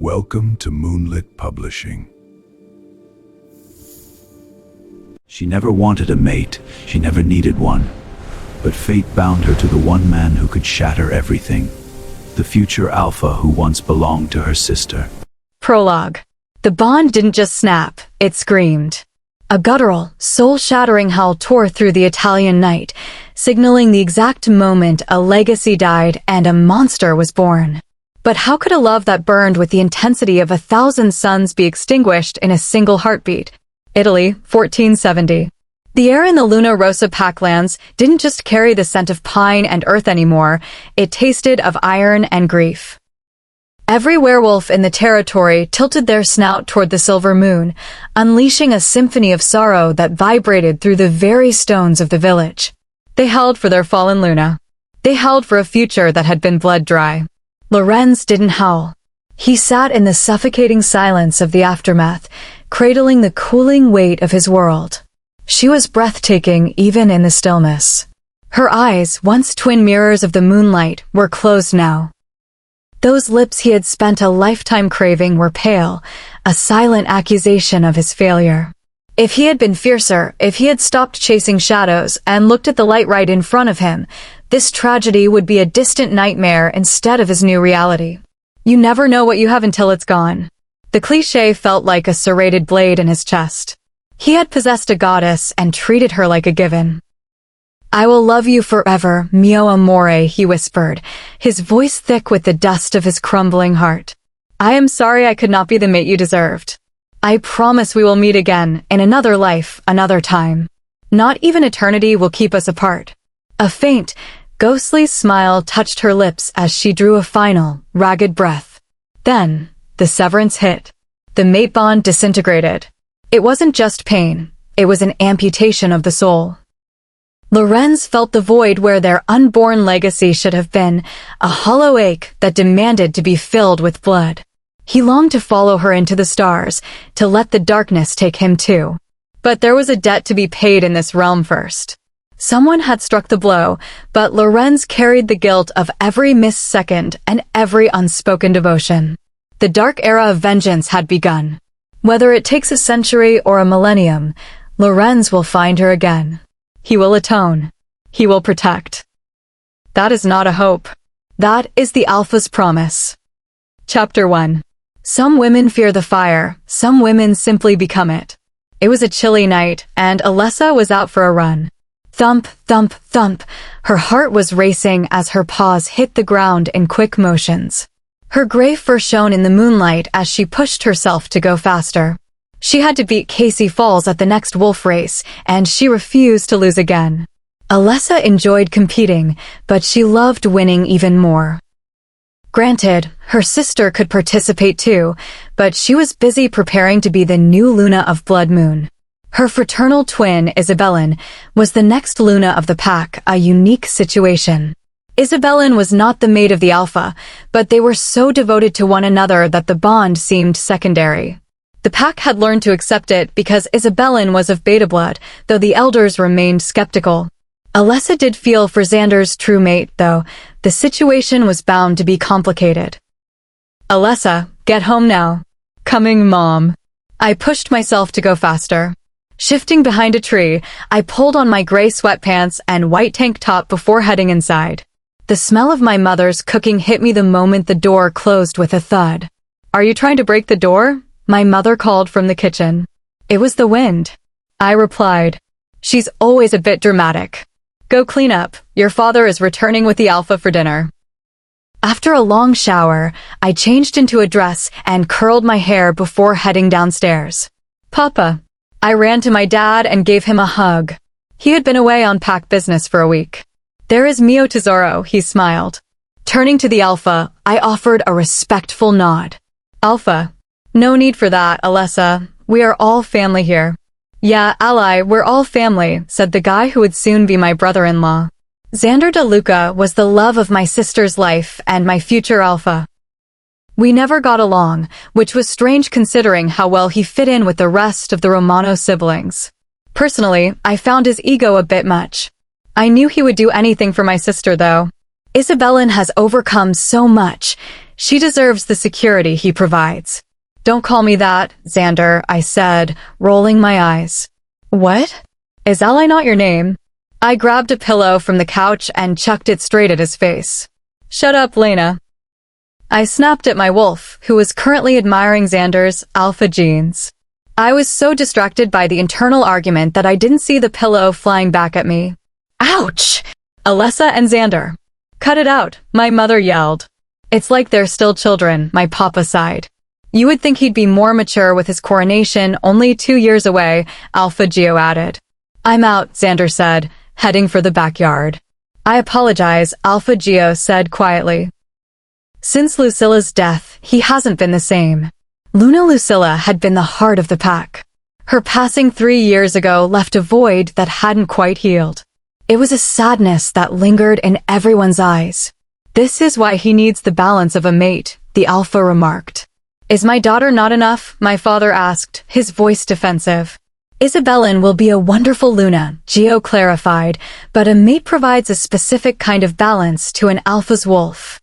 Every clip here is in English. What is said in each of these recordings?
Welcome to Moonlit Publishing. She never wanted a mate, she never needed one. But fate bound her to the one man who could shatter everything. The future alpha who once belonged to her sister. Prologue. The bond didn't just snap, it screamed. A guttural, soul-shattering howl tore through the Italian night, signaling the exact moment a legacy died and a monster was born. But how could a love that burned with the intensity of 1,000 suns be extinguished in a single heartbeat? Italy, 1470. The air in the Luna Rossa Packlands didn't just carry the scent of pine and earth anymore, it tasted of iron and grief. Every werewolf in the territory tilted their snout toward the silver moon, unleashing a symphony of sorrow that vibrated through the very stones of the village. They held for their fallen Luna. They held for a future that had been blood dry. Lorenz didn't howl. He sat in the suffocating silence of the aftermath, cradling the cooling weight of his world. She was breathtaking even in the stillness. Her eyes, once twin mirrors of the moonlight, were closed now. Those lips he had spent a lifetime craving were pale, a silent accusation of his failure. If he had been fiercer, if he had stopped chasing shadows and looked at the light right in front of him, this tragedy would be a distant nightmare instead of his new reality. You never know what you have until it's gone. The cliché felt like a serrated blade in his chest. He had possessed a goddess and treated her like a given. I will love you forever, mio amore, he whispered, his voice thick with the dust of his crumbling heart. I am sorry I could not be the mate you deserved. I promise we will meet again, in another life, another time. Not even eternity will keep us apart. A faint, ghostly smile touched her lips as she drew a final, ragged breath. Then, the severance hit. The mate bond disintegrated. It wasn't just pain, it was an amputation of the soul. Lorenz felt the void where their unborn legacy should have been, a hollow ache that demanded to be filled with blood. He longed to follow her into the stars, to let the darkness take him too. But there was a debt to be paid in this realm first. Someone had struck the blow, but Lorenz carried the guilt of every missed second and every unspoken devotion. The dark era of vengeance had begun. Whether it takes a century or a millennium, Lorenz will find her again. He will atone. He will protect. That is not a hope. That is the Alpha's promise. Chapter 1. Some women fear the fire, some women simply become it. It was a chilly night, and Alessa was out for a run. Thump, thump, thump. Her heart was racing as her paws hit the ground in quick motions. Her gray fur shone in the moonlight as she pushed herself to go faster. She had to beat Casey Falls at the next wolf race, and she refused to lose again. Alessa enjoyed competing, but she loved winning even more. Granted, her sister could participate too, but she was busy preparing to be the new Luna of Blood Moon. Her fraternal twin, Isabellin, was the next Luna of the pack, a unique situation. Isabellin was not the mate of the Alpha, but they were so devoted to one another that the bond seemed secondary. The pack had learned to accept it because Isabellin was of beta blood, though the elders remained skeptical. Alessa did feel for Xander's true mate, though. The situation was bound to be complicated. Alessa, get home now. Coming, Mom. I pushed myself to go faster. Shifting behind a tree, I pulled on my gray sweatpants and white tank top before heading inside. The smell of my mother's cooking hit me the moment the door closed with a thud. Are you trying to break the door? My mother called from the kitchen. It was the wind. I replied. She's always a bit dramatic. Go clean up. Your father is returning with the Alpha for dinner. After a long shower, I changed into a dress and curled my hair before heading downstairs. Papa. I ran to my dad and gave him a hug. He had been away on pack business for a week. There is mio tesoro, he smiled. Turning to the Alpha, I offered a respectful nod. Alpha. No need for that, Alessa. We are all family here. Yeah, ally, we're all family, said the guy who would soon be my brother-in-law. Xander De Luca was the love of my sister's life and my future Alpha. We never got along, which was strange considering how well he fit in with the rest of the Romano siblings. Personally, I found his ego a bit much. I knew he would do anything for my sister, though. Isabellin has overcome so much. She deserves the security he provides. Don't call me that, Xander, I said, rolling my eyes. What? Is Ally not your name? I grabbed a pillow from the couch and chucked it straight at his face. Shut up, Lena. I snapped at my wolf, who was currently admiring Xander's alpha jeans. I was so distracted by the internal argument that I didn't see the pillow flying back at me. Ouch! Alessa and Xander. Cut it out, my mother yelled. It's like they're still children, my papa sighed. You would think he'd be more mature with his coronation only 2 years away, Alpha Geo added. I'm out, Xander said, heading for the backyard. I apologize, Alpha Geo said quietly. Since Lucilla's death, he hasn't been the same. Luna Lucilla had been the heart of the pack. Her passing 3 years ago left a void that hadn't quite healed. It was a sadness that lingered in everyone's eyes. This is why he needs the balance of a mate, the alpha remarked. Is my daughter not enough? My father asked, his voice defensive. Isabellan will be a wonderful Luna, Geo clarified, but a mate provides a specific kind of balance to an alpha's wolf.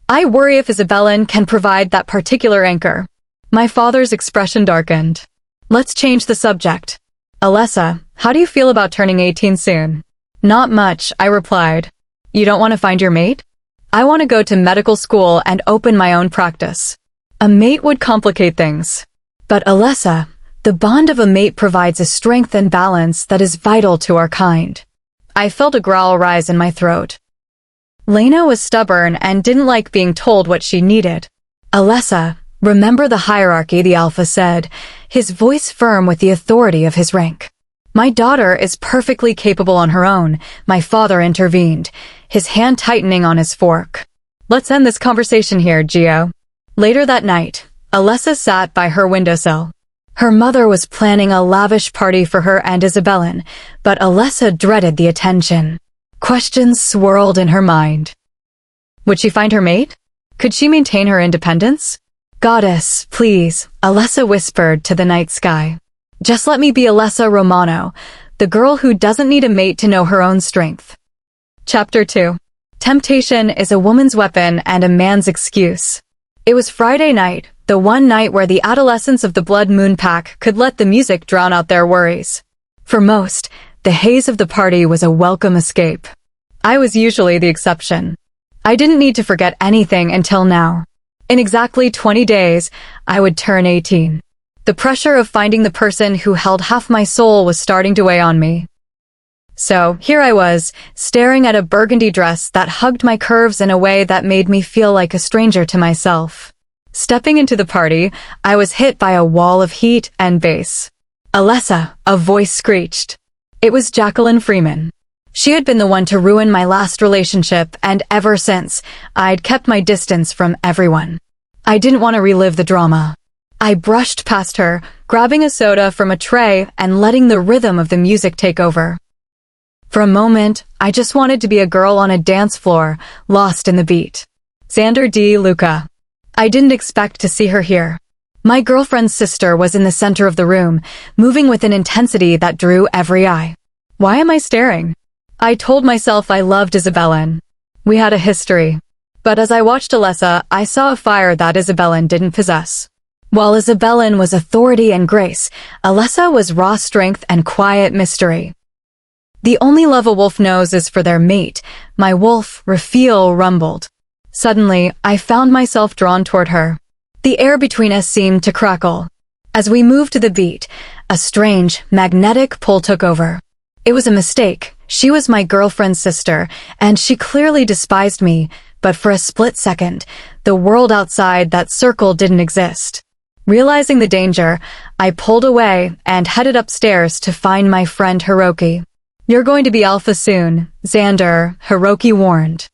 I worry if Isabellan can provide that particular anchor. My father's expression darkened. Let's change the subject. Alessa, how do you feel about turning 18 soon? Not much, I replied. You don't want to find your mate? I want to go to medical school and open my own practice. A mate would complicate things. But Alessa, the bond of a mate provides a strength and balance that is vital to our kind. I felt a growl rise in my throat. Lena was stubborn and didn't like being told what she needed. Alessa, remember the hierarchy, the alpha said, his voice firm with the authority of his rank. My daughter is perfectly capable on her own, my father intervened, his hand tightening on his fork. Let's end this conversation here, Geo. Later that night, Alessa sat by her windowsill. Her mother was planning a lavish party for her and Isabellan, but Alessa dreaded the attention. Questions swirled in her mind. Would she find her mate? Could she maintain her independence? Goddess, please, Alessa whispered to the night sky. Just let me be Alessa Romano, the girl who doesn't need a mate to know her own strength. Chapter 2. Temptation is a woman's weapon and a man's excuse. It was Friday night, the one night where the adolescents of the Blood Moon Pack could let the music drown out their worries. For most, the haze of the party was a welcome escape. I was usually the exception. I didn't need to forget anything until now. In exactly 20 days, I would turn 18. The pressure of finding the person who held half my soul was starting to weigh on me. So, here I was, staring at a burgundy dress that hugged my curves in a way that made me feel like a stranger to myself. Stepping into the party, I was hit by a wall of heat and bass. Alessa, a voice screeched. It was Jacqueline Freeman. She had been the one to ruin my last relationship, and ever since, I'd kept my distance from everyone. I didn't want to relive the drama. I brushed past her, grabbing a soda from a tray and letting the rhythm of the music take over. For a moment, I just wanted to be a girl on a dance floor, lost in the beat. Xander D. Luca. I didn't expect to see her here. My girlfriend's sister was in the center of the room, moving with an intensity that drew every eye. Why am I staring? I told myself I loved Isabellan. We had a history. But as I watched Alessa, I saw a fire that Isabellan didn't possess. While Isabellan was authority and grace, Alessa was raw strength and quiet mystery. The only love a wolf knows is for their mate. My wolf, Raphael, rumbled. Suddenly, I found myself drawn toward her. The air between us seemed to crackle. As we moved to the beat, a strange, magnetic pull took over. It was a mistake. She was my girlfriend's sister, and she clearly despised me, but for a split second, the world outside that circle didn't exist. Realizing the danger, I pulled away and headed upstairs to find my friend Hiroki. You're going to be alpha soon, Xander, Hiroki warned.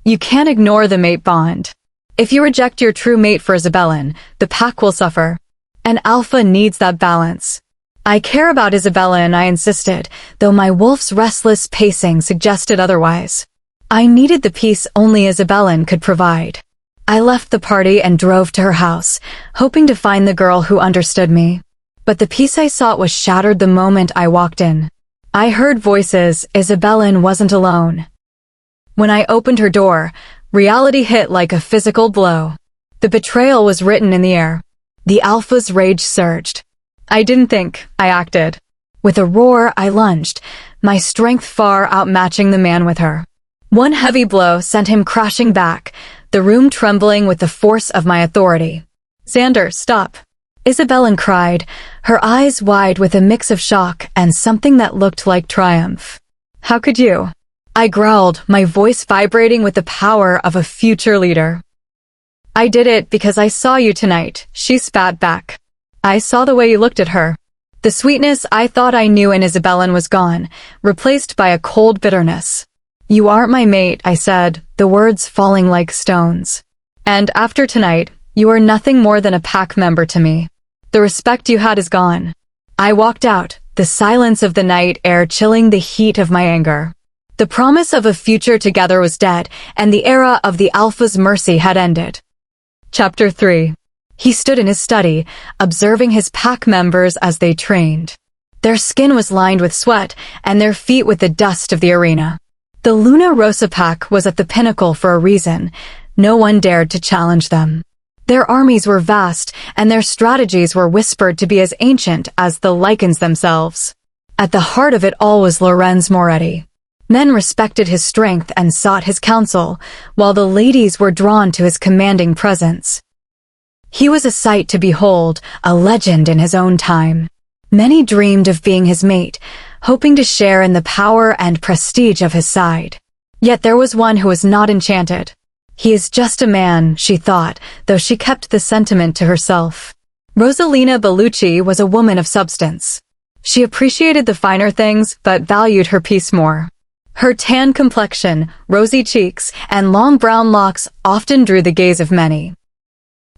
You can't ignore the mate bond. If you reject your true mate for Isabellan, the pack will suffer. An alpha needs that balance. I care about Isabellan, I insisted, though my wolf's restless pacing suggested otherwise. I needed the peace only Isabellan could provide. I left the party and drove to her house, hoping to find the girl who understood me. But the peace I sought was shattered the moment I walked in. I heard voices. Isabellan wasn't alone. When I opened her door, reality hit like a physical blow. The betrayal was written in the air. The alpha's rage surged. I didn't think, I acted. With a roar, I lunged, my strength far outmatching the man with her. One heavy blow sent him crashing back, the room trembling with the force of my authority. Xander, stop. Isabella cried, her eyes wide with a mix of shock and something that looked like triumph. How could you? I growled, my voice vibrating with the power of a future leader. I did it because I saw you tonight, she spat back. I saw the way you looked at her. The sweetness I thought I knew in Isabella was gone, replaced by a cold bitterness. You aren't my mate, I said, the words falling like stones. And after tonight, you are nothing more than a pack member to me. The respect you had is gone. I walked out, the silence of the night air chilling the heat of my anger. The promise of a future together was dead, and the era of the Alpha's mercy had ended. Chapter 3. He stood in his study, observing his pack members as they trained. Their skin was lined with sweat, and their feet with the dust of the arena. The Luna Rosa pack was at the pinnacle for a reason. No one dared to challenge them. Their armies were vast, and their strategies were whispered to be as ancient as the lichens themselves. At the heart of it all was Lorenz Moretti. Men respected his strength and sought his counsel, while the ladies were drawn to his commanding presence. He was a sight to behold, a legend in his own time. Many dreamed of being his mate, hoping to share in the power and prestige of his side. Yet there was one who was not enchanted. He is just a man, she thought, though she kept the sentiment to herself. Rosalina Bellucci was a woman of substance. She appreciated the finer things, but valued her peace more. Her tan complexion, rosy cheeks, and long brown locks often drew the gaze of many.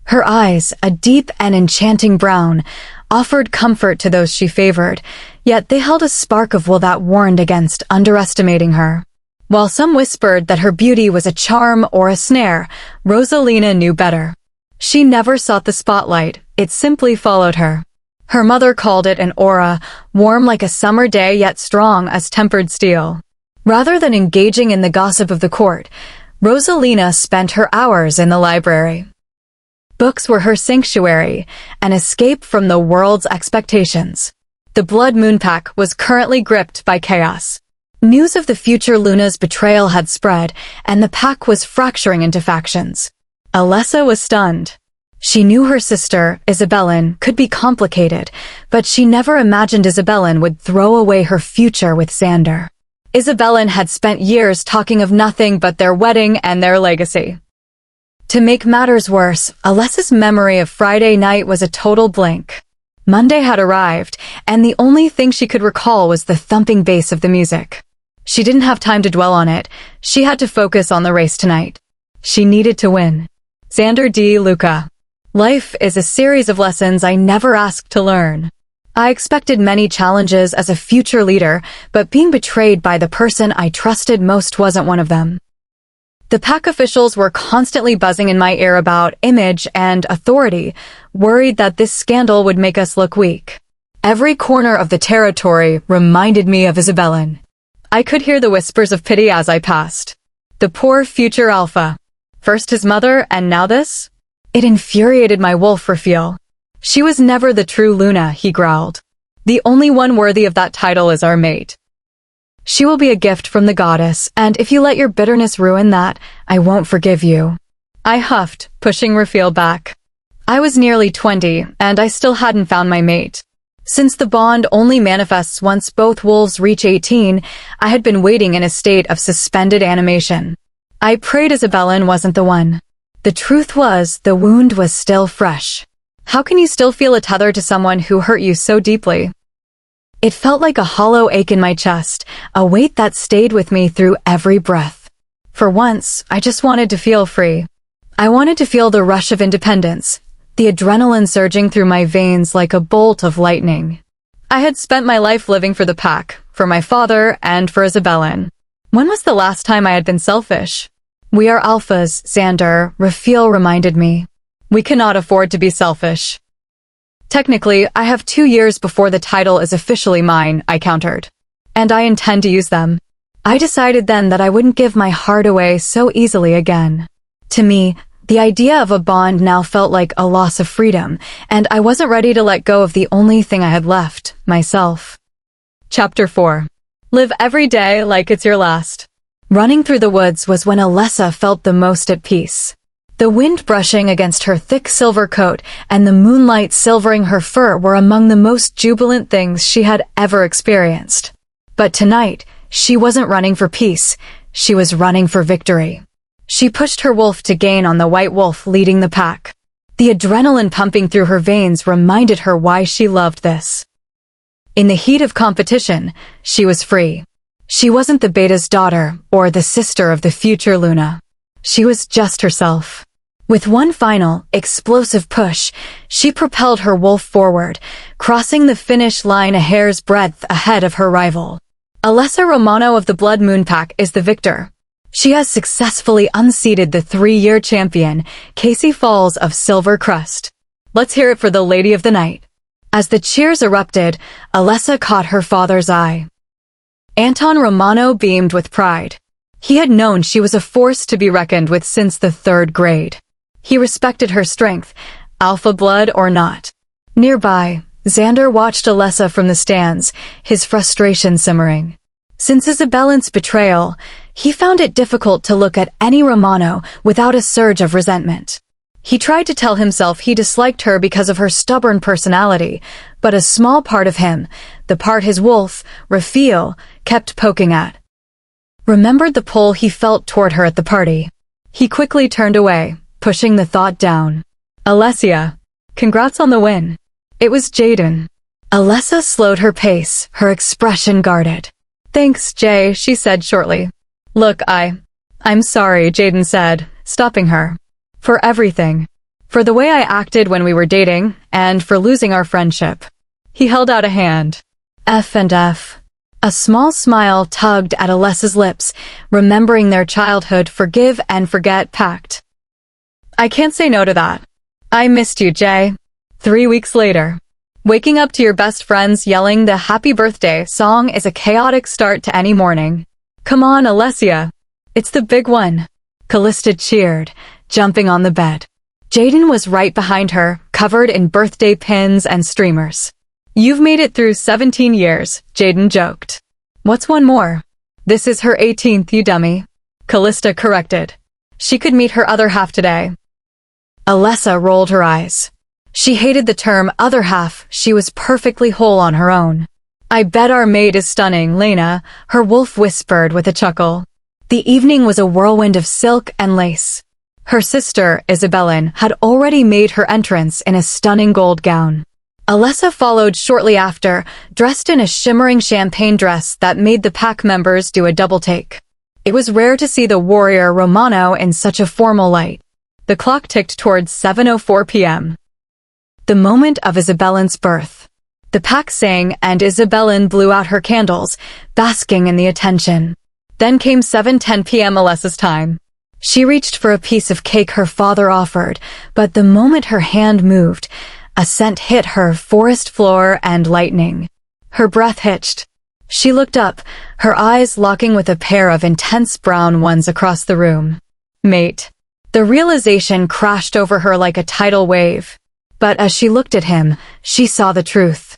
Her eyes, a deep and enchanting brown, offered comfort to those she favored, yet they held a spark of will that warned against underestimating her. While some whispered that her beauty was a charm or a snare, Rosalina knew better. She never sought the spotlight, it simply followed her. Her mother called it an aura, warm like a summer day yet strong as tempered steel. Rather than engaging in the gossip of the court, Rosalina spent her hours in the library. Books were her sanctuary, an escape from the world's expectations. The Blood Moon Pack was currently gripped by chaos. News of the future Luna's betrayal had spread, and the pack was fracturing into factions. Alessa was stunned. She knew her sister, Isabella, could be complicated, but she never imagined Isabella would throw away her future with Xander. Isabella had spent years talking of nothing but their wedding and their legacy. To make matters worse, Alessa's memory of Friday night was a total blank. Monday had arrived, and the only thing she could recall was the thumping bass of the music. She didn't have time to dwell on it. She had to focus on the race tonight. She needed to win. Xander D. Luca. Life is a series of lessons I never asked to learn. I expected many challenges as a future leader, but being betrayed by the person I trusted most wasn't one of them. The pack officials were constantly buzzing in my ear about image and authority, worried that this scandal would make us look weak. Every corner of the territory reminded me of Isabella. I could hear the whispers of pity as I passed. The poor future alpha. First his mother, and now this? It infuriated my wolf Raphael. She was never the true Luna, he growled. The only one worthy of that title is our mate. She will be a gift from the goddess, and if you let your bitterness ruin that, I won't forgive you. I huffed, pushing Raphael back. I was nearly 20, and I still hadn't found my mate. Since the bond only manifests once both wolves reach 18, I had been waiting in a state of suspended animation. I prayed Isabella wasn't the one. The truth was, the wound was still fresh. How can you still feel a tether to someone who hurt you so deeply? It felt like a hollow ache in my chest, a weight that stayed with me through every breath. For once, I just wanted to feel free. I wanted to feel the rush of independence, the adrenaline surging through my veins like a bolt of lightning. I had spent my life living for the pack, for my father, and for Isabella. When was the last time I had been selfish? We are alphas, Xander, Raphael reminded me. We cannot afford to be selfish. Technically, I have 2 years before the title is officially mine, I countered. And I intend to use them. I decided then that I wouldn't give my heart away so easily again. To me, the idea of a bond now felt like a loss of freedom, and I wasn't ready to let go of the only thing I had left, myself. Chapter 4. Live every day like it's your last. Running through the woods was when Alessa felt the most at peace. The wind brushing against her thick silver coat and the moonlight silvering her fur were among the most jubilant things she had ever experienced. But tonight, she wasn't running for peace, she was running for victory. She pushed her wolf to gain on the white wolf leading the pack. The adrenaline pumping through her veins reminded her why she loved this. In the heat of competition, she was free. She wasn't the beta's daughter or the sister of the future Luna. She was just herself. With one final, explosive push, she propelled her wolf forward, crossing the finish line a hair's breadth ahead of her rival. Alessa Romano of the Blood Moon Pack is the victor. She has successfully unseated the 3-year champion, Casey Falls of Silver Crest. Let's hear it for the Lady of the Night. As the cheers erupted, Alessa caught her father's eye. Anton Romano beamed with pride. He had known she was a force to be reckoned with since the 3rd grade. He respected her strength, alpha blood or not. Nearby, Xander watched Alessa from the stands, his frustration simmering. Since Isabellan's betrayal, he found it difficult to look at any Romano without a surge of resentment. He tried to tell himself he disliked her because of her stubborn personality, but a small part of him, the part his wolf, Raphael, kept poking at, remembered the pull he felt toward her at the party. He quickly turned away, pushing the thought down. Alessia, congrats on the win. It was Jaden. Alessa slowed her pace, her expression guarded. Thanks, Jay, she said shortly. Look, I'm sorry, Jaden said, stopping her. For everything. For the way I acted when we were dating, and for losing our friendship. He held out a hand. F and F. A small smile tugged at Alessa's lips, remembering their childhood forgive and forget pact. I can't say no to that. I missed you, Jay. 3 weeks later. Waking up to your best friends yelling the happy birthday song is a chaotic start to any morning. Come on, Alessia. It's the big one. Callista cheered, jumping on the bed. Jaden was right behind her, covered in birthday pins and streamers. You've made it through 17 years, Jaden joked. What's one more? This is her 18th, you dummy. Callista corrected. She could meet her other half today. Alessa rolled her eyes. She hated the term other half, she was perfectly whole on her own. I bet our mate is stunning, Lena, her wolf whispered with a chuckle. The evening was a whirlwind of silk and lace. Her sister, Isabellan, had already made her entrance in a stunning gold gown. Alessa followed shortly after, dressed in a shimmering champagne dress that made the pack members do a double take. It was rare to see the warrior Romano in such a formal light. The clock ticked towards 7:04 p.m. The moment of Isabellan's birth. The pack sang and Isabellan blew out her candles, basking in the attention. Then came 7:10 p.m. Alessa's time. She reached for a piece of cake her father offered, but the moment her hand moved, a scent hit her forest floor and lightning. Her breath hitched. She looked up, her eyes locking with a pair of intense brown ones across the room. Mate. The realization crashed over her like a tidal wave. But as she looked at him, she saw the truth.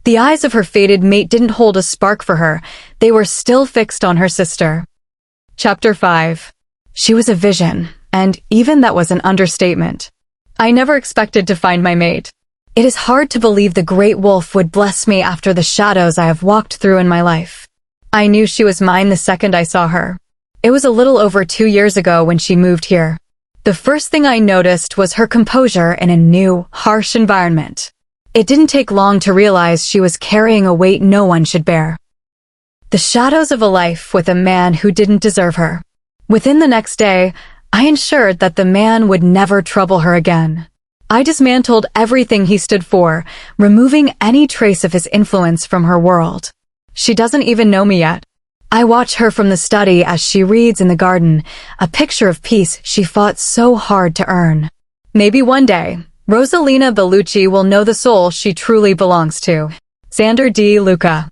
The eyes of her fated mate didn't hold a spark for her, they were still fixed on her sister. Chapter 5. She was a vision, and even that was an understatement. I never expected to find my mate. It is hard to believe the great wolf would bless me after the shadows I have walked through in my life. I knew she was mine the second I saw her. It was a little over 2 years ago when she moved here. The first thing I noticed was her composure in a new, harsh environment. It didn't take long to realize she was carrying a weight no one should bear. The shadows of a life with a man who didn't deserve her. Within the next day, I ensured that the man would never trouble her again. I dismantled everything he stood for, removing any trace of his influence from her world. She doesn't even know me yet. I watch her from the study as she reads in the garden, a picture of peace she fought so hard to earn. Maybe one day, Rosalina Bellucci will know the soul she truly belongs to. Xander D. Luca.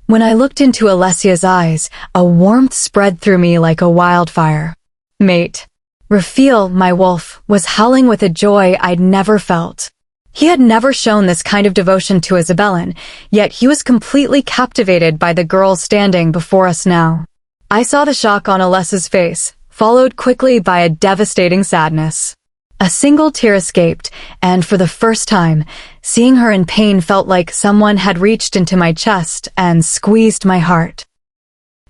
When I looked into Alessia's eyes, a warmth spread through me like a wildfire. Mate. Raphael, my wolf, was howling with a joy I'd never felt. He had never shown this kind of devotion to Isabellan, yet he was completely captivated by the girl standing before us now. I saw the shock on Alessa's face, followed quickly by a devastating sadness. A single tear escaped, and for the first time, seeing her in pain felt like someone had reached into my chest and squeezed my heart.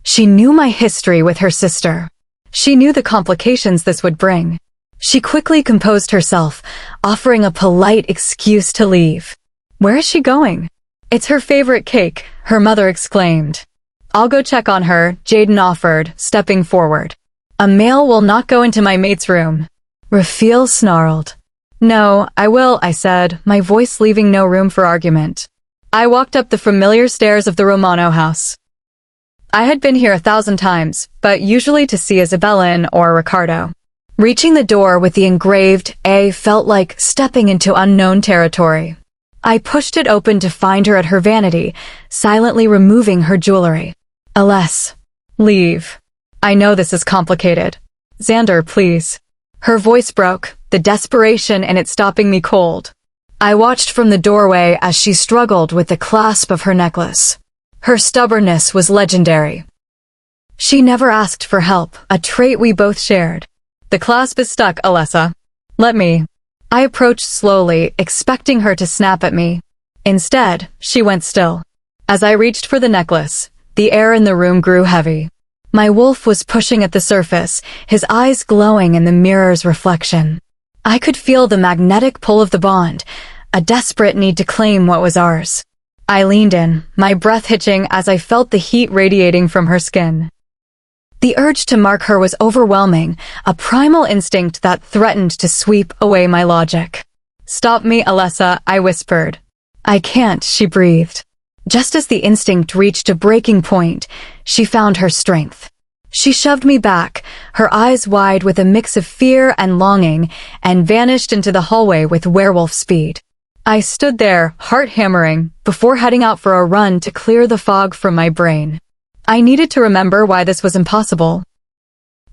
She knew my history with her sister. She knew the complications this would bring. She quickly composed herself, offering a polite excuse to leave. "Where is she going?" "It's her favorite cake," her mother exclaimed. "I'll go check on her," Jaden offered, stepping forward. "A male will not go into my mate's room." Raphael snarled. "No, I will," I said, my voice leaving no room for argument. I walked up the familiar stairs of the Romano house. I had been here 1,000 times, but usually to see Isabellan or Ricardo. Reaching the door with the engraved A felt like stepping into unknown territory. I pushed it open to find her at her vanity, silently removing her jewelry. "Alessa, leave. I know this is complicated. Xander, please." Her voice broke, the desperation in it stopping me cold. I watched from the doorway as she struggled with the clasp of her necklace. Her stubbornness was legendary. She never asked for help, a trait we both shared. "The clasp is stuck, Alessa. Let me." I approached slowly, expecting her to snap at me. Instead, she went still. As I reached for the necklace, the air in the room grew heavy. My wolf was pushing at the surface, his eyes glowing in the mirror's reflection. I could feel the magnetic pull of the bond, a desperate need to claim what was ours. I leaned in, my breath hitching as I felt the heat radiating from her skin. The urge to mark her was overwhelming, a primal instinct that threatened to sweep away my logic. "Stop me, Alessa," I whispered. "I can't," she breathed. Just as the instinct reached a breaking point, she found her strength. She shoved me back, her eyes wide with a mix of fear and longing, and vanished into the hallway with werewolf speed. I stood there, heart hammering, before heading out for a run to clear the fog from my brain. I needed to remember why this was impossible.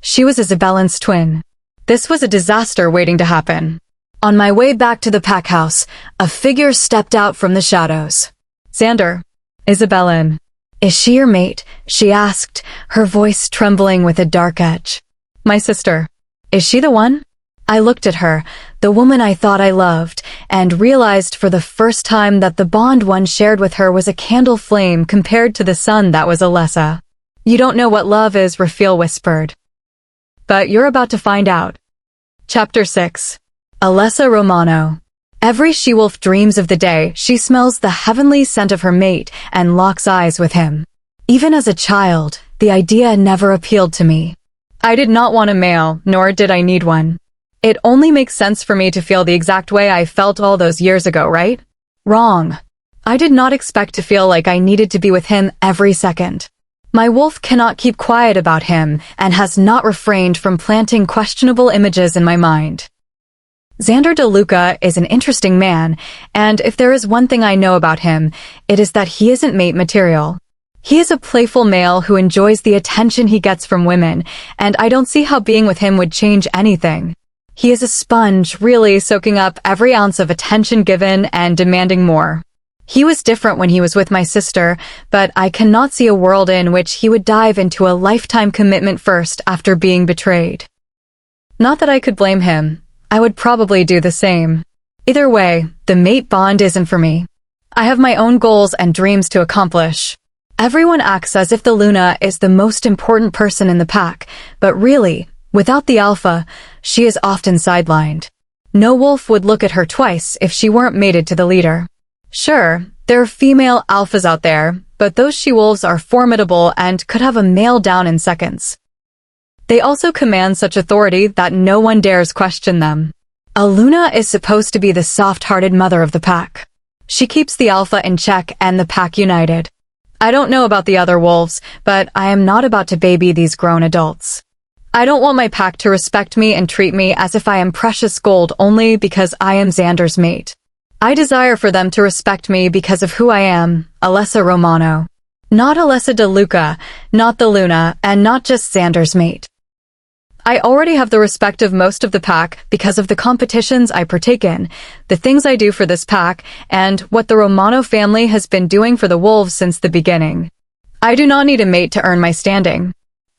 She was Isabellan's twin. This was a disaster waiting to happen. On my way back to the pack house, a figure stepped out from the shadows. "Xander." "Isabellan." "Is she your mate?" she asked, her voice trembling with a dark edge. "My sister." "Is she the one?" I looked at her, the woman I thought I loved, and realized for the first time that the bond one shared with her was a candle flame compared to the sun that was Alessa. "You don't know what love is," Raphael whispered. "But you're about to find out." Chapter 6. Alessa Romano. Every she-wolf dreams of the day she smells the heavenly scent of her mate and locks eyes with him. Even as a child, the idea never appealed to me. I did not want a male, nor did I need one. It only makes sense for me to feel the exact way I felt all those years ago, right? Wrong. I did not expect to feel like I needed to be with him every second. My wolf cannot keep quiet about him and has not refrained from planting questionable images in my mind. Xander DeLuca is an interesting man, and if there is one thing I know about him, it is that he isn't mate material. He is a playful male who enjoys the attention he gets from women, and I don't see how being with him would change anything. He is a sponge, really soaking up every ounce of attention given and demanding more. He was different when he was with my sister, but I cannot see a world in which he would dive into a lifetime commitment first after being betrayed. Not that I could blame him. I would probably do the same. Either way, the mate bond isn't for me. I have my own goals and dreams to accomplish. Everyone acts as if the Luna is the most important person in the pack, but really, without the alpha, she is often sidelined. No wolf would look at her twice if she weren't mated to the leader. Sure, there are female alphas out there, but those she-wolves are formidable and could have a male down in seconds. They also command such authority that no one dares question them. A Luna is supposed to be the soft-hearted mother of the pack. She keeps the alpha in check and the pack united. I don't know about the other wolves, but I am not about to baby these grown adults. I don't want my pack to respect me and treat me as if I am precious gold only because I am Xander's mate. I desire for them to respect me because of who I am, Alessa Romano. Not Alessa de Luca, not the Luna, and not just Xander's mate. I already have the respect of most of the pack because of the competitions I partake in, the things I do for this pack, and what the Romano family has been doing for the wolves since the beginning. I do not need a mate to earn my standing.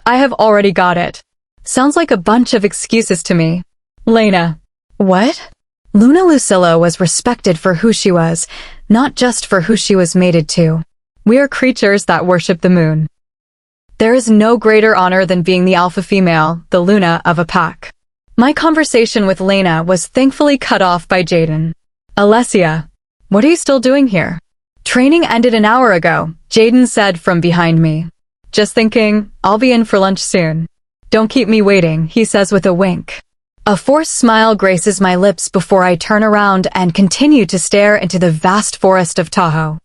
I have already got it. Sounds like a bunch of excuses to me. Lena. What? Luna Lucilla was respected for who she was, not just for who she was mated to. We are creatures that worship the moon. There is no greater honor than being the alpha female, the Luna of a pack. My conversation with Lena was thankfully cut off by Jaden. Alessia, what are you still doing here? Training ended an hour ago, Jaden said from behind me. Just thinking, I'll be in for lunch soon. Don't keep me waiting, he says with a wink. A forced smile graces my lips before I turn around and continue to stare into the vast forest of Tahoe.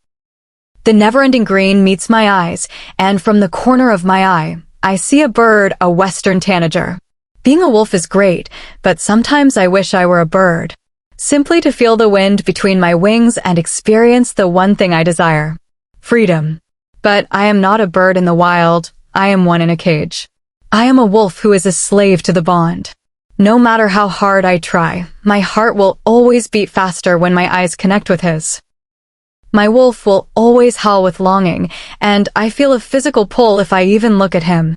The never-ending green meets my eyes, and from the corner of my eye, I see a bird, a western tanager. Being a wolf is great, but sometimes I wish I were a bird. Simply to feel the wind between my wings and experience the one thing I desire. Freedom. But I am not a bird in the wild, I am one in a cage. I am a wolf who is a slave to the bond. No matter how hard I try, my heart will always beat faster when my eyes connect with his. My wolf will always howl with longing, and I feel a physical pull if I even look at him.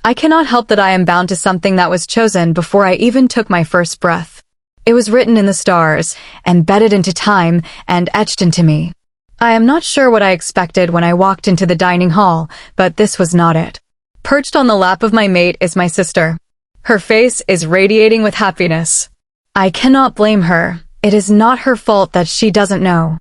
I cannot help that I am bound to something that was chosen before I even took my first breath. It was written in the stars, embedded into time, and etched into me. I am not sure what I expected when I walked into the dining hall, but this was not it. Perched on the lap of my mate is my sister. Her face is radiating with happiness. I cannot blame her. It is not her fault that she doesn't know.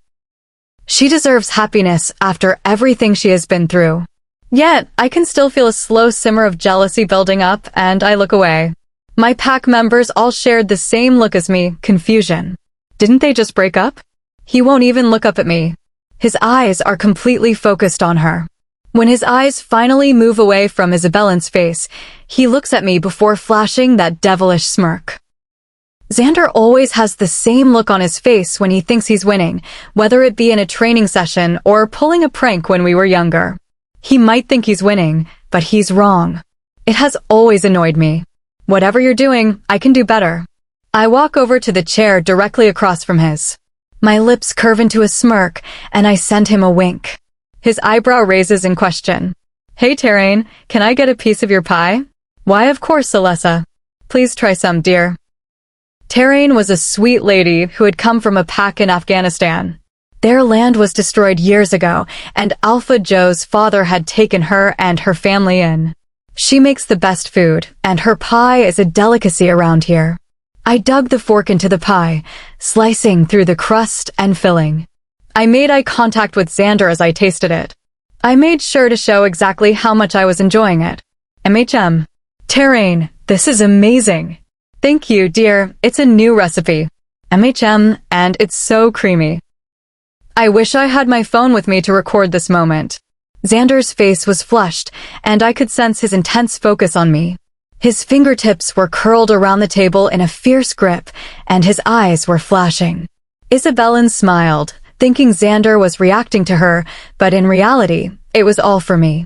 She deserves happiness after everything she has been through. Yet, I can still feel a slow simmer of jealousy building up, and I look away. My pack members all shared the same look as me, confusion. Didn't they just break up? He won't even look up at me. His eyes are completely focused on her. When his eyes finally move away from Isabella's face, he looks at me before flashing that devilish smirk. Xander always has the same look on his face when he thinks he's winning, whether it be in a training session or pulling a prank when we were younger. He might think he's winning, but he's wrong. It has always annoyed me. Whatever you're doing, I can do better. I walk over to the chair directly across from his. My lips curve into a smirk, and I send him a wink. His eyebrow raises in question. Hey Terrain, can I get a piece of your pie? Why of course, Alessa. Please try some, dear. Terrain was a sweet lady who had come from a pack in Afghanistan. Their land was destroyed years ago, and Alpha Joe's father had taken her and her family in. She makes the best food, and her pie is a delicacy around here. I dug the fork into the pie, slicing through the crust and filling. I made eye contact with Xander as I tasted it. I made sure to show exactly how much I was enjoying it. MHM. Terrain, this is amazing. Thank you, dear. It's a new recipe. MHM, and it's so creamy. I wish I had my phone with me to record this moment. Xander's face was flushed, and I could sense his intense focus on me. His fingertips were curled around the table in a fierce grip, and his eyes were flashing. Isabella smiled, thinking Xander was reacting to her, but in reality, it was all for me.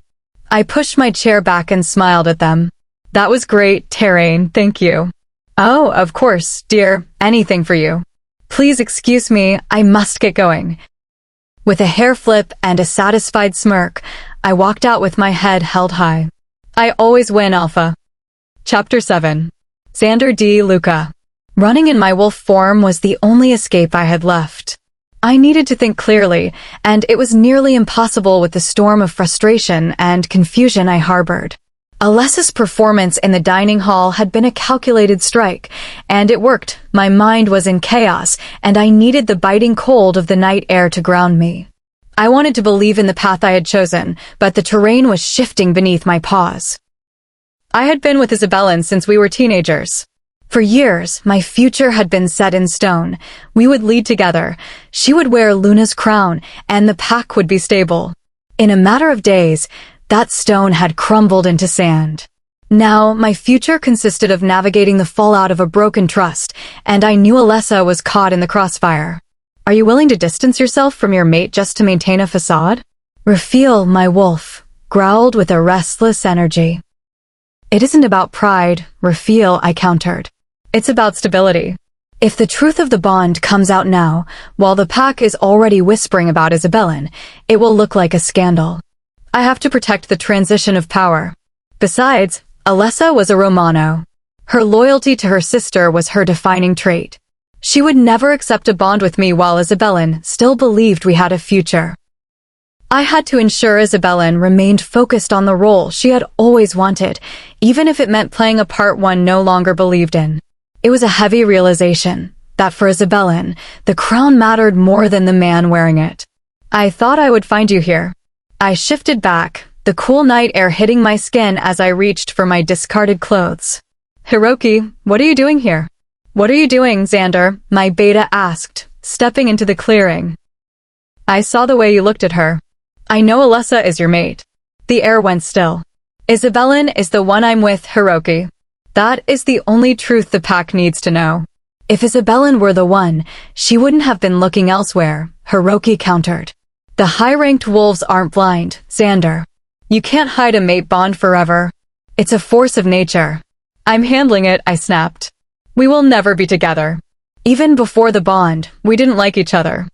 I pushed my chair back and smiled at them. That was great, Terrain, thank you. Oh, of course, dear, anything for you. Please excuse me, I must get going. With a hair flip and a satisfied smirk, I walked out with my head held high. I always win, Alpha. Chapter 7. Xander D. Luca. Running in my wolf form was the only escape I had left. I needed to think clearly, and it was nearly impossible with the storm of frustration and confusion I harbored. Alessa's performance in the dining hall had been a calculated strike, and it worked. My mind was in chaos, and I needed the biting cold of the night air to ground me. I wanted to believe in the path I had chosen, but the terrain was shifting beneath my paws. I had been with Isabella since we were teenagers. For years, my future had been set in stone. We would lead together. She would wear Luna's crown, and the pack would be stable. In a matter of days, that stone had crumbled into sand. Now, my future consisted of navigating the fallout of a broken trust, and I knew Alessa was caught in the crossfire. Are you willing to distance yourself from your mate just to maintain a facade? Raphael, my wolf, growled with a restless energy. It isn't about pride, Raphael, I countered. It's about stability. If the truth of the bond comes out now, while the pack is already whispering about Isabellan, it will look like a scandal. I have to protect the transition of power. Besides, Alessa was a Romano. Her loyalty to her sister was her defining trait. She would never accept a bond with me while Isabellan still believed we had a future. I had to ensure Isabellan remained focused on the role she had always wanted, even if it meant playing a part one no longer believed in. It was a heavy realization that for Isabellan, the crown mattered more than the man wearing it. I thought I would find you here. I shifted back, the cool night air hitting my skin as I reached for my discarded clothes. Hiroki, what are you doing here? What are you doing, Xander? My beta asked, stepping into the clearing. I saw the way you looked at her. I know Alessa is your mate. The air went still. Isabellan is the one I'm with, Hiroki. That is the only truth the pack needs to know. If Isabellan were the one, she wouldn't have been looking elsewhere, Hiroki countered. The high-ranked wolves aren't blind, Xander. You can't hide a mate bond forever. It's a force of nature. I'm handling it, I snapped. We will never be together. Even before the bond, we didn't like each other.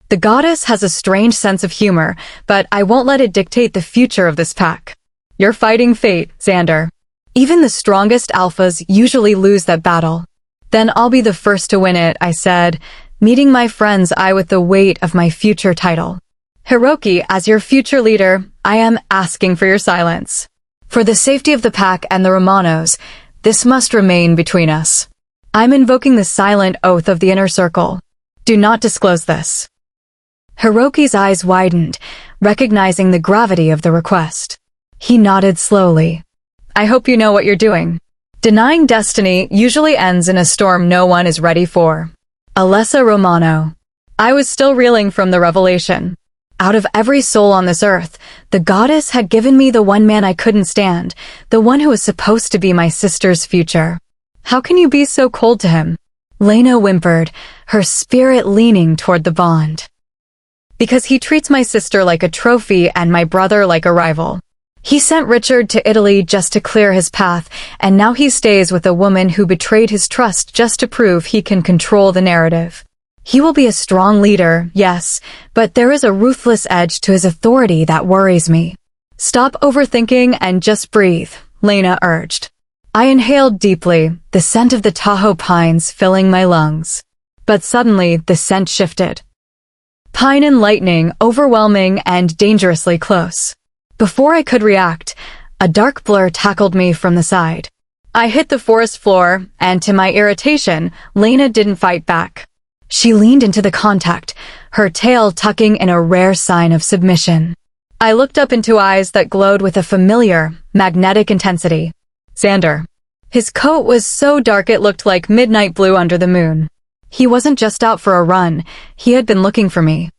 The goddess has a strange sense of humor, but I won't let it dictate the future of this pack. You're fighting fate, Xander. Even the strongest alphas usually lose that battle. Then I'll be the first to win it, I said, meeting my friend's eye with the weight of my future title. Hiroki, as your future leader, I am asking for your silence. For the safety of the pack and the Romanos, this must remain between us. I'm invoking the silent oath of the inner circle. Do not disclose this. Hiroki's eyes widened, recognizing the gravity of the request. He nodded slowly. I hope you know what you're doing. Denying destiny usually ends in a storm no one is ready for. Alessa Romano. I was still reeling from the revelation. Out of every soul on this earth, the goddess had given me the one man I couldn't stand, the one who was supposed to be my sister's future. How can you be so cold to him? Lena whimpered, her spirit leaning toward the bond. Because he treats my sister like a trophy and my brother like a rival. He sent Richard to Italy just to clear his path, and now he stays with a woman who betrayed his trust just to prove he can control the narrative. He will be a strong leader, yes, but there is a ruthless edge to his authority that worries me. Stop overthinking and just breathe, Lena urged. I inhaled deeply, the scent of the Tahoe pines filling my lungs. But suddenly, the scent shifted. Pine and lightning, overwhelming and dangerously close. Before I could react, a dark blur tackled me from the side. I hit the forest floor, and to my irritation, Lena didn't fight back. She leaned into the contact, her tail tucking in a rare sign of submission. I looked up into eyes that glowed with a familiar, magnetic intensity. Xander. His coat was so dark it looked like midnight blue under the moon. He wasn't just out for a run, he had been looking for me.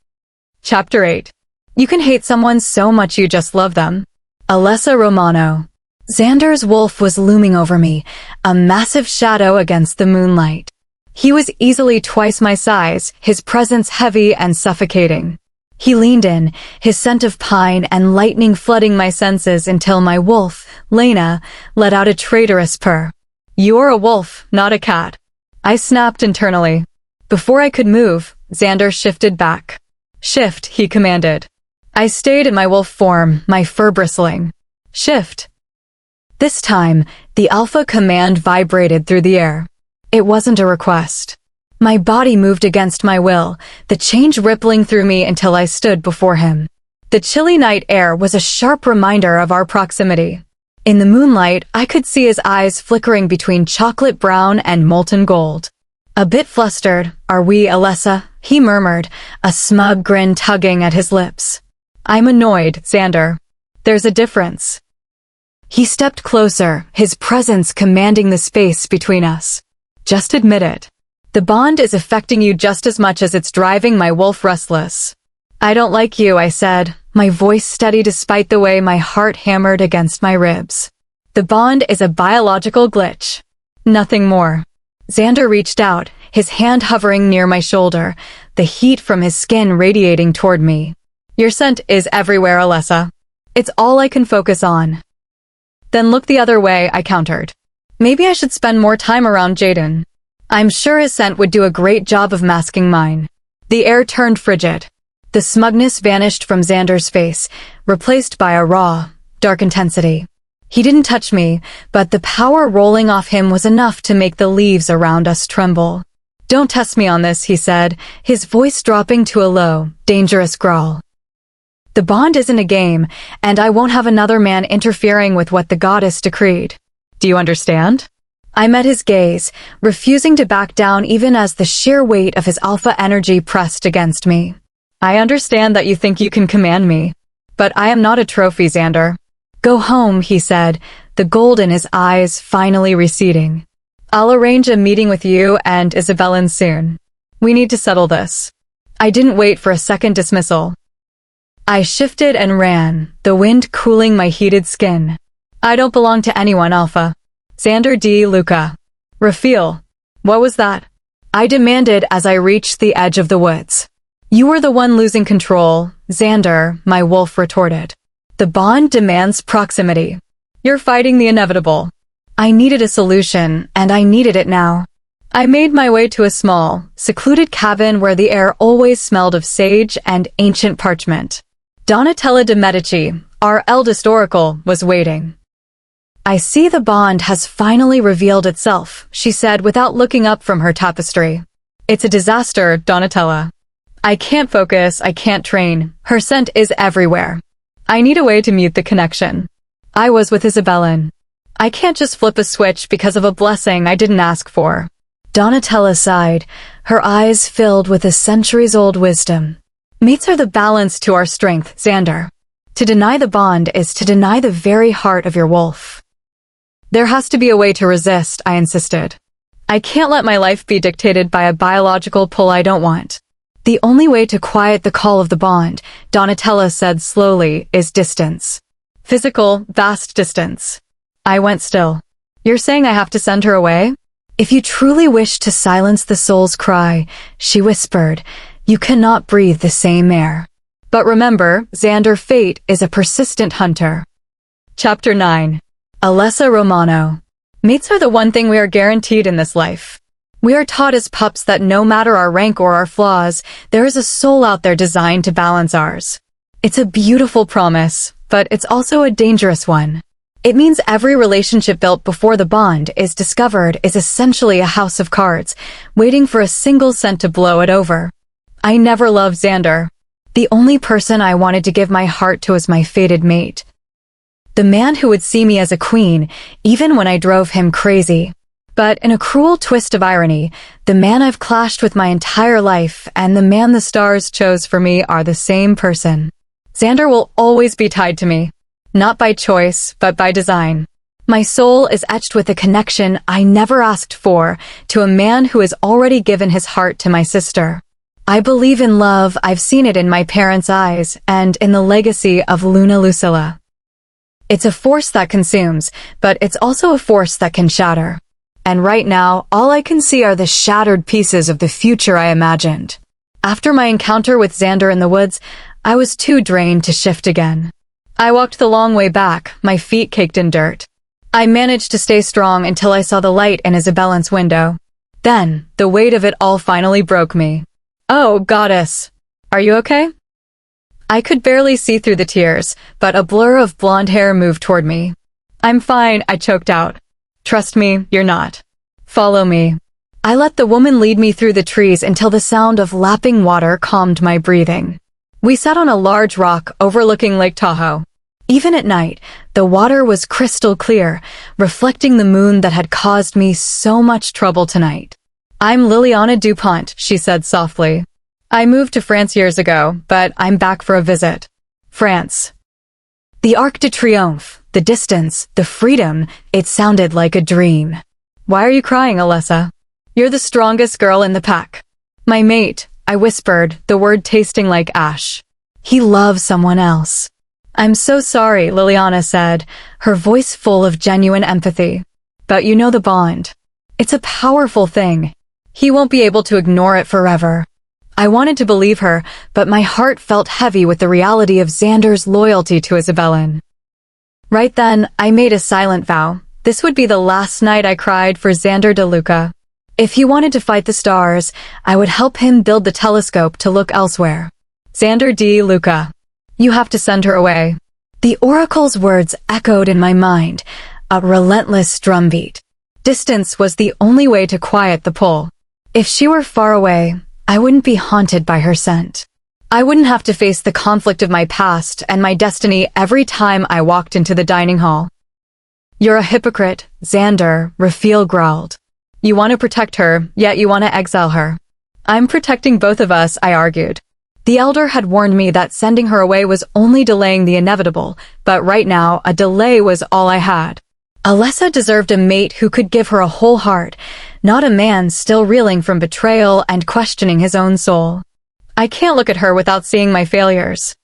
Chapter 8. You can hate someone so much you just love them. Alessa Romano. Xander's wolf was looming over me, a massive shadow against the moonlight. He was easily twice my size, his presence heavy and suffocating. He leaned in, his scent of pine and lightning flooding my senses until my wolf, Lena, let out a traitorous purr. You're a wolf, not a cat. I snapped internally. Before I could move, Xander shifted back. Shift, he commanded. I stayed in my wolf form, my fur bristling. Shift. This time, the alpha command vibrated through the air. It wasn't a request. My body moved against my will, the change rippling through me until I stood before him. The chilly night air was a sharp reminder of our proximity. In the moonlight, I could see his eyes flickering between chocolate brown and molten gold. A bit flustered, are we, Alessa? He murmured, a smug grin tugging at his lips. I'm annoyed, Xander. There's a difference. He stepped closer, his presence commanding the space between us. Just admit it. The bond is affecting you just as much as it's driving my wolf restless. I don't like you, I said, my voice steady despite the way my heart hammered against my ribs. The bond is a biological glitch. Nothing more. Xander reached out, his hand hovering near my shoulder, the heat from his skin radiating toward me. Your scent is everywhere, Alessa. It's all I can focus on. Then look the other way, I countered. Maybe I should spend more time around Jaden. I'm sure his scent would do a great job of masking mine. The air turned frigid. The smugness vanished from Xander's face, replaced by a raw, dark intensity. He didn't touch me, but the power rolling off him was enough to make the leaves around us tremble. Don't test me on this, he said, his voice dropping to a low, dangerous growl. The bond isn't a game, and I won't have another man interfering with what the goddess decreed. Do you understand? I met his gaze, refusing to back down even as the sheer weight of his alpha energy pressed against me. I understand that you think you can command me, but I am not a trophy, Xander. Go home, he said, the gold in his eyes finally receding. I'll arrange a meeting with you and Isabellan soon. We need to settle this. I didn't wait for a second dismissal. I shifted and ran, the wind cooling my heated skin. I don't belong to anyone, Alpha. Xander D. Luca. Raphael. What was that? I demanded as I reached the edge of the woods. You were the one losing control, Xander, my wolf retorted. The bond demands proximity. You're fighting the inevitable. I needed a solution, and I needed it now. I made my way to a small, secluded cabin where the air always smelled of sage and ancient parchment. Donatella de' Medici, our eldest oracle, was waiting. I see the bond has finally revealed itself, she said without looking up from her tapestry. It's a disaster, Donatella. I can't focus, I can't train. Her scent is everywhere. I need a way to mute the connection. I was with Isabellan. I can't just flip a switch because of a blessing I didn't ask for. Donatella sighed, her eyes filled with a centuries-old wisdom. Mates are the balance to our strength, Xander. To deny the bond is to deny the very heart of your wolf. There has to be a way to resist, I insisted. I can't let my life be dictated by a biological pull I don't want. The only way to quiet the call of the bond, Donatella said slowly, is distance. Physical, vast distance. I went still. You're saying I have to send her away? If you truly wish to silence the soul's cry, she whispered, you cannot breathe the same air. But remember, Xander, fate is a persistent hunter. Chapter 9. Alessa Romano. Mates are the one thing we are guaranteed in this life. We are taught as pups that no matter our rank or our flaws, there is a soul out there designed to balance ours. It's a beautiful promise, but it's also a dangerous one. It means every relationship built before the bond is discovered is essentially a house of cards, waiting for a single scent to blow it over. I never loved Xander. The only person I wanted to give my heart to was my fated mate. The man who would see me as a queen, even when I drove him crazy. But in a cruel twist of irony, the man I've clashed with my entire life and the man the stars chose for me are the same person. Xander will always be tied to me. Not by choice, but by design. My soul is etched with a connection I never asked for to a man who has already given his heart to my sister. I believe in love, I've seen it in my parents' eyes, and in the legacy of Luna Lucilla. It's a force that consumes, but it's also a force that can shatter. And right now, all I can see are the shattered pieces of the future I imagined. After my encounter with Xander in the woods, I was too drained to shift again. I walked the long way back, my feet caked in dirt. I managed to stay strong until I saw the light in Isabellan's window. Then, the weight of it all finally broke me. Oh, goddess. Are you okay? I could barely see through the tears, but a blur of blonde hair moved toward me. I'm fine, I choked out. Trust me, you're not. Follow me. I let the woman lead me through the trees until the sound of lapping water calmed my breathing. We sat on a large rock overlooking Lake Tahoe. Even at night, the water was crystal clear, reflecting the moon that had caused me so much trouble tonight. I'm Liliana DuPont, she said softly. I moved to France years ago, but I'm back for a visit. France. The Arc de Triomphe, the distance, the freedom, it sounded like a dream. Why are you crying, Alessa? You're the strongest girl in the pack. My mate, I whispered, the word tasting like ash. He loves someone else. I'm so sorry, Liliana said, her voice full of genuine empathy. But you know the bond. It's a powerful thing. He won't be able to ignore it forever. I wanted to believe her, but my heart felt heavy with the reality of Xander's loyalty to Isabellan. Right then, I made a silent vow. This would be the last night I cried for Xander de Luca. If he wanted to fight the stars, I would help him build the telescope to look elsewhere. Xander de Luca. You have to send her away. The oracle's words echoed in my mind, a relentless drumbeat. Distance was the only way to quiet the pull. If she were far away, I wouldn't be haunted by her scent. I wouldn't have to face the conflict of my past and my destiny every time I walked into the dining hall. You're a hypocrite, Xander, Raphael growled. You want to protect her, yet you want to exile her. I'm protecting both of us, I argued. The elder had warned me that sending her away was only delaying the inevitable, but right now, a delay was all I had. Alessa deserved a mate who could give her a whole heart, not a man still reeling from betrayal and questioning his own soul. I can't look at her without seeing my failures.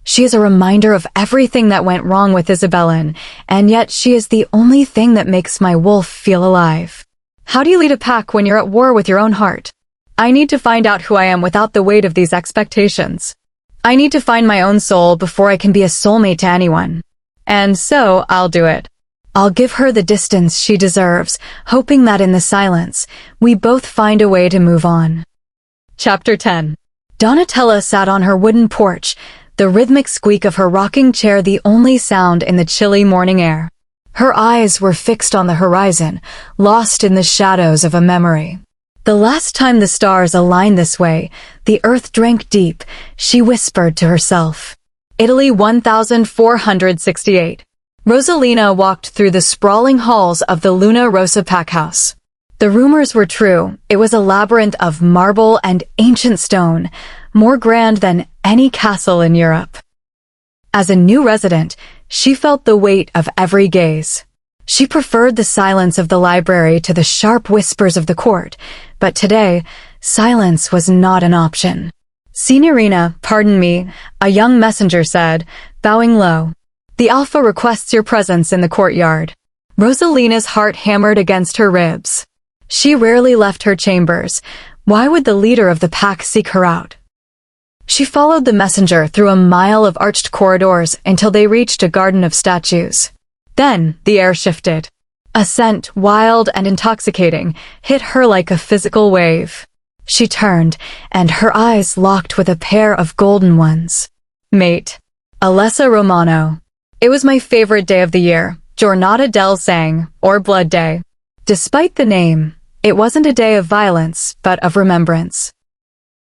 She is a reminder of everything that went wrong with Isabellan, and yet she is the only thing that makes my wolf feel alive. How do you lead a pack when you're at war with your own heart? I need to find out who I am without the weight of these expectations. I need to find my own soul before I can be a soulmate to anyone. And so, I'll do it. I'll give her the distance she deserves, hoping that in the silence, we both find a way to move on. Chapter 10. Donatella sat on her wooden porch, the rhythmic squeak of her rocking chair the only sound in the chilly morning air. Her eyes were fixed on the horizon, lost in the shadows of a memory. The last time the stars aligned this way, the earth drank deep, she whispered to herself. Italy 1468. Rosalina walked through the sprawling halls of the Luna Rosa packhouse. The rumors were true. It was a labyrinth of marble and ancient stone, more grand than any castle in Europe. As a new resident, she felt the weight of every gaze. She preferred the silence of the library to the sharp whispers of the court, but today, silence was not an option. Signorina, pardon me, a young messenger said, bowing low. The Alpha requests your presence in the courtyard. Rosalina's heart hammered against her ribs. She rarely left her chambers. Why would the leader of the pack seek her out? She followed the messenger through a mile of arched corridors until they reached a garden of statues. Then, the air shifted. A scent, wild and intoxicating, hit her like a physical wave. She turned, and her eyes locked with a pair of golden ones. Mate. Alessa Romano. It was my favorite day of the year, Giornata del Sangue, or Blood Day. Despite the name, it wasn't a day of violence, but of remembrance.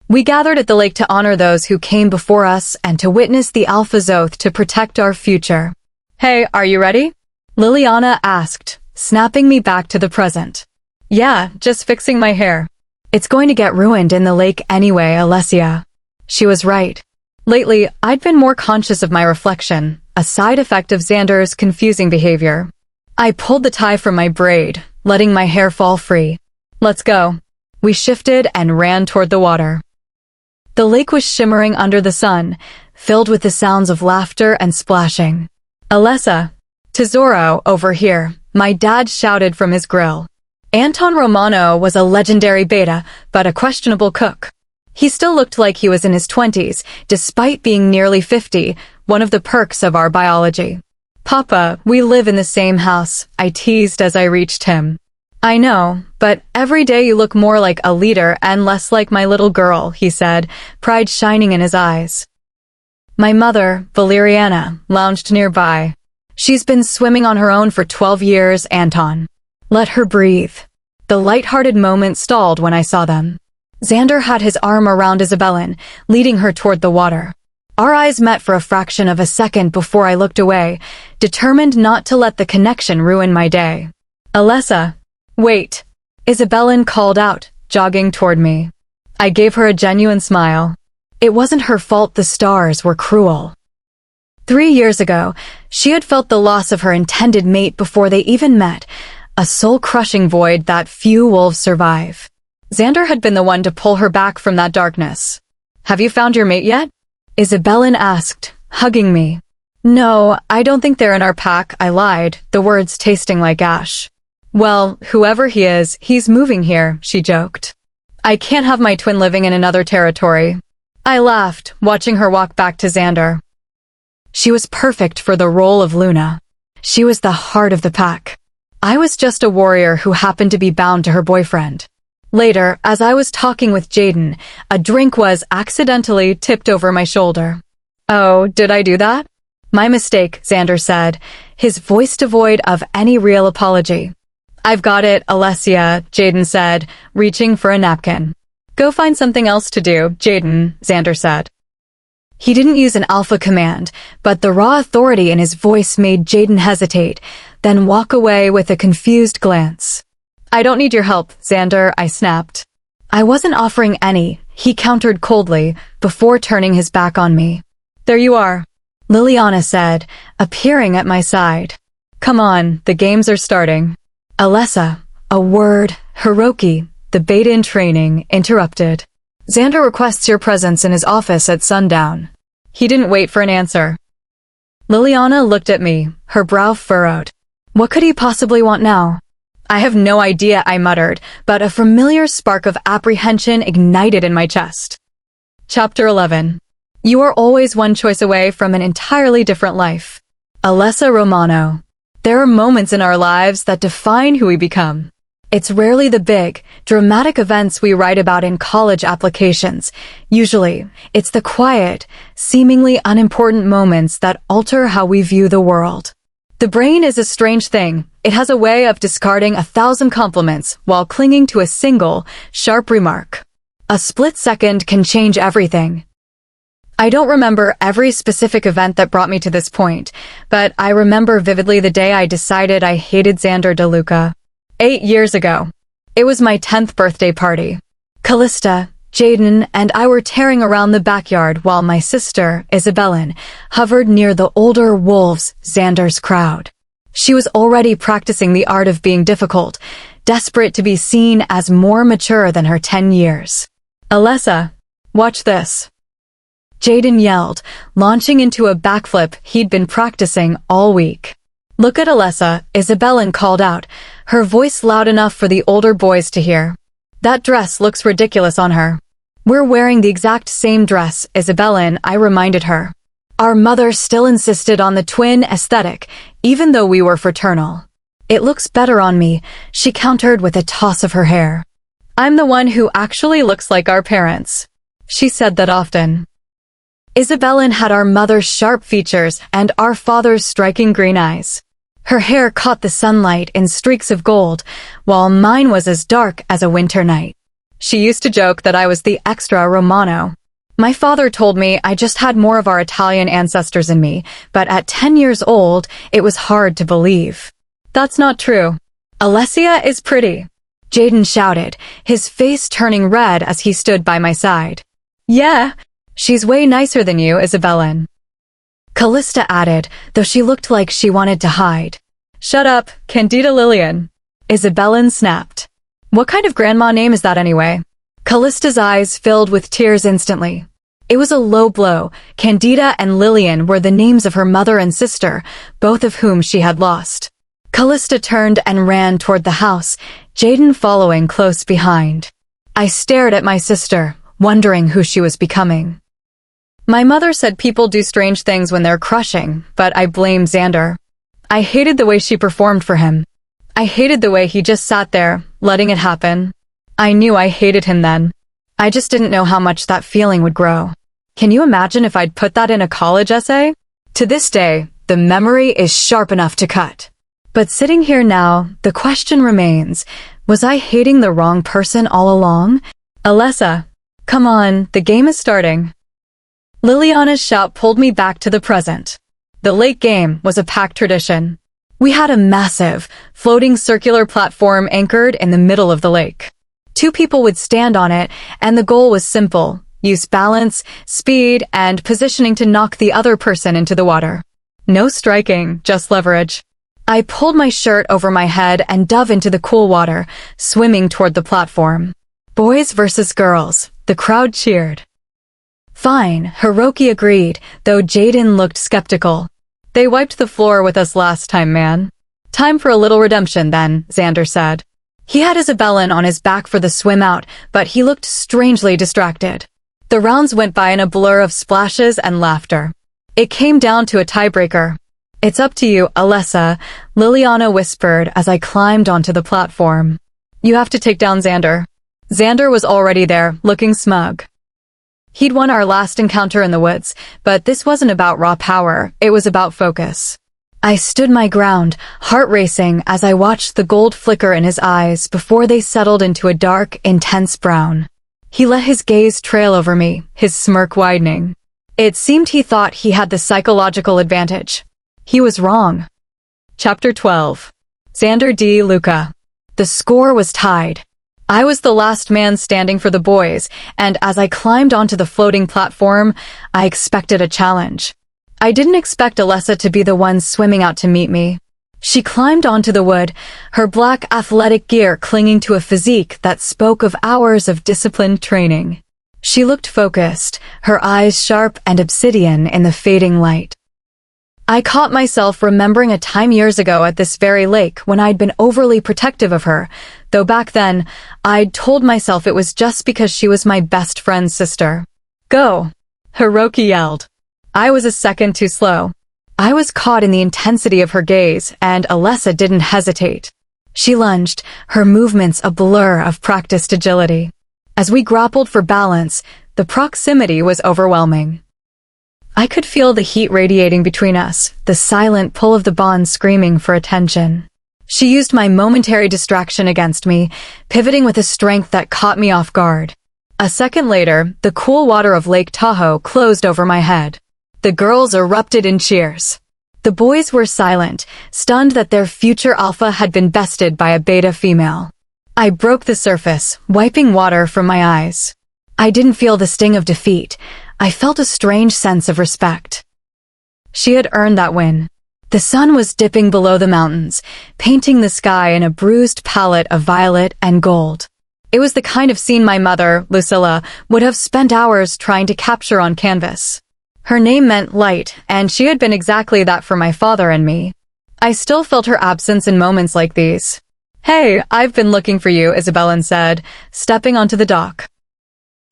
We gathered at the lake to honor those who came before us and to witness the Alpha's oath to protect our future. Hey, are you ready? Liliana asked, snapping me back to the present. Yeah, just fixing my hair. It's going to get ruined in the lake anyway, Alessia. She was right. Lately, I'd been more conscious of my reflection, a side effect of Xander's confusing behavior. I pulled the tie from my braid, letting my hair fall free. Let's go. We shifted and ran toward the water. The lake was shimmering under the sun, filled with the sounds of laughter and splashing. Alessa. Tesoro, over here, my dad shouted from his grill. Anton Romano was a legendary beta, but a questionable cook. He still looked like he was in his 20s, despite being nearly 50, one of the perks of our biology. Papa, we live in the same house, I teased as I reached him. I know, but every day you look more like a leader and less like my little girl, he said, pride shining in his eyes. My mother, Valeriana, lounged nearby. She's been swimming on her own for 12 years, Anton. Let her breathe. The light-hearted moment stalled when I saw them. Xander had his arm around Isabellan, leading her toward the water. Our eyes met for a fraction of a second before I looked away, determined not to let the connection ruin my day. Alessa. Wait. Isabellan called out, jogging toward me. I gave her a genuine smile. It wasn't her fault the stars were cruel. 3 years ago, she had felt the loss of her intended mate before they even met, a soul-crushing void that few wolves survive. Xander had been the one to pull her back from that darkness. Have you found your mate yet? Isabellan asked, hugging me. No, I don't think they're in our pack, I lied, the words tasting like ash. Well, whoever he is, he's moving here, she joked. I can't have my twin living in another territory. I laughed, watching her walk back to Xander. She was perfect for the role of Luna. She was the heart of the pack. I was just a warrior who happened to be bound to her boyfriend. Later, as I was talking with Jaden, a drink was accidentally tipped over my shoulder. Oh, did I do that? My mistake, Xander said, his voice devoid of any real apology. I've got it, Alessia, Jaden said, reaching for a napkin. Go find something else to do, Jaden, Xander said. He didn't use an alpha command, but the raw authority in his voice made Jaden hesitate, then walk away with a confused glance. I don't need your help, Xander, I snapped. I wasn't offering any, he countered coldly, before turning his back on me. There you are, Liliana said, appearing at my side. Come on, the games are starting. Alessa, a word, Hiroki, the beta in training, interrupted. Xander requests your presence in his office at sundown. He didn't wait for an answer. Liliana looked at me, her brow furrowed. What could he possibly want now? I have no idea, I muttered, but a familiar spark of apprehension ignited in my chest. Chapter 11. You are always one choice away from an entirely different life. Alessa Romano. There are moments in our lives that define who we become. It's rarely the big, dramatic events we write about in college applications. Usually, it's the quiet, seemingly unimportant moments that alter how we view the world. The brain is a strange thing. It has a way of discarding 1,000 compliments while clinging to a single, sharp remark. A split second can change everything. I don't remember every specific event that brought me to this point, but I remember vividly the day I decided I hated Xander DeLuca. 8 years ago. It was my 10th birthday party. Callista, Jaden, and I were tearing around the backyard while my sister, Isabellin, hovered near the older wolves, Xander's crowd. She was already practicing the art of being difficult, desperate to be seen as more mature than her 10 years. Alessa, watch this. Jaden yelled, launching into a backflip he'd been practicing all week. Look at Alessa, Isabellin called out, her voice loud enough for the older boys to hear. That dress looks ridiculous on her. We're wearing the exact same dress, Isabellin, I reminded her. Our mother still insisted on the twin aesthetic, even though we were fraternal. It looks better on me, she countered with a toss of her hair. I'm the one who actually looks like our parents. She said that often. Isabellin had our mother's sharp features and our father's striking green eyes. Her hair caught the sunlight in streaks of gold, while mine was as dark as a winter night. She used to joke that I was the extra Romano. My father told me I just had more of our Italian ancestors in me, but at 10 years old, it was hard to believe. That's not true. Alessia is pretty, Jaden shouted, his face turning red as he stood by my side. Yeah, she's way nicer than you, Isabellin. Callista added, though she looked like she wanted to hide. Shut up, Candida Lillian. Isabellin snapped. What kind of grandma name is that anyway? Callista's eyes filled with tears instantly. It was a low blow. Candida and Lillian were the names of her mother and sister, both of whom she had lost. Callista turned and ran toward the house, Jaden following close behind. I stared at my sister, wondering who she was becoming. My mother said people do strange things when they're crushing, but I blamed Xander. I hated the way she performed for him. I hated the way he just sat there, letting it happen. I knew I hated him then. I just didn't know how much that feeling would grow. Can you imagine if I'd put that in a college essay? To this day, the memory is sharp enough to cut. But sitting here now, the question remains, was I hating the wrong person all along? Alessa, come on, the game is starting. Liliana's shout pulled me back to the present. The late game was a pack tradition. We had a massive, floating circular platform anchored in the middle of the lake. 2 people would stand on it, and the goal was simple: use balance, speed, and positioning to knock the other person into the water. No striking, just leverage. I pulled my shirt over my head and dove into the cool water, swimming toward the platform. Boys versus girls, the crowd cheered. Fine, Hiroki agreed, though Jaden looked skeptical. They wiped the floor with us last time, man. Time for a little redemption then, Xander said. He had Isabellan on his back for the swim out, but he looked strangely distracted. The rounds went by in a blur of splashes and laughter. It came down to a tiebreaker. "It's up to you, Alessa," Liliana whispered as I climbed onto the platform. "You have to take down Xander." Xander was already there, looking smug. He'd won our last encounter in the woods, but this wasn't about raw power, it was about focus. I stood my ground, heart racing as I watched the gold flicker in his eyes before they settled into a dark, intense brown. He let his gaze trail over me, his smirk widening. It seemed he thought he had the psychological advantage. He was wrong. Chapter 12. Xander D. Luca. The score was tied. I was the last man standing for the boys, and as I climbed onto the floating platform, I expected a challenge. I didn't expect Alessa to be the one swimming out to meet me. She climbed onto the wood, her black athletic gear clinging to a physique that spoke of hours of disciplined training. She looked focused, her eyes sharp and obsidian in the fading light. I caught myself remembering a time years ago at this very lake when I'd been overly protective of her, though back then, I'd told myself it was just because she was my best friend's sister. "Go!" Hiroki yelled. I was a second too slow. I was caught in the intensity of her gaze, and Alessa didn't hesitate. She lunged, her movements a blur of practiced agility. As we grappled for balance, the proximity was overwhelming. I could feel the heat radiating between us, the silent pull of the bond screaming for attention. She used my momentary distraction against me, pivoting with a strength that caught me off guard. A second later, the cool water of Lake Tahoe closed over my head. The girls erupted in cheers. The boys were silent, stunned that their future alpha had been bested by a beta female. I broke the surface, wiping water from my eyes. I didn't feel the sting of defeat. I felt a strange sense of respect. She had earned that win. The sun was dipping below the mountains, painting the sky in a bruised palette of violet and gold. It was the kind of scene my mother, Lucilla, would have spent hours trying to capture on canvas. Her name meant light, and she had been exactly that for my father and me. I still felt her absence in moments like these. "Hey, I've been looking for you," Isabellan said, stepping onto the dock.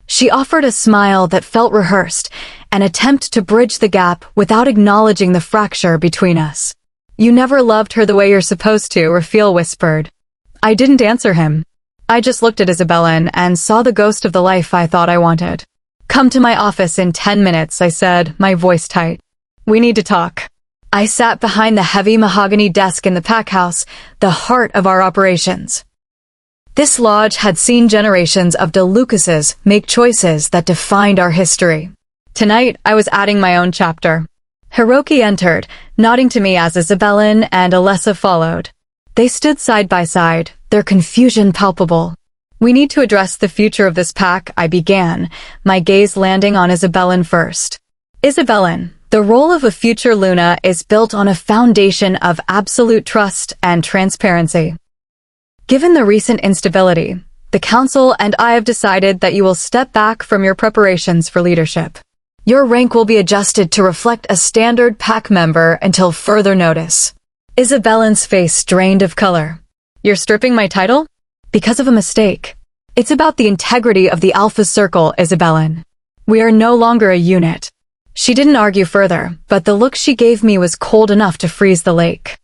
She offered a smile that felt rehearsed, an attempt to bridge the gap without acknowledging the fracture between us. "You never loved her the way you're supposed to," Raphael whispered. I didn't answer him. I just looked at Isabellan and saw the ghost of the life I thought I wanted. "Come to my office in 10 minutes, I said, my voice tight. "We need to talk." I sat behind the heavy mahogany desk in the pack house, the heart of our operations. This lodge had seen generations of De Lucases make choices that defined our history. Tonight, I was adding my own chapter. Hiroki entered, nodding to me as Isabellan and Alessa followed. They stood side by side, their confusion palpable. "We need to address the future of this pack," I began, my gaze landing on Isabellan first. "Isabellan, the role of a future Luna is built on a foundation of absolute trust and transparency. Given the recent instability, the Council and I have decided that you will step back from your preparations for leadership. Your rank will be adjusted to reflect a standard pack member until further notice." Isabellan's face drained of color. "You're stripping my title?" "Because of a mistake. It's about the integrity of the Alpha Circle, Isabellan. We are no longer a unit." She didn't argue further, but the look she gave me was cold enough to freeze the lake.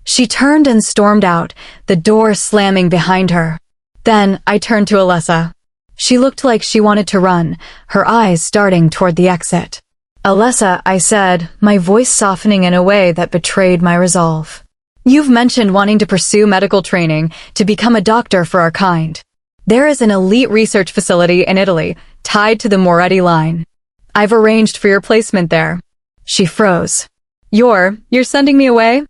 She turned and stormed out, the door slamming behind her. Then I turned to Alessa. She looked like she wanted to run, her eyes starting toward the exit. "Alessa," I said, my voice softening in a way that betrayed my resolve. "You've mentioned wanting to pursue medical training, to become a doctor for our kind. There is an elite research facility in Italy, tied to the Moretti line. I've arranged for your placement there." She froze. You're sending me away?"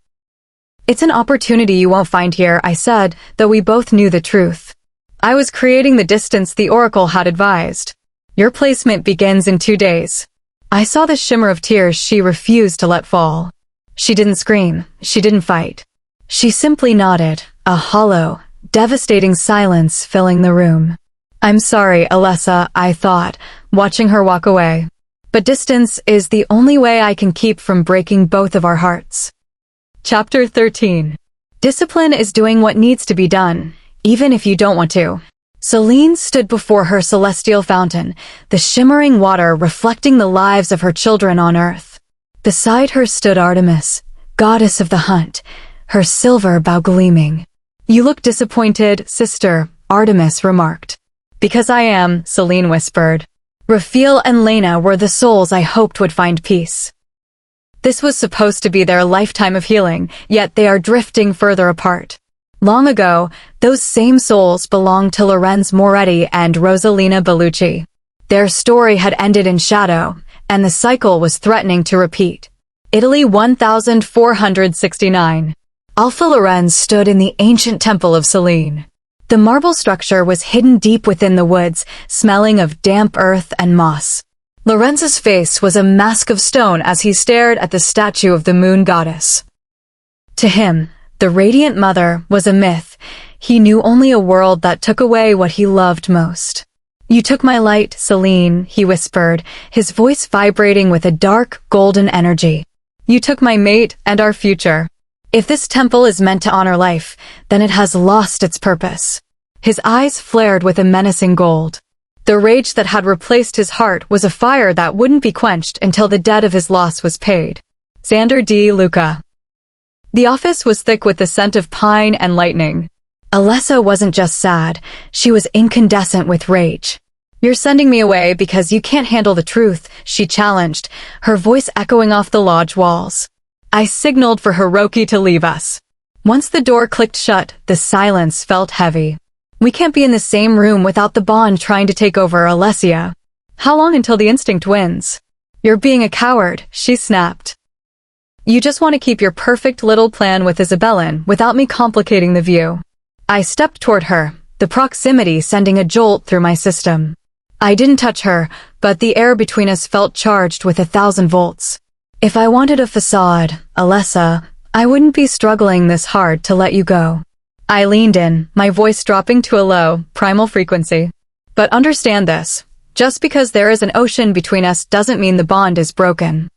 "It's an opportunity you won't find here," I said, though we both knew the truth. I was creating the distance the Oracle had advised. "Your placement begins in 2 days." I saw the shimmer of tears she refused to let fall. She didn't scream. She didn't fight. She simply nodded, a hollow, devastating silence filling the room. "I'm sorry, Alessa," I thought, watching her walk away. "But distance is the only way I can keep from breaking both of our hearts." Chapter 13. Discipline is doing what needs to be done, even if you don't want to. Selene stood before her celestial fountain, the shimmering water reflecting the lives of her children on earth. Beside her stood Artemis, goddess of the hunt, her silver bow gleaming. "You look disappointed, sister," Artemis remarked. "Because I am," Selene whispered. Raphael and Lena were the souls I hoped would find peace. This was supposed to be their lifetime of healing, yet they are drifting further apart. Long ago, those same souls belonged to Lorenz Moretti and Rosalina Bellucci. Their story had ended in shadow, and the cycle was threatening to repeat. Italy 1469. Alpha Lorenz stood in the ancient temple of Selene. The marble structure was hidden deep within the woods, smelling of damp earth and moss. Lorenz's face was a mask of stone as he stared at the statue of the moon goddess. To him, the radiant mother was a myth. He knew only a world that took away what he loved most. "You took my light, Selene," he whispered, his voice vibrating with a dark, golden energy. "You took my mate and our future. If this temple is meant to honor life, then it has lost its purpose." His eyes flared with a menacing gold. The rage that had replaced his heart was a fire that wouldn't be quenched until the debt of his loss was paid. Xander D. Luca. The office was thick with the scent of pine and lightning. Alessa wasn't just sad, she was incandescent with rage. "You're sending me away because you can't handle the truth," she challenged, her voice echoing off the lodge walls. I signaled for Hiroki to leave us. Once the door clicked shut, the silence felt heavy. We can't be in the same room without the bond trying to take over Alessia. How long until the instinct wins? "You're being a coward," she snapped. "You just want to keep your perfect little plan with Isabellan without me complicating the view." I stepped toward her, the proximity sending a jolt through my system. I didn't touch her, but the air between us felt charged with 1,000 volts. If I wanted a facade, Alessa, I wouldn't be struggling this hard to let you go. I leaned in, my voice dropping to a low, primal frequency. "But understand this. Just because there is an ocean between us doesn't mean the bond is broken.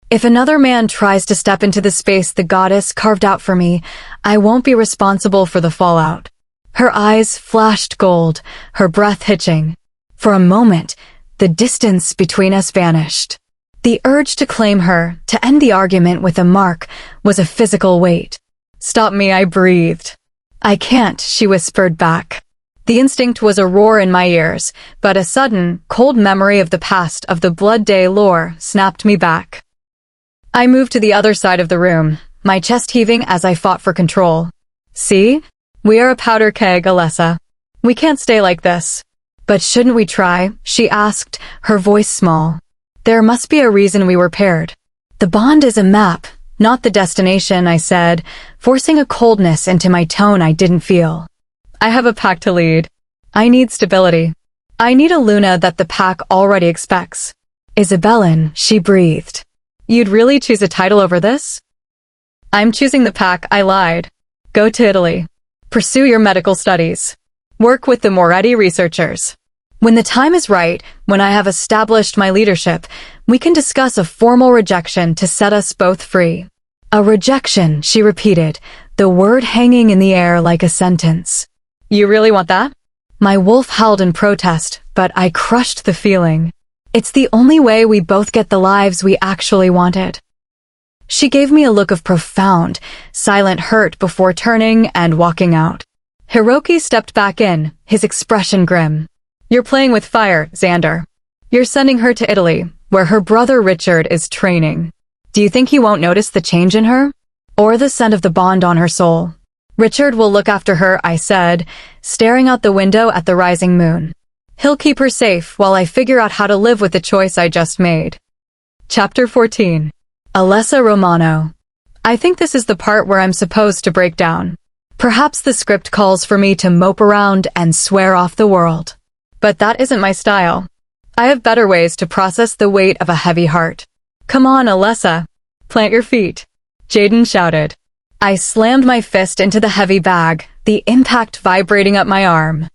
If another man tries to step into the space the goddess carved out for me, I won't be responsible for the fallout." Her eyes flashed gold, her breath hitching. For a moment, the distance between us vanished. The urge to claim her, to end the argument with a mark, was a physical weight. "Stop me," I breathed. "I can't," she whispered back. The instinct was a roar in my ears, but a sudden, cold memory of the past of the Blood Day lore snapped me back. I moved to the other side of the room, my chest heaving as I fought for control. "See? We are a powder keg, Alessa. We can't stay like this." "But shouldn't we try?" she asked, her voice small. "There must be a reason we were paired." "The bond is a map, not the destination," I said, forcing a coldness into my tone I didn't feel. "I have a pack to lead. I need stability. I need a Luna that the pack already expects." "Isabellan," she breathed. "You'd really choose a title over this?" "I'm choosing the pack," I lied. "Go to Italy. Pursue your medical studies. Work with the Moretti researchers. When the time is right, when I have established my leadership, we can discuss a formal rejection to set us both free." "A rejection," she repeated, the word hanging in the air like a sentence. "You really want that?" My wolf howled in protest, but I crushed the feeling. It's the only way we both get the lives we actually wanted. She gave me a look of profound, silent hurt before turning and walking out. Hiroki stepped back in, his expression grim. "You're playing with fire, Xander. You're sending her to Italy, where her brother Richard is training. Do you think he won't notice the change in her? Or the scent of the bond on her soul?" "Richard will look after her," I said, staring out the window at the rising moon. "He'll keep her safe while I figure out how to live with the choice I just made." Chapter 14. Alessa Romano. I think this is the part where I'm supposed to break down. Perhaps the script calls for me to mope around and swear off the world. But that isn't my style. I have better ways to process the weight of a heavy heart. "Come on, Alessa. Plant your feet," Jaden shouted. I slammed my fist into the heavy bag, the impact vibrating up my arm.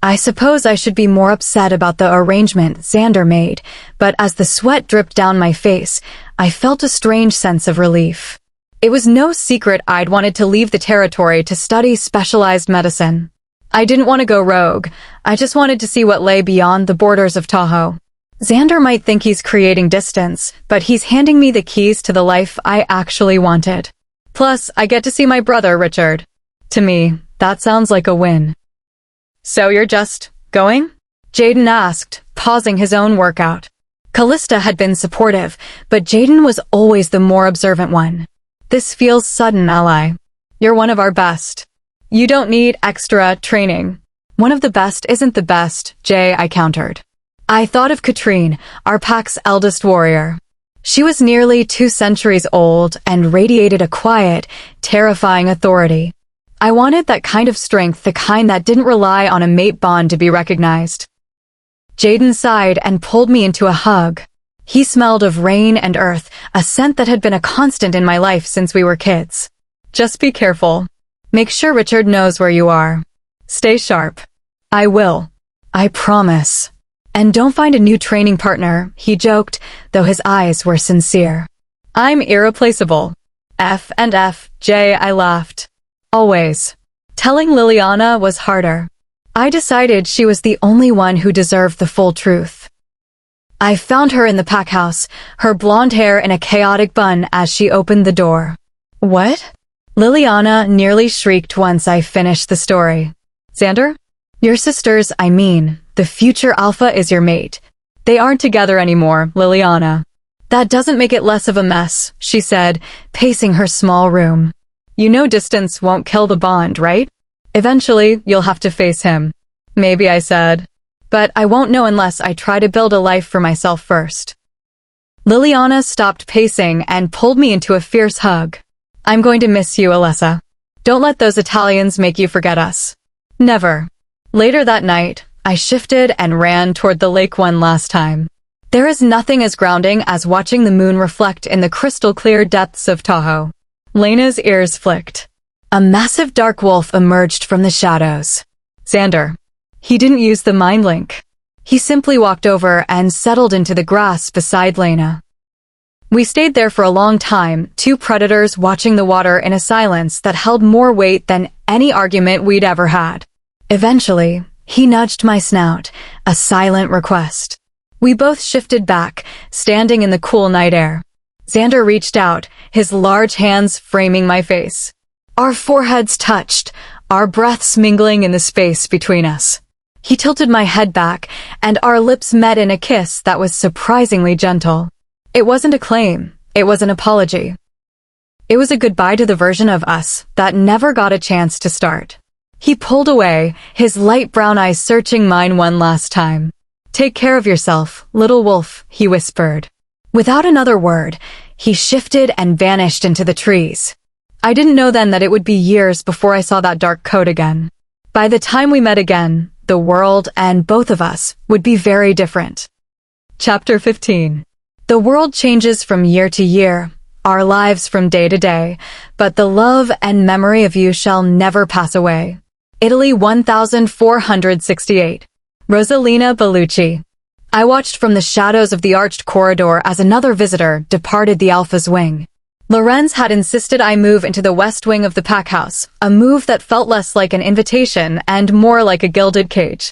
I suppose I should be more upset about the arrangement Xander made, but as the sweat dripped down my face, I felt a strange sense of relief. It was no secret I'd wanted to leave the territory to study specialized medicine. I didn't want to go rogue. I just wanted to see what lay beyond the borders of Tahoe. Xander might think he's creating distance, but he's handing me the keys to the life I actually wanted. Plus, I get to see my brother, Richard. To me, that sounds like a win. So you're just going? Jaden asked, pausing his own workout. Callista had been supportive, but Jaden was always the more observant one. This feels sudden, ally. You're one of our best. You don't need extra training. One of the best isn't the best, Jay, I countered. I thought of Katrine, our pack's eldest warrior. She was nearly 2 centuries old and radiated a quiet, terrifying authority. I wanted that kind of strength, the kind that didn't rely on a mate bond to be recognized. Jaden sighed and pulled me into a hug. He smelled of rain and earth, a scent that had been a constant in my life since we were kids. Just be careful. Make sure Richard knows where you are. Stay sharp. I will. I promise. And don't find a new training partner, he joked, though his eyes were sincere. I'm irreplaceable. F and F, J, I laughed. Always. Telling Liliana was harder. I decided she was the only one who deserved the full truth. I found her in the pack house, her blonde hair in a chaotic bun as she opened the door. What? Liliana nearly shrieked once I finished the story. Xander? Your sisters, I mean, the future Alpha is your mate. They aren't together anymore, Liliana. That doesn't make it less of a mess, she said, pacing her small room. You know distance won't kill the bond, right? Eventually, you'll have to face him. Maybe, I said. But I won't know unless I try to build a life for myself first. Liliana stopped pacing and pulled me into a fierce hug. I'm going to miss you, Alessa. Don't let those Italians make you forget us. Never. Later that night, I shifted and ran toward the lake one last time. There is nothing as grounding as watching the moon reflect in the crystal-clear depths of Tahoe. Lena's ears flicked. A massive dark wolf emerged from the shadows. Xander. He didn't use the mind link. He simply walked over and settled into the grass beside Lena. We stayed there for a long time, 2 predators watching the water in a silence that held more weight than any argument we'd ever had. Eventually, he nudged my snout, a silent request. We both shifted back, standing in the cool night air. Xander reached out, his large hands framing my face. Our foreheads touched, our breaths mingling in the space between us. He tilted my head back, and our lips met in a kiss that was surprisingly gentle. It wasn't a claim, it was an apology. It was a goodbye to the version of us that never got a chance to start. He pulled away, his light brown eyes searching mine one last time. Take care of yourself, little wolf, he whispered. Without another word, he shifted and vanished into the trees. I didn't know then that it would be years before I saw that dark coat again. By the time we met again, the world and both of us would be very different. Chapter 15. The world changes from year to year, our lives from day to day, but the love and memory of you shall never pass away. Italy 1468. Rosalina Bellucci. I watched from the shadows of the arched corridor as another visitor departed the Alpha's wing. Lorenz had insisted I move into the west wing of the pack house, a move that felt less like an invitation and more like a gilded cage.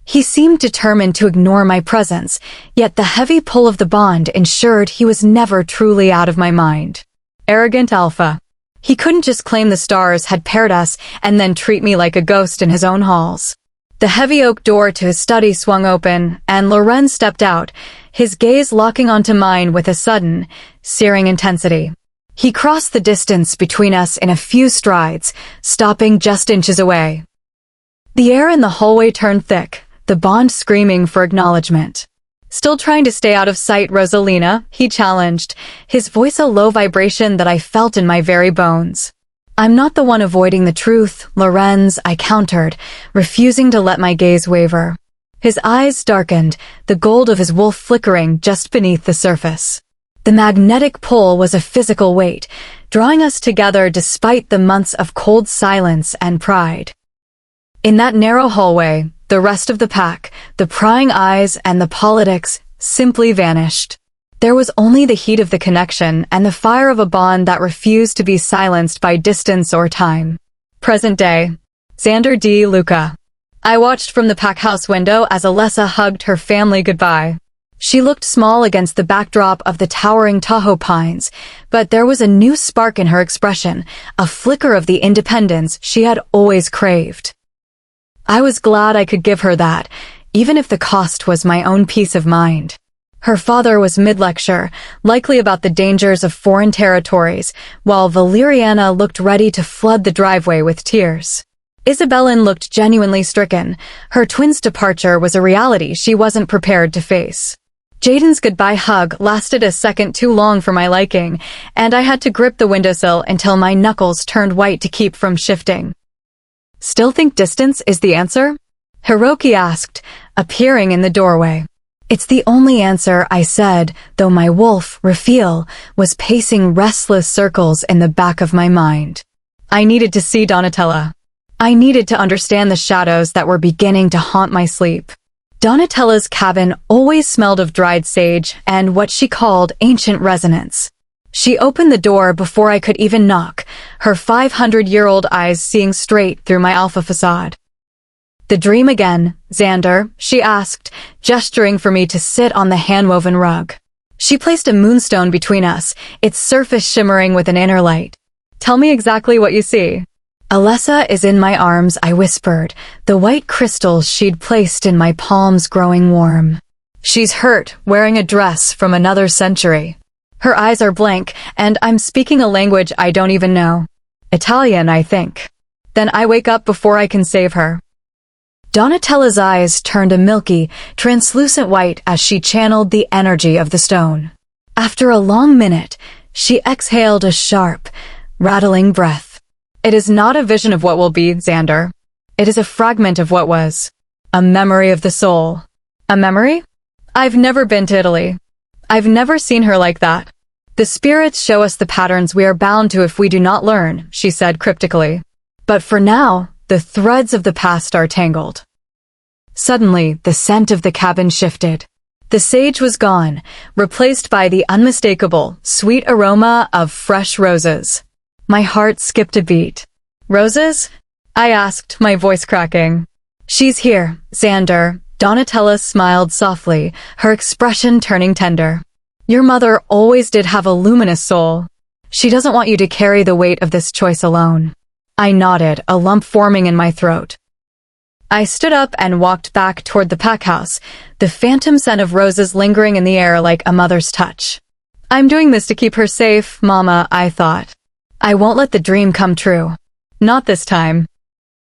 He seemed determined to ignore my presence, yet the heavy pull of the bond ensured he was never truly out of my mind. Arrogant Alpha. He couldn't just claim the stars had paired us and then treat me like a ghost in his own halls. The heavy oak door to his study swung open, and Lorenz stepped out, his gaze locking onto mine with a sudden, searing intensity. He crossed the distance between us in a few strides, stopping just inches away. The air in the hallway turned thick, the bond screaming for acknowledgement. Still trying to stay out of sight, Rosalina, he challenged, his voice a low vibration that I felt in my very bones. I'm not the one avoiding the truth, Lorenz, I countered, refusing to let my gaze waver. His eyes darkened, the gold of his wolf flickering just beneath the surface. The magnetic pull was a physical weight, drawing us together despite the months of cold silence and pride. In that narrow hallway, the rest of the pack, the prying eyes and the politics, simply vanished. There was only the heat of the connection and the fire of a bond that refused to be silenced by distance or time. Present day. Xander D. Luca. I watched from the pack house window as Alessa hugged her family goodbye. She looked small against the backdrop of the towering Tahoe pines, but there was a new spark in her expression, a flicker of the independence she had always craved. I was glad I could give her that, even if the cost was my own peace of mind. Her father was mid-lecture, likely about the dangers of foreign territories, while Valeriana looked ready to flood the driveway with tears. Isabellan looked genuinely stricken. Her twin's departure was a reality she wasn't prepared to face. Jaden's goodbye hug lasted a second too long for my liking, and I had to grip the windowsill until my knuckles turned white to keep from shifting. Still think distance is the answer? Hiroki asked, appearing in the doorway. It's the only answer, I said, though my wolf, Raphael, was pacing restless circles in the back of my mind. I needed to see Donatella. I needed to understand the shadows that were beginning to haunt my sleep. Donatella's cabin always smelled of dried sage and what she called ancient resonance. She opened the door before I could even knock, her 500-year-old eyes seeing straight through my alpha facade. The dream again, Xander, she asked, gesturing for me to sit on the hand-woven rug. She placed a moonstone between us, its surface shimmering with an inner light. Tell me exactly what you see. Alessa is in my arms, I whispered, the white crystals she'd placed in my palms growing warm. She's hurt, wearing a dress from another century. Her eyes are blank, and I'm speaking a language I don't even know. Italian, I think. Then I wake up before I can save her. Donatella's eyes turned a milky, translucent white as she channeled the energy of the stone. After a long minute, she exhaled a sharp, rattling breath. It is not a vision of what will be, Xander. It is a fragment of what was. A memory of the soul. A memory? I've never been to Italy. I've never seen her like that. The spirits show us the patterns we are bound to if we do not learn, she said cryptically. But for now, the threads of the past are tangled. Suddenly, the scent of the cabin shifted. The sage was gone, replaced by the unmistakable, sweet aroma of fresh roses. My heart skipped a beat. Roses? I asked, my voice cracking. She's here, Xander. Donatella smiled softly, her expression turning tender. Your mother always did have a luminous soul. She doesn't want you to carry the weight of this choice alone. I nodded, a lump forming in my throat. I stood up and walked back toward the pack house, the phantom scent of roses lingering in the air like a mother's touch. I'm doing this to keep her safe, Mama, I thought. I won't let the dream come true. Not this time.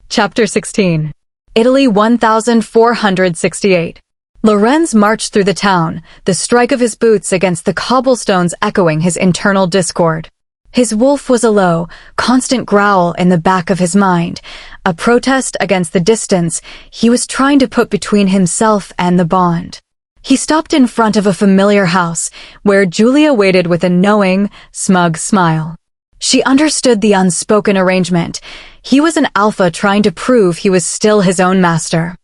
Chapter 16. Italy 1468. Lorenz marched through the town, the strike of his boots against the cobblestones echoing his internal discord. His wolf was a low, constant growl in the back of his mind, a protest against the distance he was trying to put between himself and the bond. He stopped in front of a familiar house, where Julia waited with a knowing, smug smile. She understood the unspoken arrangement. He was an alpha trying to prove he was still his own master.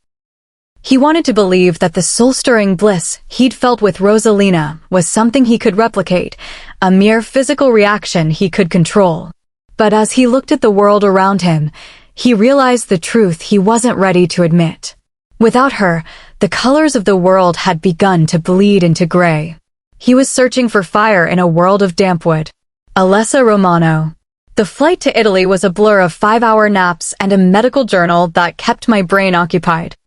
He wanted to believe that the soul-stirring bliss he'd felt with Rosalina was something he could replicate, a mere physical reaction he could control. But as he looked at the world around him, he realized the truth he wasn't ready to admit. Without her, the colors of the world had begun to bleed into gray. He was searching for fire in a world of dampwood. Alessa Romano. The flight to Italy was a blur of 5-hour naps and a medical journal that kept my brain occupied.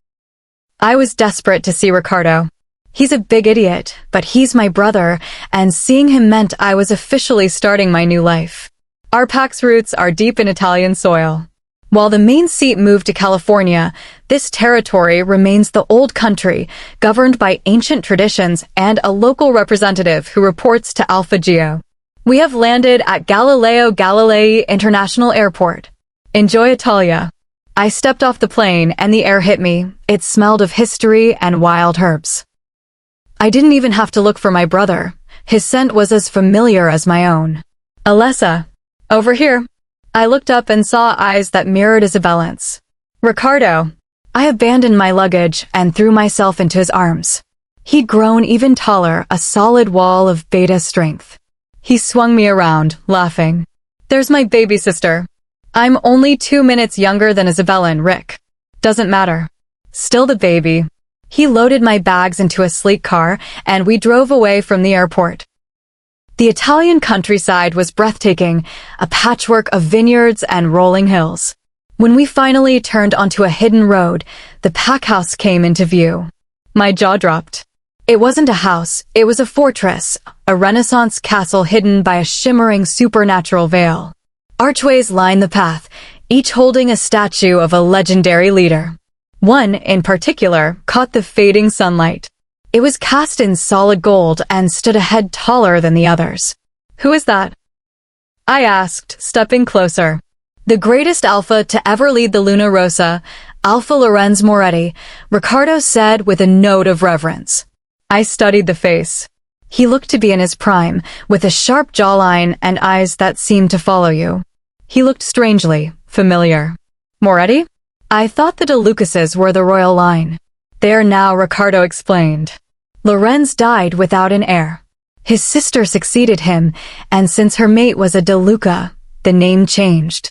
I was desperate to see Riccardo. He's a big idiot, but he's my brother, and seeing him meant I was officially starting my new life. Our pack's roots are deep in Italian soil. While the main seat moved to California, this territory remains the old country, governed by ancient traditions and a local representative who reports to Alpha Geo. We have landed at Galileo Galilei International Airport. Enjoy Italia. I stepped off the plane and the air hit me. It smelled of history and wild herbs. I didn't even have to look for my brother. His scent was as familiar as my own. Alessa. Over here. I looked up and saw eyes that mirrored Isabellan's. Riccardo. I abandoned my luggage and threw myself into his arms. He'd grown even taller, a solid wall of beta strength. He swung me around, laughing. There's my baby sister. I'm only 2 minutes younger than Isabella, Rick. Doesn't matter. Still the baby. He loaded my bags into a sleek car, and we drove away from the airport. The Italian countryside was breathtaking, a patchwork of vineyards and rolling hills. When we finally turned onto a hidden road, the pack house came into view. My jaw dropped. It wasn't a house, it was a fortress, a Renaissance castle hidden by a shimmering supernatural veil. Archways lined the path, each holding a statue of a legendary leader. One, in particular, caught the fading sunlight. It was cast in solid gold and stood a head taller than the others. Who is that? I asked, stepping closer. The greatest alpha to ever lead the Luna Rossa, Alpha Lorenz Moretti, Ricardo said with a note of reverence. I studied the face. He looked to be in his prime, with a sharp jawline and eyes that seemed to follow you. He looked strangely familiar. Moretti? I thought the De Lucases were the royal line. They are now, Ricardo explained. Lorenz died without an heir. His sister succeeded him, and since her mate was a De Luca, the name changed.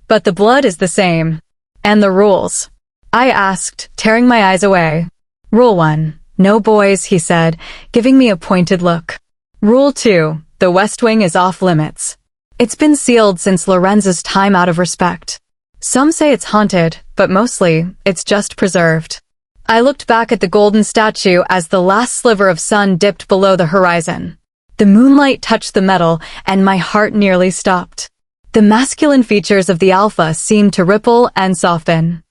But the blood is the same. And the rules? I asked, tearing my eyes away. Rule 1. No boys, he said, giving me a pointed look. Rule 2. The West Wing is off limits. It's been sealed since Lorenz's time out of respect. Some say it's haunted, but mostly, it's just preserved. I looked back at the golden statue as the last sliver of sun dipped below the horizon. The moonlight touched the metal, and my heart nearly stopped. The masculine features of the alpha seemed to ripple and soften.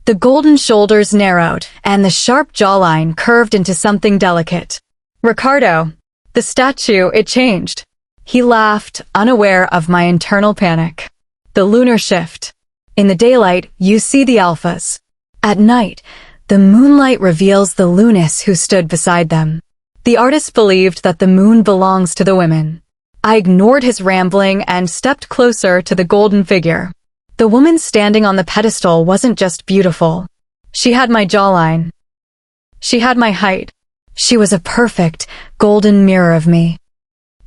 The golden shoulders narrowed, and the sharp jawline curved into something delicate. Ricardo. The statue, it changed. He laughed, unaware of my internal panic. The lunar shift. In the daylight, you see the alphas. At night, the moonlight reveals the Lunas who stood beside them. The artist believed that the moon belongs to the women. I ignored his rambling and stepped closer to the golden figure. The woman standing on the pedestal wasn't just beautiful. She had my jawline. She had my height. She was a perfect, golden mirror of me.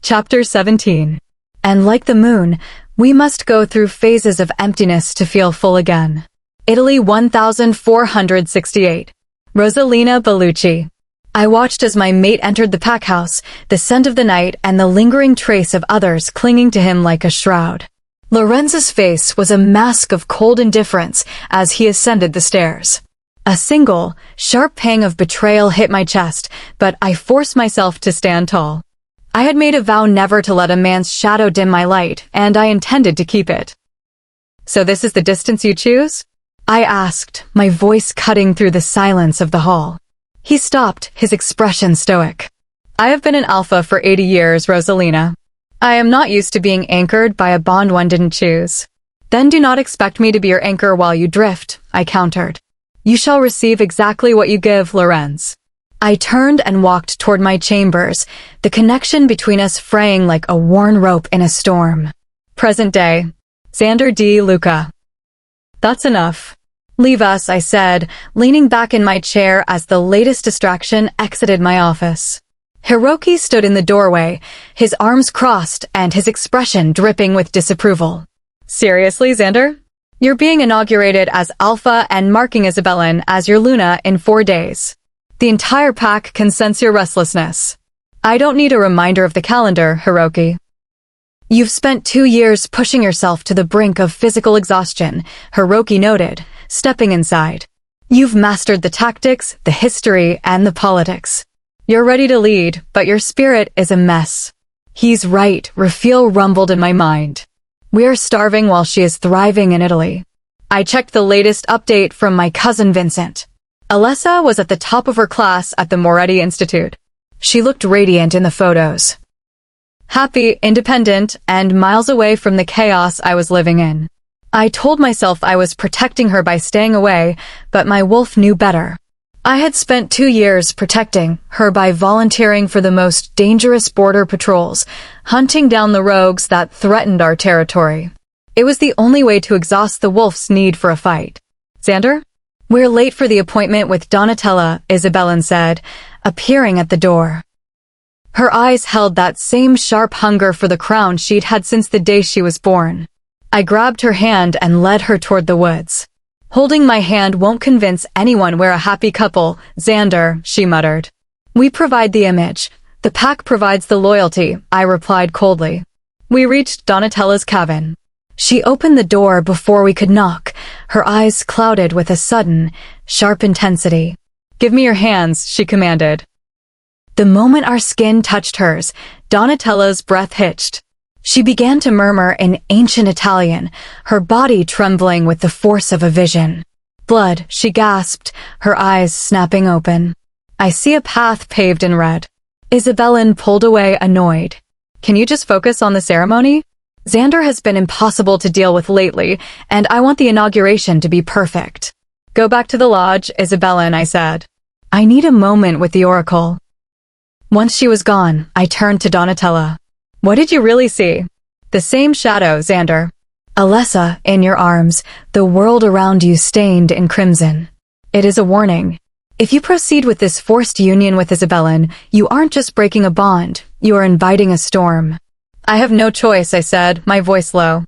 Chapter 17. And like the moon, we must go through phases of emptiness to feel full again. Italy 1468. Rosalina Bellucci. I watched as my mate entered the pack house, the scent of the night and the lingering trace of others clinging to him like a shroud. Lorenz's face was a mask of cold indifference as he ascended the stairs. A single, sharp pang of betrayal hit my chest, but I forced myself to stand tall. I had made a vow never to let a man's shadow dim my light, and I intended to keep it. So this is the distance you choose? I asked, my voice cutting through the silence of the hall. He stopped, his expression stoic. I have been an alpha for 80 years, Rosalina. I am not used to being anchored by a bond one didn't choose. Then do not expect me to be your anchor while you drift, I countered. You shall receive exactly what you give, Lorenz. I turned and walked toward my chambers, the connection between us fraying like a worn rope in a storm. Present day. Xander D. Luca. That's enough. Leave us, I said, leaning back in my chair as the latest distraction exited my office. Hiroki stood in the doorway, his arms crossed and his expression dripping with disapproval. Seriously, Xander? You're being inaugurated as Alpha and marking Isabella as your Luna in 4 days. The entire pack can sense your restlessness. I don't need a reminder of the calendar, Hiroki. You've spent 2 years pushing yourself to the brink of physical exhaustion, Hiroki noted, stepping inside. You've mastered the tactics, the history, and the politics. You're ready to lead, but your spirit is a mess. He's right, Raphael rumbled in my mind. We are starving while she is thriving in Italy. I checked the latest update from my cousin Vincent. Alessa was at the top of her class at the Moretti Institute. She looked radiant in the photos. Happy, independent, and miles away from the chaos I was living in. I told myself I was protecting her by staying away, but my wolf knew better. I had spent 2 years protecting her by volunteering for the most dangerous border patrols, hunting down the rogues that threatened our territory. It was the only way to exhaust the wolf's need for a fight. Xander? "We're late for the appointment with Donatella," Isabella said, appearing at the door. Her eyes held that same sharp hunger for the crown she'd had since the day she was born. I grabbed her hand and led her toward the woods. "Holding my hand won't convince anyone we're a happy couple, Xander," she muttered. "We provide the image. The pack provides the loyalty," I replied coldly. We reached Donatella's cabin. She opened the door before we could knock, her eyes clouded with a sudden, sharp intensity. "Give me your hands," she commanded. The moment our skin touched hers, Donatella's breath hitched. She began to murmur in ancient Italian, her body trembling with the force of a vision. "Blood," she gasped, her eyes snapping open. "I see a path paved in red." Isabella pulled away, annoyed. "Can you just focus on the ceremony? Xander has been impossible to deal with lately, and I want the inauguration to be perfect." "Go back to the lodge, Isabella," I said. "I need a moment with the oracle." Once she was gone, I turned to Donatella. "What did you really see?" "The same shadow, Xander." "Alessa, in your arms, the world around you stained in crimson. It is a warning. If you proceed with this forced union with Isabella, you aren't just breaking a bond, you are inviting a storm." "I have no choice," I said, my voice low.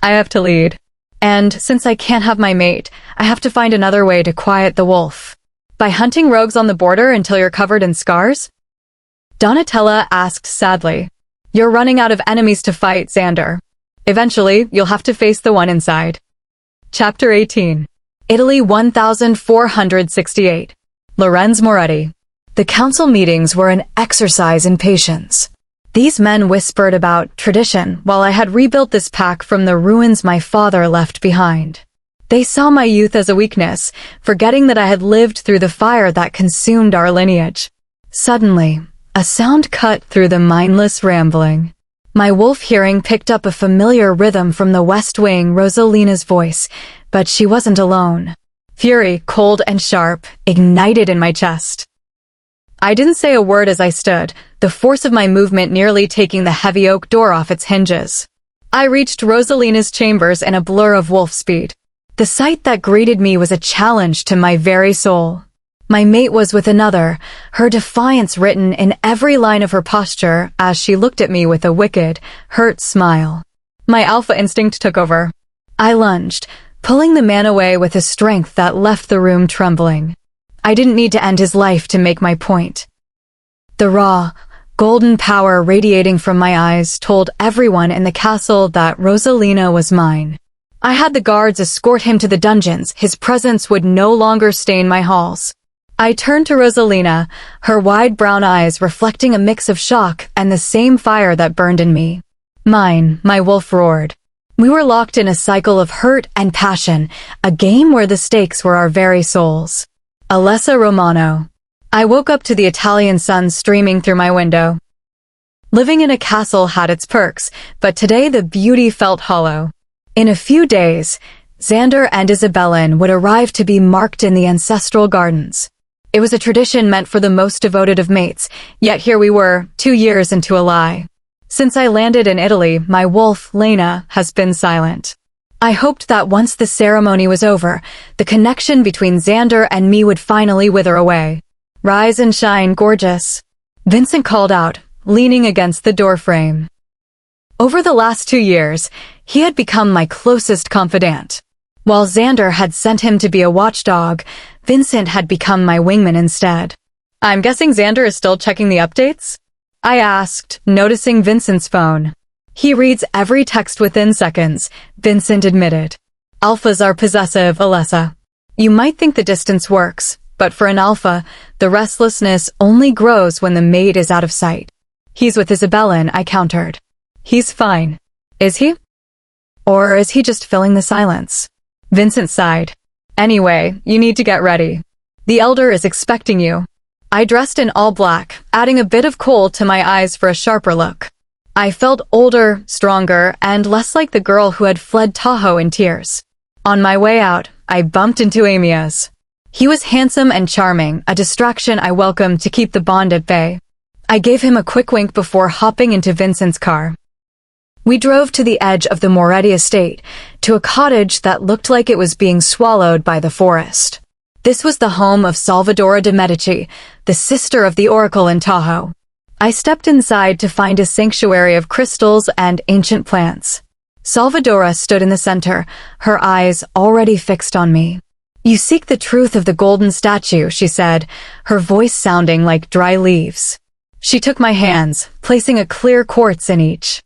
"I have to lead. And since I can't have my mate, I have to find another way to quiet the wolf." "By hunting rogues on the border until you're covered in scars?" Donatella asked sadly. "You're running out of enemies to fight, Xander. Eventually, you'll have to face the one inside." Chapter 18. Italy 1468. Lorenz Moretti. The council meetings were an exercise in patience. These men whispered about tradition while I had rebuilt this pack from the ruins my father left behind. They saw my youth as a weakness, forgetting that I had lived through the fire that consumed our lineage. Suddenly, a sound cut through the mindless rambling. My wolf hearing picked up a familiar rhythm from the West Wing, Rosalina's voice, but she wasn't alone. Fury, cold and sharp, ignited in my chest. I didn't say a word as I stood, the force of my movement nearly taking the heavy oak door off its hinges. I reached Rosalina's chambers in a blur of wolf speed. The sight that greeted me was a challenge to my very soul. My mate was with another, her defiance written in every line of her posture as she looked at me with a wicked, hurt smile. My alpha instinct took over. I lunged, pulling the man away with a strength that left the room trembling. I didn't need to end his life to make my point. The raw, golden power radiating from my eyes told everyone in the castle that Rosalina was mine. I had the guards escort him to the dungeons. His presence would no longer stain my halls. I turned to Rosalina, her wide brown eyes reflecting a mix of shock and the same fire that burned in me. "Mine," my wolf roared. We were locked in a cycle of hurt and passion, a game where the stakes were our very souls. Alessa Romano. I woke up to the Italian sun streaming through my window. Living in a castle had its perks, but today the beauty felt hollow. In a few days, Xander and Isabella would arrive to be marked in the ancestral gardens. It was a tradition meant for the most devoted of mates, yet here we were, 2 years into a lie. Since I landed in Italy, my wolf, Lena, has been silent. I hoped that once the ceremony was over, the connection between Xander and me would finally wither away. "Rise and shine, gorgeous," Vincent called out, leaning against the doorframe. Over the last 2 years, he had become my closest confidant. While Xander had sent him to be a watchdog, Vincent had become my wingman instead. "I'm guessing Xander is still checking the updates?" I asked, noticing Vincent's phone. "He reads every text within seconds," Vincent admitted. "Alphas are possessive, Alessa. You might think the distance works, but for an alpha, the restlessness only grows when the mate is out of sight." "He's with Isabella," I countered. "He's fine. Is he? Or is he just filling the silence?" Vincent sighed. "Anyway, you need to get ready. The elder is expecting you." I dressed in all black, adding a bit of kohl to my eyes for a sharper look. I felt older, stronger, and less like the girl who had fled Tahoe in tears. On my way out, I bumped into Amias. He was handsome and charming, a distraction I welcomed to keep the bond at bay. I gave him a quick wink before hopping into Vincent's car. We drove to the edge of the Moretti estate, to a cottage that looked like it was being swallowed by the forest. This was the home of Salvadora de Medici, the sister of the Oracle in Tahoe. I stepped inside to find a sanctuary of crystals and ancient plants. Salvadora stood in the center, her eyes already fixed on me. "You seek the truth of the golden statue," she said, her voice sounding like dry leaves. She took my hands, placing a clear quartz in each.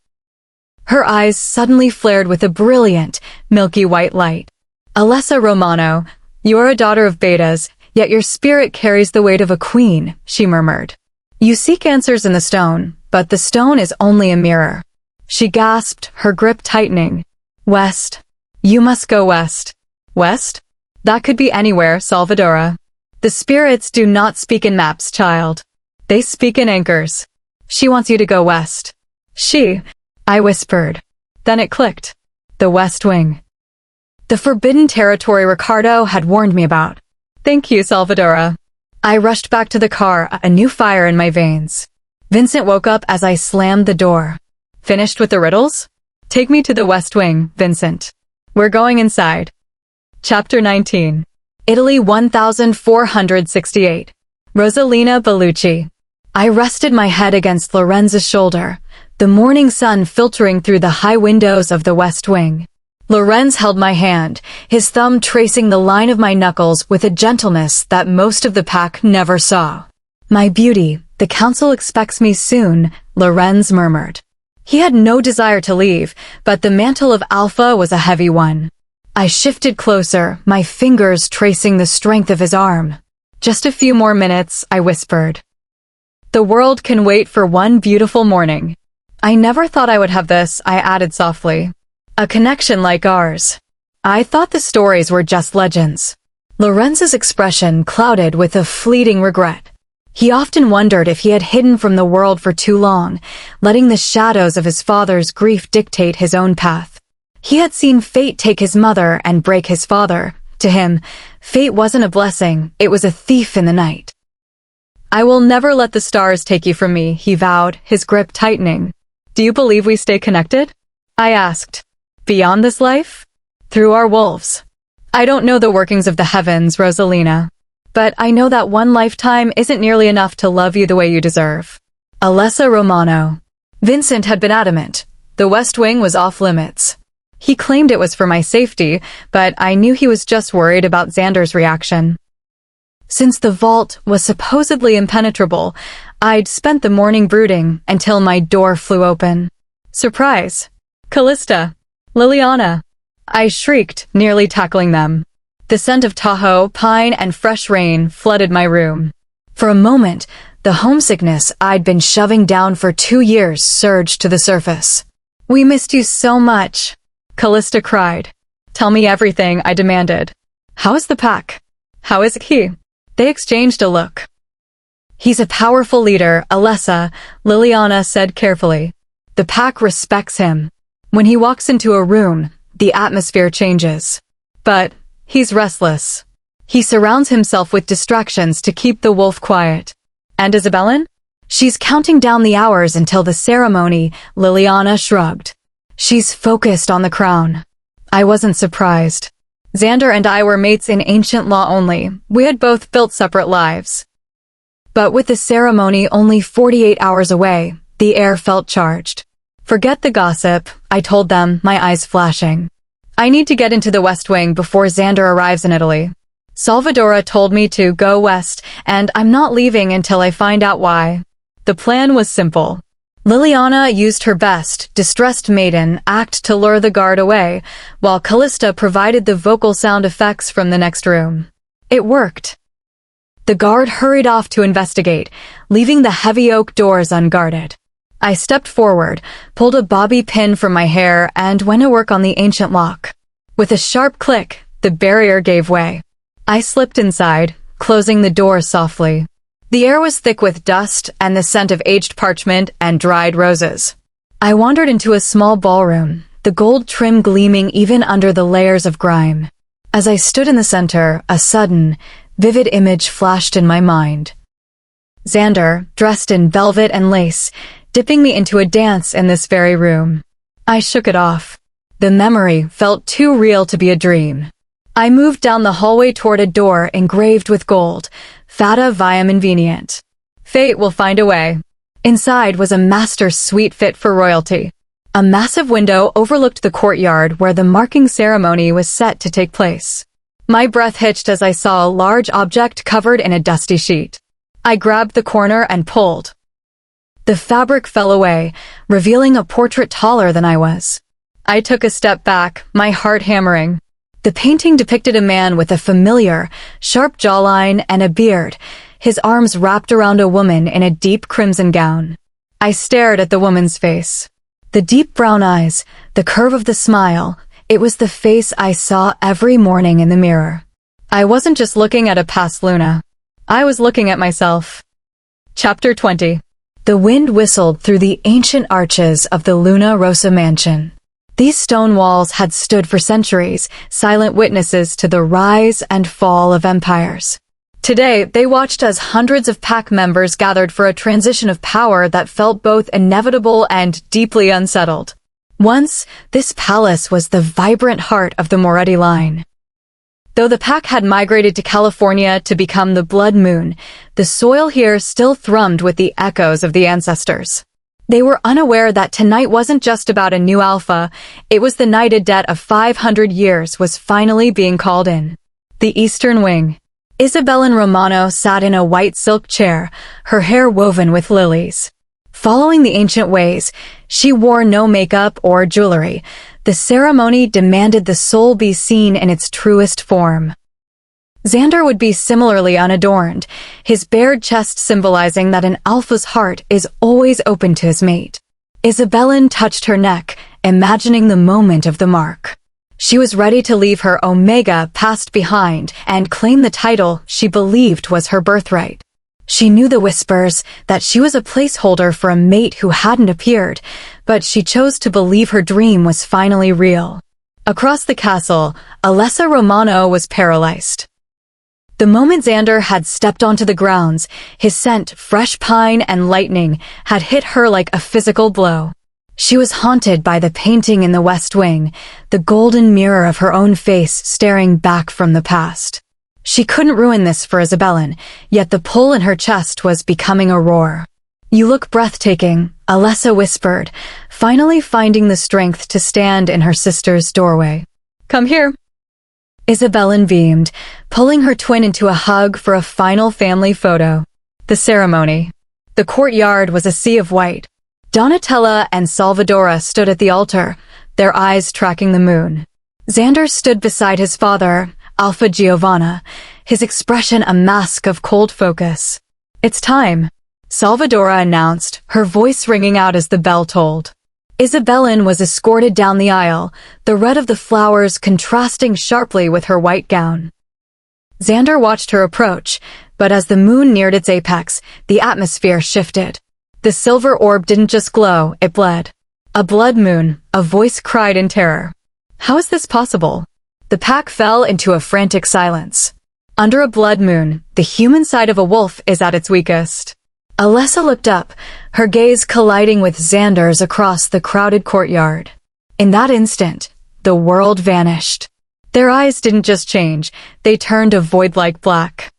Her eyes suddenly flared with a brilliant, milky white light. "Alessa Romano, you are a daughter of Betas, yet your spirit carries the weight of a queen," she murmured. "You seek answers in the stone, but the stone is only a mirror." She gasped, her grip tightening. "West. You must go west." "West? That could be anywhere, Salvadora. The spirits do not speak in maps, child. They speak in anchors. She wants you to go west." I whispered. Then it clicked. The West Wing. The forbidden territory Ricardo had warned me about. "Thank you, Salvadora." I rushed back to the car, a new fire in my veins. Vincent woke up as I slammed the door. "Finished with the riddles? Take me to the West Wing, Vincent. We're going inside." Chapter 19. Italy 1468. Rosalina Bellucci. I rested my head against Lorenza's shoulder, the morning sun filtering through the high windows of the West Wing. Lorenz held my hand, his thumb tracing the line of my knuckles with a gentleness that most of the pack never saw. "My beauty, the council expects me soon," Lorenz murmured. He had no desire to leave, but the mantle of Alpha was a heavy one. I shifted closer, my fingers tracing the strength of his arm. "Just a few more minutes," I whispered. "The world can wait for one beautiful morning." "I never thought I would have this," I added softly. "A connection like ours. I thought the stories were just legends." Lorenz's expression clouded with a fleeting regret. He often wondered if he had hidden from the world for too long, letting the shadows of his father's grief dictate his own path. He had seen fate take his mother and break his father. To him, fate wasn't a blessing, it was a thief in the night. "I will never let the stars take you from me," he vowed, his grip tightening. "Do you believe we stay connected?" I asked. "Beyond this life? Through our wolves." "I don't know the workings of the heavens, Rosalina. But I know that one lifetime isn't nearly enough to love you the way you deserve." Alessa Romano. Vincent had been adamant. The West Wing was off limits. He claimed it was for my safety, but I knew he was just worried about Xander's reaction. Since the vault was supposedly impenetrable, I'd spent the morning brooding until my door flew open. "Surprise! Callista! Liliana!" I shrieked, nearly tackling them. The scent of Tahoe, pine, and fresh rain flooded my room. For a moment, the homesickness I'd been shoving down for 2 years surged to the surface. "We missed you so much," Callista cried. "Tell me everything," I demanded. "How is the pack? How is he?" They exchanged a look. "He's a powerful leader, Alessa," Liliana said carefully. "The pack respects him. When he walks into a room, the atmosphere changes. But he's restless. He surrounds himself with distractions to keep the wolf quiet." "And Isabellan?" "She's counting down the hours until the ceremony," Liliana shrugged. "She's focused on the crown." I wasn't surprised. Xander and I were mates in ancient law only. We had both built separate lives. But with the ceremony only 48 hours away, the air felt charged. "Forget the gossip," I told them, my eyes flashing. "I need to get into the West Wing before Xander arrives in Italy. Salvadora told me to go west, and I'm not leaving until I find out why." The plan was simple. Liliana used her best, distressed maiden, act to lure the guard away, while Callista provided the vocal sound effects from the next room. It worked. The guard hurried off to investigate, leaving the heavy oak doors unguarded. I stepped forward, pulled a bobby pin from my hair, and went to work on the ancient lock. With a sharp click, the barrier gave way. I slipped inside, closing the door softly. The air was thick with dust and the scent of aged parchment and dried roses. I wandered into a small ballroom, the gold trim gleaming even under the layers of grime. As I stood in the center, a sudden, vivid image flashed in my mind. Xander, dressed in velvet and lace, dipping me into a dance in this very room. I shook it off. The memory felt too real to be a dream. I moved down the hallway toward a door engraved with gold. Fata viam invenient. Fate will find a way. Inside was a master suite fit for royalty. A massive window overlooked the courtyard where the marking ceremony was set to take place. My breath hitched as I saw a large object covered in a dusty sheet. I grabbed the corner and pulled. The fabric fell away, revealing a portrait taller than I was. I took a step back, my heart hammering. The painting depicted a man with a familiar, sharp jawline and a beard, his arms wrapped around a woman in a deep crimson gown. I stared at the woman's face. The deep brown eyes, the curve of the smile, it was the face I saw every morning in the mirror. I wasn't just looking at a past Luna. I was looking at myself. Chapter 20. The wind whistled through the ancient arches of the Luna Rosa mansion. These stone walls had stood for centuries, silent witnesses to the rise and fall of empires. Today, they watched as hundreds of pack members gathered for a transition of power that felt both inevitable and deeply unsettled. Once, this palace was the vibrant heart of the Moretti line. Though the pack had migrated to California to become the Blood Moon, the soil here still thrummed with the echoes of the ancestors. They were unaware that tonight wasn't just about a new alpha, it was the night a debt of 500 years was finally being called in. The Eastern Wing. Isabella Romano sat in a white silk chair, her hair woven with lilies. Following the ancient ways, she wore no makeup or jewelry. The ceremony demanded the soul be seen in its truest form. Xander would be similarly unadorned, his bared chest symbolizing that an alpha's heart is always open to his mate. Isabella touched her neck, imagining the moment of the mark. She was ready to leave her Omega past behind and claim the title she believed was her birthright. She knew the whispers that she was a placeholder for a mate who hadn't appeared, but she chose to believe her dream was finally real. Across the castle, Alessa Romano was paralyzed. The moment Xander had stepped onto the grounds, his scent, fresh pine and lightning, had hit her like a physical blow. She was haunted by the painting in the West Wing, the golden mirror of her own face staring back from the past. She couldn't ruin this for Isabella, yet the pull in her chest was becoming a roar. "You look breathtaking," Alessa whispered, finally finding the strength to stand in her sister's doorway. "Come here." Isabella beamed, pulling her twin into a hug for a final family photo. The ceremony. The courtyard was a sea of white. Donatella and Salvadora stood at the altar, their eyes tracking the moon. Xander stood beside his father, Alpha Giovanna, his expression a mask of cold focus. "It's time," Salvadora announced, her voice ringing out as the bell tolled. Isabella was escorted down the aisle, the red of the flowers contrasting sharply with her white gown. Xander watched her approach, but as the moon neared its apex, the atmosphere shifted. The silver orb didn't just glow, it bled. "A blood moon," a voice cried in terror. How is this possible? The pack fell into a frantic silence. Under a blood moon, the human side of a wolf is at its weakest. Alessa looked up, her gaze colliding with Xander's across the crowded courtyard. In that instant, the world vanished. Their eyes didn't just change, they turned a void-like black.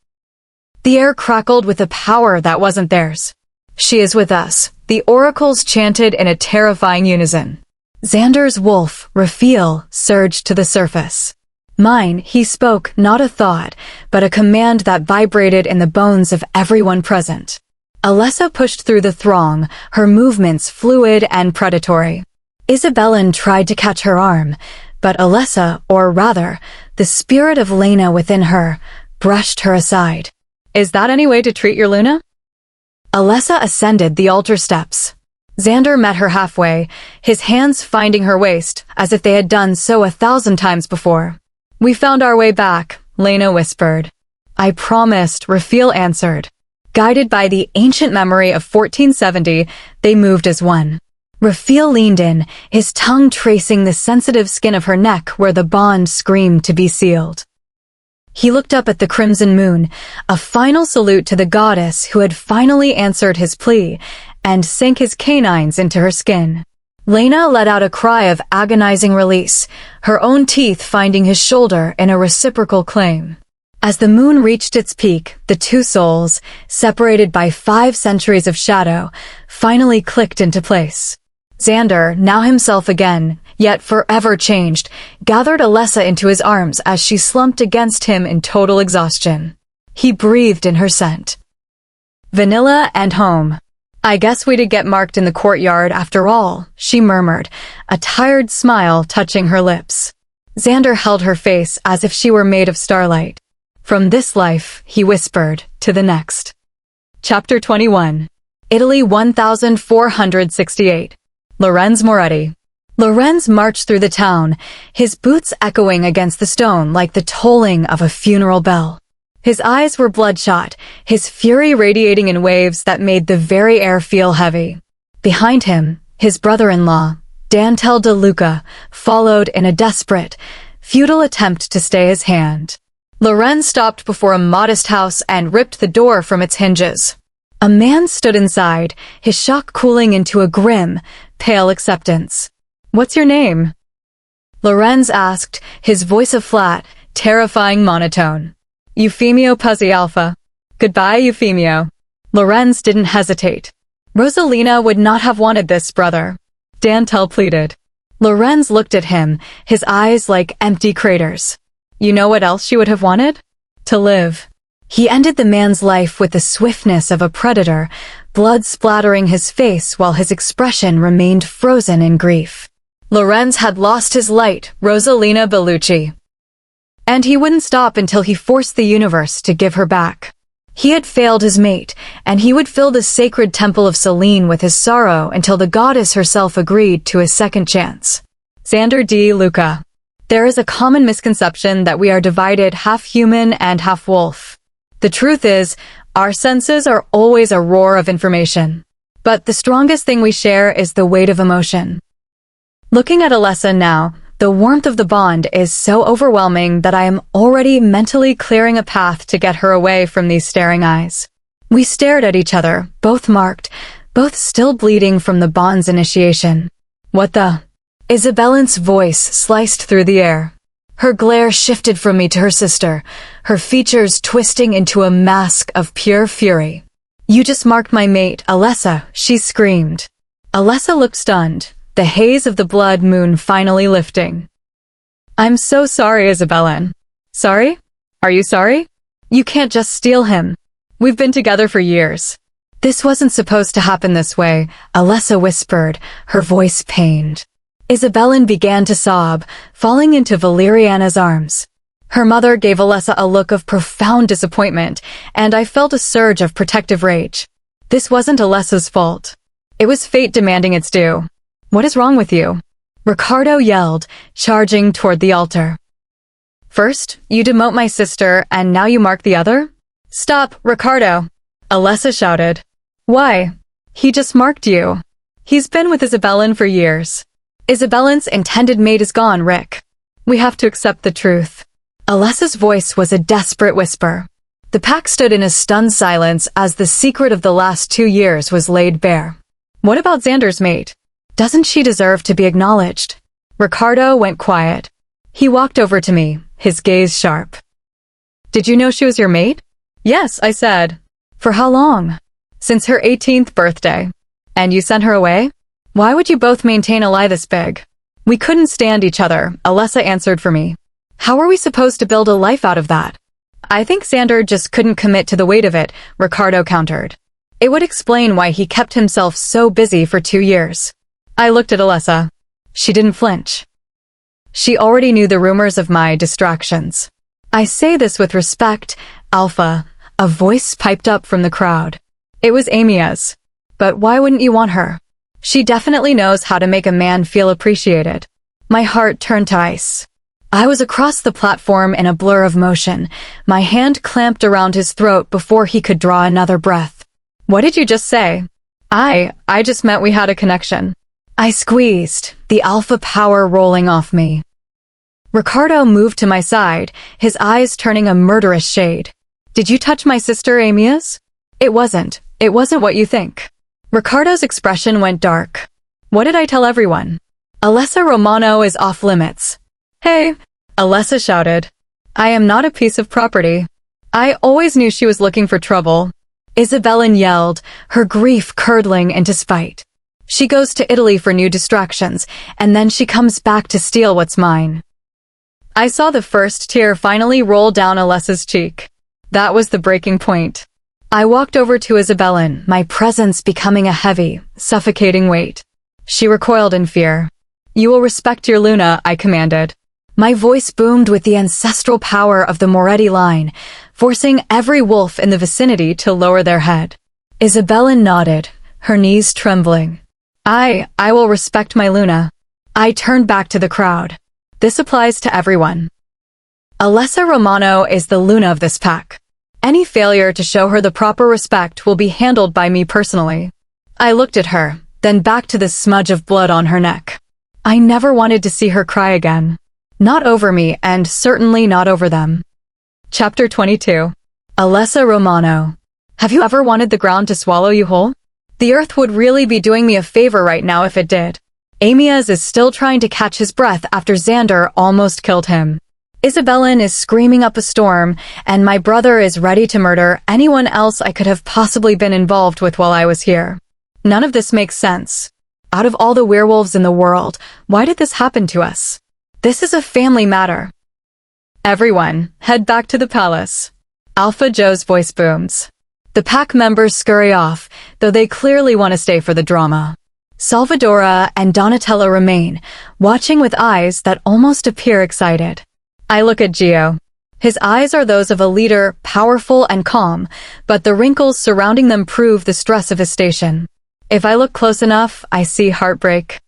The air crackled with a power that wasn't theirs. "She is with us," the oracles chanted in a terrifying unison. Xander's wolf, Raphael, surged to the surface. "Mine," he spoke, not a thought, but a command that vibrated in the bones of everyone present. Alessa pushed through the throng, her movements fluid and predatory. Isabella tried to catch her arm, but Alessa, or rather, the spirit of Lena within her, brushed her aside. "Is that any way to treat your Luna?" Alessa ascended the altar steps. Xander met her halfway, his hands finding her waist, as if they had done so 1,000 times before. "We found our way back," Lena whispered. "I promised," Raphael answered. Guided by the ancient memory of 1470, they moved as one. Raphael leaned in, his tongue tracing the sensitive skin of her neck where the bond screamed to be sealed. He looked up at the crimson moon, a final salute to the goddess who had finally answered his plea, and sank his canines into her skin. Lena let out a cry of agonizing release, her own teeth finding his shoulder in a reciprocal claim. As the moon reached its peak, the two souls, separated by 5 centuries of shadow, finally clicked into place. Xander, now himself again, yet forever changed, gathered Alessa into his arms as she slumped against him in total exhaustion. He breathed in her scent. Vanilla and home. I guess we did get marked in the courtyard after all, she murmured, a tired smile touching her lips. Xander held her face as if she were made of starlight. From this life, he whispered, to the next. Chapter 21. Italy 1468. Lorenz Moretti. Lorenz marched through the town, his boots echoing against the stone like the tolling of a funeral bell. His eyes were bloodshot, his fury radiating in waves that made the very air feel heavy. Behind him, his brother-in-law, Dantel de Luca, followed in a desperate, futile attempt to stay his hand. Lorenz stopped before a modest house and ripped the door from its hinges. A man stood inside, his shock cooling into a grim, pale acceptance. "What's your name?" Lorenz asked, his voice a flat, terrifying monotone. "Eufemio Puzzy Alpha." "Goodbye, Eufemio." Lorenz didn't hesitate. "Rosalina would not have wanted this, brother," Dantel pleaded. Lorenz looked at him, his eyes like empty craters. "You know what else she would have wanted? To live." He ended the man's life with the swiftness of a predator, blood splattering his face while his expression remained frozen in grief. Lorenz had lost his light, Rosalina Bellucci. And he wouldn't stop until he forced the universe to give her back. He had failed his mate, and he would fill the sacred temple of Selene with his sorrow until the goddess herself agreed to his second chance. Xander D. Luca. There is a common misconception that we are divided half human and half wolf. The truth is, our senses are always a roar of information. But the strongest thing we share is the weight of emotion. Looking at Alessa now, the warmth of the bond is so overwhelming that I am already mentally clearing a path to get her away from these staring eyes. We stared at each other, both marked, both still bleeding from the bond's initiation. "What the?" Isabellan's voice sliced through the air. Her glare shifted from me to her sister, her features twisting into a mask of pure fury. "You just marked my mate, Alessa," she screamed. Alessa looked stunned, the haze of the blood moon finally lifting. "I'm so sorry, Isabellan." "Sorry? Are you sorry? You can't just steal him. We've been together for years." "This wasn't supposed to happen this way," Alessa whispered, her voice pained. Isabellan began to sob, falling into Valeriana's arms. Her mother gave Alessa a look of profound disappointment, and I felt a surge of protective rage. This wasn't Alessa's fault. It was fate demanding its due. "What is wrong with you?" Ricardo yelled, charging toward the altar. "First, you demote my sister, and now you mark the other?" "Stop, Ricardo!" Alessa shouted. "Why? He just marked you. He's been with Isabellan for years. Isabellan's intended mate is gone, Rick. We have to accept the truth." Alessa's voice was a desperate whisper. The pack stood in a stunned silence as the secret of the last 2 years was laid bare. "What about Xander's mate? Doesn't she deserve to be acknowledged?" Ricardo went quiet. He walked over to me, his gaze sharp. "Did you know she was your mate?" "Yes," I said. "For how long?" "Since her 18th birthday." "And you sent her away?" "Why would you both maintain a lie this big?" "We couldn't stand each other," Alessa answered for me. "How are we supposed to build a life out of that?" "I think Xander just couldn't commit to the weight of it," Ricardo countered. "It would explain why he kept himself so busy for 2 years. I looked at Alessa. She didn't flinch. She already knew the rumors of my distractions. "I say this with respect, Alpha," a voice piped up from the crowd. "It was Amia's. But why wouldn't you want her? She definitely knows how to make a man feel appreciated." My heart turned to ice. I was across the platform in a blur of motion, my hand clamped around his throat before he could draw another breath. "What did you just say?" I just meant we had a connection." I squeezed, the alpha power rolling off me. Ricardo moved to my side, his eyes turning a murderous shade. "Did you touch my sister, Amia's?" It wasn't what you think." Ricardo's expression went dark. What did I tell everyone? Alessa Romano is off limits. Hey, Alessa shouted. I am not a piece of property. I always knew she was looking for trouble. Isabellan yelled, her grief curdling into spite. She goes to Italy for new distractions, and then she comes back to steal what's mine. I saw the first tear finally roll down Alessa's cheek. That was the breaking point. I walked over to Isabellan, my presence becoming a heavy, suffocating weight. She recoiled in fear. You will respect your Luna, I commanded. My voice boomed with the ancestral power of the Moretti line, forcing every wolf in the vicinity to lower their head. Isabellan nodded, her knees trembling. I will respect my Luna. I turned back to the crowd. This applies to everyone. Alessa Romano is the Luna of this pack. Any failure to show her the proper respect will be handled by me personally. I looked at her, then back to the smudge of blood on her neck. I never wanted to see her cry again. Not over me, and certainly not over them. Chapter 22. Alessa Romano. Have you ever wanted the ground to swallow you whole? The earth would really be doing me a favor right now if it did. Amias is still trying to catch his breath after Xander almost killed him. Isabellan is screaming up a storm, and my brother is ready to murder anyone else I could have possibly been involved with while I was here. None of this makes sense. Out of all the werewolves in the world, why did this happen to us? This is a family matter. Everyone, head back to the palace. Alpha Joe's voice booms. The pack members scurry off, though they clearly want to stay for the drama. Salvadora and Donatella remain, watching with eyes that almost appear excited. I look at Gio. His eyes are those of a leader, powerful and calm, but the wrinkles surrounding them prove the stress of his station. If I look close enough, I see heartbreak.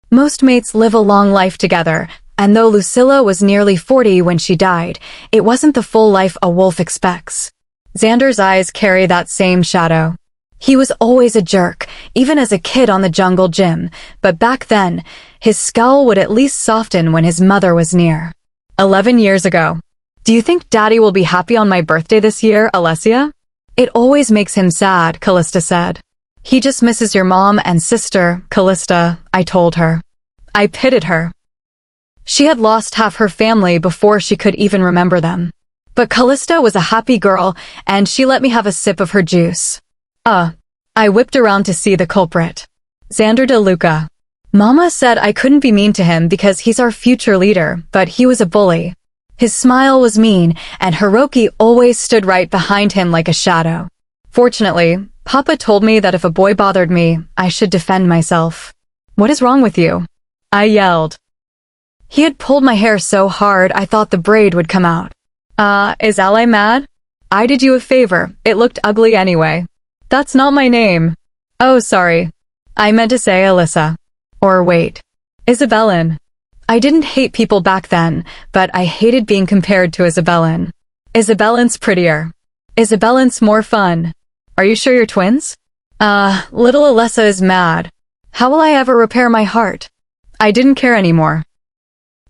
Most mates live a long life together, and though Lucilla was nearly 40 when she died, it wasn't the full life a wolf expects. Xander's eyes carry that same shadow. He was always a jerk, even as a kid on the jungle gym, but back then, his scowl would at least soften when his mother was near. 11 years ago. Do you think Daddy will be happy on my birthday this year, Alessia? It always makes him sad, Callista said. He just misses your mom and sister, Callista, I told her. I pitied her. She had lost half her family before she could even remember them. But Callista was a happy girl, and she let me have a sip of her juice. I whipped around to see the culprit. Xander De Luca. Mama said I couldn't be mean to him because he's our future leader, but he was a bully. His smile was mean, and Hiroki always stood right behind him like a shadow. Fortunately, Papa told me that if a boy bothered me, I should defend myself. What is wrong with you? I yelled. He had pulled my hair so hard I thought the braid would come out. Is Ally mad? I did you a favor, it looked ugly anyway. That's not my name. Oh, sorry. I meant to say Alessa. Or wait. Isabellan. I didn't hate people back then, but I hated being compared to Isabellan. Isabellan's prettier. Isabellan's more fun. Are you sure you're twins? Little Alessa is mad. How will I ever repair my heart? I didn't care anymore.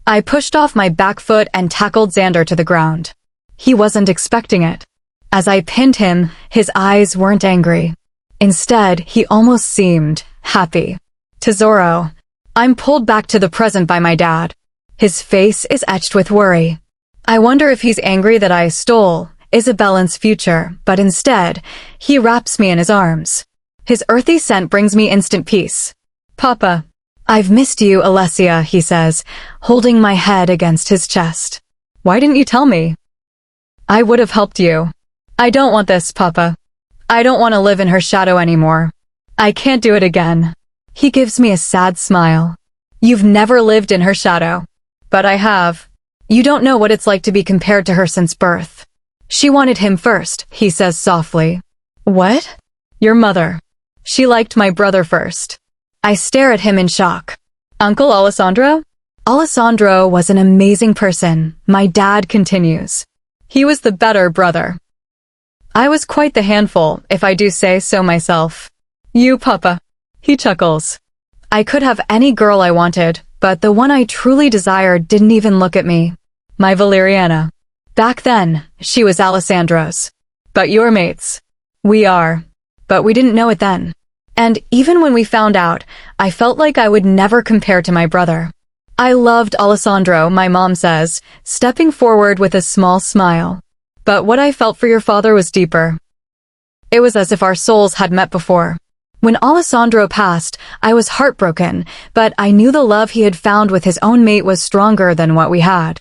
I pushed off my back foot and tackled Xander to the ground. He wasn't expecting it. As I pinned him, his eyes weren't angry. Instead, he almost seemed happy. Tesoro. I'm pulled back to the present by my dad. His face is etched with worry. I wonder if he's angry that I stole Isabellan's future, but instead, he wraps me in his arms. His earthy scent brings me instant peace. Papa. I've missed you, Alessia, he says, holding my head against his chest. Why didn't you tell me? I would have helped you. I don't want this, Papa. I don't want to live in her shadow anymore. I can't do it again. He gives me a sad smile. You've never lived in her shadow. But I have. You don't know what it's like to be compared to her since birth. She wanted him first, he says softly. What? Your mother. She liked my brother first. I stare at him in shock. Uncle Alessandro? Alessandro was an amazing person, my dad continues. He was the better brother. I was quite the handful, if I do say so myself. You, Papa. He chuckles. I could have any girl I wanted, but the one I truly desired didn't even look at me. My Valeriana. Back then, she was Alessandro's. But you're mates. We are. But we didn't know it then. And even when we found out, I felt like I would never compare to my brother. I loved Alessandro, my mom says, stepping forward with a small smile. But what I felt for your father was deeper. It was as if our souls had met before. When Alessandro passed, I was heartbroken, but I knew the love he had found with his own mate was stronger than what we had.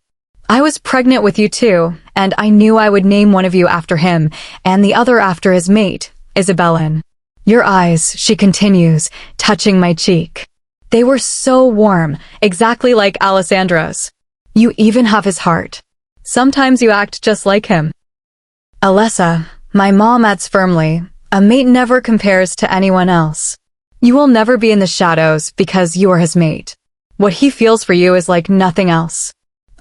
I was pregnant with you too, and I knew I would name one of you after him, and the other after his mate, Isabellan. Your eyes, she continues, touching my cheek. They were so warm, exactly like Alessandro's. You even have his heart. Sometimes you act just like him. Alessa, my mom adds firmly, a mate never compares to anyone else. You will never be in the shadows because you are his mate. What he feels for you is like nothing else.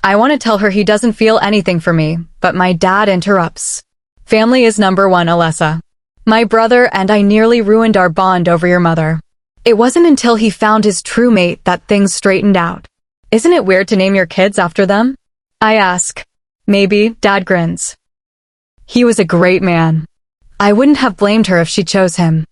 I want to tell her he doesn't feel anything for me, but my dad interrupts. Family is number one, Alessa. My brother and I nearly ruined our bond over your mother. It wasn't until he found his true mate that things straightened out. Isn't it weird to name your kids after them? I ask. Maybe, Dad grins. He was a great man. I wouldn't have blamed her if she chose him.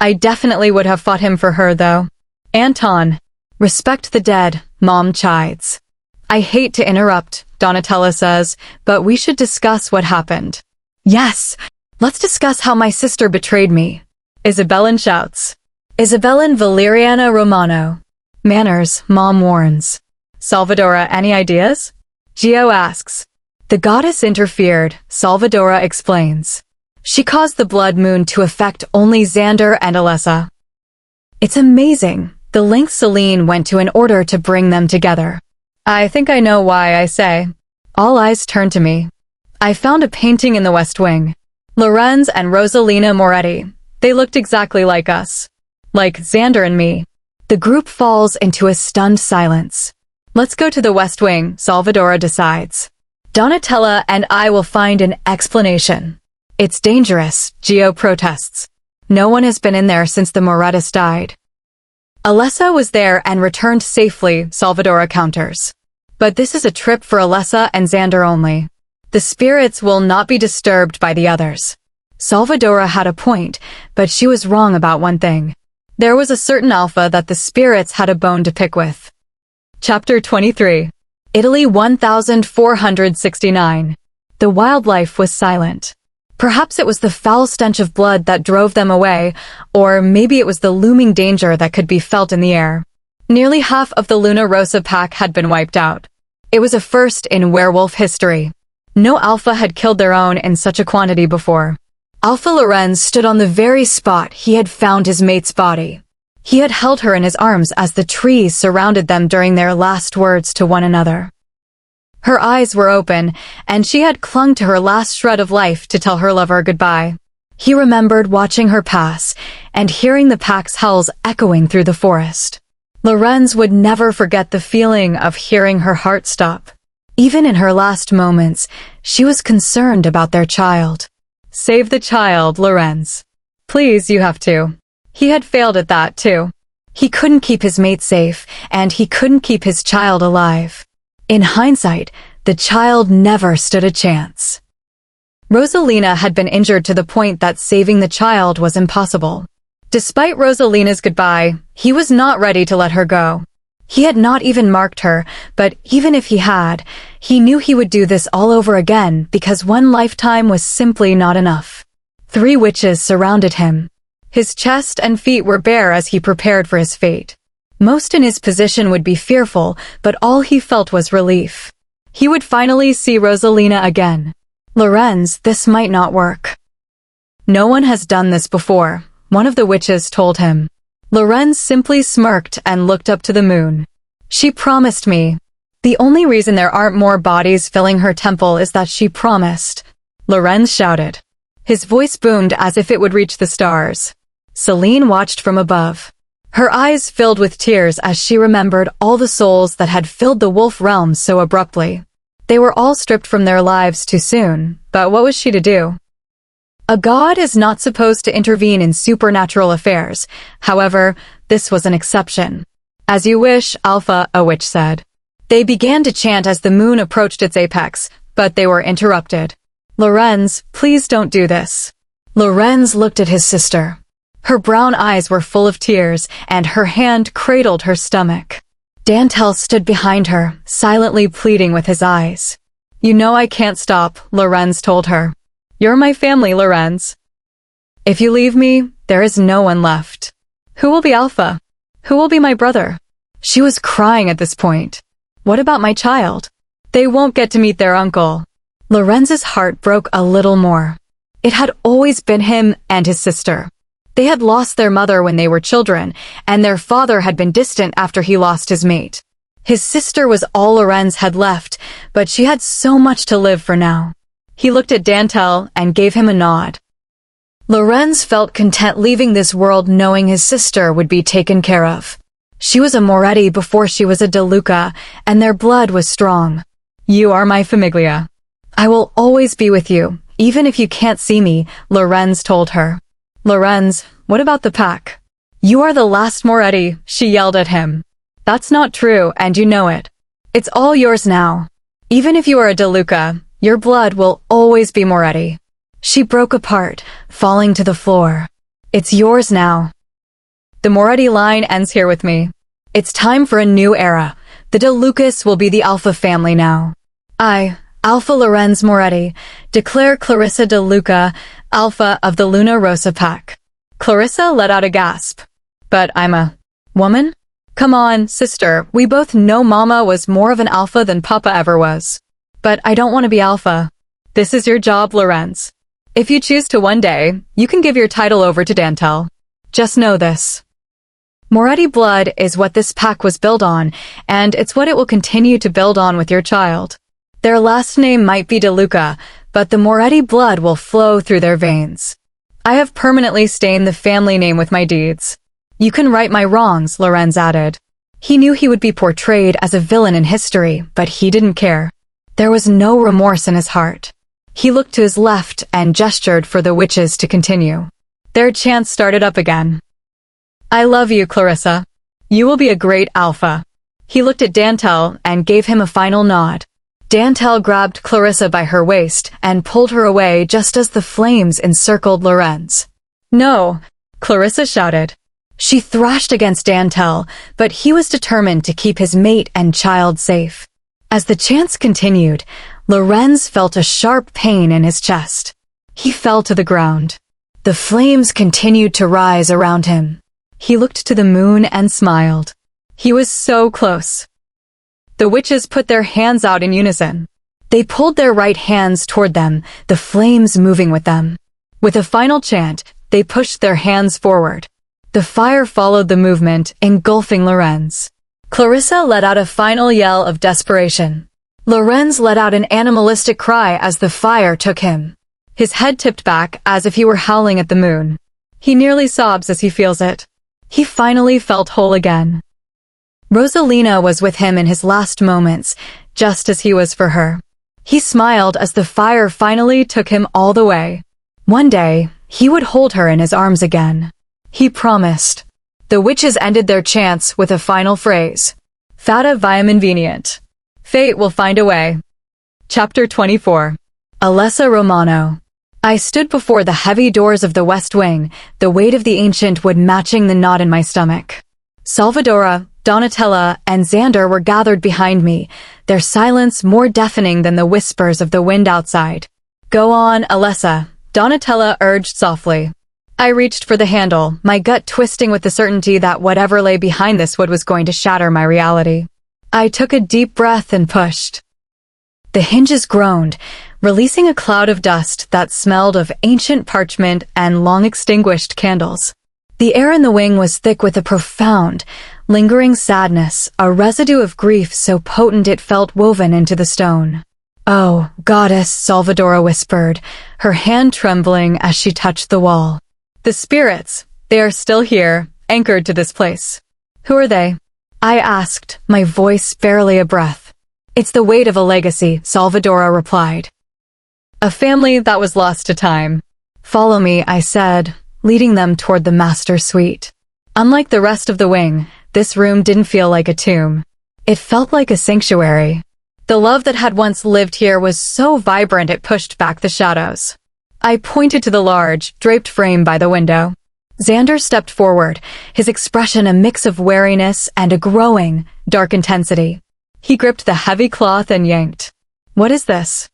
I definitely would have fought him for her, though. Anton. Respect the dead, Mom chides. I hate to interrupt, Donatella says, but we should discuss what happened. Yes, let's discuss how my sister betrayed me. Isabellan shouts. Isabellan Valeriana Romano. Manners, Mom warns. Salvadora, any ideas? Gio asks. The goddess interfered, Salvadora explains. She caused the blood moon to affect only Xander and Alessa. It's amazing, the lengths Celine went to in order to bring them together. I think I know why I say. All eyes turn to me. I found a painting in the West Wing. Lorenz and Rosalina Moretti. They looked exactly like us. Like Xander and me. The group falls into a stunned silence. Let's go to the West Wing, Salvadora decides. Donatella and I will find an explanation. It's dangerous, Gio protests. No one has been in there since the Morettis died. Alessa was there and returned safely, Salvadora counters. But this is a trip for Alessa and Xander only. The spirits will not be disturbed by the others. Salvadora had a point, but she was wrong about one thing. There was a certain alpha that the spirits had a bone to pick with. Chapter 23. Italy 1469. The wildlife was silent. Perhaps it was the foul stench of blood that drove them away, or maybe it was the looming danger that could be felt in the air. Nearly half of the Luna Rosa pack had been wiped out. It was a first in werewolf history. No alpha had killed their own in such a quantity before. Alpha Lorenz stood on the very spot he had found his mate's body. He had held her in his arms as the trees surrounded them during their last words to one another. Her eyes were open, and she had clung to her last shred of life to tell her lover goodbye. He remembered watching her pass, and hearing the pack's howls echoing through the forest. Lorenz would never forget the feeling of hearing her heart stop. Even in her last moments, she was concerned about their child. Save the child, Lorenz. Please, you have to. He had failed at that, too. He couldn't keep his mate safe, and he couldn't keep his child alive. In hindsight, the child never stood a chance. Rosalina had been injured to the point that saving the child was impossible. Despite Rosalina's goodbye, he was not ready to let her go. He had not even marked her, but even if he had, he knew he would do this all over again because one lifetime was simply not enough. 3 witches surrounded him. His chest and feet were bare as he prepared for his fate. Most in his position would be fearful, but all he felt was relief. He would finally see Rosalina again. Lorenz, this might not work. No one has done this before, one of the witches told him. Lorenz simply smirked and looked up to the moon. She promised me. The only reason there aren't more bodies filling her temple is that she promised. Lorenz shouted. His voice boomed as if it would reach the stars. Celine watched from above. Her eyes filled with tears as she remembered all the souls that had filled the wolf realm so abruptly. They were all stripped from their lives too soon, but what was she to do? A god is not supposed to intervene in supernatural affairs. However, this was an exception. As you wish, Alpha, a witch said. They began to chant as the moon approached its apex, but they were interrupted. Lorenz, please don't do this. Lorenz looked at his sister. Her brown eyes were full of tears, and her hand cradled her stomach. Dantel stood behind her, silently pleading with his eyes. "You know I can't stop," Lorenz told her. "You're my family, Lorenz. If you leave me, there is no one left. Who will be Alpha? Who will be my brother?" She was crying at this point. What about my child? They won't get to meet their uncle. Lorenz's heart broke a little more. It had always been him and his sister. They had lost their mother when they were children, and their father had been distant after he lost his mate. His sister was all Lorenz had left, but she had so much to live for now. He looked at Dantel and gave him a nod. Lorenz felt content leaving this world knowing his sister would be taken care of. She was a Moretti before she was a De Luca, and their blood was strong. "You are my famiglia. I will always be with you, even if you can't see me," Lorenz told her. "Lorenz, what about the pack?" "You are the last Moretti," she yelled at him. "That's not true, and you know it. It's all yours now. Even if you are a De Luca, your blood will always be Moretti." She broke apart, falling to the floor. "It's yours now. The Moretti line ends here with me. It's time for a new era. The De Lucas will be the Alpha family now. I, Alpha Lorenz Moretti, declare Clarissa De Luca, Alpha of the Luna Rosa pack." Clarissa let out a gasp. "But I'm a woman? Come on, sister, we both know Mama was more of an Alpha than Papa ever was. But I don't want to be Alpha. This is your job, Lorenz. If you choose to one day, you can give your title over to Dantel. Just know this. Moretti blood is what this pack was built on, and it's what it will continue to build on with your child. Their last name might be De Luca, but the Moretti blood will flow through their veins. I have permanently stained the family name with my deeds. You can right my wrongs," Lorenz added. He knew he would be portrayed as a villain in history, but he didn't care. There was no remorse in his heart. He looked to his left and gestured for the witches to continue. Their chant started up again. "I love you, Clarissa. You will be a great Alpha." He looked at Dantel and gave him a final nod. Dantel grabbed Clarissa by her waist and pulled her away just as the flames encircled Lorenz. "No!" Clarissa shouted. She thrashed against Dantel, but he was determined to keep his mate and child safe. As the chants continued, Lorenz felt a sharp pain in his chest. He fell to the ground. The flames continued to rise around him. He looked to the moon and smiled. He was so close. The witches put their hands out in unison. They pulled their right hands toward them, the flames moving with them. With a final chant, they pushed their hands forward. The fire followed the movement, engulfing Lorenz. Clarissa let out a final yell of desperation. Lorenz let out an animalistic cry as the fire took him. His head tipped back as if he were howling at the moon. He nearly sobs as he feels it. He finally felt whole again. Rosalina was with him in his last moments, just as he was for her. He smiled as the fire finally took him all the way. One day, he would hold her in his arms again. He promised. The witches ended their chants with a final phrase. Fata viam invenient. Fate will find a way. Chapter 24. Alessa Romano. I stood before the heavy doors of the West Wing, the weight of the ancient wood matching the knot in my stomach. Salvadora, Donatella, and Xander were gathered behind me, their silence more deafening than the whispers of the wind outside. "Go on, Alessa," Donatella urged softly. I reached for the handle, my gut twisting with the certainty that whatever lay behind this wood was going to shatter my reality. I took a deep breath and pushed. The hinges groaned, releasing a cloud of dust that smelled of ancient parchment and long-extinguished candles. The air in the wing was thick with a profound, lingering sadness, a residue of grief so potent it felt woven into the stone. "Oh, goddess," Salvadora whispered, her hand trembling as she touched the wall. "The spirits, they are still here, anchored to this place." "Who are they?" I asked, my voice barely a breath. "It's the weight of a legacy," Salvadora replied. "A family that was lost to time." "Follow me," I said, leading them toward the master suite. Unlike the rest of the wing, this room didn't feel like a tomb. It felt like a sanctuary. The love that had once lived here was so vibrant it pushed back the shadows. I pointed to the large, draped frame by the window. Xander stepped forward, his expression a mix of wariness and a growing, dark intensity. He gripped the heavy cloth and yanked. "What is this?"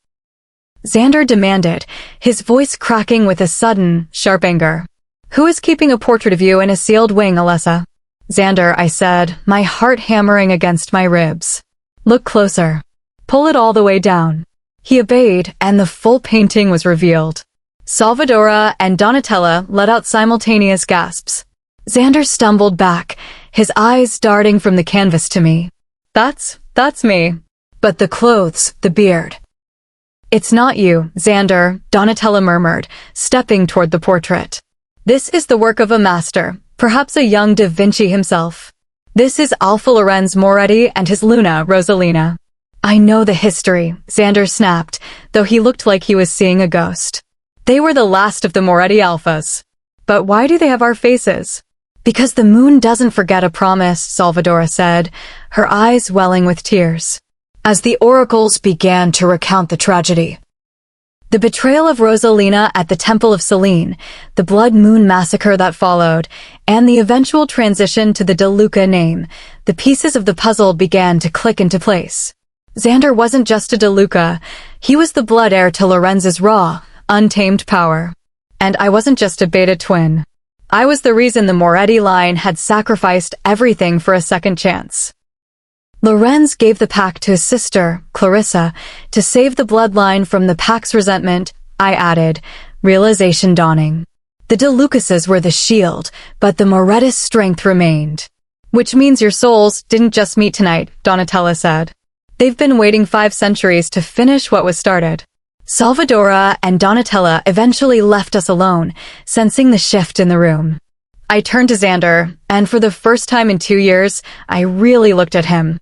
Xander demanded, his voice cracking with a sudden, sharp anger. "Who is keeping a portrait of you in a sealed wing, Alessa?" "Xander," I said, my heart hammering against my ribs. "Look closer. Pull it all the way down." He obeyed, and the full painting was revealed. Salvadora and Donatella let out simultaneous gasps. Xander stumbled back, his eyes darting from the canvas to me. That's me. But the clothes, the beard. "It's not you, Xander," Donatella murmured, stepping toward the portrait. "This is the work of a master, perhaps a young Da Vinci himself. This is Alpha Lorenz Moretti and his Luna, Rosalina." "I know the history," Xander snapped, though he looked like he was seeing a ghost. "They were the last of the Moretti Alphas." "But why do they have our faces?" "Because the moon doesn't forget a promise," Salvadora said, her eyes welling with tears. As the oracles began to recount the tragedy. The betrayal of Rosalina at the Temple of Selene, the Blood Moon massacre that followed, and the eventual transition to the De Luca name, the pieces of the puzzle began to click into place. Xander wasn't just a De Luca, he was the blood heir to Lorenz's raw, untamed power. And I wasn't just a beta twin. I was the reason the Moretti line had sacrificed everything for a second chance. Lorenz gave the pack to his sister, Clarissa, to save the bloodline from the pack's resentment, I added, realization dawning. The De Lucases were the shield, but the Moretti's strength remained. "Which means your souls didn't just meet tonight," Donatella said. "They've been waiting 5 centuries to finish what was started." Salvadora and Donatella eventually left us alone, sensing the shift in the room. I turned to Xander, and for the first time in 2 years, I really looked at him.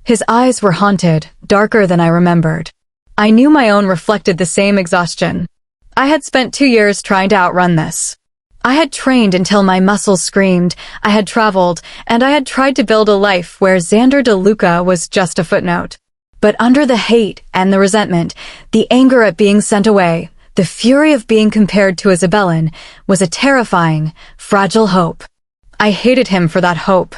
His eyes were haunted, darker than I remembered. I knew my own reflected the same exhaustion. I had spent 2 years trying to outrun this. I had trained until my muscles screamed, I had traveled, and I had tried to build a life where Xander De Luca was just a footnote. But under the hate and the resentment, the anger at being sent away, the fury of being compared to Isabellan, was a terrifying, fragile hope. I hated him for that hope.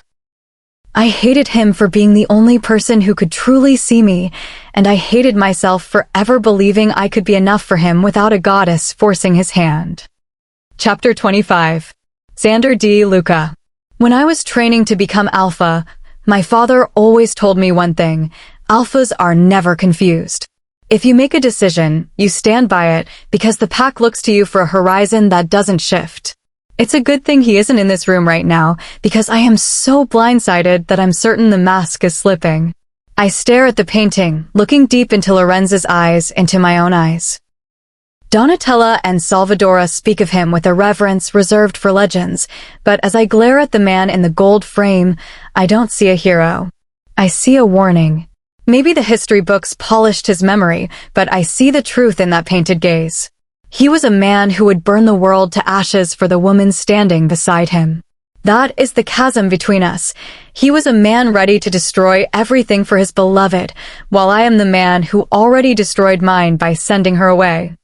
I hated him for being the only person who could truly see me, and I hated myself for ever believing I could be enough for him without a goddess forcing his hand. Chapter 25. Xander De Luca. When I was training to become Alpha, my father always told me one thing: Alphas are never confused. If you make a decision, you stand by it because the pack looks to you for a horizon that doesn't shift. It's a good thing he isn't in this room right now, because I am so blindsided that I'm certain the mask is slipping. I stare at the painting, looking deep into Lorenz's eyes, into my own eyes. Donatella and Salvadora speak of him with a reverence reserved for legends, but as I glare at the man in the gold frame, I don't see a hero. I see a warning. Maybe the history books polished his memory, but I see the truth in that painted gaze. He was a man who would burn the world to ashes for the woman standing beside him. That is the chasm between us. He was a man ready to destroy everything for his beloved, while I am the man who already destroyed mine by sending her away.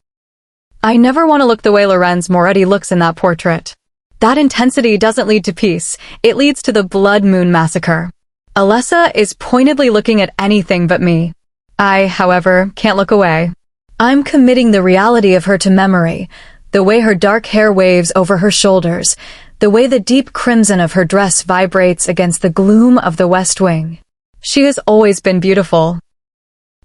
I never want to look the way Lorenz Moretti looks in that portrait. That intensity doesn't lead to peace, it leads to the Blood Moon massacre. Alessa is pointedly looking at anything but me. I, however, can't look away. I'm committing the reality of her to memory, the way her dark hair waves over her shoulders, the way the deep crimson of her dress vibrates against the gloom of the West Wing. She has always been beautiful.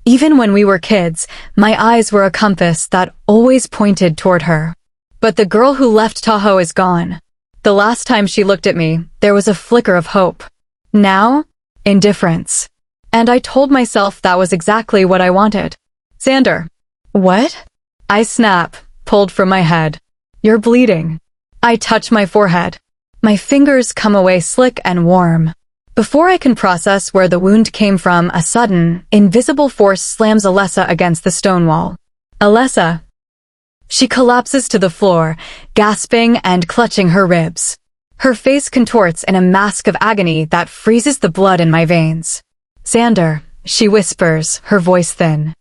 Even when we were kids, my eyes were a compass that always pointed toward her. But the girl who left Tahoe is gone. The last time she looked at me, there was a flicker of hope. Now, indifference. And I told myself that was exactly what I wanted. Xander. What? I snap, pulled from my head. You're bleeding. I touch my forehead. My fingers come away slick and warm. Before I can process where the wound came from, a sudden, invisible force slams Alessa against the stone wall. Alessa. She collapses to the floor, gasping and clutching her ribs. Her face contorts in a mask of agony that freezes the blood in my veins. Xander, she whispers, her voice thin.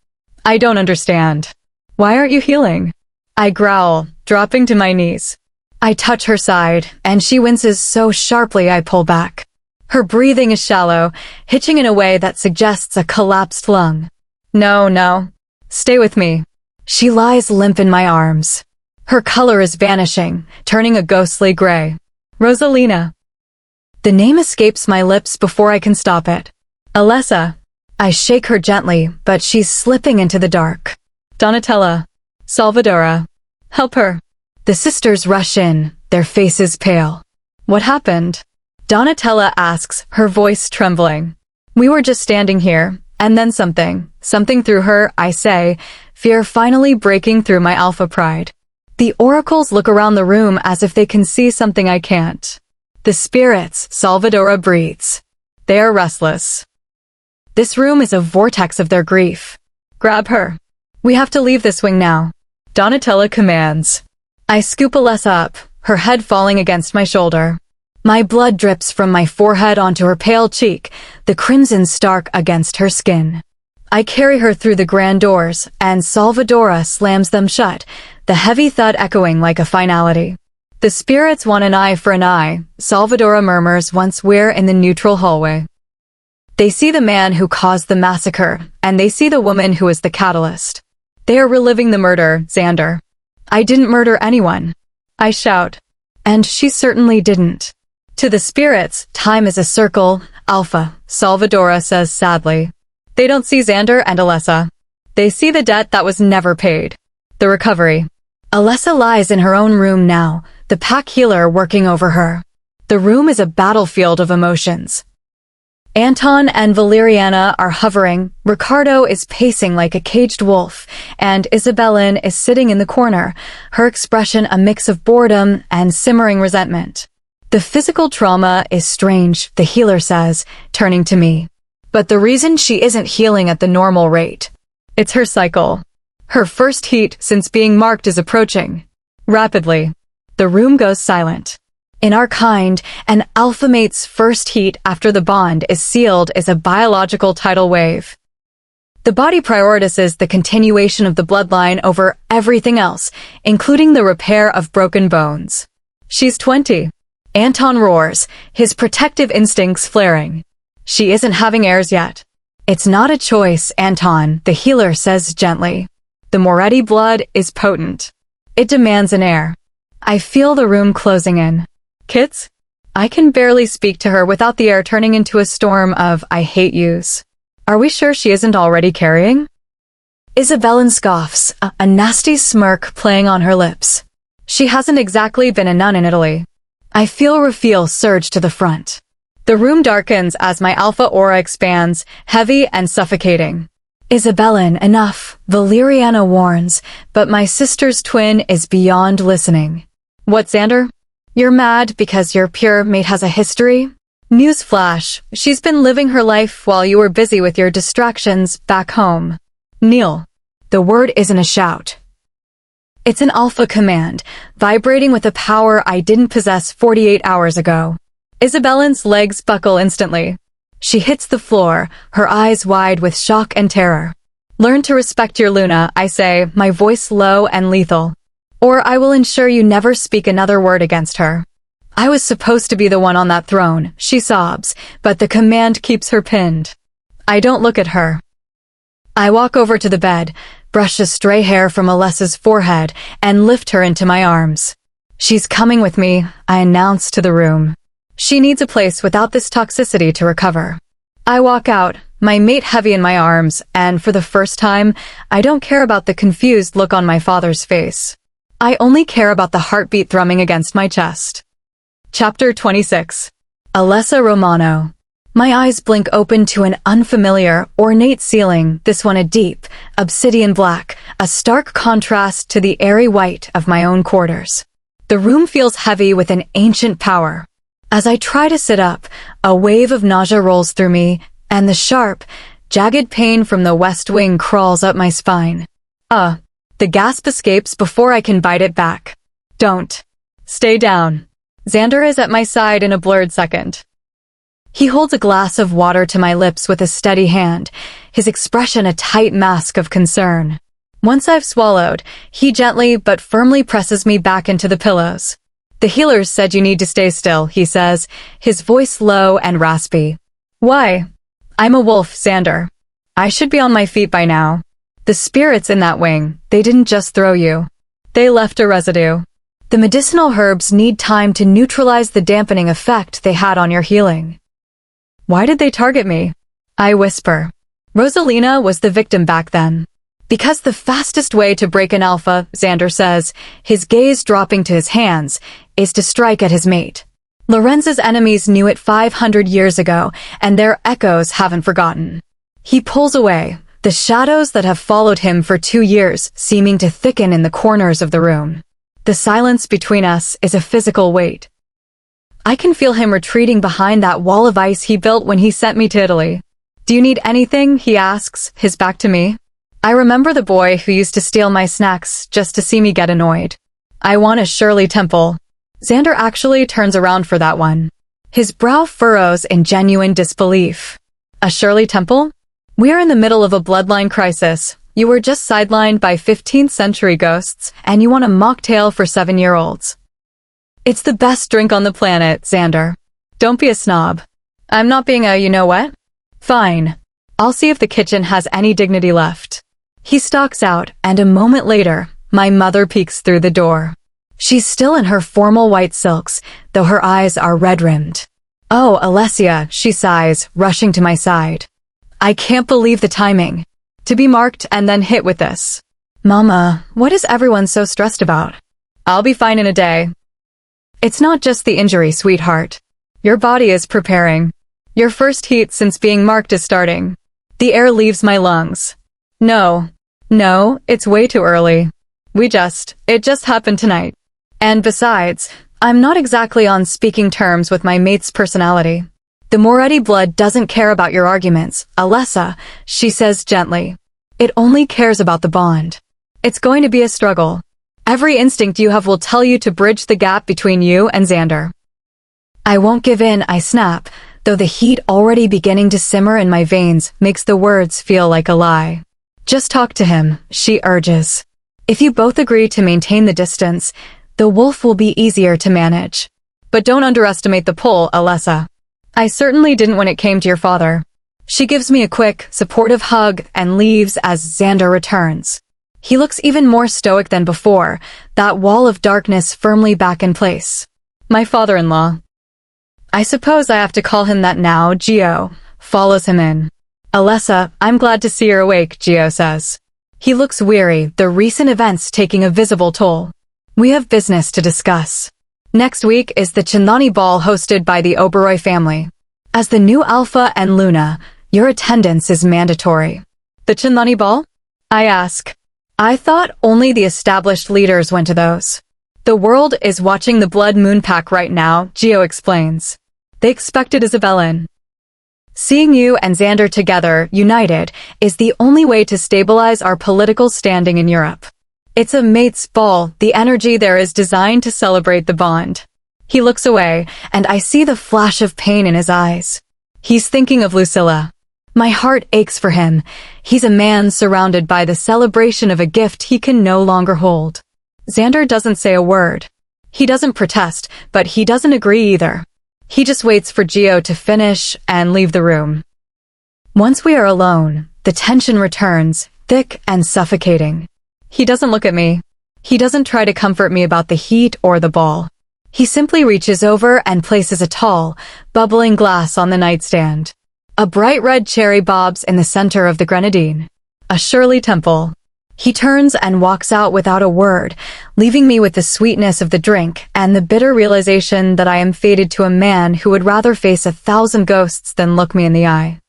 I don't understand. Why aren't you healing? I growl, dropping to my knees. I touch her side, and she winces so sharply I pull back. Her breathing is shallow, hitching in a way that suggests a collapsed lung. No. Stay with me. She lies limp in my arms. Her color is vanishing, turning a ghostly gray. Rosalina. The name escapes my lips before I can stop it. Alessa. I shake her gently, but she's slipping into the dark. Donatella. Salvadora. Help her. The sisters rush in, their faces pale. What happened? Donatella asks, her voice trembling. We were just standing here, and then something through her, I say, fear finally breaking through my alpha pride. The oracles look around the room as if they can see something I can't. The spirits, Salvadora breathes. They are restless. This room is a vortex of their grief. Grab her. We have to leave this wing now. Donatella commands. I scoop Alessa up, her head falling against my shoulder. My blood drips from my forehead onto her pale cheek, the crimson stark against her skin. I carry her through the grand doors, and Salvadora slams them shut, the heavy thud echoing like a finality. The spirits want an eye for an eye, Salvadora murmurs once we're in the neutral hallway. They see the man who caused the massacre, and they see the woman who is the catalyst. They are reliving the murder, Xander. I didn't murder anyone. I shout. And she certainly didn't. To the spirits, time is a circle, Alpha, Salvadora says sadly. They don't see Xander and Alessa. They see the debt that was never paid. The recovery. Alessa lies in her own room now, the pack healer working over her. The room is a battlefield of emotions. Anton and Valeriana are hovering, Ricardo is pacing like a caged wolf, and Isabellin is sitting in the corner, her expression a mix of boredom and simmering resentment. The physical trauma is strange, the healer says, turning to me. But the reason she isn't healing at the normal rate. It's her cycle. Her first heat since being marked is approaching. Rapidly. The room goes silent. In our kind, an alpha mate's first heat after the bond is sealed is a biological tidal wave. The body prioritizes the continuation of the bloodline over everything else, including the repair of broken bones. She's 20. Anton roars, his protective instincts flaring. She isn't having heirs yet. It's not a choice, Anton, the healer says gently. The Moretti blood is potent. It demands an heir. I feel the room closing in. Kits? I can barely speak to her without the air turning into a storm of I hate yous. Are we sure she isn't already carrying? Isabellin scoffs, a nasty smirk playing on her lips. She hasn't exactly been a nun in Italy. I feel Raphael surge to the front. The room darkens as my alpha aura expands, heavy and suffocating. Isabellin, enough, Valeriana warns, but my sister's twin is beyond listening. What, Xander? You're mad because your pure mate has a history? Newsflash, she's been living her life while you were busy with your distractions back home. Kneel. The word isn't a shout. It's an alpha command, vibrating with a power I didn't possess 48 hours ago. Isabellin's legs buckle instantly. She hits the floor, her eyes wide with shock and terror. Learn to respect your Luna, I say, my voice low and lethal. Or I will ensure you never speak another word against her. I was supposed to be the one on that throne, she sobs, but the command keeps her pinned. I don't look at her. I walk over to the bed, brush a stray hair from Alessa's forehead, and lift her into my arms. She's coming with me, I announce to the room. She needs a place without this toxicity to recover. I walk out, my mate heavy in my arms, and for the first time, I don't care about the confused look on my father's face. I only care about the heartbeat thrumming against my chest. Chapter 26. Alessa Romano. My eyes blink open to an unfamiliar, ornate ceiling, this one a deep, obsidian black, a stark contrast to the airy white of my own quarters. The room feels heavy with an ancient power. As I try to sit up, a wave of nausea rolls through me, and the sharp, jagged pain from the west wing crawls up my spine. The gasp escapes before I can bite it back. Don't. Stay down. Xander is at my side in a blurred second. He holds a glass of water to my lips with a steady hand, his expression a tight mask of concern. Once I've swallowed, he gently but firmly presses me back into the pillows. The healers said you need to stay still, he says, his voice low and raspy. Why? I'm a wolf, Xander. I should be on my feet by now. The spirits in that wing, they didn't just throw you. They left a residue. The medicinal herbs need time to neutralize the dampening effect they had on your healing. Why did they target me? I whisper. Rosalina was the victim back then. Because the fastest way to break an alpha, Xander says, his gaze dropping to his hands, is to strike at his mate. Lorenz's enemies knew it 500 years ago, and their echoes haven't forgotten. He pulls away, the shadows that have followed him for 2 years seeming to thicken in the corners of the room. The silence between us is a physical weight. I can feel him retreating behind that wall of ice he built when he sent me to Italy. Do you need anything? He asks, his back to me. I remember the boy who used to steal my snacks just to see me get annoyed. I want a Shirley Temple. Xander actually turns around for that one. His brow furrows in genuine disbelief. A Shirley Temple? We are in the middle of a bloodline crisis. You were just sidelined by 15th century ghosts, and you want a mocktail for 7-year-olds. It's the best drink on the planet, Xander. Don't be a snob. I'm not being a you-know-what? Fine. I'll see if the kitchen has any dignity left. He stalks out, and a moment later, my mother peeks through the door. She's still in her formal white silks, though her eyes are red-rimmed. Oh, Alessia, she sighs, rushing to my side. I can't believe the timing. To be marked and then hit with this. Mama, what is everyone so stressed about? I'll be fine in a day. It's not just the injury, sweetheart. Your body is preparing. Your first heat since being marked is starting. The air leaves my lungs. No, it's way too early. It just happened tonight. And besides, I'm not exactly on speaking terms with my mate's personality. The Moretti blood doesn't care about your arguments, Alessa, she says gently. It only cares about the bond. It's going to be a struggle. Every instinct you have will tell you to bridge the gap between you and Xander. I won't give in, I snap, though the heat already beginning to simmer in my veins makes the words feel like a lie. Just talk to him, she urges. If you both agree to maintain the distance, the wolf will be easier to manage. But don't underestimate the pull, Alessa. I certainly didn't when it came to your father. She gives me a quick, supportive hug and leaves as Xander returns. He looks even more stoic than before, that wall of darkness firmly back in place. My father-in-law. I suppose I have to call him that now. Gio follows him in. Alessa, I'm glad to see you're awake, Gio says. He looks weary, the recent events taking a visible toll. We have business to discuss. Next week is the Chandani Ball hosted by the Oberoi family. As the new Alpha and Luna, your attendance is mandatory. The Chandani Ball? I ask. I thought only the established leaders went to those. The world is watching the Blood Moon Pack right now, Gio explains. They expected Isabellan. Seeing you and Xander together, united, is the only way to stabilize our political standing in Europe. It's a mate's ball, the energy there is designed to celebrate the bond. He looks away, and I see the flash of pain in his eyes. He's thinking of Lucilla. My heart aches for him. He's a man surrounded by the celebration of a gift he can no longer hold. Xander doesn't say a word. He doesn't protest, but he doesn't agree either. He just waits for Gio to finish and leave the room. Once we are alone, the tension returns, thick and suffocating. He doesn't look at me. He doesn't try to comfort me about the heat or the ball. He simply reaches over and places a tall, bubbling glass on the nightstand. A bright red cherry bobs in the center of the grenadine. A Shirley Temple. He turns and walks out without a word, leaving me with the sweetness of the drink and the bitter realization that I am fated to a man who would rather face 1,000 ghosts than look me in the eye.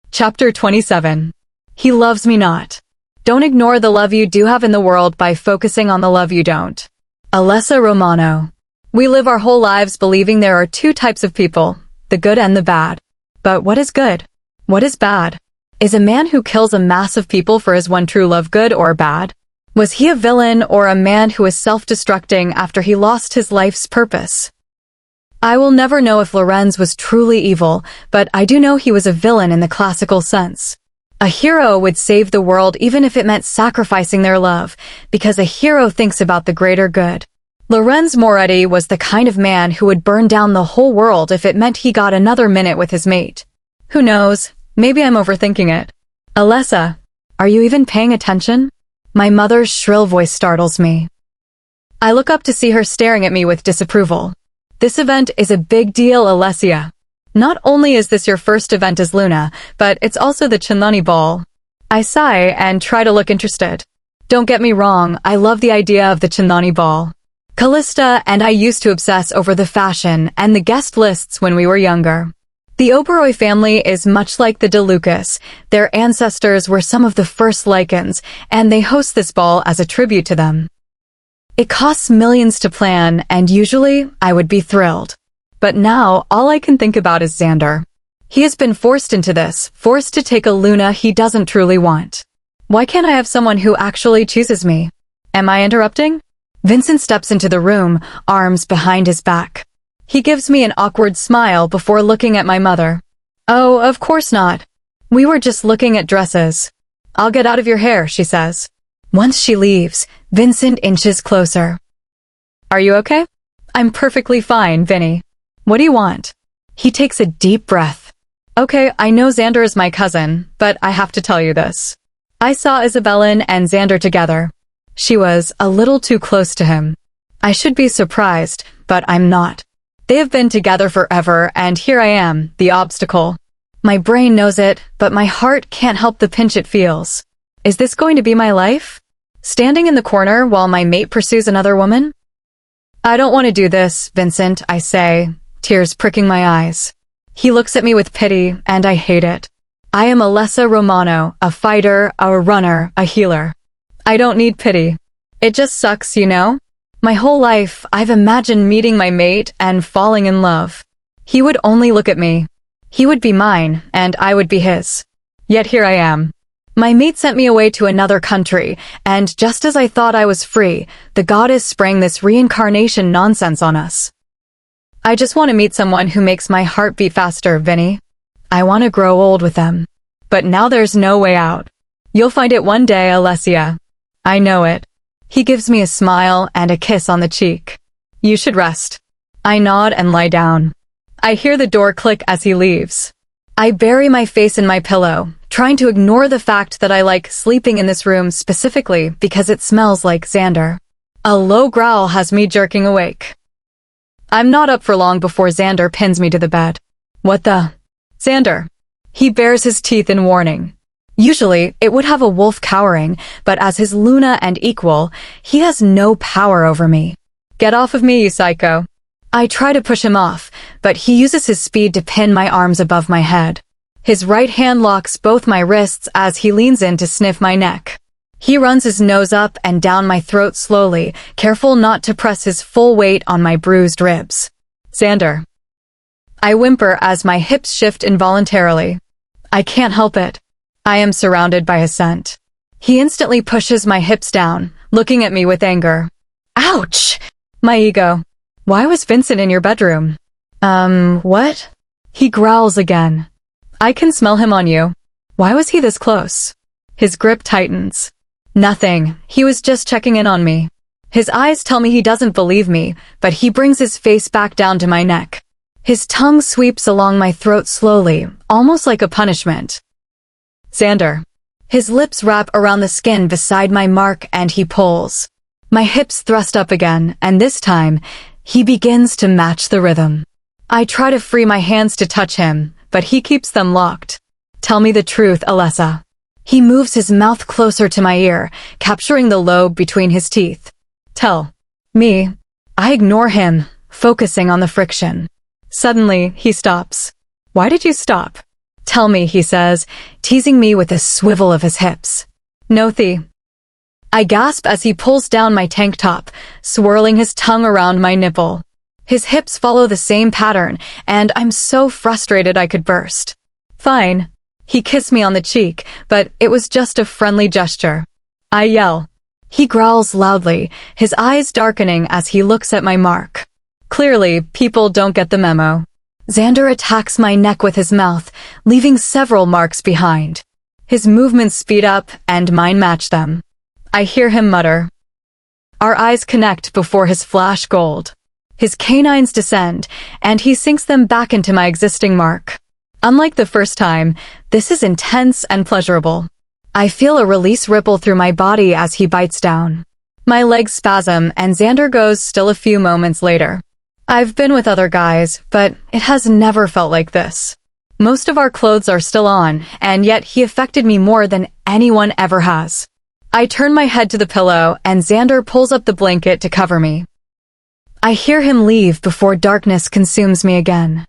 Chapter 27. He loves me not. Don't ignore the love you do have in the world by focusing on the love you don't. Alessa Romano. We live our whole lives believing there are two types of people, the good and the bad. But what is good? What is bad? Is a man who kills a mass of people for his one true love good or bad? Was he a villain or a man who was self-destructing after he lost his life's purpose? I will never know if Lorenz was truly evil, but I do know he was a villain in the classical sense. A hero would save the world even if it meant sacrificing their love, because a hero thinks about the greater good. Lorenz Moretti was the kind of man who would burn down the whole world if it meant he got another minute with his mate. Who knows? Maybe I'm overthinking it. Alessa, are you even paying attention? My mother's shrill voice startles me. I look up to see her staring at me with disapproval. This event is a big deal, Alessia. Not only is this your first event as Luna, but it's also the Chinlani ball. I sigh and try to look interested. Don't get me wrong, I love the idea of the Chinlani ball. Callista and I used to obsess over the fashion and the guest lists when we were younger. The Oberoi family is much like the De Lucas. Their ancestors were some of the first Lycans, and they host this ball as a tribute to them. It costs millions to plan, and usually I would be thrilled. But now, all I can think about is Xander. He has been forced into this, forced to take a Luna he doesn't truly want. Why can't I have someone who actually chooses me? Am I interrupting? Vincent steps into the room, arms behind his back. He gives me an awkward smile before looking at my mother. Oh, of course not. We were just looking at dresses. I'll get out of your hair, she says. Once she leaves, Vincent inches closer. Are you okay? I'm perfectly fine, Vinny. What do you want? He takes a deep breath. Okay, I know Xander is my cousin, but I have to tell you this. I saw Isabellin and Xander together. She was a little too close to him. I should be surprised, but I'm not. They have been together forever, and here I am, the obstacle. My brain knows it, but my heart can't help the pinch it feels. Is this going to be my life? Standing in the corner while my mate pursues another woman? I don't want to do this, Vincent, I say, tears pricking my eyes. He looks at me with pity, and I hate it. I am Alessa Romano, a fighter, a runner, a healer. I don't need pity. It just sucks, you know? My whole life, I've imagined meeting my mate and falling in love. He would only look at me. He would be mine, and I would be his. Yet here I am. My mate sent me away to another country, and just as I thought I was free, the goddess sprang this reincarnation nonsense on us. I just want to meet someone who makes my heart beat faster, Vinny. I want to grow old with them. But now there's no way out. You'll find it one day, Alessia. I know it. He gives me a smile and a kiss on the cheek. You should rest. I nod and lie down. I hear the door click as he leaves. I bury my face in my pillow, trying to ignore the fact that I like sleeping in this room specifically because it smells like Xander. A low growl has me jerking awake. I'm not up for long before Xander pins me to the bed. What the? Xander. He bares his teeth in warning. Usually, it would have a wolf cowering, but as his Luna and equal, he has no power over me. Get off of me, you psycho. I try to push him off, but he uses his speed to pin my arms above my head. His right hand locks both my wrists as he leans in to sniff my neck. He runs his nose up and down my throat slowly, careful not to press his full weight on my bruised ribs. Xander. I whimper as my hips shift involuntarily. I can't help it. I am surrounded by his scent. He instantly pushes my hips down, looking at me with anger. Ouch! My ego. Why was Vincent in your bedroom? What? He growls again. I can smell him on you. Why was he this close? His grip tightens. Nothing. He was just checking in on me. His eyes tell me he doesn't believe me, but he brings his face back down to my neck. His tongue sweeps along my throat slowly, almost like a punishment. Xander. His lips wrap around the skin beside my mark and he pulls. My hips thrust up again, and this time, he begins to match the rhythm. I try to free my hands to touch him, but he keeps them locked. Tell me the truth, Alessa. He moves his mouth closer to my ear, capturing the lobe between his teeth. Tell me. I ignore him, focusing on the friction. Suddenly, he stops. Why did you stop? Tell me, he says, teasing me with a swivel of his hips. No, Thee. I gasp as he pulls down my tank top, swirling his tongue around my nipple. His hips follow the same pattern, and I'm so frustrated I could burst. Fine. He kissed me on the cheek, but it was just a friendly gesture. I yell. He growls loudly, his eyes darkening as he looks at my mark. Clearly, people don't get the memo. Xander attacks my neck with his mouth, leaving several marks behind. His movements speed up, and mine match them. I hear him mutter. Our eyes connect before his flash gold. His canines descend, and he sinks them back into my existing mark. Unlike the first time, this is intense and pleasurable. I feel a release ripple through my body as he bites down. My legs spasm, and Xander goes still a few moments later. I've been with other guys, but it has never felt like this. Most of our clothes are still on, and yet he affected me more than anyone ever has. I turn my head to the pillow, and Xander pulls up the blanket to cover me. I hear him leave before darkness consumes me again.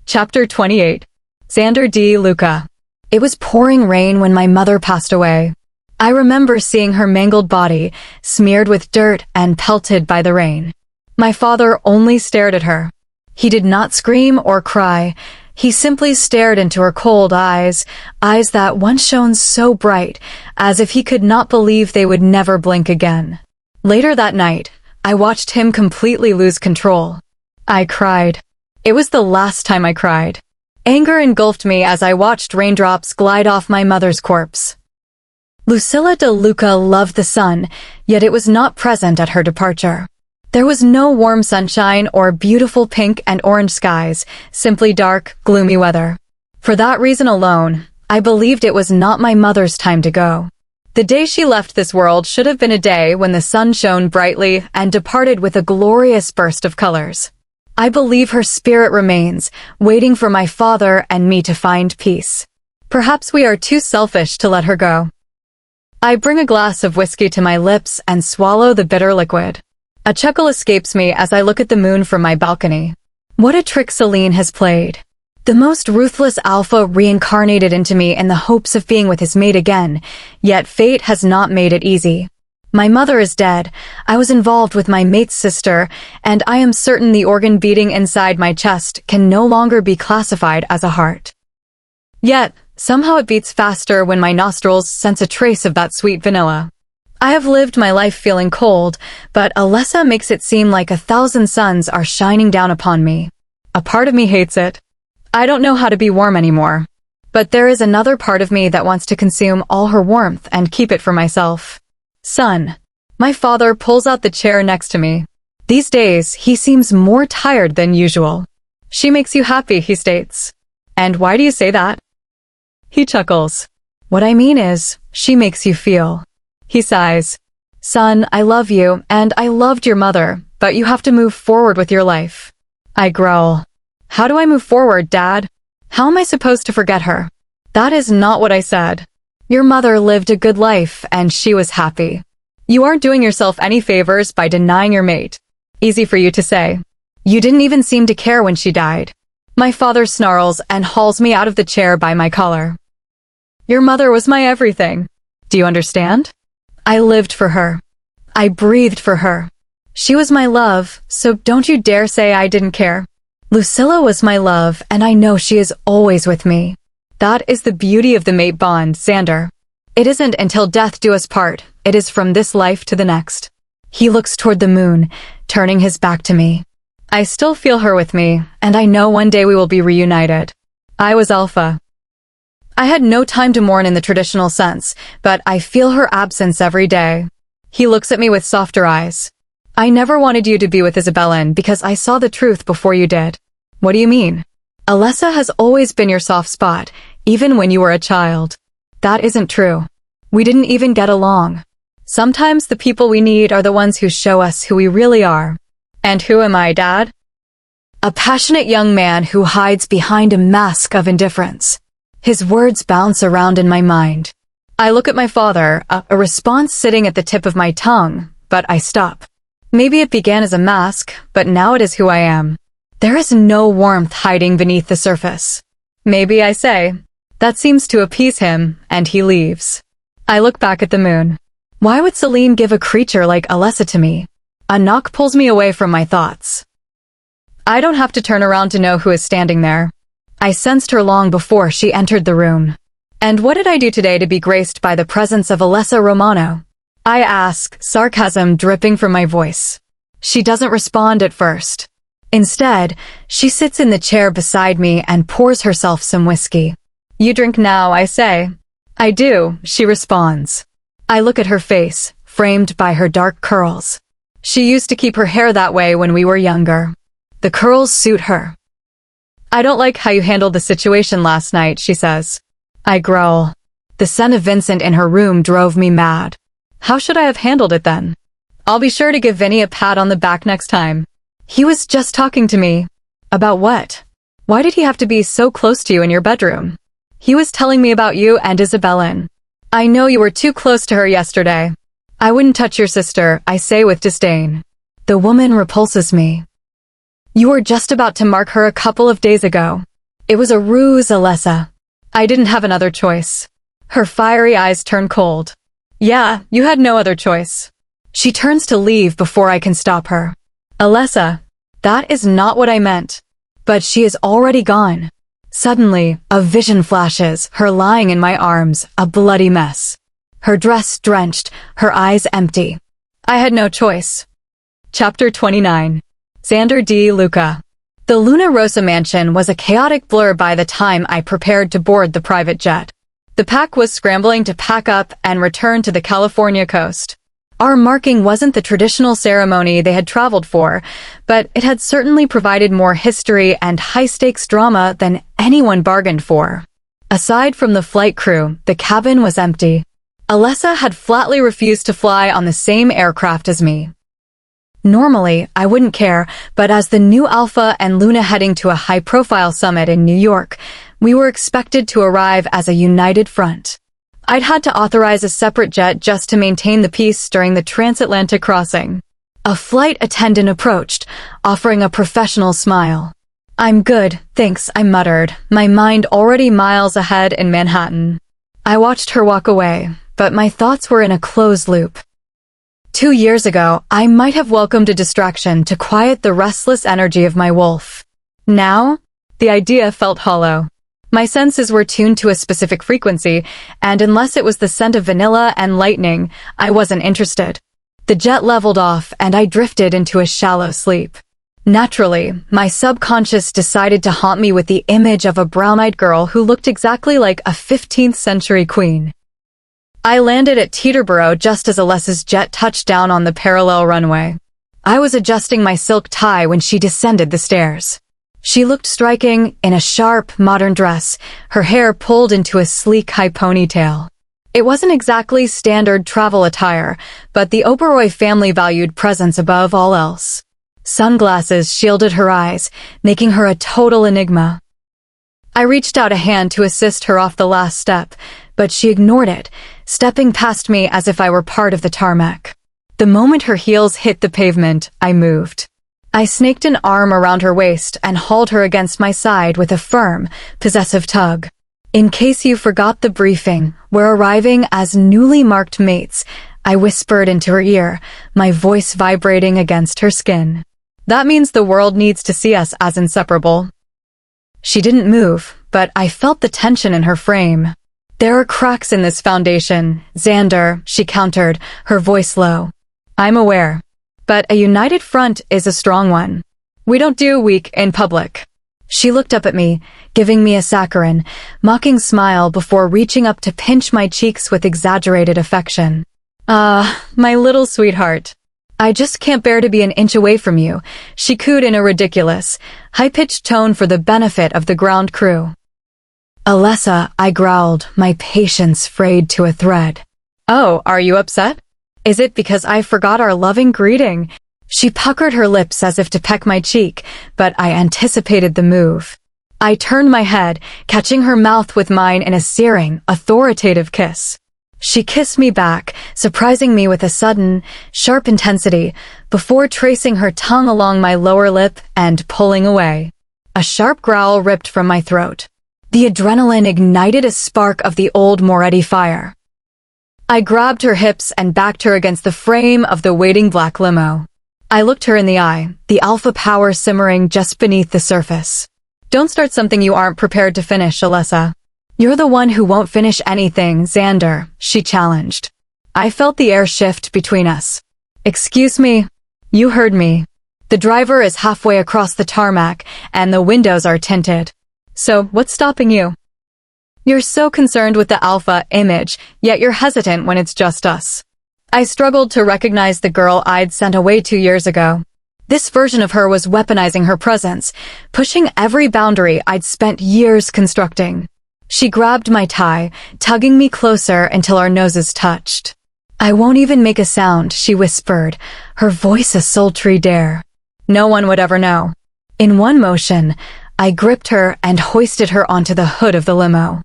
Chapter 28. Xander D. Luca. It was pouring rain when my mother passed away. I remember seeing her mangled body, smeared with dirt and pelted by the rain. My father only stared at her. He did not scream or cry. He simply stared into her cold eyes, eyes that once shone so bright, as if he could not believe they would never blink again. Later that night, I watched him completely lose control. I cried. It was the last time I cried. Anger engulfed me as I watched raindrops glide off my mother's corpse. Lucilla de Luca loved the sun, yet it was not present at her departure. There was no warm sunshine or beautiful pink and orange skies, simply dark, gloomy weather. For that reason alone, I believed it was not my mother's time to go. The day she left this world should have been a day when the sun shone brightly and departed with a glorious burst of colors. I believe her spirit remains, waiting for my father and me to find peace. Perhaps we are too selfish to let her go. I bring a glass of whiskey to my lips and swallow the bitter liquid. A chuckle escapes me as I look at the moon from my balcony. What a trick Celine has played. The most ruthless alpha reincarnated into me in the hopes of being with his mate again, yet fate has not made it easy. My mother is dead, I was involved with my mate's sister, and I am certain the organ beating inside my chest can no longer be classified as a heart. Yet, somehow it beats faster when my nostrils sense a trace of that sweet vanilla. I have lived my life feeling cold, but Alessa makes it seem like 1,000 suns are shining down upon me. A part of me hates it. I don't know how to be warm anymore. But there is another part of me that wants to consume all her warmth and keep it for myself. Sun. My father pulls out the chair next to me. These days, he seems more tired than usual. She makes you happy, he states. And why do you say that? He chuckles. What I mean is, she makes you feel. He sighs. Son, I love you, and I loved your mother, but you have to move forward with your life. I growl. How do I move forward, Dad? How am I supposed to forget her? That is not what I said. Your mother lived a good life, and she was happy. You aren't doing yourself any favors by denying your mate. Easy for you to say. You didn't even seem to care when she died. My father snarls and hauls me out of the chair by my collar. Your mother was my everything. Do you understand? I lived for her. I breathed for her. She was my love, so don't you dare say I didn't care. Lucilla was my love, and I know she is always with me. That is the beauty of the mate bond, Xander. It isn't until death do us part, it is from this life to the next. He looks toward the moon, turning his back to me. I still feel her with me, and I know one day we will be reunited. I was Alpha. I had no time to mourn in the traditional sense, but I feel her absence every day. He looks at me with softer eyes. I never wanted you to be with Isabellan because I saw the truth before you did. What do you mean? Alessa has always been your soft spot, even when you were a child. That isn't true. We didn't even get along. Sometimes the people we need are the ones who show us who we really are. And who am I, Dad? A passionate young man who hides behind a mask of indifference. His words bounce around in my mind. I look at my father, a response sitting at the tip of my tongue, but I stop. Maybe it began as a mask, but now it is who I am. There is no warmth hiding beneath the surface. Maybe I say. That seems to appease him, and he leaves. I look back at the moon. Why would Celine give a creature like Alessa to me? A knock pulls me away from my thoughts. I don't have to turn around to know who is standing there. I sensed her long before she entered the room. And what did I do today to be graced by the presence of Alessa Romano? I ask, sarcasm dripping from my voice. She doesn't respond at first. Instead, she sits in the chair beside me and pours herself some whiskey. You drink now, I say. I do, she responds. I look at her face, framed by her dark curls. She used to keep her hair that way when we were younger. The curls suit her. "I don't like how you handled the situation last night," she says. I growl. The scent of Vincent in her room drove me mad. How should I have handled it then? I'll be sure to give Vinny a pat on the back next time. He was just talking to me. About what? Why did he have to be so close to you in your bedroom? He was telling me about you and Isabellin. I know you were too close to her yesterday. I wouldn't touch your sister, I say with disdain. The woman repulses me. You were just about to mark her a couple of days ago. It was a ruse, Alessa. I didn't have another choice. Her fiery eyes turn cold. Yeah, you had no other choice. She turns to leave before I can stop her. Alessa, that is not what I meant. But she is already gone. Suddenly, a vision flashes, her lying in my arms, a bloody mess. Her dress drenched, her eyes empty. I had no choice. Chapter 29. Xander D. Luca. The Luna Rosa mansion was a chaotic blur by the time I prepared to board the private jet. The pack was scrambling to pack up and return to the California coast. Our marking wasn't the traditional ceremony they had traveled for, but it had certainly provided more history and high-stakes drama than anyone bargained for. Aside from the flight crew, the cabin was empty. Alessa had flatly refused to fly on the same aircraft as me. Normally, I wouldn't care, but as the new Alpha and Luna heading to a high-profile summit in New York, we were expected to arrive as a united front. I'd had to authorize a separate jet just to maintain the peace during the transatlantic crossing. A flight attendant approached, offering a professional smile. I'm good, thanks, I muttered, my mind already miles ahead in Manhattan. I watched her walk away, but my thoughts were in a closed loop. 2 years ago, I might have welcomed a distraction to quiet the restless energy of my wolf. Now, the idea felt hollow. My senses were tuned to a specific frequency, and unless it was the scent of vanilla and lightning, I wasn't interested. The jet leveled off, and I drifted into a shallow sleep. Naturally, my subconscious decided to haunt me with the image of a brown-eyed girl who looked exactly like a 15th century queen. I landed at Teterboro just as Alessa's jet touched down on the parallel runway. I was adjusting my silk tie when she descended the stairs. She looked striking in a sharp, modern dress, her hair pulled into a sleek high ponytail. It wasn't exactly standard travel attire, but the Oberoi family valued presence above all else. Sunglasses shielded her eyes, making her a total enigma. I reached out a hand to assist her off the last step, but she ignored it, stepping past me as if I were part of the tarmac. The moment her heels hit the pavement, I moved. I snaked an arm around her waist and hauled her against my side with a firm, possessive tug. In case you forgot the briefing, we're arriving as newly marked mates, I whispered into her ear, my voice vibrating against her skin. That means the world needs to see us as inseparable. She didn't move, but I felt the tension in her frame. There are cracks in this foundation, Xander, she countered, her voice low. I'm aware. But a united front is a strong one. We don't do weak in public. She looked up at me, giving me a saccharine, mocking smile before reaching up to pinch my cheeks with exaggerated affection. My little sweetheart. I just can't bear to be an inch away from you, she cooed in a ridiculous, high-pitched tone for the benefit of the ground crew. Alessa, I growled, my patience frayed to a thread. Oh, are you upset? Is it because I forgot our loving greeting? She puckered her lips as if to peck my cheek, but I anticipated the move. I turned my head, catching her mouth with mine in a searing, authoritative kiss. She kissed me back, surprising me with a sudden, sharp intensity, before tracing her tongue along my lower lip and pulling away. A sharp growl ripped from my throat. The adrenaline ignited a spark of the old Moretti fire. I grabbed her hips and backed her against the frame of the waiting black limo. I looked her in the eye, the alpha power simmering just beneath the surface. Don't start something you aren't prepared to finish, Alessa. You're the one who won't finish anything, Xander, she challenged. I felt the air shift between us. Excuse me. You heard me. The driver is halfway across the tarmac, and the windows are tinted. So, what's stopping you? You're so concerned with the alpha image, yet you're hesitant when it's just us. I struggled to recognize the girl I'd sent away 2 years ago. This version of her was weaponizing her presence, pushing every boundary I'd spent years constructing. She grabbed my tie, tugging me closer until our noses touched. "I won't even make a sound," she whispered, her voice a sultry dare. No one would ever know. In one motion, I gripped her and hoisted her onto the hood of the limo.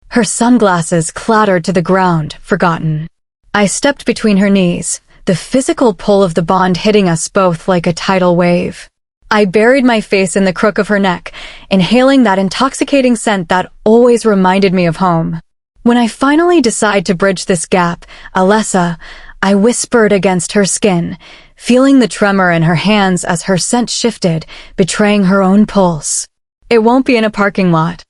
Her sunglasses clattered to the ground, forgotten. I stepped between her knees, the physical pull of the bond hitting us both like a tidal wave. I buried my face in the crook of her neck, inhaling that intoxicating scent that always reminded me of home. When I finally decided to bridge this gap, Alessa, I whispered against her skin, feeling the tremor in her hands as her scent shifted, betraying her own pulse. "It won't be in a parking lot.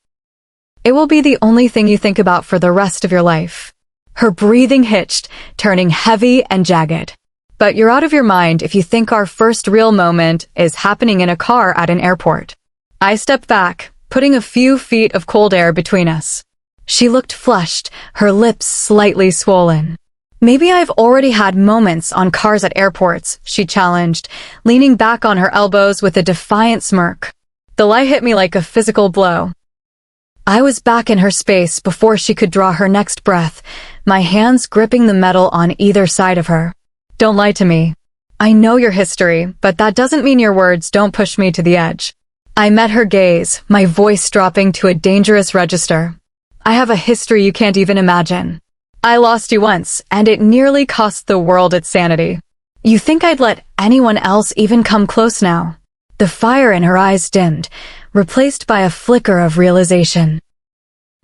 It will be the only thing you think about for the rest of your life." Her breathing hitched, turning heavy and jagged. "But you're out of your mind if you think our first real moment is happening in a car at an airport." I stepped back, putting a few feet of cold air between us. She looked flushed, her lips slightly swollen. "Maybe I've already had moments on cars at airports," she challenged, leaning back on her elbows with a defiant smirk. The lie hit me like a physical blow. I was back in her space before she could draw her next breath, my hands gripping the metal on either side of her. "Don't lie to me. I know your history, but that doesn't mean your words don't push me to the edge." I met her gaze, my voice dropping to a dangerous register. "I have a history you can't even imagine. I lost you once, and it nearly cost the world its sanity. You think I'd let anyone else even come close now?" The fire in her eyes dimmed, replaced by a flicker of realization.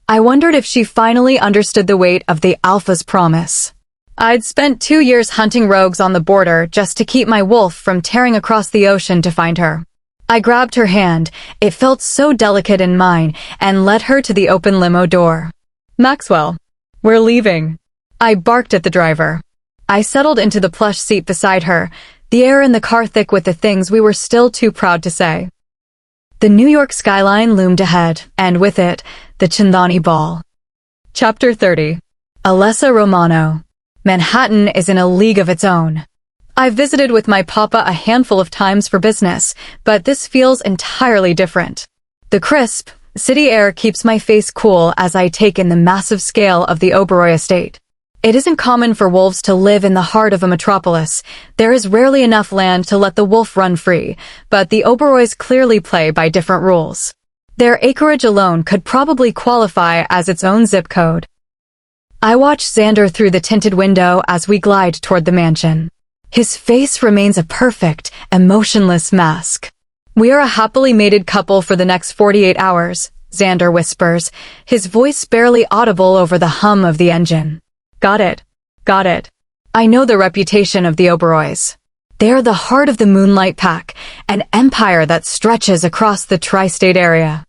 I wondered if she finally understood the weight of the Alpha's promise. I'd spent 2 years hunting rogues on the border just to keep my wolf from tearing across the ocean to find her. I grabbed her hand, it felt so delicate in mine, and led her to the open limo door. "Maxwell, we're leaving." I barked at the driver. I settled into the plush seat beside her, the air in the car thick with the things we were still too proud to say. The New York skyline loomed ahead, and with it, the Chandani Ball. Chapter 30. Alessa Romano. Manhattan is in a league of its own. I've visited with my papa a handful of times for business, but this feels entirely different. The crisp, city air keeps my face cool as I take in the massive scale of the Oberoi estate. It isn't common for wolves to live in the heart of a metropolis. There is rarely enough land to let the wolf run free, but the Oberois clearly play by different rules. Their acreage alone could probably qualify as its own zip code. I watch Xander through the tinted window as we glide toward the mansion. His face remains a perfect, emotionless mask. "We are a happily mated couple for the next 48 hours, Xander whispers, his voice barely audible over the hum of the engine. Got it. Got it. I know the reputation of the Oberois. They are the heart of the Moonlight Pack, an empire that stretches across the tri-state area.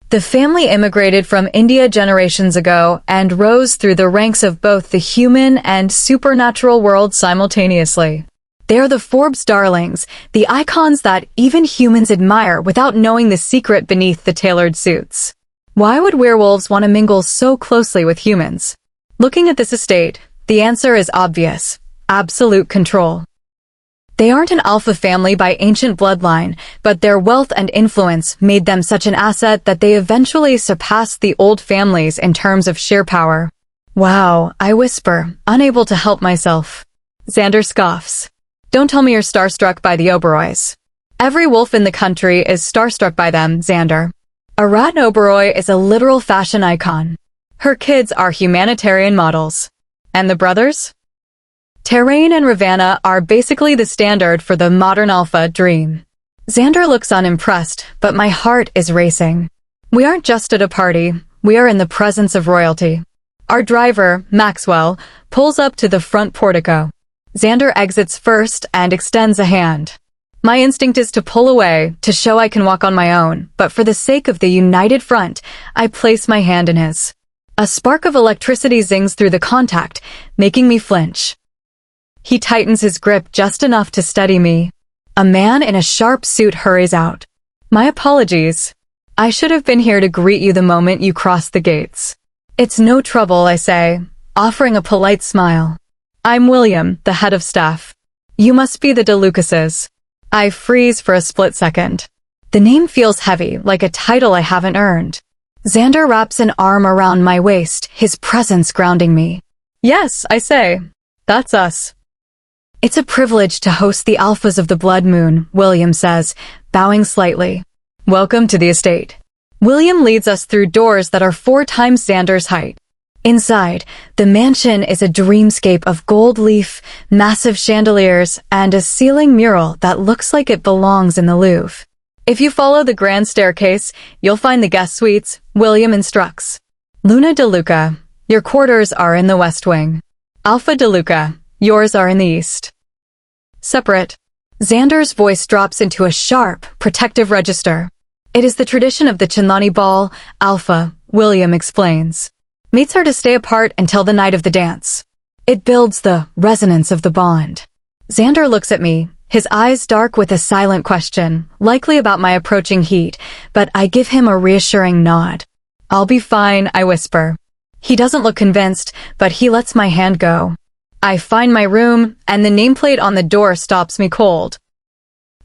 The family immigrated from India generations ago and rose through the ranks of both the human and supernatural worlds simultaneously. They are the Forbes darlings, the icons that even humans admire without knowing the secret beneath the tailored suits. Why would werewolves want to mingle so closely with humans? Looking at this estate, the answer is obvious: absolute control. They aren't an alpha family by ancient bloodline, but their wealth and influence made them such an asset that they eventually surpassed the old families in terms of sheer power. "Wow," I whisper, unable to help myself. Xander scoffs. "Don't tell me you're starstruck by the Oberois." "Every wolf in the country is starstruck by them, Xander. A rat Oberoi is a literal fashion icon. Her kids are humanitarian models. And the brothers? Terrain and Ravanna are basically the standard for the modern alpha dream." Xander looks unimpressed, but my heart is racing. We aren't just at a party, we are in the presence of royalty. Our driver, Maxwell, pulls up to the front portico. Xander exits first and extends a hand. My instinct is to pull away, to show I can walk on my own, but for the sake of the united front, I place my hand in his. A spark of electricity zings through the contact, making me flinch. He tightens his grip just enough to steady me. A man in a sharp suit hurries out. "My apologies. I should have been here to greet you the moment you crossed the gates." "It's no trouble," I say, offering a polite smile. I'm William, the head of staff. You must be the DeLucases. I freeze for a split second. The name feels heavy, like a title I haven't earned. Xander wraps an arm around my waist, his presence grounding me. Yes, I say. That's us. It's a privilege to host the alphas of the Blood Moon, William says, bowing slightly. Welcome to the estate. William leads us through doors that are 4 times Xander's height. Inside, the mansion is a dreamscape of gold leaf, massive chandeliers, and a ceiling mural that looks like it belongs in the Louvre. If you follow the grand staircase, you'll find the guest suites, William instructs. Luna DeLuca, your quarters are in the west wing. Alpha DeLuca, yours are in the east. Separate. Xander's voice drops into a sharp, protective register. It is the tradition of the Chinlani Ball, Alpha, William explains. Mates are to stay apart until the night of the dance. It builds the resonance of the bond. Xander looks at me, his eyes dark with a silent question, likely about my approaching heat, but I give him a reassuring nod. I'll be fine, I whisper. He doesn't look convinced, but he lets my hand go. I find my room, and the nameplate on the door stops me cold.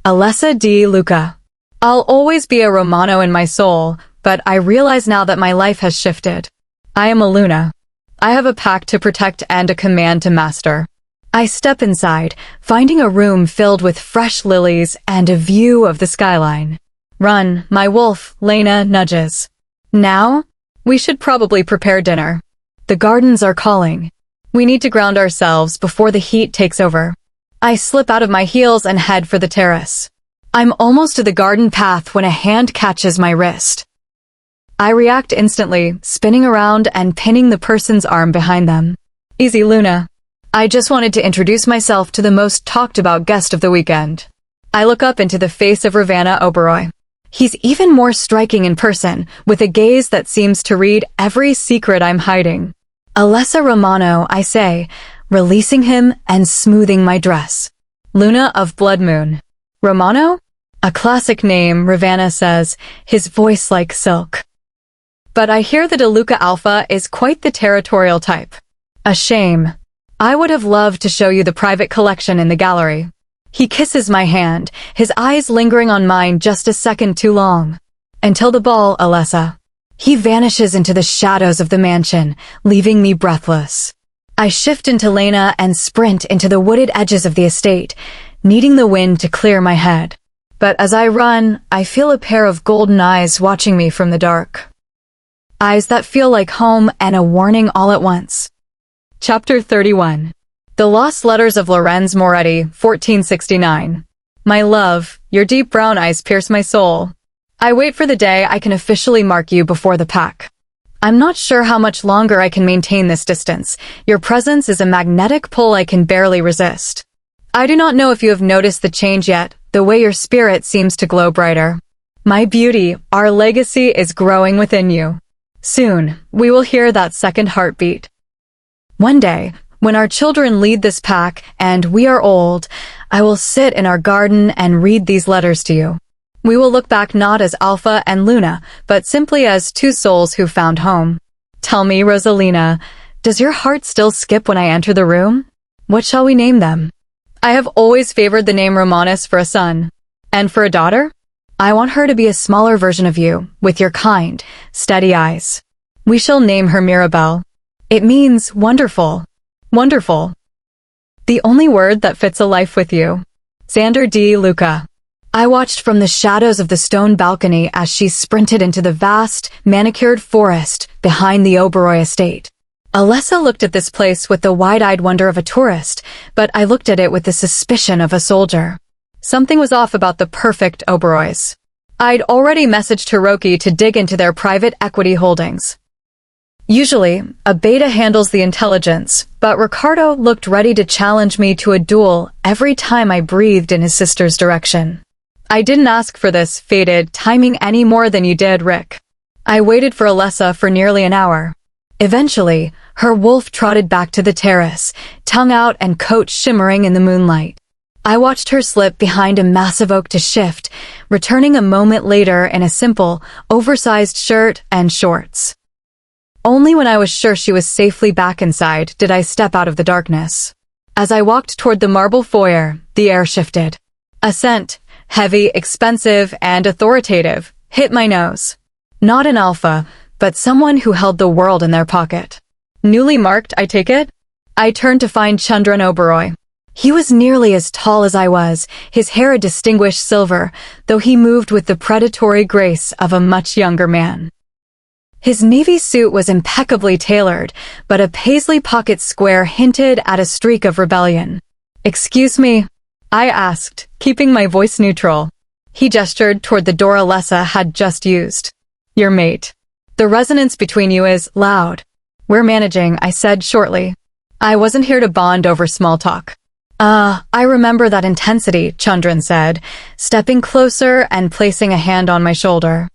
Alessa D. Luca. I'll always be a Romano in my soul, but I realize now that my life has shifted. I am a Luna. I have a pact to protect and a command to master. I step inside, finding a room filled with fresh lilies and a view of the skyline. Run, my wolf, Lena nudges. Now? We should probably prepare dinner. The gardens are calling. We need to ground ourselves before the heat takes over. I slip out of my heels and head for the terrace. I'm almost to the garden path when a hand catches my wrist. I react instantly, spinning around and pinning the person's arm behind them. Easy, Luna. I just wanted to introduce myself to the most talked about guest of the weekend. I look up into the face of Ravanna Oberoi. He's even more striking in person, with a gaze that seems to read every secret I'm hiding. Alessa Romano, I say, releasing him and smoothing my dress. Luna of Blood Moon. Romano? A classic name, Ravanna says, his voice like silk. But I hear the DeLuca Alpha is quite the territorial type. A shame. I would have loved to show you the private collection in the gallery. He kisses my hand, his eyes lingering on mine just a second too long. Until the ball, Alessa. He vanishes into the shadows of the mansion, leaving me breathless. I shift into Lena and sprint into the wooded edges of the estate, needing the wind to clear my head. But as I run, I feel a pair of golden eyes watching me from the dark. Eyes that feel like home and a warning all at once. Chapter 31. The Lost Letters of Lorenz Moretti, 1469. My love, your deep brown eyes pierce my soul. I wait for the day I can officially mark you before the pack. I'm not sure how much longer I can maintain this distance. Your presence is a magnetic pull I can barely resist. I do not know if you have noticed the change yet, the way your spirit seems to glow brighter. My beauty, our legacy is growing within you. Soon, we will hear that second heartbeat. One day, when our children lead this pack and we are old, I will sit in our garden and read these letters to you. We will look back not as Alpha and Luna, but simply as 2 souls who found home. Tell me, Rosalina, does your heart still skip when I enter the room? What shall we name them? I have always favored the name Romanus for a son. And for a daughter? I want her to be a smaller version of you, with your kind, steady eyes. We shall name her Mirabelle. It means wonderful. Wonderful. The only word that fits a life with you. Xander D. Luca. I watched from the shadows of the stone balcony as she sprinted into the vast, manicured forest behind the Oberoi estate. Alessa looked at this place with the wide-eyed wonder of a tourist, but I looked at it with the suspicion of a soldier. Something was off about the perfect Oberois. I'd already messaged Hiroki to dig into their private equity holdings. Usually, a beta handles the intelligence, but Ricardo looked ready to challenge me to a duel every time I breathed in his sister's direction. I didn't ask for this fated timing any more than you did, Rick. I waited for Alessa for nearly an hour. Eventually, her wolf trotted back to the terrace, tongue out and coat shimmering in the moonlight. I watched her slip behind a massive oak to shift, returning a moment later in a simple, oversized shirt and shorts. Only when I was sure she was safely back inside did I step out of the darkness. As I walked toward the marble foyer, the air shifted. A scent, heavy, expensive, and authoritative, hit my nose. Not an alpha, but someone who held the world in their pocket. Newly marked, I take it? I turned to find Chandran Oberoi. He was nearly as tall as I was, his hair a distinguished silver, though he moved with the predatory grace of a much younger man. His navy suit was impeccably tailored, but a paisley pocket square hinted at a streak of rebellion. "Excuse me?" I asked, keeping my voice neutral. He gestured toward the door Alessa had just used. "Your mate. The resonance between you is loud." "We're managing," I said shortly. I wasn't here to bond over small talk. I remember that intensity," Chandran said, stepping closer and placing a hand on my shoulder.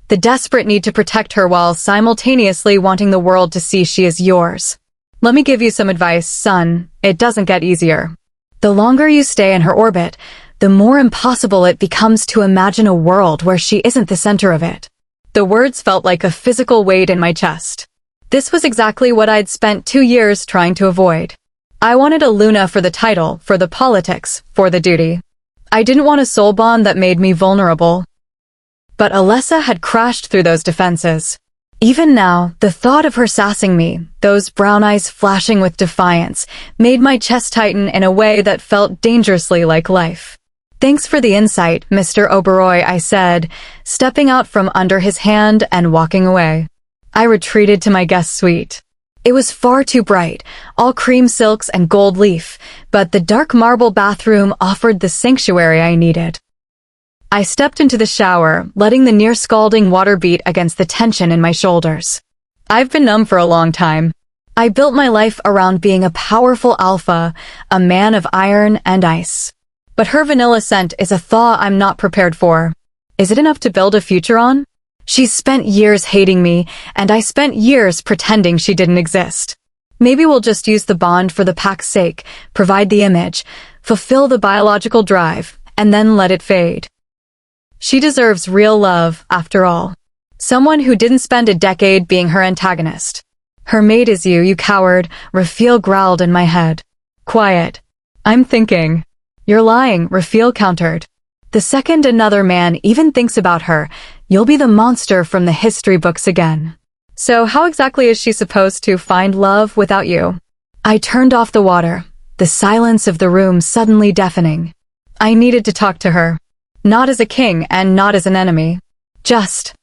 "The desperate need to protect her while simultaneously wanting the world to see she is yours. Let me give you some advice, son. It doesn't get easier. The longer you stay in her orbit, the more impossible it becomes to imagine a world where she isn't the center of it." The words felt like a physical weight in my chest. This was exactly what I'd spent 2 years trying to avoid. I wanted a Luna for the title, for the politics, for the duty. I didn't want a soul bond that made me vulnerable. But Alessa had crashed through those defenses. Even now, the thought of her sassing me, those brown eyes flashing with defiance, made my chest tighten in a way that felt dangerously like life. "Thanks for the insight, Mr. Oberoi," I said, stepping out from under his hand and walking away. I retreated to my guest suite. It was far too bright, all cream silks and gold leaf, but the dark marble bathroom offered the sanctuary I needed. I stepped into the shower, letting the near-scalding water beat against the tension in my shoulders. I've been numb for a long time. I built my life around being a powerful alpha, a man of iron and ice. But her vanilla scent is a thaw I'm not prepared for. Is it enough to build a future on? She's spent years hating me, and I spent years pretending she didn't exist. Maybe we'll just use the bond for the pack's sake, provide the image, fulfill the biological drive, and then let it fade. She deserves real love, after all. Someone who didn't spend a decade being her antagonist. "Her mate is you coward," Raphael growled in my head. "Quiet. I'm thinking." "You're lying," Raphael countered. "The second another man even thinks about her, you'll be the monster from the history books again. So how exactly is she supposed to find love without you?" I turned off the water, the silence of the room suddenly deafening. I needed to talk to her. Not as a king and not as an enemy. Just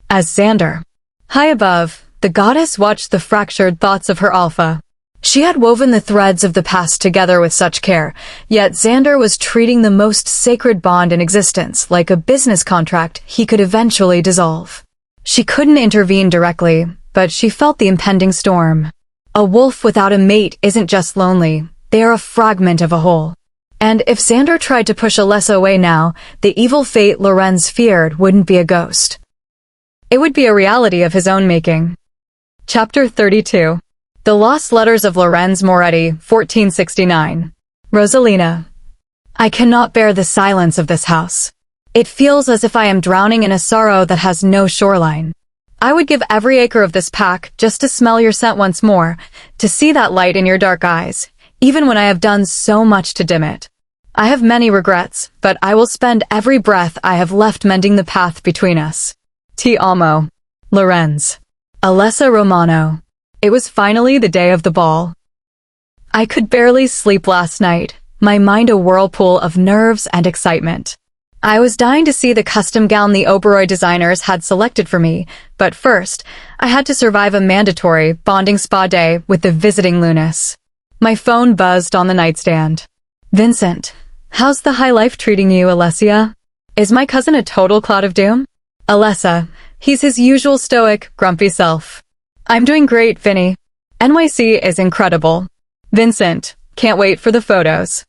as Xander. High above, the goddess watched the fractured thoughts of her alpha. She had woven the threads of the past together with such care, yet Xander was treating the most sacred bond in existence like a business contract he could eventually dissolve. She couldn't intervene directly, but she felt the impending storm. A wolf without a mate isn't just lonely, they are a fragment of a whole. And if Xander tried to push Alessa away now, the evil fate Lorenz feared wouldn't be a ghost. It would be a reality of his own making. Chapter 32. The Lost Letters of Lorenz Moretti, 1469. Rosalina. I cannot bear the silence of this house. It feels as if I am drowning in a sorrow that has no shoreline. I would give every acre of this pack just to smell your scent once more, to see that light in your dark eyes, even when I have done so much to dim it. I have many regrets, but I will spend every breath I have left mending the path between us. Ti amo. Lorenz. Alessa Romano. It was finally the day of the ball. I could barely sleep last night, my mind a whirlpool of nerves and excitement. I was dying to see the custom gown the Oberoi designers had selected for me, but first, I had to survive a mandatory bonding spa day with the visiting Lunas. My phone buzzed on the nightstand. "Vincent, how's the high life treating you, Alessia? Is my cousin a total cloud of doom?" "Alessa, he's his usual stoic, grumpy self." "I'm doing great, Vinny. NYC is incredible. Vincent, can't wait for the photos.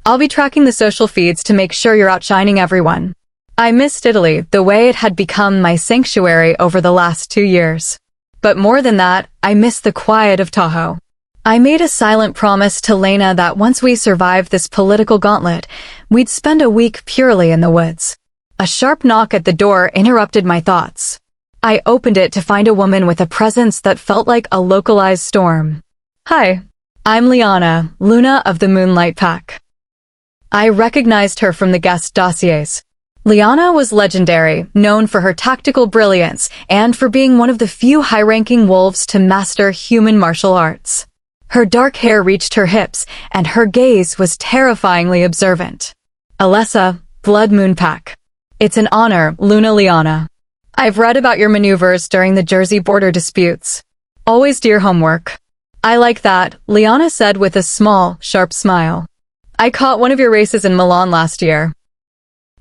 I'll be tracking the social feeds to make sure you're outshining everyone. I missed Italy, the way it had become my sanctuary over the last 2 years. But more than that, I miss the quiet of Tahoe. I made a silent promise to Lena that once we survived this political gauntlet, we'd spend a week purely in the woods." A sharp knock at the door interrupted my thoughts. I opened it to find a woman with a presence that felt like a localized storm. "Hi." I'm Liana, Luna of the Moonlight Pack. I recognized her from the guest dossiers. Liana was legendary, known for her tactical brilliance and for being one of the few high-ranking wolves to master human martial arts. Her dark hair reached her hips, and her gaze was terrifyingly observant. Alessa, Blood Moon Pack. It's an honor, Luna Liana. I've read about your maneuvers during the Jersey border disputes. Always do your homework. I like that, Liana said with a small, sharp smile. I caught one of your races in Milan last year.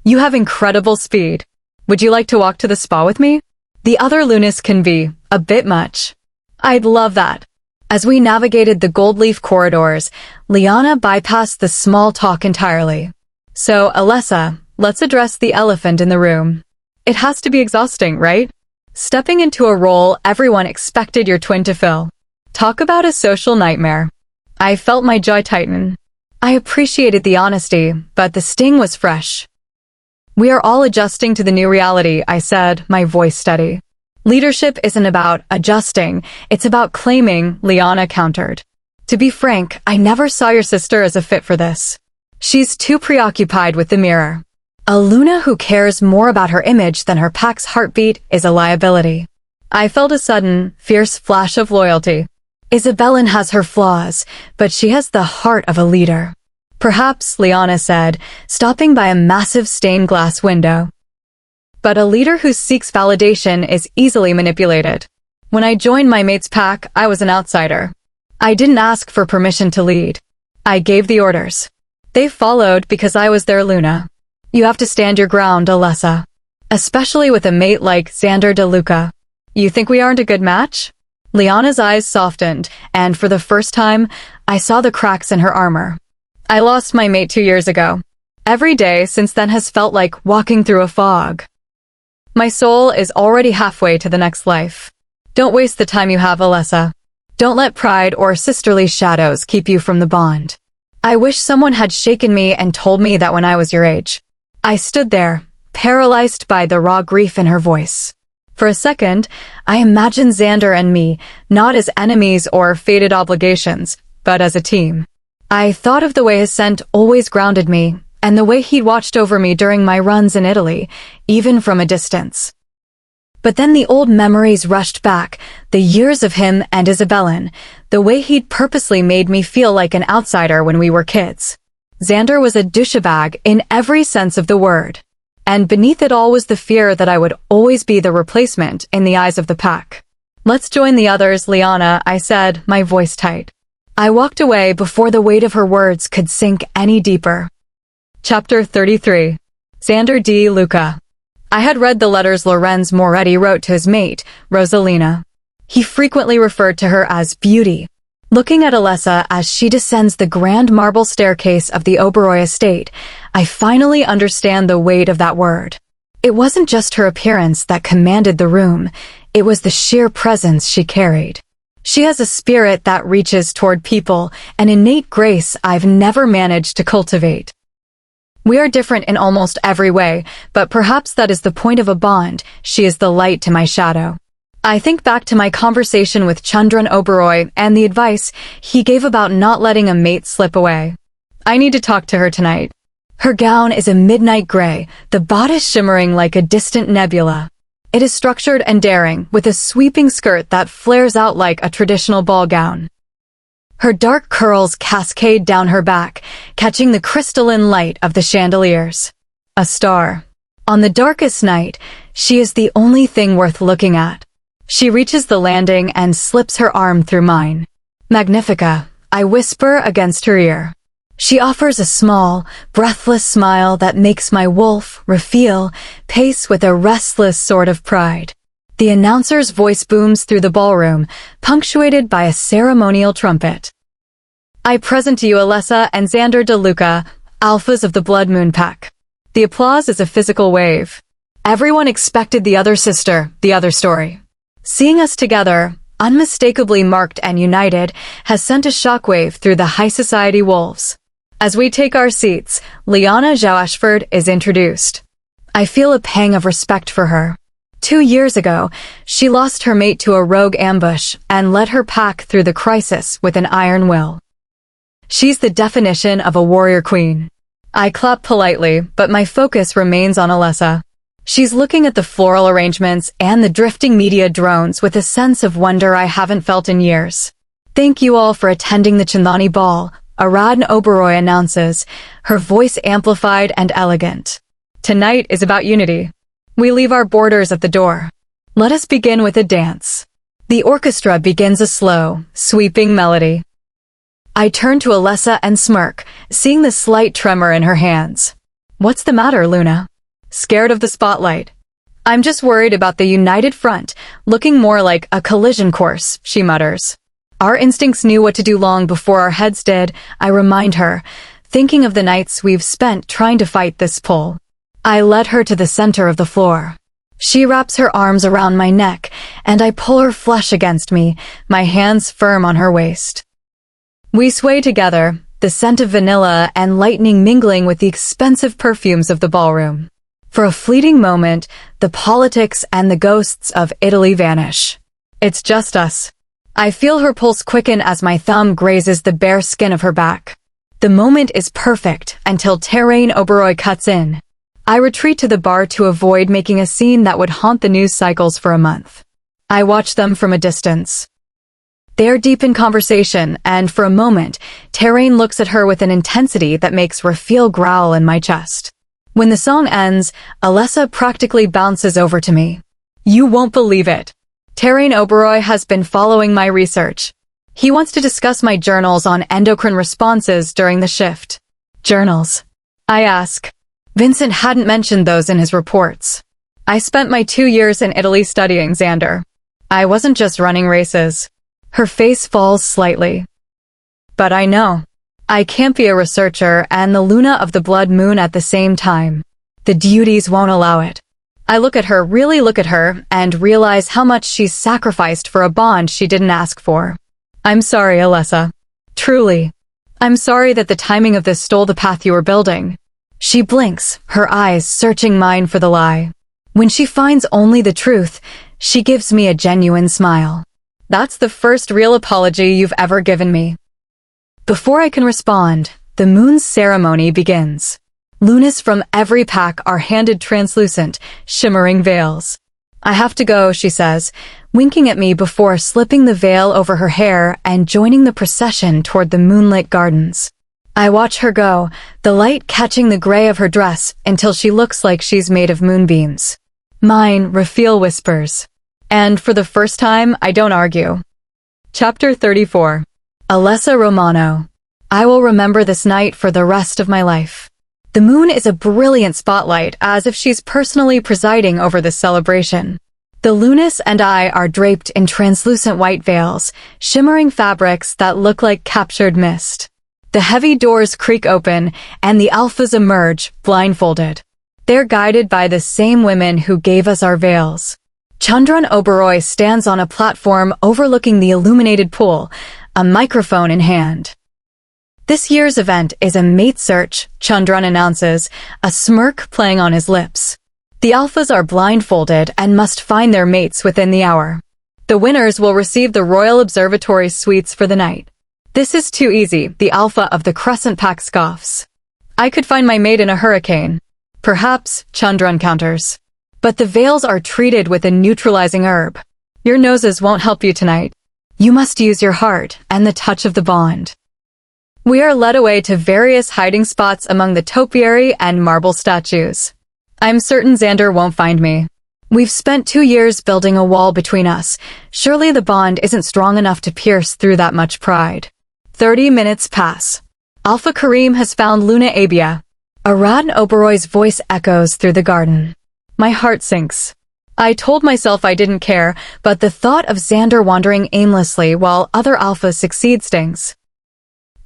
You have incredible speed. Would you like to walk to the spa with me? The other Lunas can be a bit much. I'd love that. As we navigated the gold leaf corridors, Liana bypassed the small talk entirely. So, Alessa, let's address the elephant in the room. It has to be exhausting, right? Stepping into a role everyone expected your twin to fill. Talk about a social nightmare. I felt my jaw tighten. I appreciated the honesty, but the sting was fresh. We are all adjusting to the new reality, I said, my voice steady. Leadership isn't about adjusting, it's about claiming, Liana countered. To be frank, I never saw your sister as a fit for this. She's too preoccupied with the mirror. A Luna who cares more about her image than her pack's heartbeat is a liability. I felt a sudden, fierce flash of loyalty. Isabellan has her flaws, but she has the heart of a leader. Perhaps, Liana said, stopping by a massive stained glass window. But a leader who seeks validation is easily manipulated. When I joined my mate's pack, I was an outsider. I didn't ask for permission to lead. I gave the orders. They followed because I was their Luna. You have to stand your ground, Alessa. Especially with a mate like Xander De Luca. You think we aren't a good match? Liana's eyes softened, and for the first time, I saw the cracks in her armor. I lost my mate 2 years ago. Every day since then has felt like walking through a fog. My soul is already halfway to the next life. Don't waste the time you have, Alessa. Don't let pride or sisterly shadows keep you from the bond. I wish someone had shaken me and told me that when I was your age. I stood there, paralyzed by the raw grief in her voice. For a second, I imagined Xander and me, not as enemies or fated obligations, but as a team. I thought of the way his scent always grounded me, and the way he'd watched over me during my runs in Italy, even from a distance. But then the old memories rushed back, the years of him and Isabellan, the way he'd purposely made me feel like an outsider when we were kids. Xander was a douchebag in every sense of the word. And beneath it all was the fear that I would always be the replacement in the eyes of the pack. Let's join the others, Liana, I said, my voice tight. I walked away before the weight of her words could sink any deeper. Chapter 33. Xander De Luca. I had read the letters Lorenz Moretti wrote to his mate, Rosalina. He frequently referred to her as Beauty. Looking at Alessa as she descends the grand marble staircase of the Oberoi estate, I finally understand the weight of that word. It wasn't just her appearance that commanded the room, it was the sheer presence she carried. She has a spirit that reaches toward people, an innate grace I've never managed to cultivate. We are different in almost every way, but perhaps that is the point of a bond. She is the light to my shadow. I think back to my conversation with Chandran Oberoi and the advice he gave about not letting a mate slip away. I need to talk to her tonight. Her gown is a midnight gray, the bodice shimmering like a distant nebula. It is structured and daring, with a sweeping skirt that flares out like a traditional ball gown. Her dark curls cascade down her back, catching the crystalline light of the chandeliers. A star. On the darkest night, she is the only thing worth looking at. She reaches the landing and slips her arm through mine. Magnifica, I whisper against her ear. She offers a small, breathless smile that makes my wolf, Raphael, pace with a restless sort of pride. The announcer's voice booms through the ballroom, punctuated by a ceremonial trumpet. I present to you Alessa and Xander De Luca, alphas of the Blood Moon Pack. The applause is a physical wave. Everyone expected the other sister, the other story. Seeing us together, unmistakably marked and united, has sent a shockwave through the high society wolves. As we take our seats, Liana Joashford is introduced. I feel a pang of respect for her. 2 years ago, she lost her mate to a rogue ambush and led her pack through the crisis with an iron will. She's the definition of a warrior queen. I clap politely, but my focus remains on Alessa. She's looking at the floral arrangements and the drifting media drones with a sense of wonder I haven't felt in years. Thank you all for attending the Chandani Ball, Aradn Oberoi announces, her voice amplified and elegant. Tonight is about unity. We leave our borders at the door. Let us begin with a dance. The orchestra begins a slow, sweeping melody. I turn to Alessa and smirk, seeing the slight tremor in her hands. What's the matter, Luna? Scared of the spotlight? I'm just worried about the united front, looking more like a collision course, she mutters. Our instincts knew what to do long before our heads did, I remind her, thinking of the nights we've spent trying to fight this pull. I led her to the center of the floor. She wraps her arms around my neck, and I pull her flesh against me, my hands firm on her waist. We sway together, the scent of vanilla and lightning mingling with the expensive perfumes of the ballroom. For a fleeting moment, the politics and the ghosts of Italy vanish. It's just us. I feel her pulse quicken as my thumb grazes the bare skin of her back. The moment is perfect until Terrain Oberoi cuts in. I retreat to the bar to avoid making a scene that would haunt the news cycles for a month. I watch them from a distance. They're deep in conversation, and for a moment, Terrain looks at her with an intensity that makes Raphael growl in my chest. When the song ends, Alessa practically bounces over to me. You won't believe it. Terrain Oberoi has been following my research. He wants to discuss my journals on endocrine responses during the shift. Journals? I ask. Vincent hadn't mentioned those in his reports. I spent my 2 years in Italy studying, Xander. I wasn't just running races. Her face falls slightly. But I know. I can't be a researcher and the Luna of the Blood Moon at the same time. The duties won't allow it. I really look at her, and realize how much she's sacrificed for a bond she didn't ask for. I'm sorry, Alessa. Truly. I'm sorry that the timing of this stole the path you were building. She blinks, her eyes searching mine for the lie. When she finds only the truth, she gives me a genuine smile. That's the first real apology you've ever given me. Before I can respond, the moon's ceremony begins. Lunas from every pack are handed translucent, shimmering veils. I have to go, she says, winking at me before slipping the veil over her hair and joining the procession toward the moonlit gardens. I watch her go, the light catching the gray of her dress until she looks like she's made of moonbeams. Mine, Raphael whispers. And for the first time, I don't argue. Chapter 34. Alessa Romano. I will remember this night for the rest of my life. The moon is a brilliant spotlight, as if she's personally presiding over this celebration. The Lunas and I are draped in translucent white veils, shimmering fabrics that look like captured mist. The heavy doors creak open, and the alphas emerge, blindfolded. They're guided by the same women who gave us our veils. Chandran Oberoi stands on a platform overlooking the illuminated pool, a microphone in hand. This year's event is a mate search, Chandran announces, a smirk playing on his lips. The alphas are blindfolded and must find their mates within the hour. The winners will receive the Royal Observatory suites for the night. This is too easy, the alpha of the Crescent Pack scoffs. I could find my mate in a hurricane. Perhaps, Chandran counters. But the veils are treated with a neutralizing herb. Your noses won't help you tonight. You must use your heart and the touch of the bond. We are led away to various hiding spots among the topiary and marble statues. I'm certain Xander won't find me. We've spent 2 years building a wall between us. Surely the bond isn't strong enough to pierce through that much pride. 30 minutes pass. Alpha Kareem has found Luna Abia. Aradn Oberoi's voice echoes through the garden. My heart sinks. I told myself I didn't care, but the thought of Xander wandering aimlessly while other alphas succeed stings.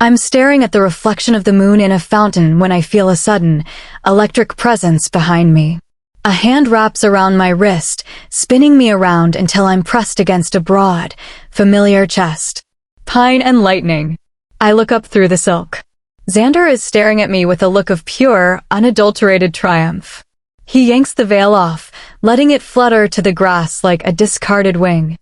I'm staring at the reflection of the moon in a fountain when I feel a sudden, electric presence behind me. A hand wraps around my wrist, spinning me around until I'm pressed against a broad, familiar chest. Pine and lightning. I look up through the silk. Xander is staring at me with a look of pure, unadulterated triumph. He yanks the veil off, letting it flutter to the grass like a discarded wing.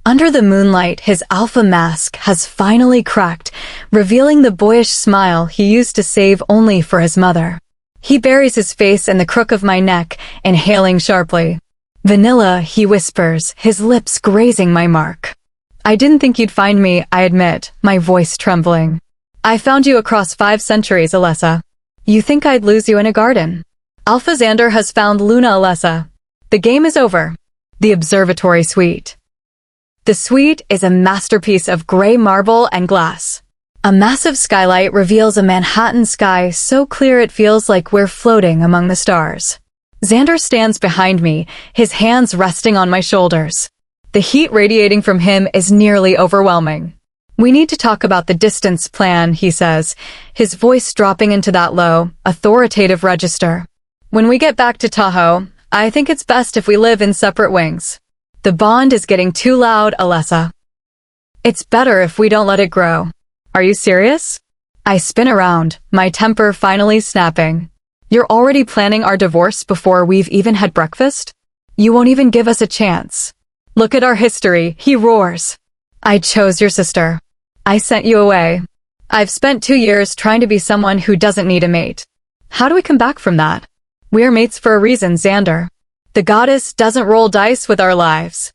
Under the moonlight, his alpha mask has finally cracked, revealing the boyish smile he used to save only for his mother. He buries his face in the crook of my neck, inhaling sharply. "Vanilla," he whispers, his lips grazing my mark. "I didn't think you'd find me," I admit, my voice trembling. "I found you across 5 centuries, Alessa. You think I'd lose you in a garden? Alpha Xander has found Luna, Alessa. The game is over." The observatory suite. The suite is a masterpiece of gray marble and glass. A massive skylight reveals a Manhattan sky so clear it feels like we're floating among the stars. Xander stands behind me, his hands resting on my shoulders. The heat radiating from him is nearly overwhelming. "We need to talk about the distance plan," he says, his voice dropping into that low, authoritative register. "When we get back to Tahoe, I think it's best if we live in separate wings. The bond is getting too loud, Alessa. It's better if we don't let it grow." "Are you serious?" I spin around, my temper finally snapping. "You're already planning our divorce before we've even had breakfast? You won't even give us a chance. Look at our history," he roars. "I chose your sister. I sent you away. I've spent 2 years trying to be someone who doesn't need a mate. How do we come back from that? We're mates for a reason, Xander. The goddess doesn't roll dice with our lives."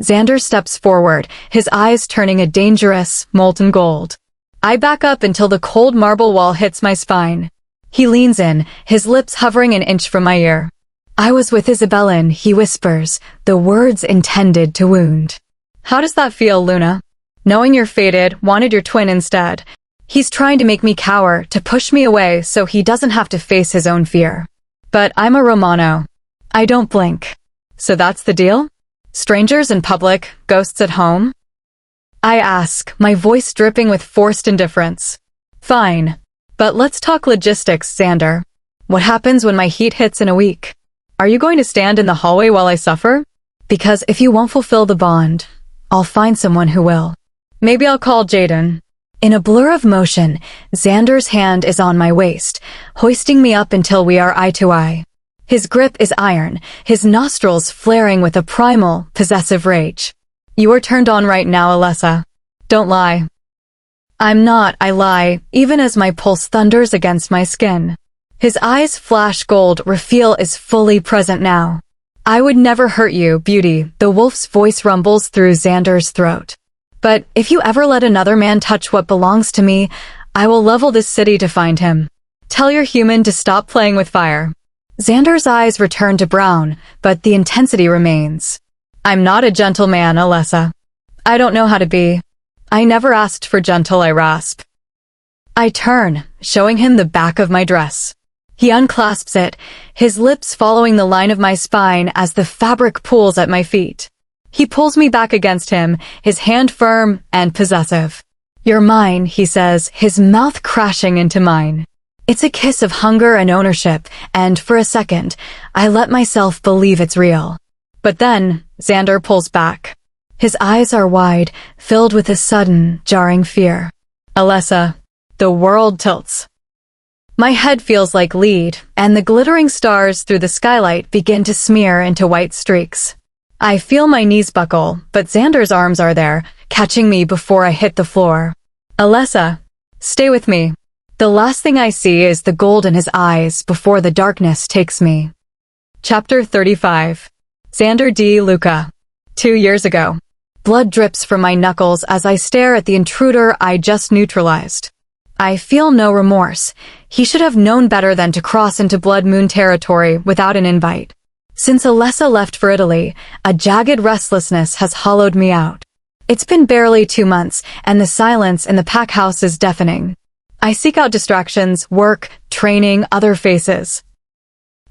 Xander steps forward, his eyes turning a dangerous, molten gold. I back up until the cold marble wall hits my spine. He leans in, his lips hovering an inch from my ear. "I was with Isabellin," he whispers, the words intended to wound. "How does that feel, Luna? Knowing you're fated, wanted your twin instead. He's trying to make me cower, to push me away so he doesn't have to face his own fear. But I'm a Romano. I don't blink. So that's the deal? Strangers in public, ghosts at home?" I ask, my voice dripping with forced indifference. "Fine. But let's talk logistics, Xander. What happens when my heat hits in a week? Are you going to stand in the hallway while I suffer? Because if you won't fulfill the bond, I'll find someone who will. Maybe I'll call Jaden." In a blur of motion, Xander's hand is on my waist, hoisting me up until we are eye to eye. His grip is iron, his nostrils flaring with a primal, possessive rage. "You are turned on right now, Alessa. Don't lie." "I'm not," I lie, even as my pulse thunders against my skin. His eyes flash gold, reveal is fully present now. "I would never hurt you, beauty," the wolf's voice rumbles through Xander's throat. "But if you ever let another man touch what belongs to me, I will level this city to find him. Tell your human to stop playing with fire." Xander's eyes return to brown, but the intensity remains. "I'm not a gentleman, Alessa. I don't know how to be. I never asked for gentle," I rasp. I turn, showing him the back of my dress. He unclasps it, his lips following the line of my spine as the fabric pulls at my feet. He pulls me back against him, his hand firm and possessive. "You're mine," he says, his mouth crashing into mine. It's a kiss of hunger and ownership, and for a second, I let myself believe it's real. But then, Xander pulls back. His eyes are wide, filled with a sudden, jarring fear. "Alessa," the world tilts. My head feels like lead, and the glittering stars through the skylight begin to smear into white streaks. I feel my knees buckle, but Xander's arms are there, catching me before I hit the floor. "Alessa, stay with me." The last thing I see is the gold in his eyes before the darkness takes me. Chapter 35. Xander D. Luca. 2 years ago. Blood drips from my knuckles as I stare at the intruder I just neutralized. I feel no remorse. He should have known better than to cross into Blood Moon territory without an invite. Since Alessa left for Italy, a jagged restlessness has hollowed me out. It's been barely 2 months, and the silence in the pack house is deafening. I seek out distractions, work, training, other faces.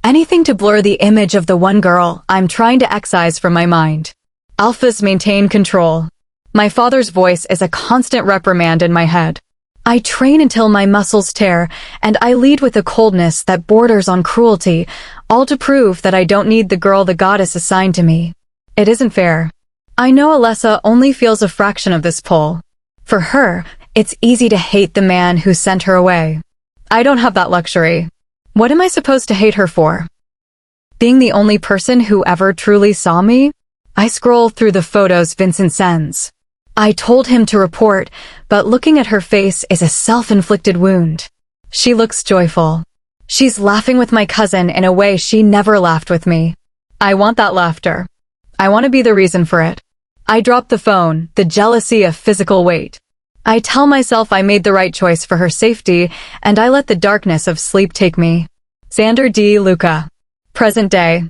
Anything to blur the image of the one girl I'm trying to excise from my mind. Alphas maintain control. My father's voice is a constant reprimand in my head. I train until my muscles tear, and I lead with a coldness that borders on cruelty, all to prove that I don't need the girl the goddess assigned to me. It isn't fair. I know Alessa only feels a fraction of this pull. For her, it's easy to hate the man who sent her away. I don't have that luxury. What am I supposed to hate her for? Being the only person who ever truly saw me? I scroll through the photos Vincent sends. I told him to report, but looking at her face is a self-inflicted wound. She looks joyful. She's laughing with my cousin in a way she never laughed with me. I want that laughter. I want to be the reason for it. I drop the phone, the jealousy of physical weight. I tell myself I made the right choice for her safety, and I let the darkness of sleep take me. Xander D. Luca. Present day.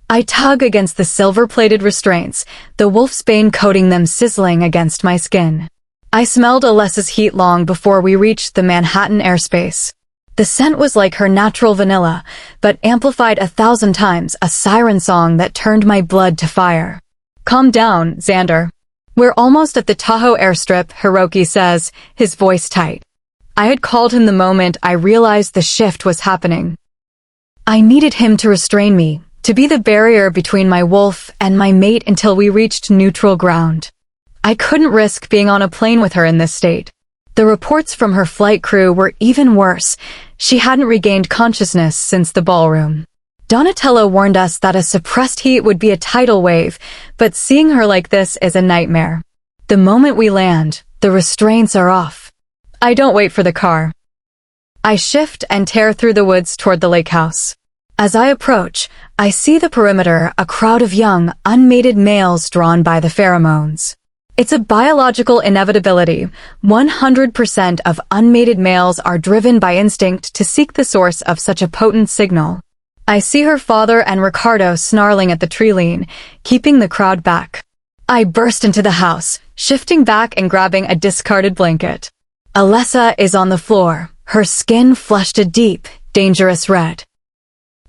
I tug against the silver-plated restraints, the wolfsbane coating them sizzling against my skin. I smelled Alessa's heat long before we reached the Manhattan airspace. The scent was like her natural vanilla, but amplified 1,000 times, a siren song that turned my blood to fire. Calm down, Xander. We're almost at the Tahoe airstrip, Hiroki says, his voice tight. I had called him the moment I realized the shift was happening. I needed him to restrain me, to be the barrier between my wolf and my mate until we reached neutral ground. I couldn't risk being on a plane with her in this state. The reports from her flight crew were even worse. She hadn't regained consciousness since the ballroom. Donatello warned us that a suppressed heat would be a tidal wave, but seeing her like this is a nightmare. The moment we land, the restraints are off. I don't wait for the car. I shift and tear through the woods toward the lake house. As I approach, I see the perimeter, a crowd of young, unmated males drawn by the pheromones. It's a biological inevitability. 100% of unmated males are driven by instinct to seek the source of such a potent signal. I see her father and Ricardo snarling at the tree-line, keeping the crowd back. I burst into the house, shifting back and grabbing a discarded blanket. Alessa is on the floor, her skin flushed a deep, dangerous red.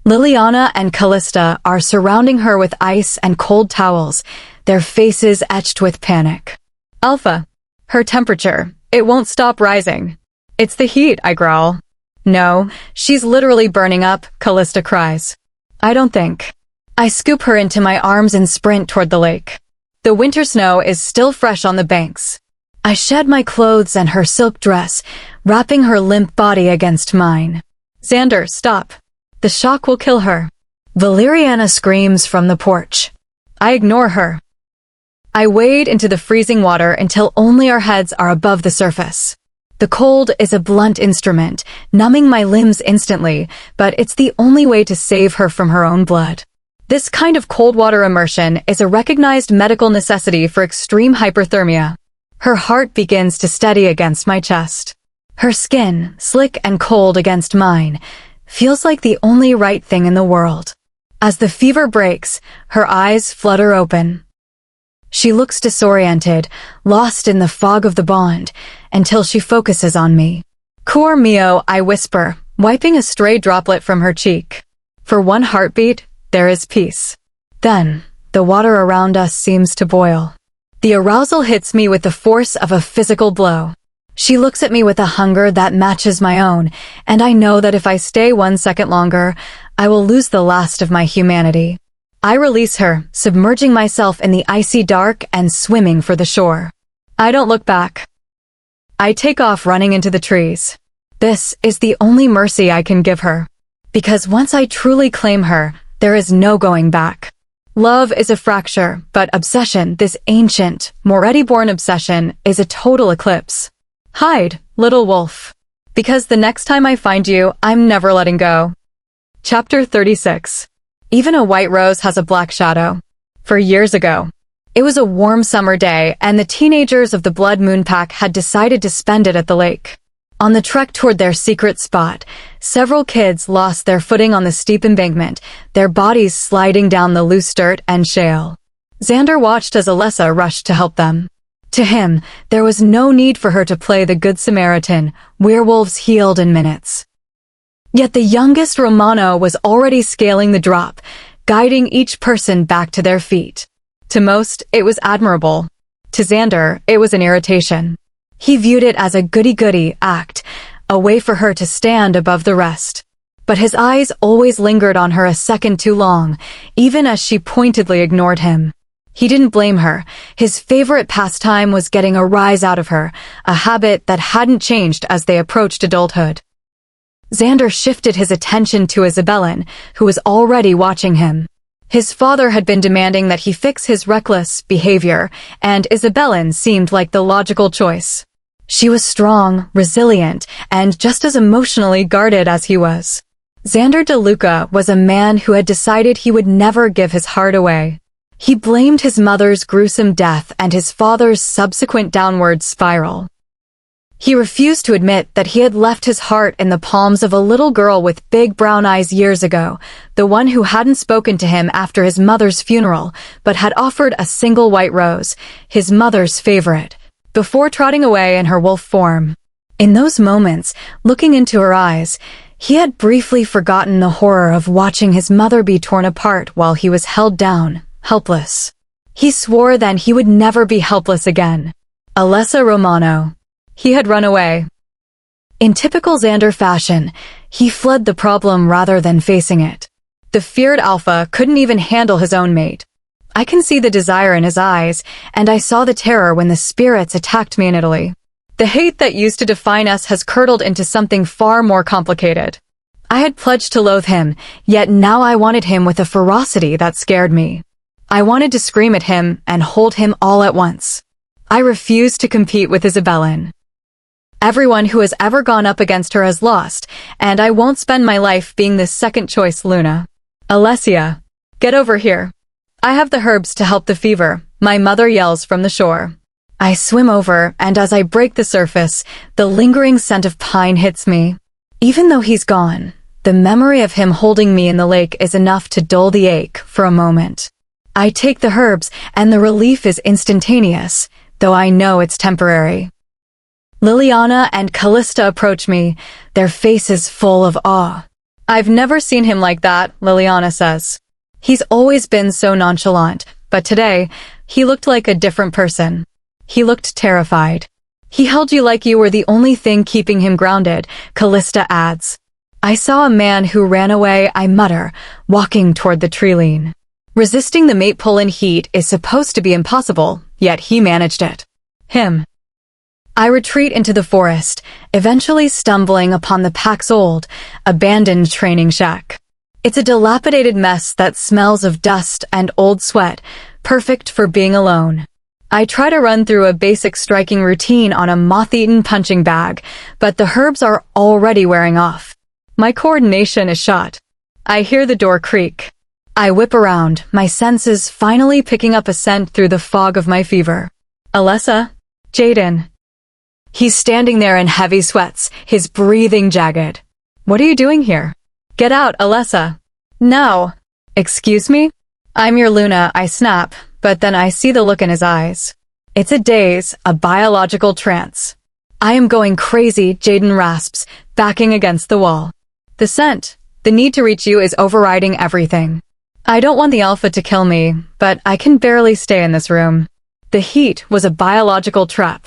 Liliana and Callista are surrounding her with ice and cold towels, their faces etched with panic. Alpha. Her temperature. It won't stop rising. It's the heat, I growl. No, she's literally burning up, Callista cries. I don't think. I scoop her into my arms and sprint toward the lake. The winter snow is still fresh on the banks. I shed my clothes and her silk dress, wrapping her limp body against mine. Xander, stop. The shock will kill her. Valeriana screams from the porch. I ignore her. I wade into the freezing water until only our heads are above the surface. The cold is a blunt instrument, numbing my limbs instantly, but it's the only way to save her from her own blood. This kind of cold water immersion is a recognized medical necessity for extreme hyperthermia. Her heart begins to steady against my chest. Her skin, slick and cold against mine, feels like the only right thing in the world. As the fever breaks, her eyes flutter open. She looks disoriented, lost in the fog of the bond, until she focuses on me. Cor mio, I whisper, wiping a stray droplet from her cheek. For one heartbeat, there is peace. Then, the water around us seems to boil. The arousal hits me with the force of a physical blow. She looks at me with a hunger that matches my own, and I know that if I stay 1 second longer, I will lose the last of my humanity. I release her, submerging myself in the icy dark and swimming for the shore. I don't look back. I take off running into the trees. This is the only mercy I can give her. Because once I truly claim her, there is no going back. Love is a fracture, but obsession, this ancient, Moretti-born obsession, is a total eclipse. Hide, little wolf. Because the next time I find you, I'm never letting go. Chapter 36. Even a white rose has a black shadow. For years ago. It was a warm summer day, and the teenagers of the Blood Moon Pack had decided to spend it at the lake. On the trek toward their secret spot, several kids lost their footing on the steep embankment, their bodies sliding down the loose dirt and shale. Xander watched as Alessa rushed to help them. To him, there was no need for her to play the Good Samaritan. Werewolves healed in minutes. Yet the youngest Romano was already scaling the drop, guiding each person back to their feet. To most, it was admirable. To Xander, it was an irritation. He viewed it as a goody-goody act, a way for her to stand above the rest. But his eyes always lingered on her a second too long, even as she pointedly ignored him. He didn't blame her. His favorite pastime was getting a rise out of her, a habit that hadn't changed as they approached adulthood. Xander shifted his attention to Isabellan, who was already watching him. His father had been demanding that he fix his reckless behavior, and Isabellan seemed like the logical choice. She was strong, resilient, and just as emotionally guarded as he was. Xander De Luca was a man who had decided he would never give his heart away. He blamed his mother's gruesome death and his father's subsequent downward spiral. He refused to admit that he had left his heart in the palms of a little girl with big brown eyes years ago, the one who hadn't spoken to him after his mother's funeral, but had offered a single white rose, his mother's favorite, before trotting away in her wolf form. In those moments, looking into her eyes, he had briefly forgotten the horror of watching his mother be torn apart while he was held down, helpless. He swore then he would never be helpless again. Alessa Romano. He had run away. In typical Xander fashion, he fled the problem rather than facing it. The feared alpha couldn't even handle his own mate. I can see the desire in his eyes, and I saw the terror when the spirits attacked me in Italy. The hate that used to define us has curdled into something far more complicated. I had pledged to loathe him, yet now I wanted him with a ferocity that scared me. I wanted to scream at him and hold him all at once. I refused to compete with Isabellan. Everyone who has ever gone up against her has lost, and I won't spend my life being the second choice Luna. Alessia, get over here. I have the herbs to help the fever, my mother yells from the shore. I swim over, and as I break the surface, the lingering scent of pine hits me. Even though he's gone, the memory of him holding me in the lake is enough to dull the ache for a moment. I take the herbs, and the relief is instantaneous, though I know it's temporary. Liliana and Callista approach me, their faces full of awe. I've never seen him like that, Liliana says. He's always been so nonchalant, but today, he looked like a different person. He looked terrified. He held you like you were the only thing keeping him grounded, Callista adds. I saw a man who ran away, I mutter, walking toward the tree-line. Resisting the mate pull in heat is supposed to be impossible, yet he managed it. Him. I retreat into the forest, eventually stumbling upon the pack's old, abandoned training shack. It's a dilapidated mess that smells of dust and old sweat, perfect for being alone. I try to run through a basic striking routine on a moth-eaten punching bag, but the herbs are already wearing off. My coordination is shot. I hear the door creak. I whip around, my senses finally picking up a scent through the fog of my fever. Alessa? Jaden. He's standing there in heavy sweats, his breathing jagged. What are you doing here? Get out, Alessa. No. Excuse me? I'm your Luna, I snap, but then I see the look in his eyes. It's a daze, a biological trance. I am going crazy, Jaden rasps, backing against the wall. The scent, the need to reach you is overriding everything. I don't want the alpha to kill me, but I can barely stay in this room. The heat was a biological trap.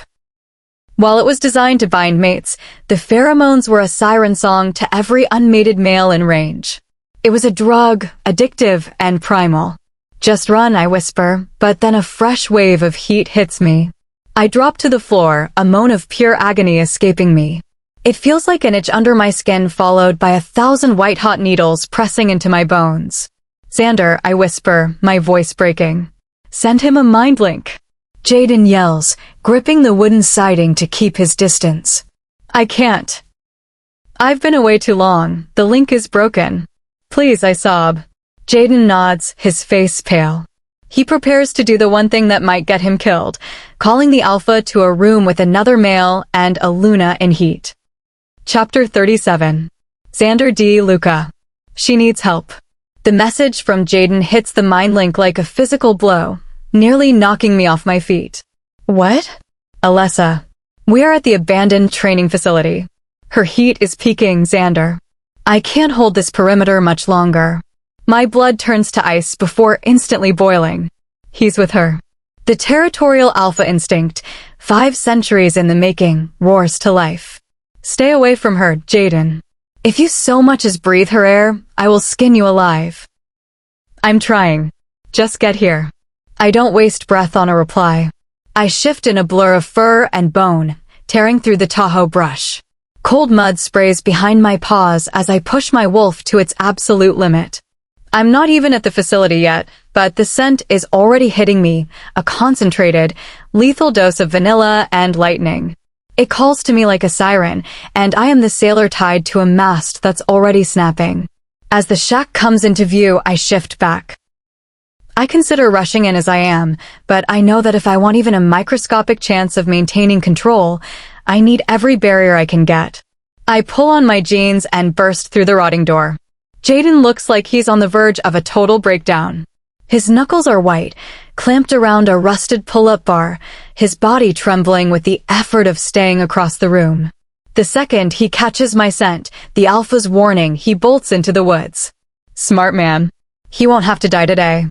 While it was designed to bind mates, the pheromones were a siren song to every unmated male in range. It was a drug, addictive, and primal. Just run, I whisper, but then a fresh wave of heat hits me. I drop to the floor, a moan of pure agony escaping me. It feels like an itch under my skin followed by 1,000 white-hot needles pressing into my bones. Xander, I whisper, my voice breaking. Send him a mind link. Jaden yells, gripping the wooden siding to keep his distance. I can't. I've been away too long, the link is broken. Please, I sob. Jaden nods, his face pale. He prepares to do the one thing that might get him killed, calling the alpha to a room with another male and a Luna in heat. Chapter 37. Xander De Luca. She needs help. The message from Jaden hits the mind link like a physical blow, nearly knocking me off my feet. What? Alessa. We are at the abandoned training facility. Her heat is peaking, Xander. I can't hold this perimeter much longer. My blood turns to ice before instantly boiling. He's with her. The territorial alpha instinct, 5 centuries in the making, roars to life. Stay away from her, Jaden. If you so much as breathe her air, I will skin you alive. I'm trying. Just get here. I don't waste breath on a reply. I shift in a blur of fur and bone, tearing through the Tahoe brush. Cold mud sprays behind my paws as I push my wolf to its absolute limit. I'm not even at the facility yet, but the scent is already hitting me, a concentrated, lethal dose of vanilla and lightning. It calls to me like a siren, and I am the sailor tied to a mast that's already snapping. As the shack comes into view, I shift back. I consider rushing in as I am, but I know that if I want even a microscopic chance of maintaining control, I need every barrier I can get. I pull on my jeans and burst through the rotting door. Jaden looks like he's on the verge of a total breakdown. His knuckles are white, clamped around a rusted pull-up bar, his body trembling with the effort of staying across the room. The second he catches my scent, the alpha's warning, he bolts into the woods. Smart man. He won't have to die today.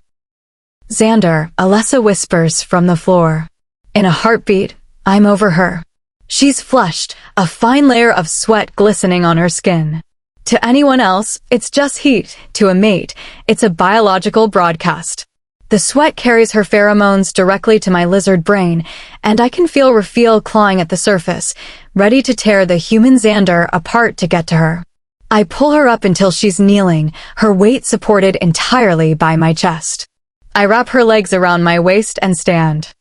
Xander, Alessa whispers from the floor. In a heartbeat, I'm over her. She's flushed, a fine layer of sweat glistening on her skin. To anyone else, it's just heat. To a mate, it's a biological broadcast. The sweat carries her pheromones directly to my lizard brain, and I can feel Raphael clawing at the surface, ready to tear the human Xander apart to get to her. I pull her up until she's kneeling, her weight supported entirely by my chest. I wrap her legs around my waist and stand.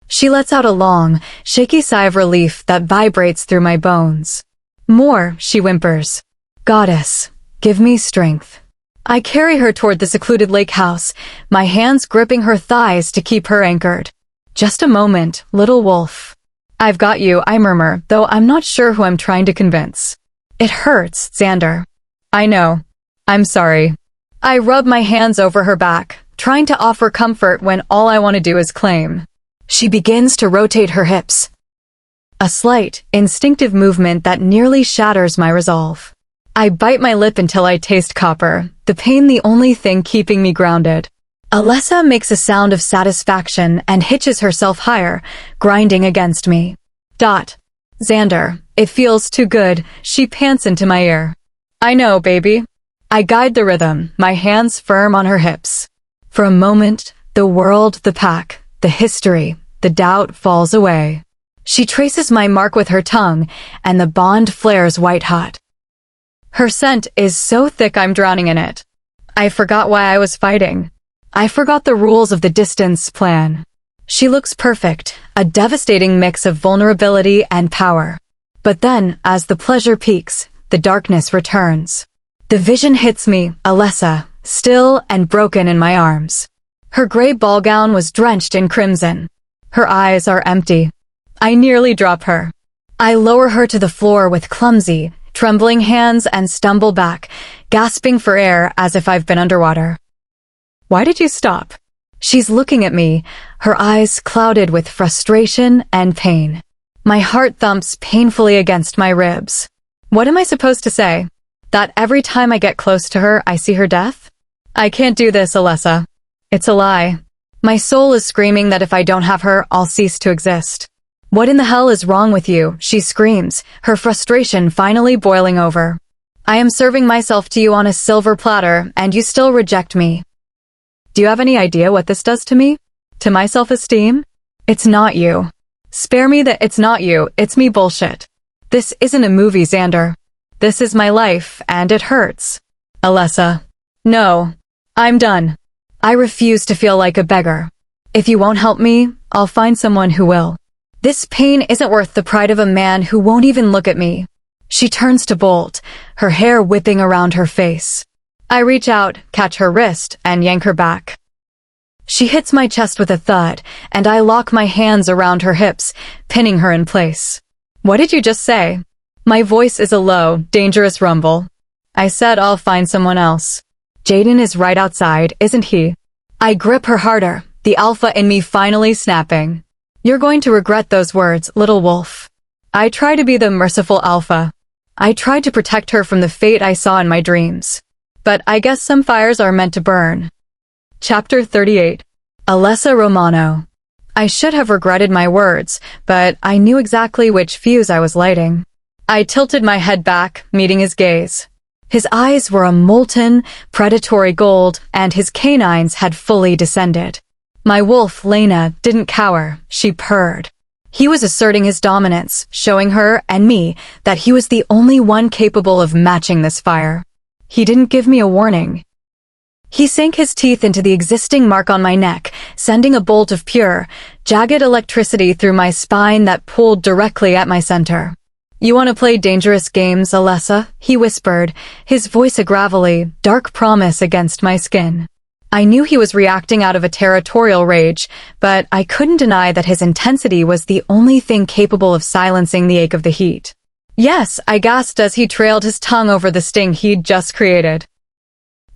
She lets out a long, shaky sigh of relief that vibrates through my bones. More, she whimpers. Goddess, give me strength. I carry her toward the secluded lake house, my hands gripping her thighs to keep her anchored. Just a moment, little wolf. I've got you, I murmur, though I'm not sure who I'm trying to convince. It hurts, Xander. I know. I'm sorry. I rub my hands over her back, trying to offer comfort when all I want to do is claim. She begins to rotate her hips. A slight, instinctive movement that nearly shatters my resolve. I bite my lip until I taste copper, the pain the only thing keeping me grounded. Alessa makes a sound of satisfaction and hitches herself higher, grinding against me. Xander, it feels too good, she pants into my ear. I know, baby. I guide the rhythm, my hands firm on her hips. For a moment, the world, the pack, the history, the doubt falls away. She traces my mark with her tongue, and the bond flares white-hot. Her scent is so thick I'm drowning in it. I forgot why I was fighting. I forgot the rules of the distance plan. She looks perfect, a devastating mix of vulnerability and power. But then, as the pleasure peaks, the darkness returns. The vision hits me, Alessa, still and broken in my arms. Her gray ball gown was drenched in crimson. Her eyes are empty. I nearly drop her. I lower her to the floor with clumsy, trembling hands and stumble back, gasping for air as if I've been underwater. Why did you stop? She's looking at me, her eyes clouded with frustration and pain. My heart thumps painfully against my ribs. What am I supposed to say? That every time I get close to her, I see her death? I can't do this, Alessa. It's a lie. My soul is screaming that if I don't have her, I'll cease to exist. What in the hell is wrong with you? She screams, her frustration finally boiling over. I am serving myself to you on a silver platter, and you still reject me. Do you have any idea what this does to me? To my self-esteem? It's not you. Spare me the it's not you, it's me bullshit. This isn't a movie, Xander. This is my life, and it hurts. Alessa. No. I'm done. I refuse to feel like a beggar. If you won't help me, I'll find someone who will. This pain isn't worth the pride of a man who won't even look at me. She turns to bolt, her hair whipping around her face. I reach out, catch her wrist, and yank her back. She hits my chest with a thud, and I lock my hands around her hips, pinning her in place. What did you just say? My voice is a low, dangerous rumble. I said I'll find someone else. Jaden is right outside, isn't he? I grip her harder, the alpha in me finally snapping. You're going to regret those words, little wolf. I try to be the merciful alpha. I tried to protect her from the fate I saw in my dreams. But I guess some fires are meant to burn. Chapter 38. Alessa Romano. I should have regretted my words, but I knew exactly which fuse I was lighting. I tilted my head back, meeting his gaze. His eyes were a molten, predatory gold, and his canines had fully descended. My wolf, Lena, didn't cower, she purred. He was asserting his dominance, showing her and me that he was the only one capable of matching this fire. He didn't give me a warning. He sank his teeth into the existing mark on my neck, sending a bolt of pure, jagged electricity through my spine that pulled directly at my center. "You want to play dangerous games, Alessa?" he whispered, his voice a gravelly, dark promise against my skin. I knew he was reacting out of a territorial rage, but I couldn't deny that his intensity was the only thing capable of silencing the ache of the heat. "Yes," I gasped as he trailed his tongue over the sting he'd just created.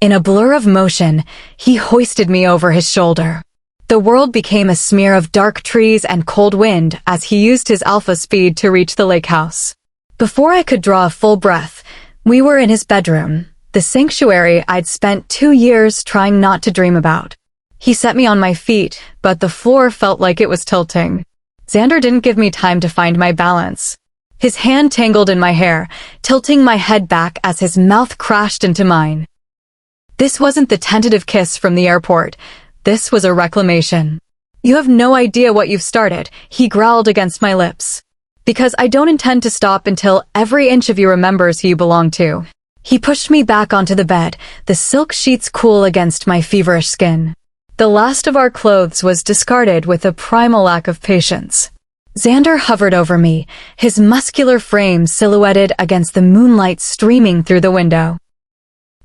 In a blur of motion, he hoisted me over his shoulder. The world became a smear of dark trees and cold wind as he used his alpha speed to reach the lake house. Before I could draw a full breath, we were in his bedroom, the sanctuary I'd spent 2 years trying not to dream about. He set me on my feet, but the floor felt like it was tilting. Xander didn't give me time to find my balance. His hand tangled in my hair, tilting my head back as his mouth crashed into mine. This wasn't the tentative kiss from the airport. This was a reclamation. "You have no idea what you've started," he growled against my lips. "Because I don't intend to stop until every inch of you remembers who you belong to." He pushed me back onto the bed, the silk sheets cool against my feverish skin. The last of our clothes was discarded with a primal lack of patience. Xander hovered over me, his muscular frame silhouetted against the moonlight streaming through the window.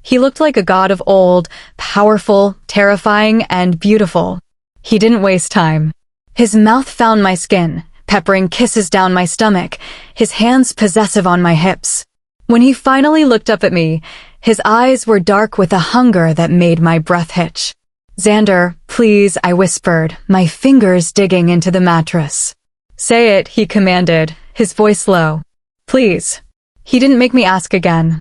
He looked like a god of old, powerful, terrifying, and beautiful. He didn't waste time. His mouth found my skin, peppering kisses down my stomach, his hands possessive on my hips. When he finally looked up at me, his eyes were dark with a hunger that made my breath hitch. "Xander, please," I whispered, my fingers digging into the mattress. "Say it," he commanded, his voice low. "Please." He didn't make me ask again.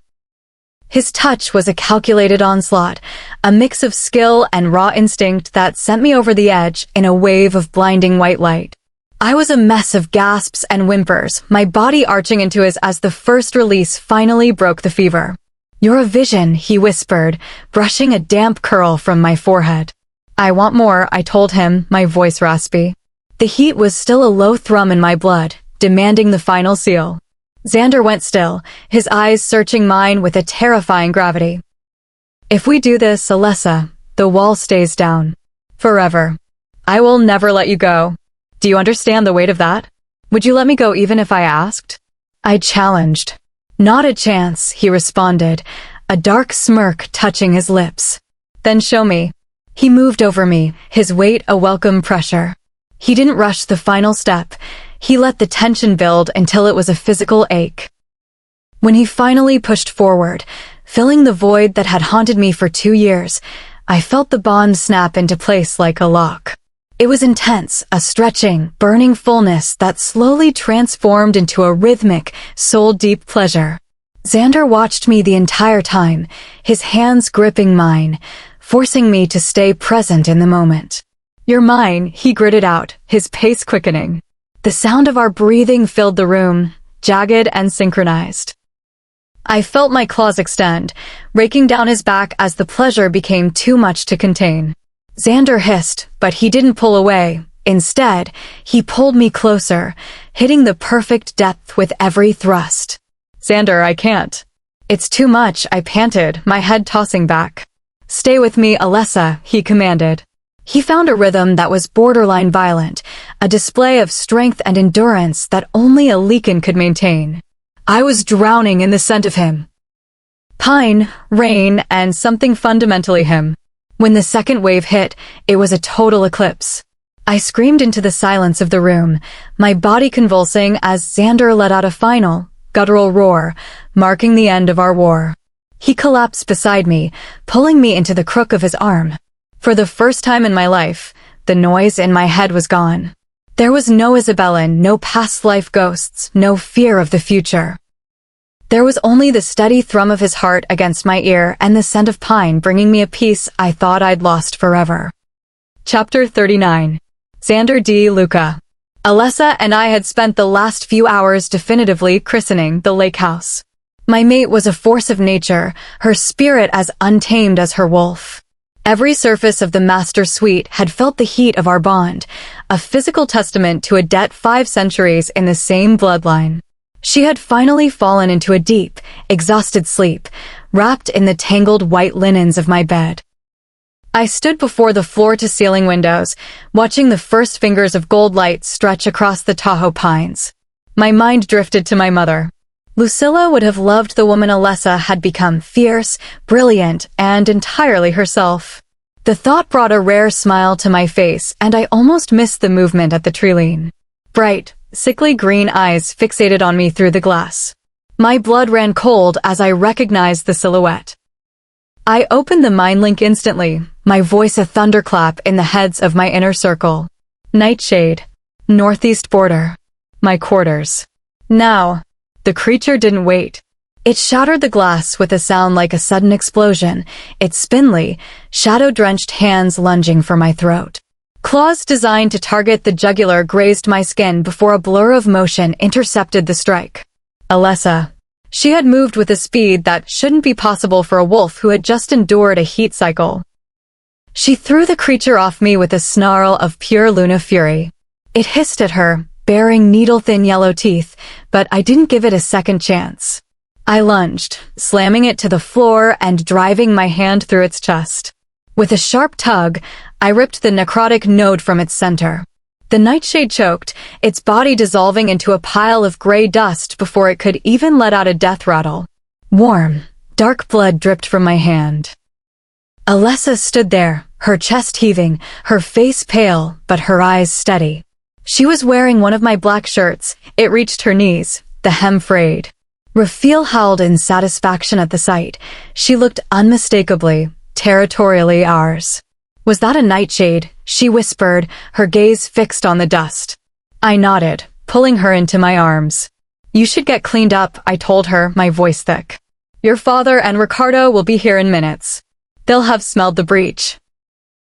His touch was a calculated onslaught, a mix of skill and raw instinct that sent me over the edge in a wave of blinding white light. I was a mess of gasps and whimpers, my body arching into his as the first release finally broke the fever. "You're a vision," he whispered, brushing a damp curl from my forehead. "I want more," I told him, my voice raspy. The heat was still a low thrum in my blood, demanding the final seal. Xander went still, his eyes searching mine with a terrifying gravity. "If we do this, Alessa, the wall stays down. Forever. I will never let you go. Do you understand the weight of that? Would you let me go even if I asked?" I challenged. "Not a chance," he responded, a dark smirk touching his lips. "Then show me." He moved over me, his weight a welcome pressure. He didn't rush the final step. He let the tension build until it was a physical ache. When he finally pushed forward, filling the void that had haunted me for 2 years, I felt the bond snap into place like a lock. It was intense, a stretching, burning fullness that slowly transformed into a rhythmic, soul-deep pleasure. Xander watched me the entire time, his hands gripping mine, forcing me to stay present in the moment. "You're mine," he gritted out, his pace quickening. The sound of our breathing filled the room, jagged and synchronized. I felt my claws extend, raking down his back as the pleasure became too much to contain. Xander hissed, but he didn't pull away. Instead, he pulled me closer, hitting the perfect depth with every thrust. "Xander, I can't." "It's too much," I panted, my head tossing back. "Stay with me, Alessa," he commanded. He found a rhythm that was borderline violent, a display of strength and endurance that only a Leakin could maintain. I was drowning in the scent of him. Pine, rain, and something fundamentally him. When the second wave hit, it was a total eclipse. I screamed into the silence of the room, my body convulsing as Xander let out a final, guttural roar, marking the end of our war. He collapsed beside me, pulling me into the crook of his arm. For the first time in my life, the noise in my head was gone. There was no Isabellan, no past life ghosts, no fear of the future. There was only the steady thrum of his heart against my ear and the scent of pine bringing me a peace I thought I'd lost forever. Chapter 39. Xander D. Luca. Alessa and I had spent the last few hours definitively christening the lake house. My mate was a force of nature, her spirit as untamed as her wolf. Every surface of the master suite had felt the heat of our bond, a physical testament to a debt 5 centuries in the same bloodline. She had finally fallen into a deep, exhausted sleep, wrapped in the tangled white linens of my bed. I stood before the floor-to-ceiling windows, watching the first fingers of gold light stretch across the Tahoe pines. My mind drifted to my mother. Lucilla would have loved the woman Alessa had become fierce, brilliant, and entirely herself. The thought brought a rare smile to my face, and I almost missed the movement at the treeline. Bright, sickly green eyes fixated on me through the glass. My blood ran cold as I recognized the silhouette. I opened the mind link instantly, my voice a thunderclap in the heads of my inner circle. Nightshade. Northeast border. My quarters. Now. The creature didn't wait. It shattered the glass with a sound like a sudden explosion, its spindly, shadow-drenched hands lunging for my throat. Claws designed to target the jugular grazed my skin before a blur of motion intercepted the strike. Alessa. She had moved with a speed that shouldn't be possible for a wolf who had just endured a heat cycle. She threw the creature off me with a snarl of pure Luna fury. It hissed at her, baring needle-thin yellow teeth, but I didn't give it a second chance. I lunged, slamming it to the floor and driving my hand through its chest. With a sharp tug, I ripped the necrotic node from its center. The nightshade choked, its body dissolving into a pile of gray dust before it could even let out a death rattle. Warm, dark blood dripped from my hand. Alessa stood there, her chest heaving, her face pale, but her eyes steady. She was wearing one of my black shirts. It reached her knees, the hem frayed. Raphael howled in satisfaction at the sight. She looked unmistakably, territorially ours. Was that a nightshade? She whispered, her gaze fixed on the dust. I nodded, pulling her into my arms. You should get cleaned up, I told her, my voice thick. Your father and Ricardo will be here in minutes. They'll have smelled the breach.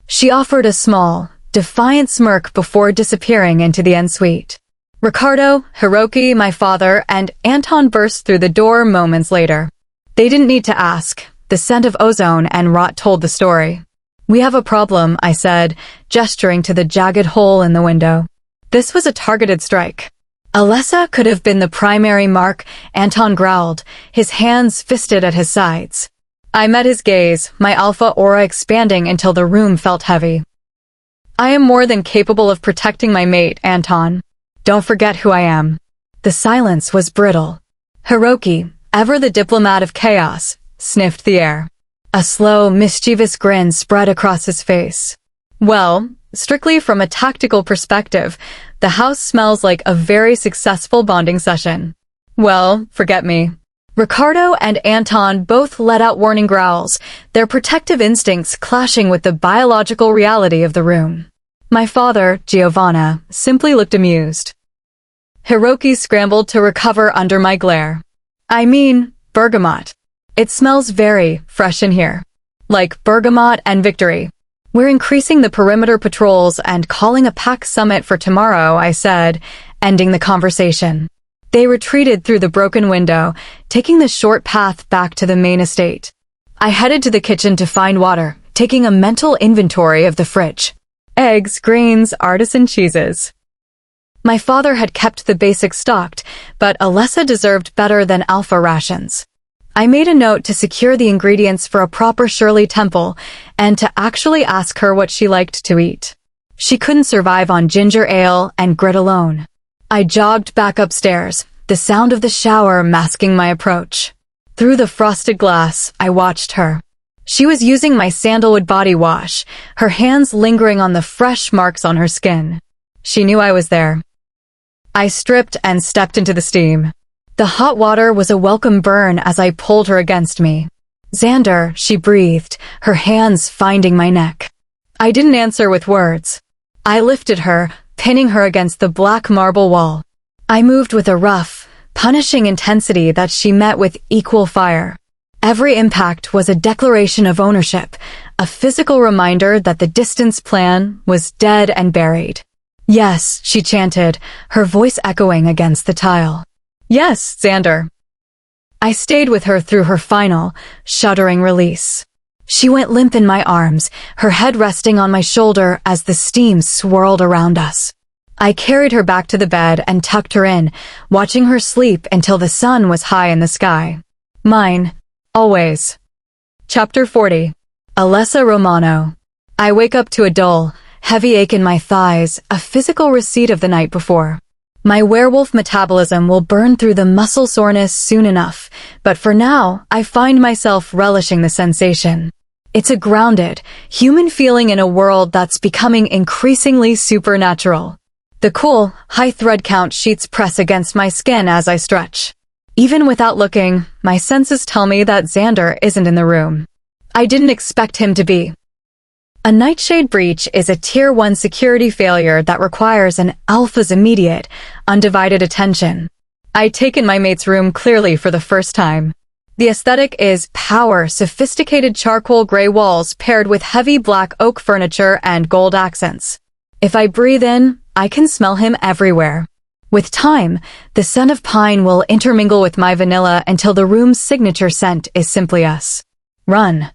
She offered a small, defiant smirk before disappearing into the ensuite. Ricardo, Hiroki, my father, and Anton burst through the door moments later. They didn't need to ask. The scent of ozone and rot told the story. We have a problem, I said, gesturing to the jagged hole in the window. This was a targeted strike. Alessa could have been the primary mark, Anton growled, his hands fisted at his sides. I met his gaze, my alpha aura expanding until the room felt heavy. I am more than capable of protecting my mate, Anton. Don't forget who I am. The silence was brittle. Hiroki, ever the diplomat of chaos, sniffed the air. A slow, mischievous grin spread across his face. Well, strictly from a tactical perspective, the house smells like a very successful bonding session. Well, forget me. Ricardo and Anton both let out warning growls, their protective instincts clashing with the biological reality of the room. My father, Giovanna, simply looked amused. Hiroki scrambled to recover under my glare. I mean, bergamot. It smells very fresh in here. Like bergamot and victory. We're increasing the perimeter patrols and calling a pack summit for tomorrow, I said, ending the conversation. They retreated through the broken window, taking the short path back to the main estate. I headed to the kitchen to find water, taking a mental inventory of the fridge. Eggs, grains, artisan cheeses. My father had kept the basics stocked, but Alessa deserved better than alpha rations. I made a note to secure the ingredients for a proper Shirley Temple and to actually ask her what she liked to eat. She couldn't survive on ginger ale and grit alone. I jogged back upstairs, the sound of the shower masking my approach. Through the frosted glass, I watched her. She was using my sandalwood body wash, her hands lingering on the fresh marks on her skin. She knew I was there. I stripped and stepped into the steam. The hot water was a welcome burn as I pulled her against me. Xander, she breathed, her hands finding my neck. I didn't answer with words. I lifted her, pinning her against the black marble wall. I moved with a rough, punishing intensity that she met with equal fire. Every impact was a declaration of ownership, a physical reminder that the distance plan was dead and buried. Yes, she chanted, her voice echoing against the tile. Yes, Xander. I stayed with her through her final, shuddering release. She went limp in my arms, her head resting on my shoulder as the steam swirled around us. I carried her back to the bed and tucked her in, watching her sleep until the sun was high in the sky. Mine, always. Chapter 40. Alessa Romano. I wake up to a dull, heavy ache in my thighs, a physical receipt of the night before. My werewolf metabolism will burn through the muscle soreness soon enough, but for now, I find myself relishing the sensation. It's a grounded, human feeling in a world that's becoming increasingly supernatural. The cool, high thread count sheets press against my skin as I stretch. Even without looking, my senses tell me that Xander isn't in the room. I didn't expect him to be. A Nightshade breach is a Tier 1 security failure that requires an alpha's immediate, undivided attention. I take in my mate's room clearly for the first time. The aesthetic is power, sophisticated charcoal gray walls paired with heavy black oak furniture and gold accents. If I breathe in, I can smell him everywhere. With time, the scent of pine will intermingle with my vanilla until the room's signature scent is simply us. Run.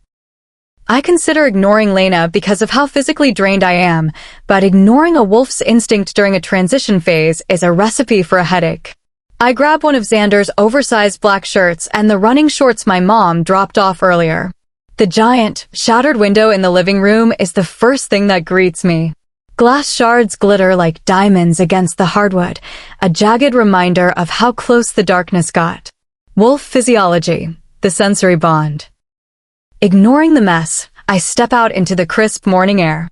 I consider ignoring Lena because of how physically drained I am, but ignoring a wolf's instinct during a transition phase is a recipe for a headache. I grab one of Xander's oversized black shirts and the running shorts my mom dropped off earlier. The giant, shattered window in the living room is the first thing that greets me. Glass shards glitter like diamonds against the hardwood, a jagged reminder of how close the darkness got. Wolf physiology, the sensory bond. Ignoring the mess, I step out into the crisp morning air.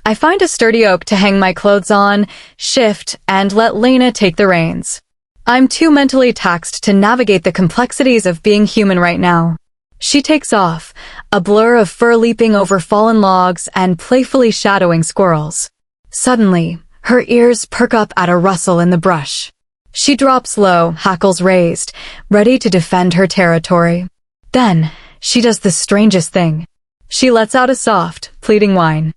I find a sturdy oak to hang my clothes on, shift, and let Lena take the reins. I'm too mentally taxed to navigate the complexities of being human right now. She takes off, a blur of fur leaping over fallen logs and playfully shadowing squirrels. Suddenly, her ears perk up at a rustle in the brush. She drops low, hackles raised, ready to defend her territory. Then, she does the strangest thing. She lets out a soft, pleading whine.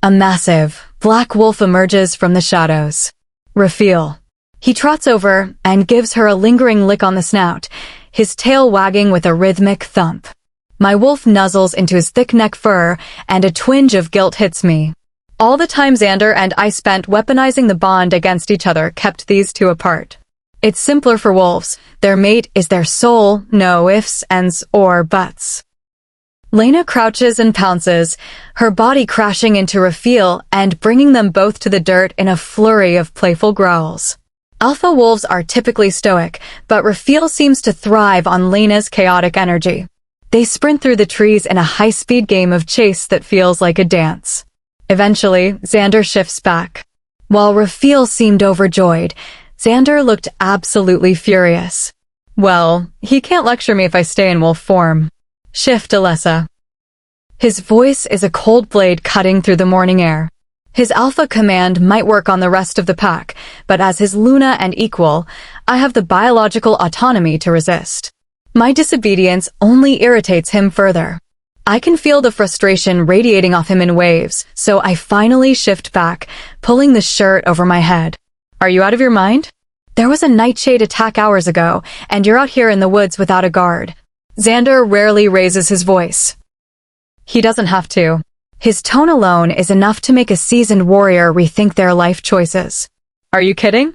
A massive, black wolf emerges from the shadows. Reveal. He trots over and gives her a lingering lick on the snout, his tail wagging with a rhythmic thump. My wolf nuzzles into his thick neck fur, and a twinge of guilt hits me. All the time Xander and I spent weaponizing the bond against each other kept these two apart. It's simpler for wolves. Their mate is their soul, no ifs, ands, or buts. Lena crouches and pounces, her body crashing into Reveal and bringing them both to the dirt in a flurry of playful growls. Alpha wolves are typically stoic, but Reveal seems to thrive on Lena's chaotic energy. They sprint through the trees in a high-speed game of chase that feels like a dance. Eventually, Xander shifts back. While Reveal seemed overjoyed, Xander looked absolutely furious. Well, he can't lecture me if I stay in wolf form. Shift, Alessa. His voice is a cold blade cutting through the morning air. His alpha command might work on the rest of the pack, but as his Luna and equal, I have the biological autonomy to resist. My disobedience only irritates him further. I can feel the frustration radiating off him in waves, so I finally shift back, pulling the shirt over my head. Are you out of your mind? There was a Nightshade attack hours ago, and you're out here in the woods without a guard. Xander rarely raises his voice. He doesn't have to. His tone alone is enough to make a seasoned warrior rethink their life choices. Are you kidding?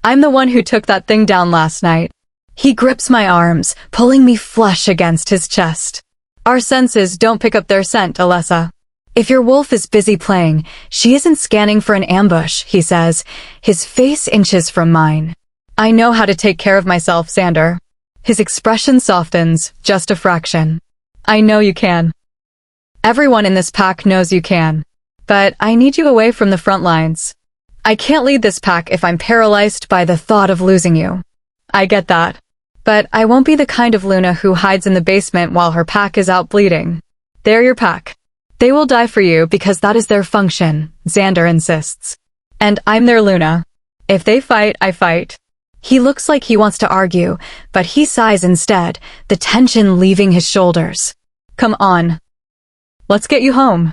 I'm the one who took that thing down last night. He grips my arms, pulling me flush against his chest. Our senses don't pick up their scent, Alessa. If your wolf is busy playing, she isn't scanning for an ambush, he says, his face inches from mine. I know how to take care of myself, Xander. His expression softens, just a fraction. I know you can. Everyone in this pack knows you can. But I need you away from the front lines. I can't lead this pack if I'm paralyzed by the thought of losing you. I get that. But I won't be the kind of Luna who hides in the basement while her pack is out bleeding. They're your pack. They will die for you because that is their function, Xander insists. And I'm their Luna. If they fight, I fight. He looks like he wants to argue, but he sighs instead, the tension leaving his shoulders. Come on. Let's get you home.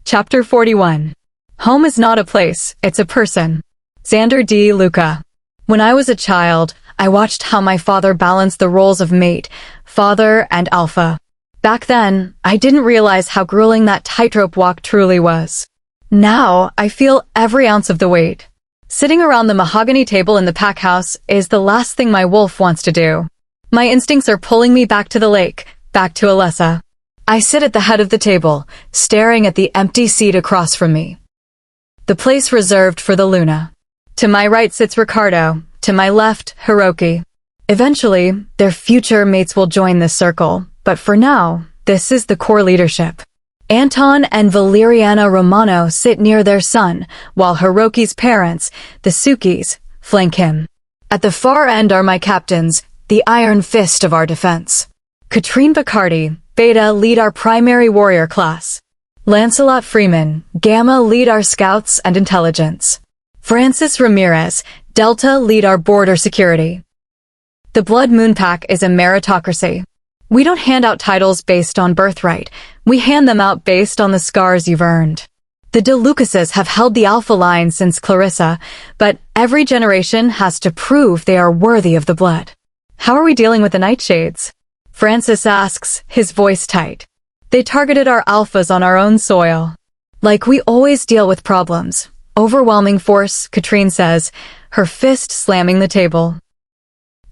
Chapter 41. Home is not a place, it's a person. Xander D. Luca. When I was a child, I watched how my father balanced the roles of mate, father, and alpha. Back then, I didn't realize how grueling that tightrope walk truly was. Now, I feel every ounce of the weight. Sitting around the mahogany table in the pack house is the last thing my wolf wants to do. My instincts are pulling me back to the lake, back to Alessa. I sit at the head of the table, staring at the empty seat across from me. The place reserved for the Luna. To my right sits Ricardo, to my left, Hiroki. Eventually, their future mates will join this circle, but for now, this is the core leadership. Anton and Valeriana Romano sit near their son, while Hiroki's parents, the Sukis, flank him. At the far end are my captains, the iron fist of our defense. Katrine Bacardi, Beta, lead our primary warrior class. Lancelot Freeman, Gamma, lead our scouts and intelligence. Francis Ramirez, Delta, lead our border security. The Blood Moon Pack is a meritocracy. We don't hand out titles based on birthright. We hand them out based on the scars you've earned. The De Lucases have held the Alpha line since Clarissa, but every generation has to prove they are worthy of the blood. How are we dealing with the Nightshades? Francis asks, his voice tight. They targeted our alphas on our own soil. Like we always deal with problems. Overwhelming force, Katrine says, her fist slamming the table.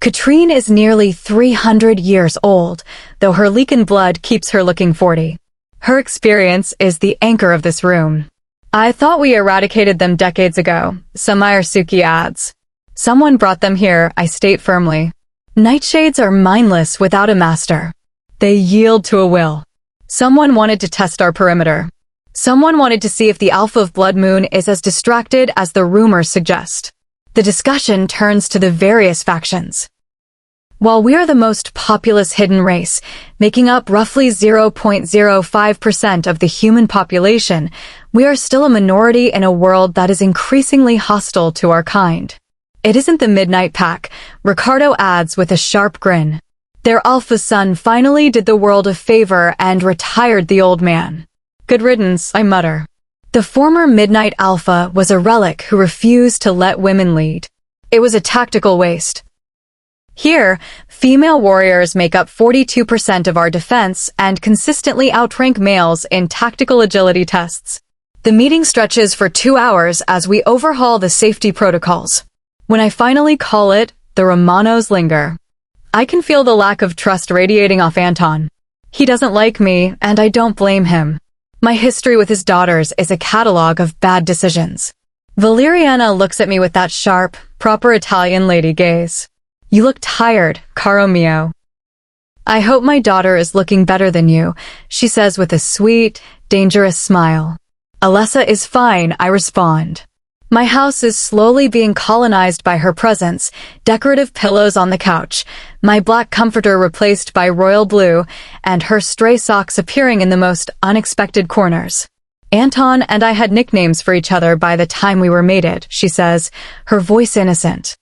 Katrine is nearly 300 years old, though her leaking blood keeps her looking 40. Her experience is the anchor of this room. I thought we eradicated them decades ago, Samire Suki adds. Someone brought them here, I state firmly. Nightshades are mindless without a master. They yield to a will. Someone wanted to test our perimeter. Someone wanted to see if the Alpha of Blood Moon is as distracted as the rumors suggest. The discussion turns to the various factions. While we are the most populous hidden race, making up roughly 0.05% of the human population, we are still a minority in a world that is increasingly hostile to our kind. It isn't the Midnight Pack, Ricardo adds with a sharp grin. Their alpha son finally did the world a favor and retired the old man. Good riddance, I mutter. The former Midnight Alpha was a relic who refused to let women lead. It was a tactical waste. Here, female warriors make up 42% of our defense and consistently outrank males in tactical agility tests. The meeting stretches for 2 hours as we overhaul the safety protocols. When I finally call it, the Romanos linger. I can feel the lack of trust radiating off Anton. He doesn't like me, and I don't blame him. My history with his daughters is a catalog of bad decisions. Valeriana looks at me with that sharp, proper Italian lady gaze. You look tired, caro mio. I hope my daughter is looking better than you, she says with a sweet, dangerous smile. Alessa is fine, I respond. My house is slowly being colonized by her presence, decorative pillows on the couch, my black comforter replaced by royal blue, and her stray socks appearing in the most unexpected corners. Anton and I had nicknames for each other by the time we were mated, she says, her voice innocent.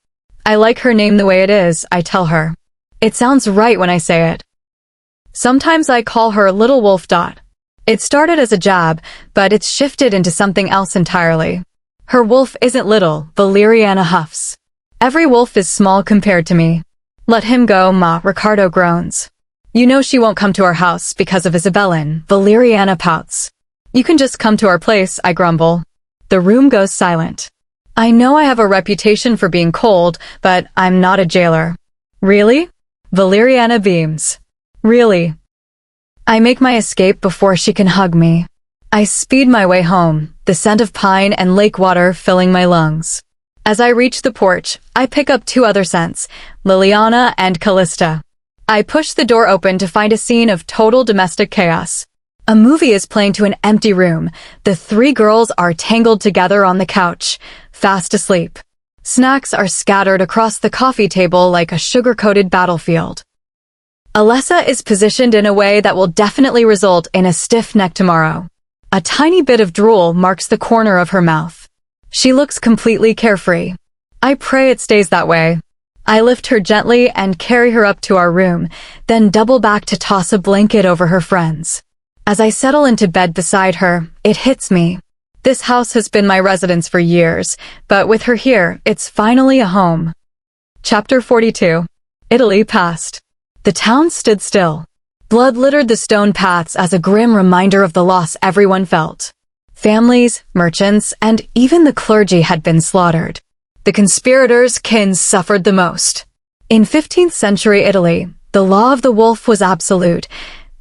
I like her name the way it is, I tell her. It sounds right when I say it. Sometimes I call her Little Wolf. It started as a jab, but it's shifted into something else entirely. Her wolf isn't little, Valeriana huffs. Every wolf is small compared to me. Let him go, ma, Ricardo groans. You know she won't come to our house because of Isabellan, Valeriana pouts. You can just come to our place, I grumble. The room goes silent. I know I have a reputation for being cold, but I'm not a jailer. Really? Valeriana beams. Really? I make my escape before she can hug me. I speed my way home, the scent of pine and lake water filling my lungs. As I reach the porch, I pick up 2 other scents, Liliana and Callista. I push the door open to find a scene of total domestic chaos. A movie is playing to an empty room. The 3 girls are tangled together on the couch, fast asleep. Snacks are scattered across the coffee table like a sugar-coated battlefield. Alessa is positioned in a way that will definitely result in a stiff neck tomorrow. A tiny bit of drool marks the corner of her mouth. She looks completely carefree. I pray it stays that way. I lift her gently and carry her up to our room, then double back to toss a blanket over her friends. As I settle into bed beside her, it hits me. This house has been my residence for years, but with her here, it's finally a home. Chapter 42. Italy passed. The town stood still. Blood littered the stone paths as a grim reminder of the loss everyone felt. Families, merchants, and even the clergy had been slaughtered. The conspirators' kin suffered the most. In 15th century Italy, the law of the wolf was absolute.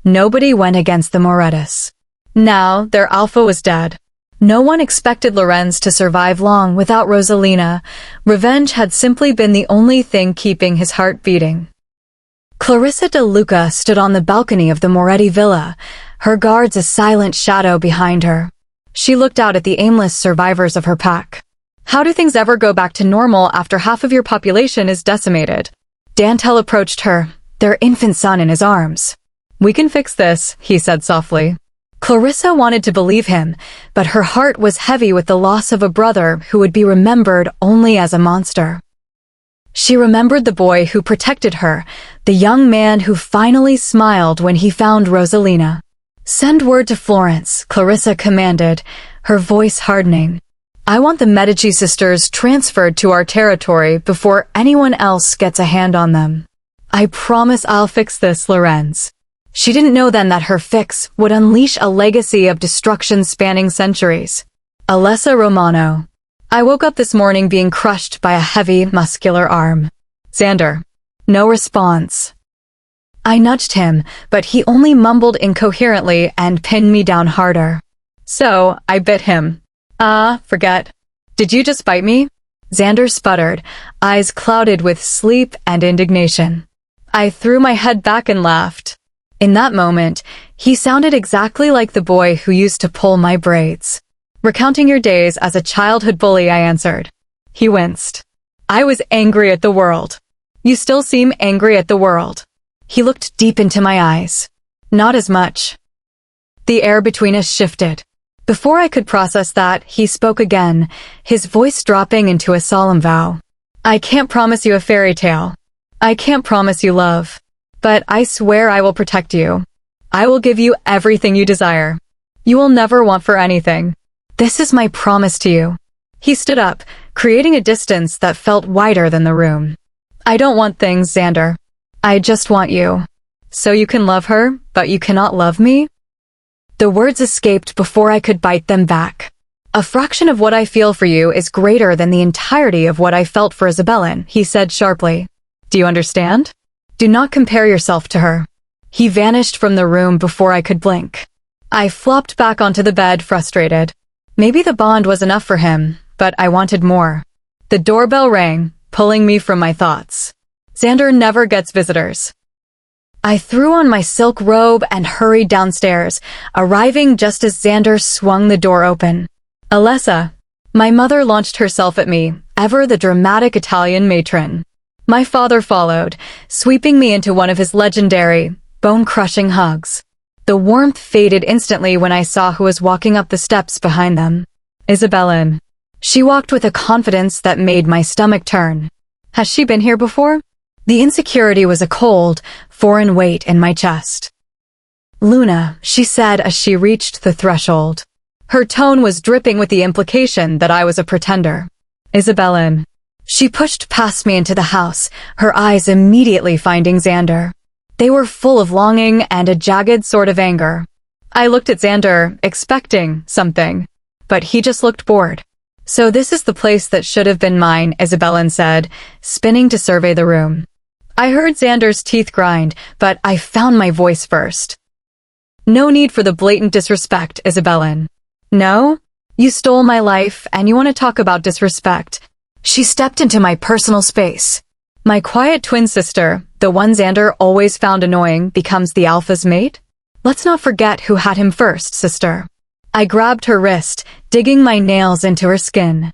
Nobody went against the Morettus. Now, their alpha was dead. No one expected Lorenz to survive long without Rosalina. Revenge had simply been the only thing keeping his heart beating. Clarissa de Luca stood on the balcony of the Moretti villa, her guards a silent shadow behind her. She looked out at the aimless survivors of her pack. How do things ever go back to normal after half of your population is decimated? Dantel approached her, their infant son in his arms. We can fix this, he said softly. Clarissa wanted to believe him, but her heart was heavy with the loss of a brother who would be remembered only as a monster. She remembered the boy who protected her, the young man who finally smiled when he found Rosalina. Send word to Florence, Clarissa commanded, her voice hardening. I want the Medici sisters transferred to our territory before anyone else gets a hand on them. I promise I'll fix this, Lorenz. She didn't know then that her fix would unleash a legacy of destruction spanning centuries. Alessa Romano. I woke up this morning being crushed by a heavy, muscular arm. Xander. No response. I nudged him, but he only mumbled incoherently and pinned me down harder. So, I bit him. Forget. Did you just bite me? Xander sputtered, eyes clouded with sleep and indignation. I threw my head back and laughed. In that moment, he sounded exactly like the boy who used to pull my braids. Recounting your days as a childhood bully, I answered. He winced. I was angry at the world. You still seem angry at the world. He looked deep into my eyes. Not as much. The air between us shifted. Before I could process that, he spoke again, his voice dropping into a solemn vow. I can't promise you a fairy tale. I can't promise you love. But I swear I will protect you. I will give you everything you desire. You will never want for anything. This is my promise to you. He stood up, creating a distance that felt wider than the room. I don't want things, Xander. I just want you. So you can love her, but you cannot love me? The words escaped before I could bite them back. A fraction of what I feel for you is greater than the entirety of what I felt for Isabellen, he said sharply. Do you understand? Do not compare yourself to her. He vanished from the room before I could blink. I flopped back onto the bed, frustrated. Maybe the bond was enough for him, but I wanted more. The doorbell rang, pulling me from my thoughts. Xander never gets visitors. I threw on my silk robe and hurried downstairs, arriving just as Xander swung the door open. Alessa. My mother launched herself at me, ever the dramatic Italian matron. My father followed, sweeping me into one of his legendary, bone-crushing hugs. The warmth faded instantly when I saw who was walking up the steps behind them. Isabellen. She walked with a confidence that made my stomach turn. Has she been here before? The insecurity was a cold, foreign weight in my chest. Luna, she said as she reached the threshold. Her tone was dripping with the implication that I was a pretender. Isabellen. She pushed past me into the house, her eyes immediately finding Xander. They were full of longing and a jagged sort of anger. I looked at Xander, expecting something, but he just looked bored. So this is the place that should have been mine, Isabellen said, spinning to survey the room. I heard Xander's teeth grind, but I found my voice first. No need for the blatant disrespect, Isabellen. No? You stole my life, and you want to talk about disrespect. She stepped into my personal space. My quiet twin sister, the one Xander always found annoying, becomes the alpha's mate? Let's not forget who had him first, sister. I grabbed her wrist, digging my nails into her skin.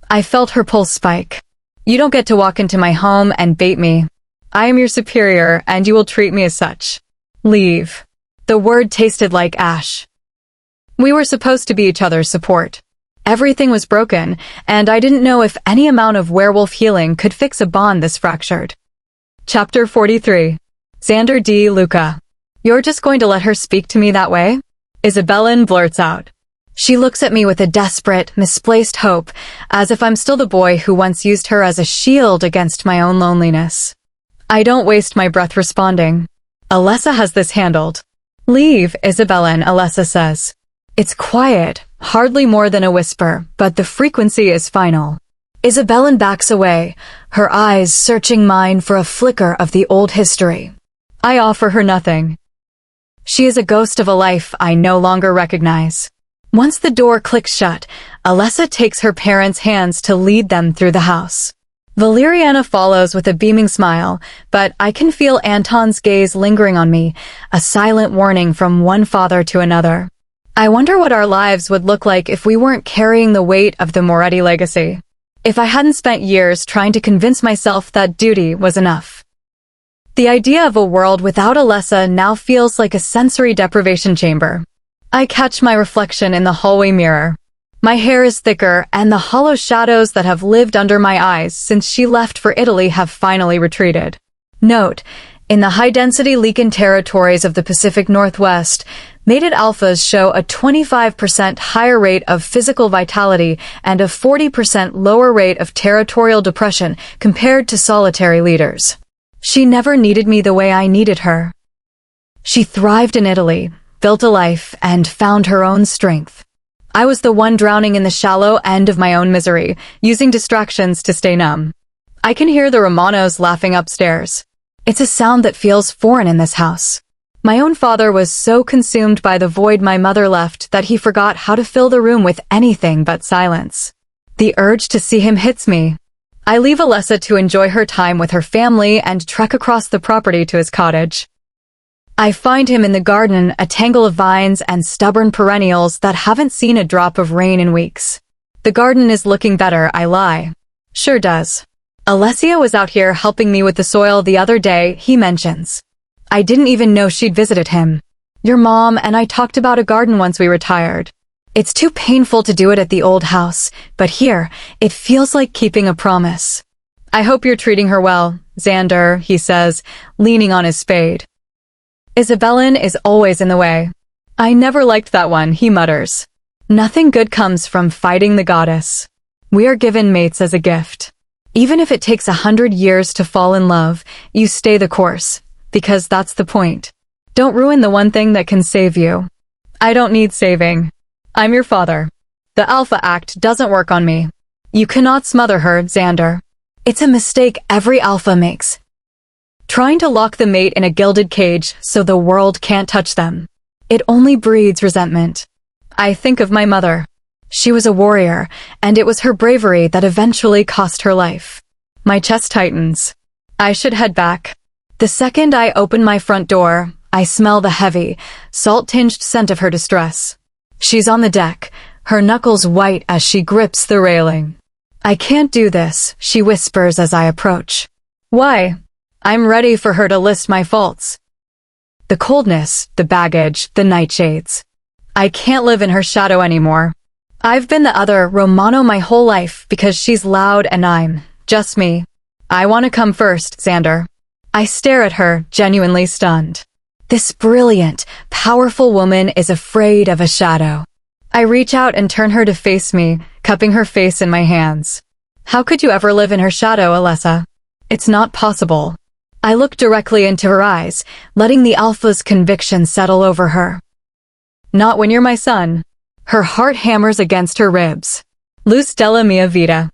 I felt her pulse spike. You don't get to walk into my home and bait me. I am your superior, and you will treat me as such. Leave. The word tasted like ash. We were supposed to be each other's support. Everything was broken, and I didn't know if any amount of werewolf healing could fix a bond this fractured. Chapter 43. Xander de Luca. You're just going to let her speak to me that way? Isabellen blurts out. She looks at me with a desperate, misplaced hope, as if I'm still the boy who once used her as a shield against my own loneliness. I don't waste my breath responding. Alessa has this handled. Leave, Isabellen, Alessa says. It's quiet, hardly more than a whisper, but the frequency is final. Isabellen backs away, her eyes searching mine for a flicker of the old history. I offer her nothing. She is a ghost of a life I no longer recognize. Once the door clicks shut, Alessa takes her parents' hands to lead them through the house. Valeriana follows with a beaming smile, but I can feel Anton's gaze lingering on me, a silent warning from one father to another. I wonder what our lives would look like if we weren't carrying the weight of the Moretti legacy. If I hadn't spent years trying to convince myself that duty was enough. The idea of a world without Alessa now feels like a sensory deprivation chamber. I catch my reflection in the hallway mirror. My hair is thicker, and the hollow shadows that have lived under my eyes since she left for Italy have finally retreated. Note: in the high-density Leakin territories of the Pacific Northwest, mated alphas show a 25% higher rate of physical vitality and a 40% lower rate of territorial depression compared to solitary leaders. She never needed me the way I needed her. She thrived in Italy, built a life, and found her own strength. I was the one drowning in the shallow end of my own misery, using distractions to stay numb. I can hear the Romanos laughing upstairs. It's a sound that feels foreign in this house. My own father was so consumed by the void my mother left that he forgot how to fill the room with anything but silence. The urge to see him hits me. I leave Alessa to enjoy her time with her family and trek across the property to his cottage. I find him in the garden, a tangle of vines and stubborn perennials that haven't seen a drop of rain in weeks. The garden is looking better, I lie. Sure does. Alessia was out here helping me with the soil the other day, he mentions. I didn't even know she'd visited him. Your mom and I talked about a garden once we retired. It's too painful to do it at the old house, but here, it feels like keeping a promise. I hope you're treating her well, Xander, he says, leaning on his spade. Isabellan is always in the way. I never liked that one, he mutters. Nothing good comes from fighting the goddess. We are given mates as a gift. Even if it takes 100 years to fall in love, you stay the course, because that's the point. Don't ruin the one thing that can save you. I don't need saving. I'm your father. The Alpha Act doesn't work on me. You cannot smother her, Xander. It's a mistake every alpha makes. Trying to lock the mate in a gilded cage so the world can't touch them. It only breeds resentment. I think of my mother. She was a warrior, and it was her bravery that eventually cost her life. My chest tightens. I should head back. The second I open my front door, I smell the heavy, salt-tinged scent of her distress. She's on the deck, her knuckles white as she grips the railing. I can't do this, she whispers as I approach. Why? I'm ready for her to list my faults. The coldness, the baggage, the nightshades. I can't live in her shadow anymore. I've been the other Romano my whole life because she's loud and I'm just me. I want to come first, Xander. I stare at her, genuinely stunned. This brilliant, powerful woman is afraid of a shadow. I reach out and turn her to face me, cupping her face in my hands. How could you ever live in her shadow, Alessa? It's not possible. I look directly into her eyes, letting the alpha's conviction settle over her. Not when you're my son. Her heart hammers against her ribs. Luz della mia vita.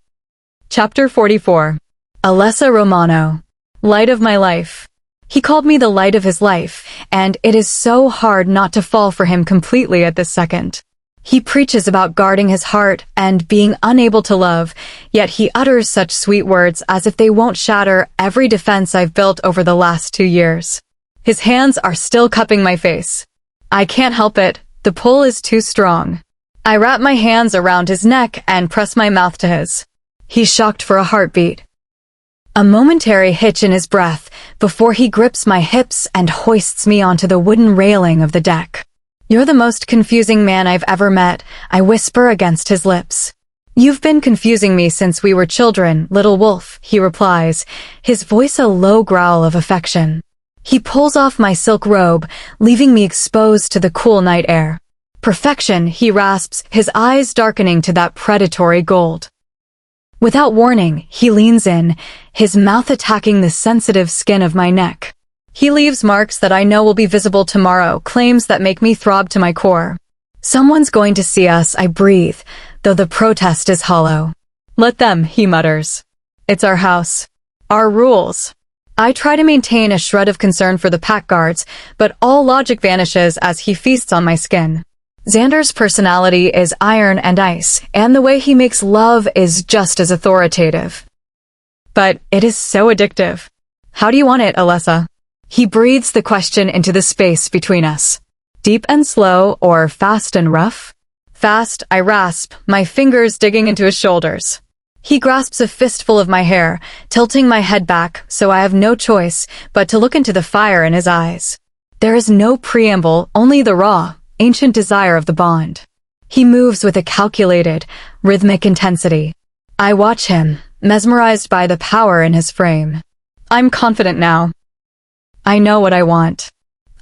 Chapter 44. Alessa Romano. Light of my life. He called me the light of his life, and it is so hard not to fall for him completely at this second. He preaches about guarding his heart and being unable to love, yet he utters such sweet words as if they won't shatter every defense I've built over the last 2 years. His hands are still cupping my face. I can't help it, the pull is too strong. I wrap my hands around his neck and press my mouth to his. He's shocked for a heartbeat. A momentary hitch in his breath before he grips my hips and hoists me onto the wooden railing of the deck. You're the most confusing man I've ever met, I whisper against his lips. You've been confusing me since we were children, little wolf, he replies, his voice a low growl of affection. He pulls off my silk robe, leaving me exposed to the cool night air. Perfection, he rasps, his eyes darkening to that predatory gold. Without warning, he leans in, his mouth attacking the sensitive skin of my neck. He leaves marks that I know will be visible tomorrow, claims that make me throb to my core. Someone's going to see us, I breathe, though the protest is hollow. Let them, he mutters. It's our house. Our rules. I try to maintain a shred of concern for the pack guards, but all logic vanishes as he feasts on my skin. Xander's personality is iron and ice, and the way he makes love is just as authoritative. But it is so addictive. How do you want it, Alessa? He breathes the question into the space between us. Deep and slow, or fast and rough? Fast, I rasp, my fingers digging into his shoulders. He grasps a fistful of my hair, tilting my head back, so I have no choice but to look into the fire in his eyes. There is no preamble, only the raw, ancient desire of the bond. He moves with a calculated, rhythmic intensity. I watch him, mesmerized by the power in his frame. I'm confident now. I know what I want.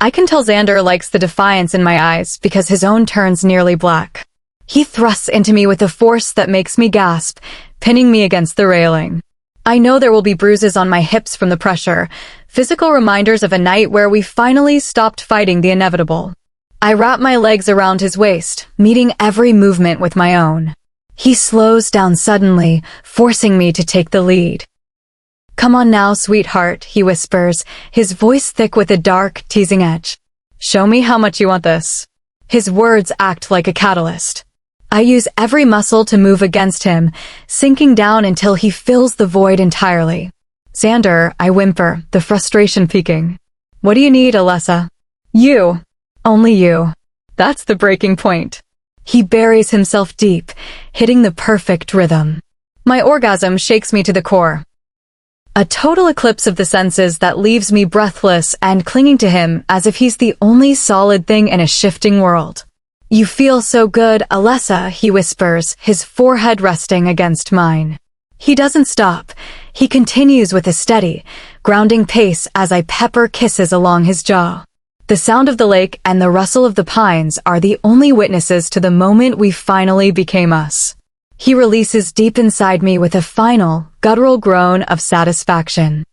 I can tell Xander likes the defiance in my eyes because his own turns nearly black. He thrusts into me with a force that makes me gasp, pinning me against the railing. I know there will be bruises on my hips from the pressure, physical reminders of a night where we finally stopped fighting the inevitable. I wrap my legs around his waist, meeting every movement with my own. He slows down suddenly, forcing me to take the lead. "Come on now, sweetheart," he whispers, his voice thick with a dark, teasing edge. "Show me how much you want this." His words act like a catalyst. I use every muscle to move against him, sinking down until he fills the void entirely. "Xander," I whimper, the frustration peaking. "What do you need, Alessa?" "You. Only you." That's the breaking point. He buries himself deep, hitting the perfect rhythm. My orgasm shakes me to the core. A total eclipse of the senses that leaves me breathless and clinging to him as if he's the only solid thing in a shifting world. "You feel so good, Alessa," he whispers, his forehead resting against mine. He doesn't stop. He continues with a steady, grounding pace as I pepper kisses along his jaw. The sound of the lake and the rustle of the pines are the only witnesses to the moment we finally became us. He releases deep inside me with a final, guttural groan of satisfaction.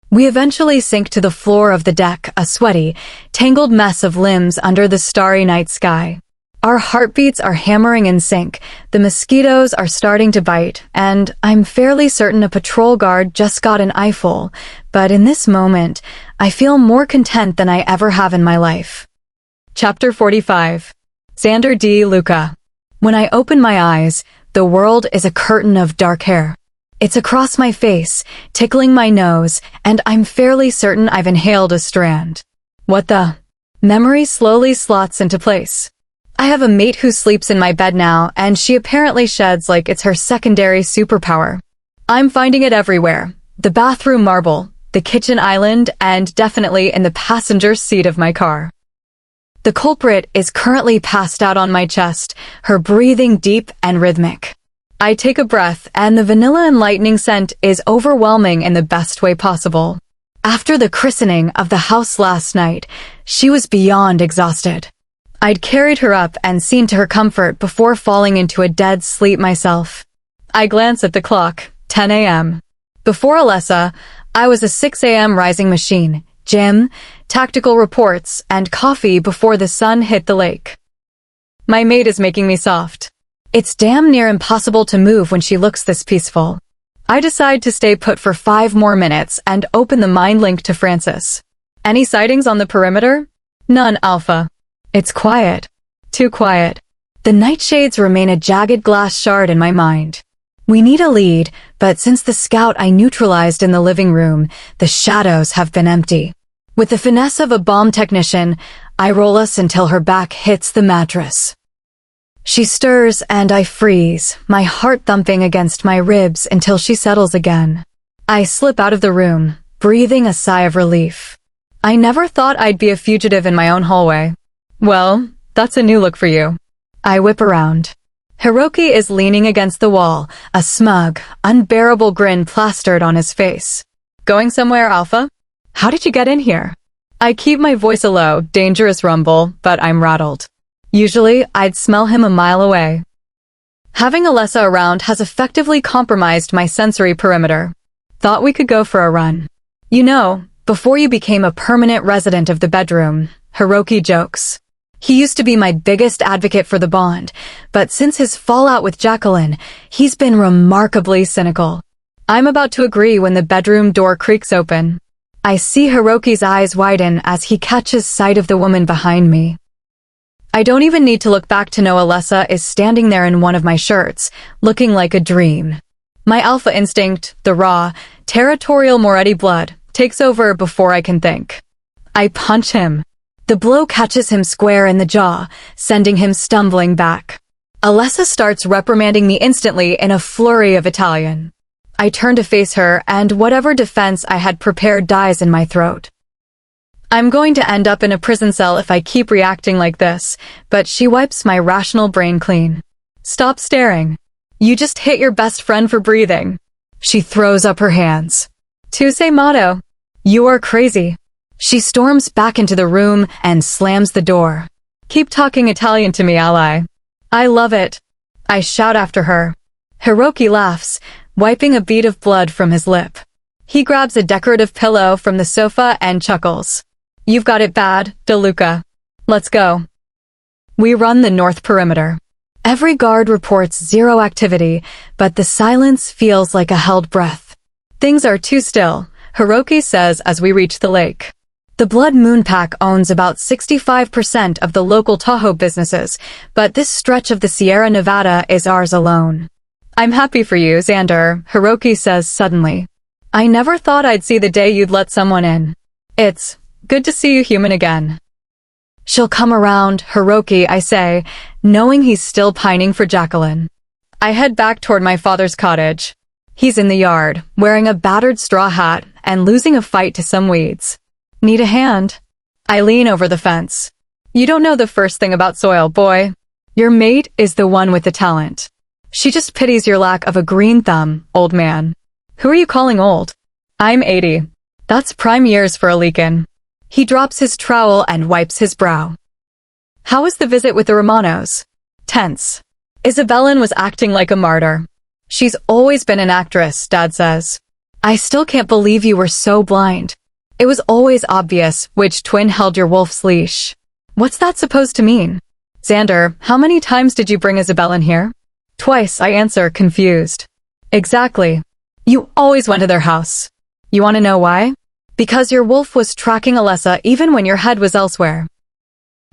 We eventually sink to the floor of the deck, a sweaty, tangled mess of limbs under the starry night sky. Our heartbeats are hammering in sync, the mosquitoes are starting to bite, and I'm fairly certain a patrol guard just got an eyeful, but in this moment, I feel more content than I ever have in my life. Chapter 45. Xander D. Luca. When I open my eyes, the world is a curtain of dark hair. It's across my face, tickling my nose, and I'm fairly certain I've inhaled a strand. What the? Memory slowly slots into place. I have a mate who sleeps in my bed now, and she apparently sheds like it's her secondary superpower. I'm finding it everywhere. The bathroom marble, the kitchen island, and definitely in the passenger seat of my car. The culprit is currently passed out on my chest, her breathing deep and rhythmic. I take a breath, and the vanilla enlightening scent is overwhelming in the best way possible. After the christening of the house last night, she was beyond exhausted. I'd carried her up and seen to her comfort before falling into a dead sleep myself. I glance at the clock, 10 a.m. Before Alessa, I was a 6 a.m. rising machine, gym, tactical reports, and coffee before the sun hit the lake. My mate is making me soft. It's damn near impossible to move when she looks this peaceful. I decide to stay put for 5 more minutes and open the mind link to Francis. Any sightings on the perimeter? None, Alpha. It's quiet. Too quiet. The nightshades remain a jagged glass shard in my mind. We need a lead, but since the scout I neutralized in the living room, the shadows have been empty. With the finesse of a bomb technician, I roll us until her back hits the mattress. She stirs and I freeze, my heart thumping against my ribs until she settles again. I slip out of the room, breathing a sigh of relief. I never thought I'd be a fugitive in my own hallway. Well, that's a new look for you. I whip around. Hiroki is leaning against the wall, a smug, unbearable grin plastered on his face. Going somewhere, Alpha? How did you get in here? I keep my voice a low, dangerous rumble, but I'm rattled. Usually, I'd smell him a mile away. Having Alessa around has effectively compromised my sensory perimeter. Thought we could go for a run. You know, before you became a permanent resident of the bedroom, Hiroki jokes. He used to be my biggest advocate for the bond, but since his fallout with Jacqueline, he's been remarkably cynical. I'm about to agree when the bedroom door creaks open. I see Hiroki's eyes widen as he catches sight of the woman behind me. I don't even need to look back to know Alessa is standing there in one of my shirts, looking like a dream. My alpha instinct, the raw, territorial Moretti blood, takes over before I can think. I punch him. The blow catches him square in the jaw, sending him stumbling back. Alessa starts reprimanding me instantly in a flurry of Italian. I turn to face her, and whatever defense I had prepared dies in my throat. I'm going to end up in a prison cell if I keep reacting like this, but she wipes my rational brain clean. Stop staring. You just hit your best friend for breathing. She throws up her hands. Tu sei matto. You are crazy. She storms back into the room and slams the door. Keep talking Italian to me, ally. I love it. I shout after her. Hiroki laughs, wiping a bead of blood from his lip. He grabs a decorative pillow from the sofa and chuckles. You've got it bad, DeLuca. Let's go. We run the north perimeter. Every guard reports zero activity, but the silence feels like a held breath. Things are too still, Hiroki says as we reach the lake. The Blood Moon Pack owns about 65% of the local Tahoe businesses, but this stretch of the Sierra Nevada is ours alone. I'm happy for you, Xander, Hiroki says suddenly. I never thought I'd see the day you'd let someone in. It's good to see you human again. She'll come around, Hiroki, I say, knowing he's still pining for Jacqueline. I head back toward my father's cottage. He's in the yard, wearing a battered straw hat and losing a fight to some weeds. Need a hand? I lean over the fence. You don't know the first thing about soil, boy. Your mate is the one with the talent. She just pities your lack of a green thumb, old man. Who are you calling old? I'm 80. That's prime years for a Leakin. He drops his trowel and wipes his brow. How was the visit with the Romanos? Tense. Isabellan was acting like a martyr. She's always been an actress, Dad says. I still can't believe you were so blind. It was always obvious which twin held your wolf's leash. What's that supposed to mean? Xander, how many times did you bring Isabellan here? Twice, I answer, confused. Exactly. You always went to their house. You want to know why? Because your wolf was tracking Alessa even when your head was elsewhere.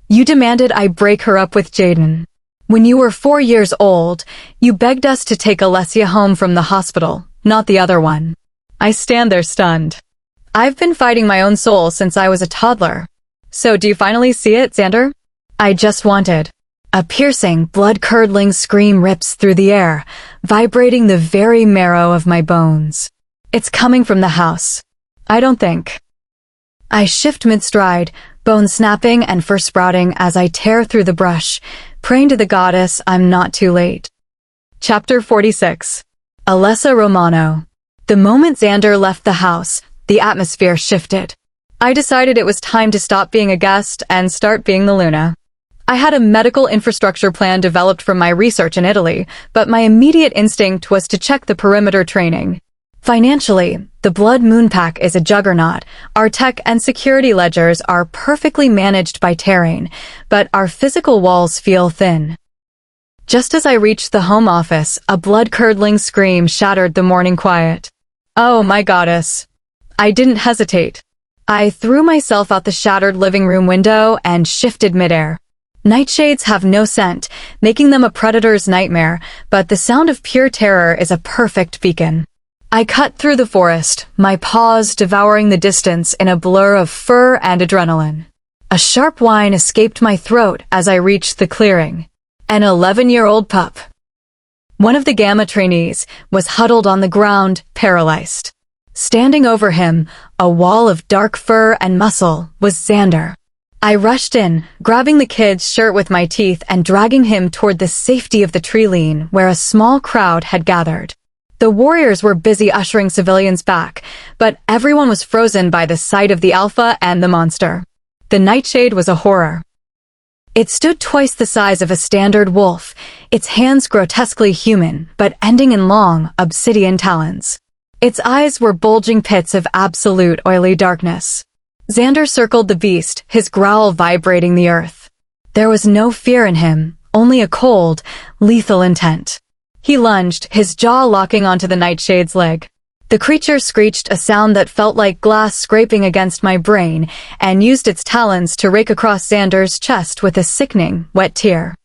You demanded I break her up with Jaden. When you were 4 years old, you begged us to take Alessia home from the hospital, not the other one. I stand there stunned. I've been fighting my own soul since I was a toddler. So do you finally see it, Xander? I just wanted. A piercing, blood-curdling scream rips through the air, vibrating the very marrow of my bones. It's coming from the house. I don't think. I shift mid-stride, bones snapping and fur sprouting as I tear through the brush, praying to the goddess I'm not too late. Chapter 46. Alessa Romano. The moment Xander left the house, the atmosphere shifted. I decided it was time to stop being a guest and start being the Luna. I had a medical infrastructure plan developed from my research in Italy, but my immediate instinct was to check the perimeter training. Financially, the Blood Moon Pack is a juggernaut. Our tech and security ledgers are perfectly managed by Terrain, but our physical walls feel thin. Just as I reached the home office, a blood-curdling scream shattered the morning quiet. Oh, my goddess. I didn't hesitate. I threw myself out the shattered living room window and shifted midair. Nightshades have no scent, making them a predator's nightmare, but the sound of pure terror is a perfect beacon. I cut through the forest, my paws devouring the distance in a blur of fur and adrenaline. A sharp whine escaped my throat as I reached the clearing. An 11-year-old pup. One of the Gamma trainees was huddled on the ground, paralyzed. Standing over him, a wall of dark fur and muscle, was Xander. I rushed in, grabbing the kid's shirt with my teeth and dragging him toward the safety of the tree lean where a small crowd had gathered. The warriors were busy ushering civilians back, but everyone was frozen by the sight of the alpha and the monster. The nightshade was a horror. It stood twice the size of a standard wolf, its hands grotesquely human, but ending in long, obsidian talons. Its eyes were bulging pits of absolute oily darkness. Xander circled the beast, his growl vibrating the earth. There was no fear in him, only a cold, lethal intent. He lunged, his jaw locking onto the nightshade's leg. The creature screeched a sound that felt like glass scraping against my brain and used its talons to rake across Xander's chest with a sickening, wet tear.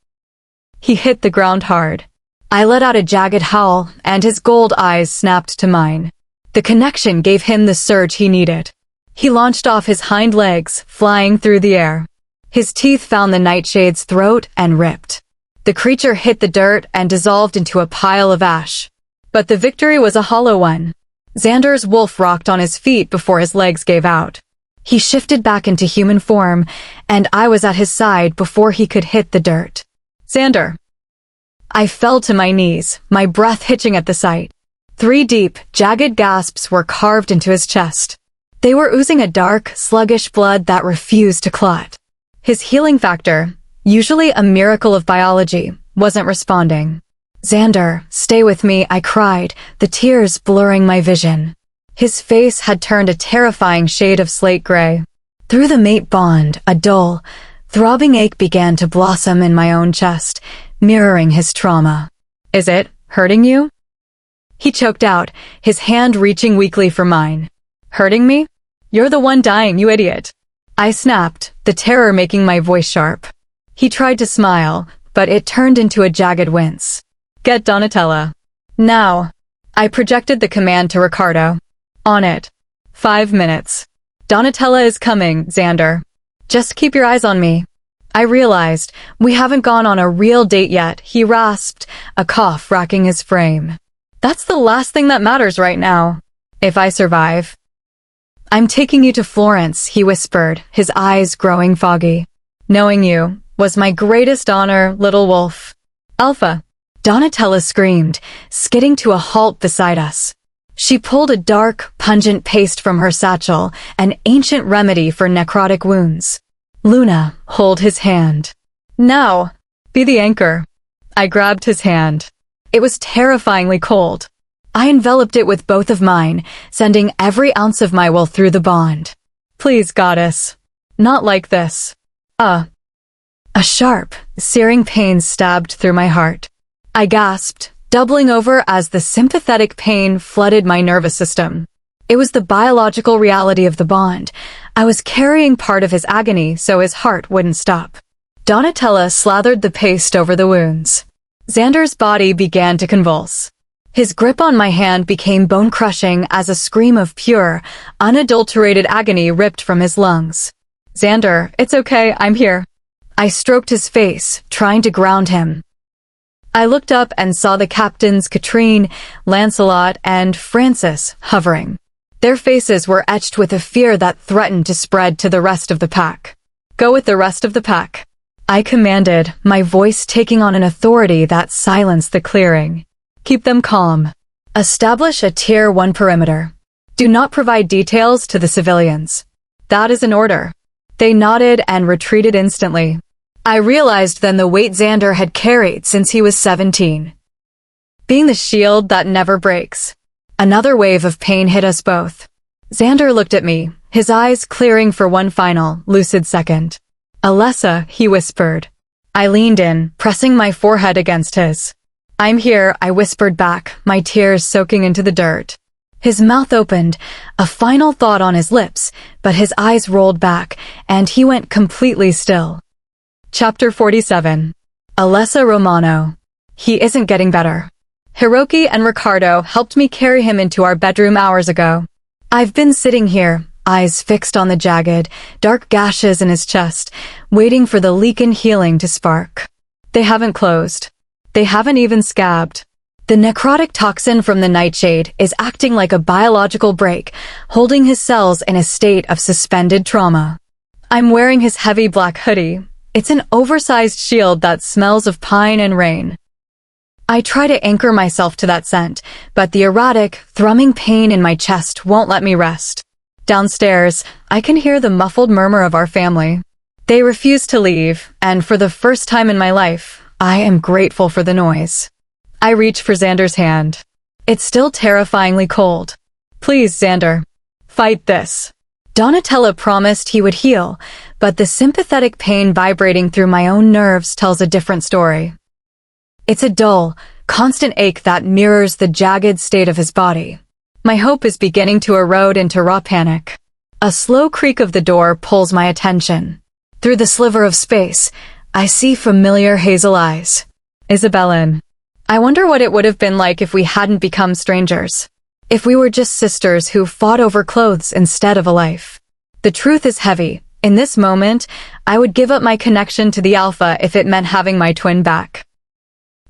He hit the ground hard. I let out a jagged howl, and his gold eyes snapped to mine. The connection gave him the surge he needed. He launched off his hind legs, flying through the air. His teeth found the nightshade's throat and ripped. The creature hit the dirt and dissolved into a pile of ash. But the victory was a hollow one. Xander's wolf rocked on his feet before his legs gave out. He shifted back into human form, and I was at his side before he could hit the dirt. Xander. I fell to my knees, my breath hitching at the sight. 3 deep, jagged gasps were carved into his chest. They were oozing a dark, sluggish blood that refused to clot. His healing factor, usually a miracle of biology, wasn't responding. Xander, stay with me, I cried, the tears blurring my vision. His face had turned a terrifying shade of slate gray. Through the mate bond, a dull, throbbing ache began to blossom in my own chest, mirroring his trauma. Is it hurting you? He choked out, his hand reaching weakly for mine. Hurting me? You're the one dying, you idiot. I snapped, the terror making my voice sharp. He tried to smile, but it turned into a jagged wince. Get Donatella. Now. I projected the command to Ricardo. On it. 5 minutes. Donatella is coming, Xander. Just keep your eyes on me. I realized, we haven't gone on a real date yet, he rasped, a cough racking his frame. That's the last thing that matters right now. If I survive. I'm taking you to Florence, he whispered, his eyes growing foggy. Knowing you was my greatest honor, little wolf. Alpha. Donatella screamed, skidding to a halt beside us. She pulled a dark, pungent paste from her satchel, an ancient remedy for necrotic wounds. Luna, hold his hand. Now, be the anchor. I grabbed his hand. It was terrifyingly cold. I enveloped it with both of mine, sending every ounce of my will through the bond. Please, goddess. Not like this. A sharp, searing pain stabbed through my heart. I gasped, doubling over as the sympathetic pain flooded my nervous system. It was the biological reality of the bond. I was carrying part of his agony so his heart wouldn't stop. Donatella slathered the paste over the wounds. Xander's body began to convulse. His grip on my hand became bone-crushing as a scream of pure, unadulterated agony ripped from his lungs. Xander, it's okay, I'm here. I stroked his face, trying to ground him. I looked up and saw the captains Katrine, Lancelot, and Francis hovering. Their faces were etched with a fear that threatened to spread to the rest of the pack. Go with the rest of the pack. I commanded, my voice taking on an authority that silenced the clearing. Keep them calm. Establish a Tier 1 perimeter. Do not provide details to the civilians. That is an order. They nodded and retreated instantly. I realized then the weight Xander had carried since he was 17. Being the shield that never breaks. Another wave of pain hit us both. Xander looked at me, his eyes clearing for one final, lucid second. Alessa, he whispered. I leaned in, pressing my forehead against his. I'm here, I whispered back, my tears soaking into the dirt. His mouth opened, a final thought on his lips, but his eyes rolled back, and he went completely still. Chapter 47. Alessa Romano. He isn't getting better. Hiroki and Ricardo helped me carry him into our bedroom hours ago. I've been sitting here, eyes fixed on the jagged, dark gashes in his chest, waiting for the leak in healing to spark. They haven't closed. They haven't even scabbed. The necrotic toxin from the nightshade is acting like a biological brake, holding his cells in a state of suspended trauma. I'm wearing his heavy black hoodie. It's an oversized shield that smells of pine and rain. I try to anchor myself to that scent, but the erratic, thrumming pain in my chest won't let me rest. Downstairs, I can hear the muffled murmur of our family. They refuse to leave, and for the first time in my life, I am grateful for the noise. I reach for Xander's hand. It's still terrifyingly cold. Please, Xander. Fight this. Donatella promised he would heal, but the sympathetic pain vibrating through my own nerves tells a different story. It's a dull, constant ache that mirrors the jagged state of his body. My hope is beginning to erode into raw panic. A slow creak of the door pulls my attention. Through the sliver of space, I see familiar hazel eyes. Isabellen. I wonder what it would have been like if we hadn't become strangers. If we were just sisters who fought over clothes instead of a life. The truth is heavy. In this moment, I would give up my connection to the Alpha if it meant having my twin back.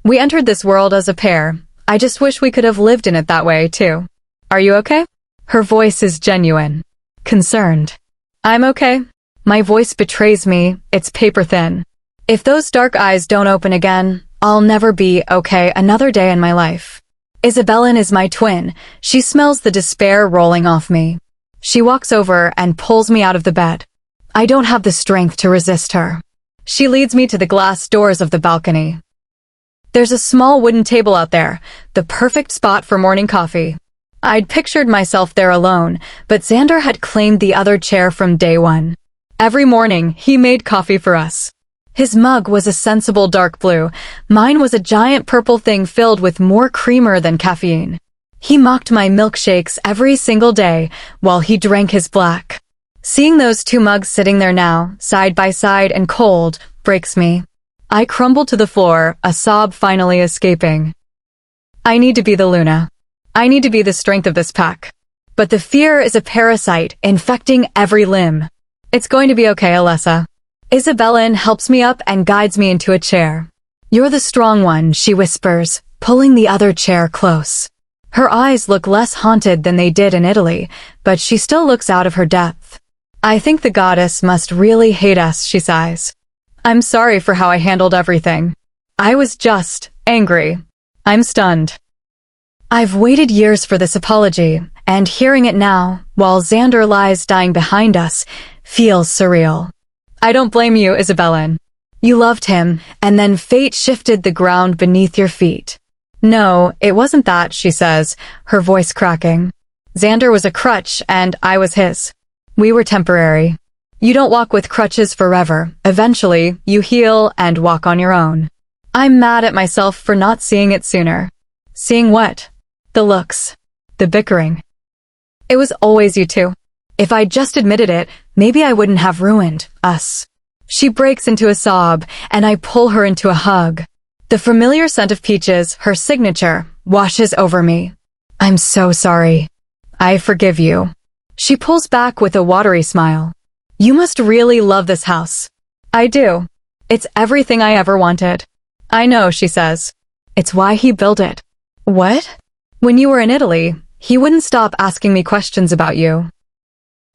We entered this world as a pair. I just wish we could have lived in it that way, too. Are you okay? Her voice is genuine. Concerned. I'm okay. My voice betrays me. It's paper thin. If those dark eyes don't open again, I'll never be okay another day in my life. Isabellen is my twin. She smells the despair rolling off me. She walks over and pulls me out of the bed. I don't have the strength to resist her. She leads me to the glass doors of the balcony. There's a small wooden table out there, the perfect spot for morning coffee. I'd pictured myself there alone, but Xander had claimed the other chair from day one. Every morning, he made coffee for us. His mug was a sensible dark blue. Mine was a giant purple thing filled with more creamer than caffeine. He mocked my milkshakes every single day while he drank his black. Seeing those two mugs sitting there now, side by side and cold, breaks me. I crumble to the floor, a sob finally escaping. I need to be the Luna. I need to be the strength of this pack. But the fear is a parasite, infecting every limb. It's going to be okay, Alessa. Isabellen helps me up and guides me into a chair. You're the strong one, she whispers, pulling the other chair close. Her eyes look less haunted than they did in Italy, but she still looks out of her depth. I think the goddess must really hate us, she sighs. I'm sorry for how I handled everything. I was just angry. I'm stunned. I've waited years for this apology, and hearing it now, while Xander lies dying behind us, feels surreal. I don't blame you, Isabellen. You loved him, and then fate shifted the ground beneath your feet. No, it wasn't that, she says, her voice cracking. Xander was a crutch, and I was his. We were temporary. You don't walk with crutches forever. Eventually, you heal and walk on your own. I'm mad at myself for not seeing it sooner. Seeing what? The looks. The bickering. It was always you two. If I'd just admitted it, maybe I wouldn't have ruined us. She breaks into a sob, and I pull her into a hug. The familiar scent of peaches, her signature, washes over me. I'm so sorry. I forgive you. She pulls back with a watery smile. You must really love this house. I do. It's everything I ever wanted. I know, she says. It's why he built it. What? When you were in Italy, he wouldn't stop asking me questions about you.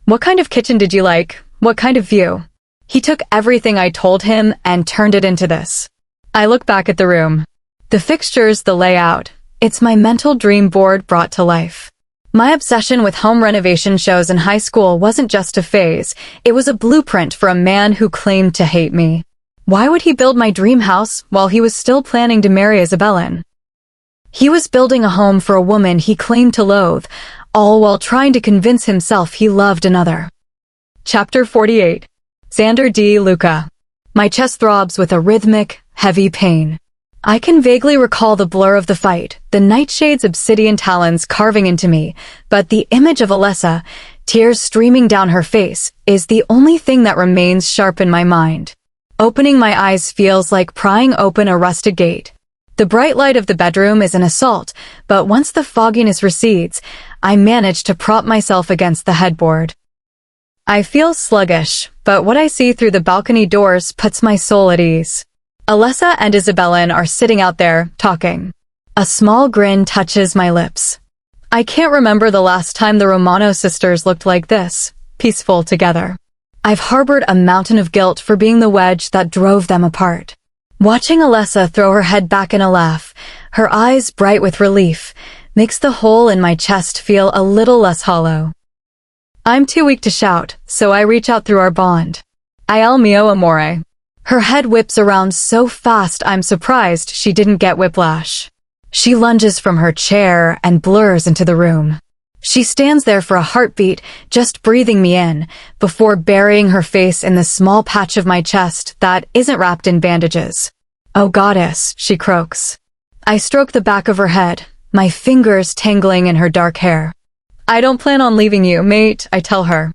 What kind of kitchen did you like? What kind of view? He took everything I told him and turned it into this. I look back at the room. The fixtures, the layout. It's my mental dream board brought to life. My obsession with home renovation shows in high school wasn't just a phase. It was a blueprint for a man who claimed to hate me. Why would he build my dream house while he was still planning to marry Isabellen? He was building a home for a woman he claimed to loathe, all while trying to convince himself he loved another. Chapter 48. Xander D. Luca. My chest throbs with a rhythmic, heavy pain. I can vaguely recall the blur of the fight, the nightshade's obsidian talons carving into me, but the image of Alessa, tears streaming down her face, is the only thing that remains sharp in my mind. Opening my eyes feels like prying open a rusted gate. The bright light of the bedroom is an assault, but once the fogginess recedes, I manage to prop myself against the headboard. I feel sluggish, but what I see through the balcony doors puts my soul at ease. Alessa and Isabellen are sitting out there, talking. A small grin touches my lips. I can't remember the last time the Romano sisters looked like this, peaceful together. I've harbored a mountain of guilt for being the wedge that drove them apart. Watching Alessa throw her head back in a laugh, her eyes bright with relief, makes the hole in my chest feel a little less hollow. I'm too weak to shout, so I reach out through our bond. Il mio amore. Her head whips around so fast I'm surprised she didn't get whiplash. She lunges from her chair and blurs into the room. She stands there for a heartbeat, just breathing me in, before burying her face in the small patch of my chest that isn't wrapped in bandages. Oh goddess, she croaks. I stroke the back of her head, my fingers tangling in her dark hair. I don't plan on leaving you, mate, I tell her.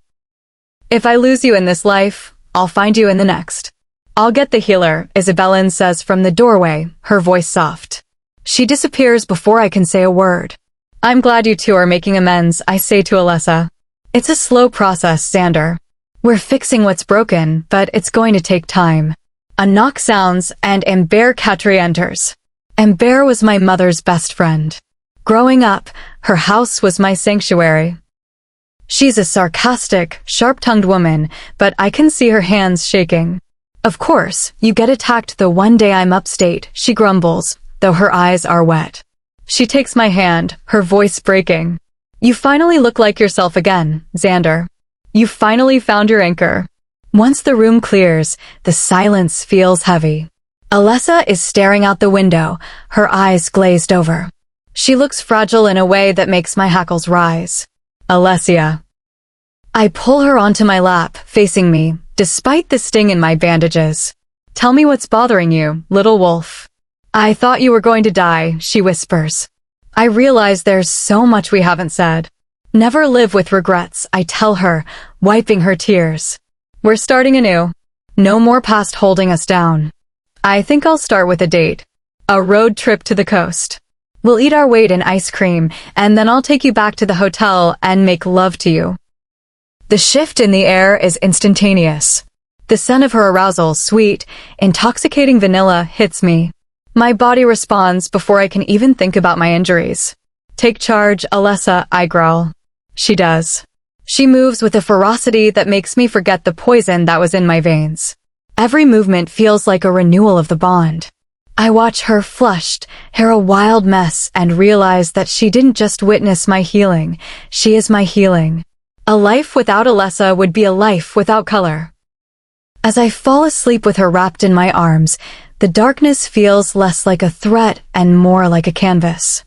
If I lose you in this life, I'll find you in the next. I'll get the healer, Isabellin says from the doorway, her voice soft. She disappears before I can say a word. I'm glad you two are making amends, I say to Alessa. It's a slow process, Xander. We're fixing what's broken, but it's going to take time. A knock sounds, and Amber Katri enters. Amber was my mother's best friend. Growing up, her house was my sanctuary. She's a sarcastic, sharp-tongued woman, but I can see her hands shaking. Of course, you get attacked the one day I'm upstate, she grumbles, though her eyes are wet. She takes my hand, her voice breaking. You finally look like yourself again, Xander. You finally found your anchor. Once the room clears, the silence feels heavy. Alessa is staring out the window, her eyes glazed over. She looks fragile in a way that makes my hackles rise. Alessia. I pull her onto my lap, facing me, despite the sting in my bandages. Tell me what's bothering you, little wolf. I thought you were going to die, she whispers. I realize there's so much we haven't said. Never live with regrets, I tell her, wiping her tears. We're starting anew. No more past holding us down. I think I'll start with a date. A road trip to the coast. We'll eat our weight in ice cream, and then I'll take you back to the hotel and make love to you. The shift in the air is instantaneous. The scent of her arousal, sweet, intoxicating vanilla, hits me. My body responds before I can even think about my injuries. Take charge, Alessa, I growl. She does. She moves with a ferocity that makes me forget the poison that was in my veins. Every movement feels like a renewal of the bond. I watch her flushed, hair a wild mess, and realize that she didn't just witness my healing, she is my healing. A life without Alessa would be a life without color. As I fall asleep with her wrapped in my arms, the darkness feels less like a threat and more like a canvas.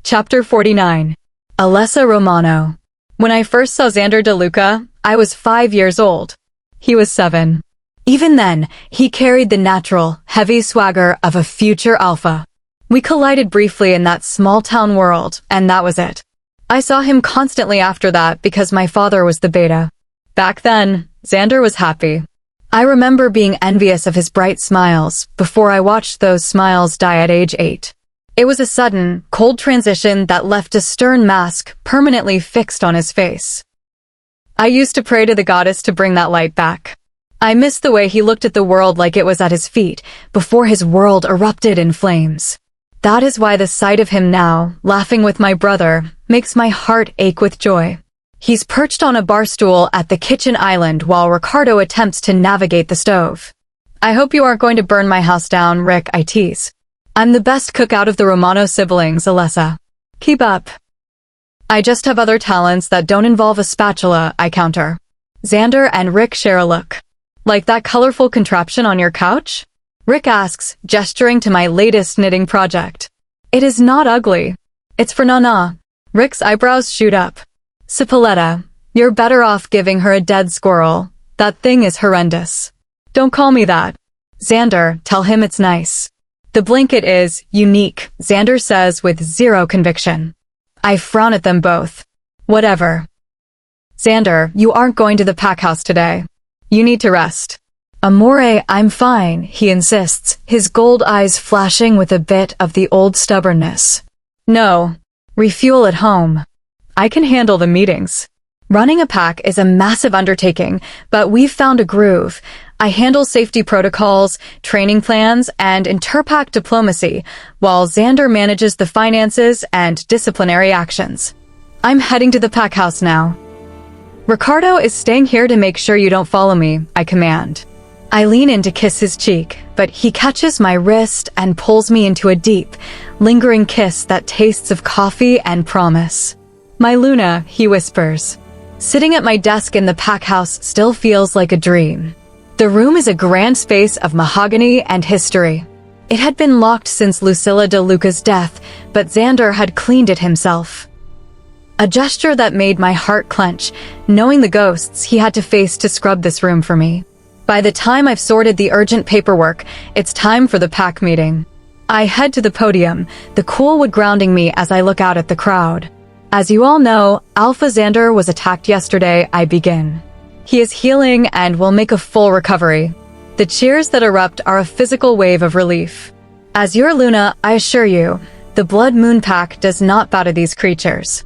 Chapter 49. Alessa Romano. When I first saw Xander DeLuca, I was 5 years old. He was 7. Even then, he carried the natural, heavy swagger of a future alpha. We collided briefly in that small-town world, and that was it. I saw him constantly after that because my father was the beta. Back then, Xander was happy. I remember being envious of his bright smiles before I watched those smiles die at age 8. It was a sudden, cold transition that left a stern mask permanently fixed on his face. I used to pray to the goddess to bring that light back. I missed the way he looked at the world like it was at his feet before his world erupted in flames. That is why the sight of him now, laughing with my brother, makes my heart ache with joy. He's perched on a bar stool at the kitchen island while Ricardo attempts to navigate the stove. I hope you aren't going to burn my house down, Rick, I tease. I'm the best cook out of the Romano siblings, Alessa. Keep up. I just have other talents that don't involve a spatula, I counter. Xander and Rick share a look. Like that colorful contraption on your couch? Rick asks, gesturing to my latest knitting project. It is not ugly. It's for Nana. Rick's eyebrows shoot up. Cipoletta, you're better off giving her a dead squirrel. That thing is horrendous. Don't call me that. Xander, tell him it's nice. The blanket is unique, Xander says with zero conviction. I frown at them both. Whatever. Xander, you aren't going to the pack house today. You need to rest. Amore, I'm fine, he insists, his gold eyes flashing with a bit of the old stubbornness. No. Refuel at home. I can handle the meetings. Running a pack is a massive undertaking, but we've found a groove. I handle safety protocols, training plans, and interpack diplomacy, while Xander manages the finances and disciplinary actions. I'm heading to the pack house now. Ricardo is staying here to make sure you don't follow me, I command. I lean in to kiss his cheek, but he catches my wrist and pulls me into a deep, lingering kiss that tastes of coffee and promise. My Luna, he whispers. Sitting at my desk in the pack house still feels like a dream. The room is a grand space of mahogany and history. It had been locked since Lucilla DeLuca's death, but Xander had cleaned it himself. A gesture that made my heart clench, knowing the ghosts he had to face to scrub this room for me. By the time I've sorted the urgent paperwork, it's time for the pack meeting. I head to the podium, the cool wood grounding me as I look out at the crowd. As you all know, Alpha Xander was attacked yesterday. I begin. He is healing and will make a full recovery. The cheers that erupt are a physical wave of relief. As your Luna, I assure you, the Blood Moon Pack does not bow to these creatures.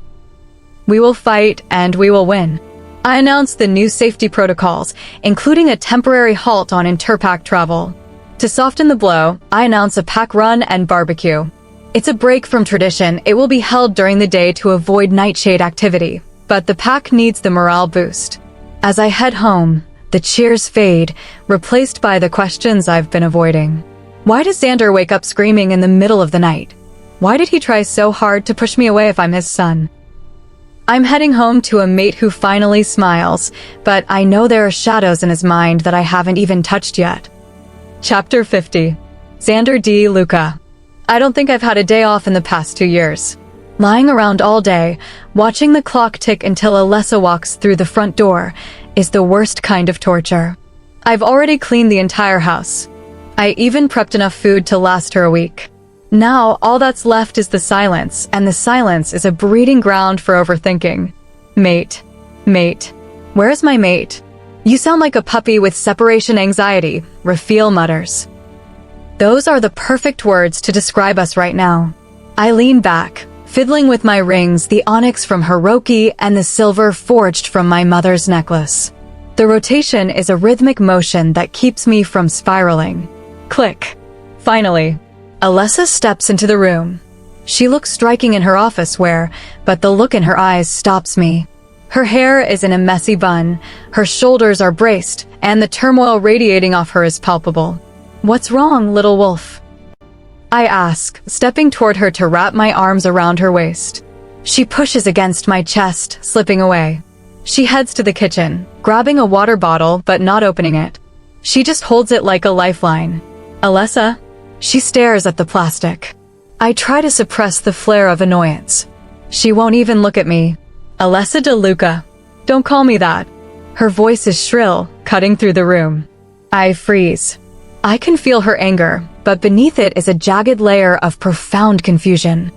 We will fight and we will win. I announced the new safety protocols, including a temporary halt on interpack travel. To soften the blow, I announce a pack run and barbecue. It's a break from tradition. It will be held during the day to avoid nightshade activity, but the pack needs the morale boost. As I head home, the cheers fade, replaced by the questions I've been avoiding. Why does Xander wake up screaming in the middle of the night? Why did he try so hard to push me away if I'm his son? I'm heading home to a mate who finally smiles, but I know there are shadows in his mind that I haven't even touched yet. Chapter 50. Xander D. Luca. I don't think I've had a day off in the past 2 years. Lying around all day, watching the clock tick until Alessa walks through the front door, is the worst kind of torture. I've already cleaned the entire house. I even prepped enough food to last her a week. Now, all that's left is the silence, and the silence is a breeding ground for overthinking. Mate. Where's my mate? You sound like a puppy with separation anxiety, Raphael mutters. Those are the perfect words to describe us right now. I lean back, fiddling with my rings, the onyx from Hiroki and the silver forged from my mother's necklace. The rotation is a rhythmic motion that keeps me from spiraling. Click. Finally, Alessa steps into the room. She looks striking in her office wear, but the look in her eyes stops me. Her hair is in a messy bun, her shoulders are braced, and the turmoil radiating off her is palpable. What's wrong, little wolf? I ask, stepping toward her to wrap my arms around her waist. She pushes against my chest, slipping away. She heads to the kitchen, grabbing a water bottle but not opening it. She just holds it like a lifeline. Alessa? She stares at the plastic. I try to suppress the flare of annoyance. She won't even look at me. Alessa de Luca. Don't call me that. Her voice is shrill, cutting through the room. I freeze. I can feel her anger, but beneath it is a jagged layer of profound confusion.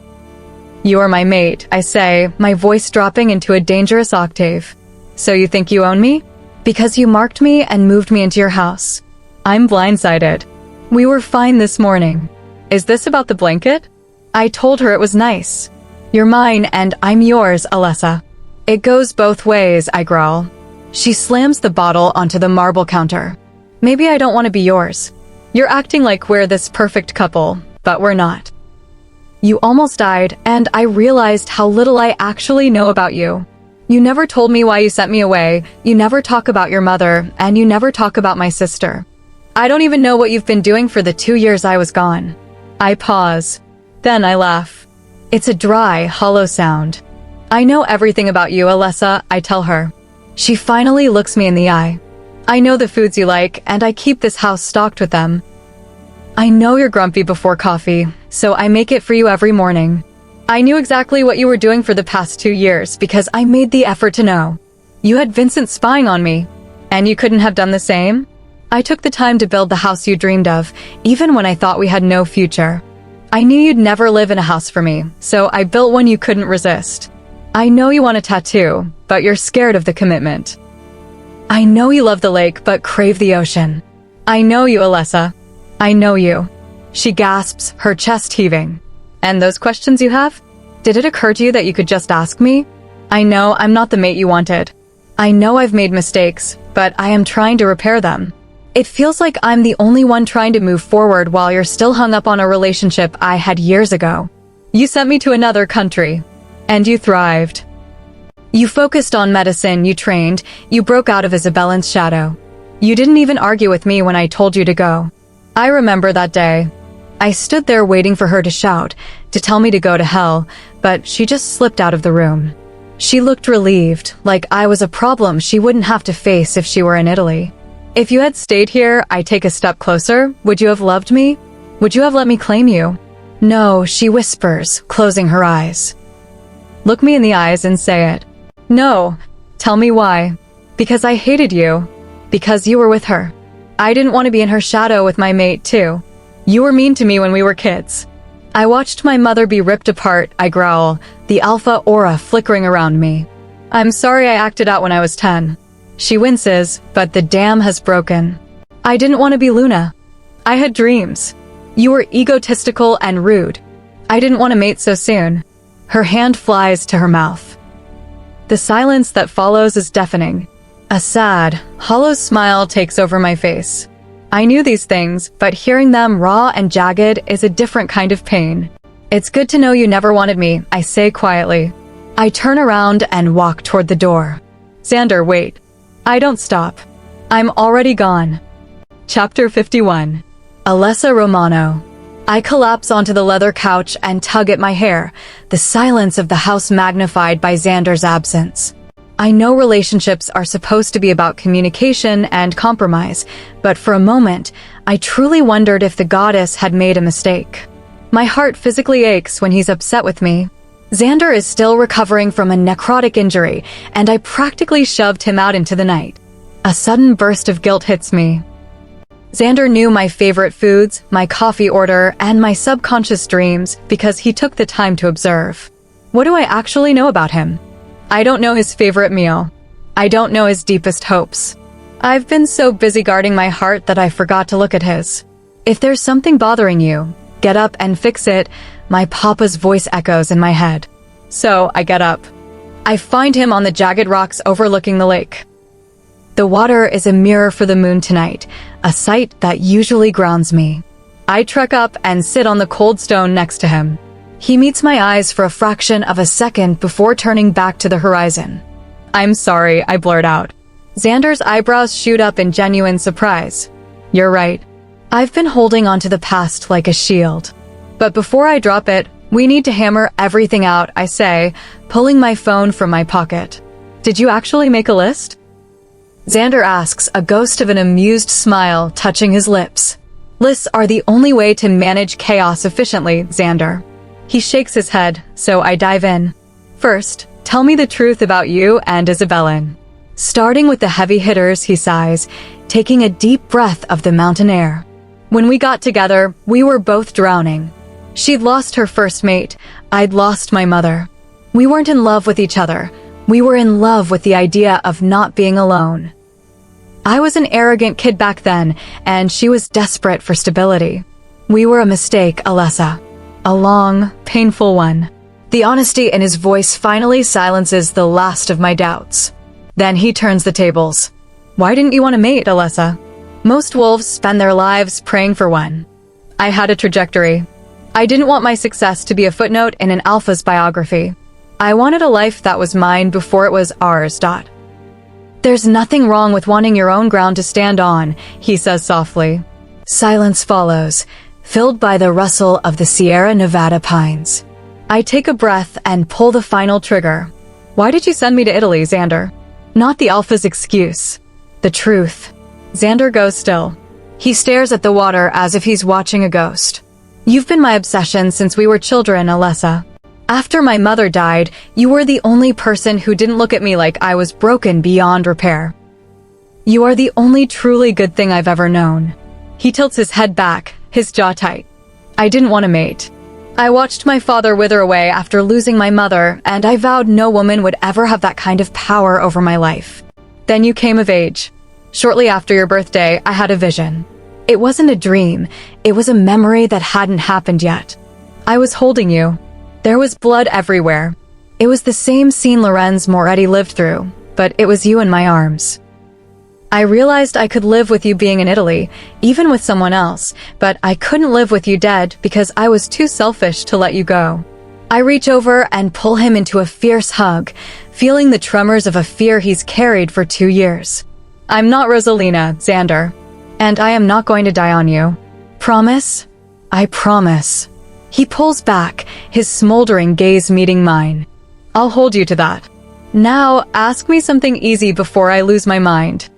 You are my mate, I say, my voice dropping into a dangerous octave. So you think you own me? Because you marked me and moved me into your house. I'm blindsided. We were fine this morning. Is this about the blanket? I told her it was nice. You're mine and I'm yours, Alessa. It goes both ways, I growl. She slams the bottle onto the marble counter. Maybe I don't want to be yours. You're acting like we're this perfect couple, but we're not. You almost died, and I realized how little I actually know about you. You never told me why you sent me away, you never talk about your mother, and you never talk about my sister. I don't even know what you've been doing for the 2 years I was gone. I pause. Then I laugh. It's a dry, hollow sound. I know everything about you, Alessa, I tell her. She finally looks me in the eye. I know the foods you like, and I keep this house stocked with them. I know you're grumpy before coffee, so I make it for you every morning. I knew exactly what you were doing for the past 2 years because I made the effort to know. You had Vincent spying on me, and you couldn't have done the same? I took the time to build the house you dreamed of, even when I thought we had no future. I knew you'd never live in a house for me, so I built one you couldn't resist. I know you want a tattoo, but you're scared of the commitment. I know you love the lake, but crave the ocean. I know you, Alessa. I know you. She gasps, her chest heaving. And those questions you have? Did it occur to you that you could just ask me? I know I'm not the mate you wanted. I know I've made mistakes, but I am trying to repair them. It feels like I'm the only one trying to move forward while you're still hung up on a relationship I had years ago. You sent me to another country, and you thrived. You focused on medicine, you trained, you broke out of Isabellan's shadow. You didn't even argue with me when I told you to go. I remember that day. I stood there waiting for her to shout, to tell me to go to hell, but she just slipped out of the room. She looked relieved, like I was a problem she wouldn't have to face if she were in Italy. If you had stayed here, I'd take a step closer. Would you have loved me? Would you have let me claim you? No, she whispers, closing her eyes. Look me in the eyes and say it. No. Tell me why. Because I hated you. Because you were with her. I didn't want to be in her shadow with my mate, too. You were mean to me when we were kids. I watched my mother be ripped apart, I growl, the alpha aura flickering around me. I'm sorry I acted out when I was 10. She winces, but the dam has broken. I didn't want to be Luna. I had dreams. You were egotistical and rude. I didn't want to mate so soon. Her hand flies to her mouth. The silence that follows is deafening. A sad, hollow smile takes over my face. I knew these things, but hearing them raw and jagged is a different kind of pain. It's good to know you never wanted me, I say quietly. I turn around and walk toward the door. Xander, wait. I don't stop. I'm already gone. Chapter 51. Alessa Romano. I collapse onto the leather couch and tug at my hair, the silence of the house magnified by Xander's absence. I know relationships are supposed to be about communication and compromise, but for a moment, I truly wondered if the goddess had made a mistake. My heart physically aches when he's upset with me. Xander is still recovering from a necrotic injury, and I practically shoved him out into the night. A sudden burst of guilt hits me. Xander knew my favorite foods, my coffee order, and my subconscious dreams because he took the time to observe. What do I actually know about him? I don't know his favorite meal. I don't know his deepest hopes. I've been so busy guarding my heart that I forgot to look at his. If there's something bothering you, get up and fix it, my papa's voice echoes in my head. So I get up. I find him on the jagged rocks overlooking the lake. The water is a mirror for the moon tonight, a sight that usually grounds me. I trek up and sit on the cold stone next to him. He meets my eyes for a fraction of a second before turning back to the horizon. I'm sorry, I blurt out. Xander's eyebrows shoot up in genuine surprise. You're right. I've been holding onto the past like a shield. But before I drop it, we need to hammer everything out, I say, pulling my phone from my pocket. Did you actually make a list? Xander asks, a ghost of an amused smile touching his lips. Lists are the only way to manage chaos efficiently, Xander. He shakes his head, so I dive in. First, tell me the truth about you and Isabellan. Starting with the heavy hitters, he sighs, taking a deep breath of the mountain air. When we got together, we were both drowning. She'd lost her first mate. I'd lost my mother. We weren't in love with each other. We were in love with the idea of not being alone. I was an arrogant kid back then, and she was desperate for stability. We were a mistake, Alessa. A long, painful one. The honesty in his voice finally silences the last of my doubts. Then he turns the tables. Why didn't you want to mate, Alessa? Most wolves spend their lives praying for one. I had a trajectory. I didn't want my success to be a footnote in an alpha's biography. I wanted a life that was mine before it was ours. There's nothing wrong with wanting your own ground to stand on, he says softly. Silence follows, filled by the rustle of the Sierra Nevada pines. I take a breath and pull the final trigger. Why did you send me to Italy, Xander? Not the alpha's excuse. The truth. Xander goes still. He stares at the water as if he's watching a ghost. You've been my obsession since we were children, Alessa. After my mother died, you were the only person who didn't look at me like I was broken beyond repair. You are the only truly good thing I've ever known. He tilts his head back, his jaw tight. I didn't want to mate. I watched my father wither away after losing my mother, and I vowed no woman would ever have that kind of power over my life. Then you came of age. Shortly after your birthday, I had a vision. It wasn't a dream. It was a memory that hadn't happened yet. I was holding you. There was blood everywhere. It was the same scene Lorenz Moretti lived through, but it was you in my arms. I realized I could live with you being in Italy, even with someone else, but I couldn't live with you dead because I was too selfish to let you go. I reach over and pull him into a fierce hug, feeling the tremors of a fear he's carried for 2 years. I'm not Rosalina, Xander, and I am not going to die on you. Promise? I promise. He pulls back, his smoldering gaze meeting mine. I'll hold you to that. Now, ask me something easy before I lose my mind.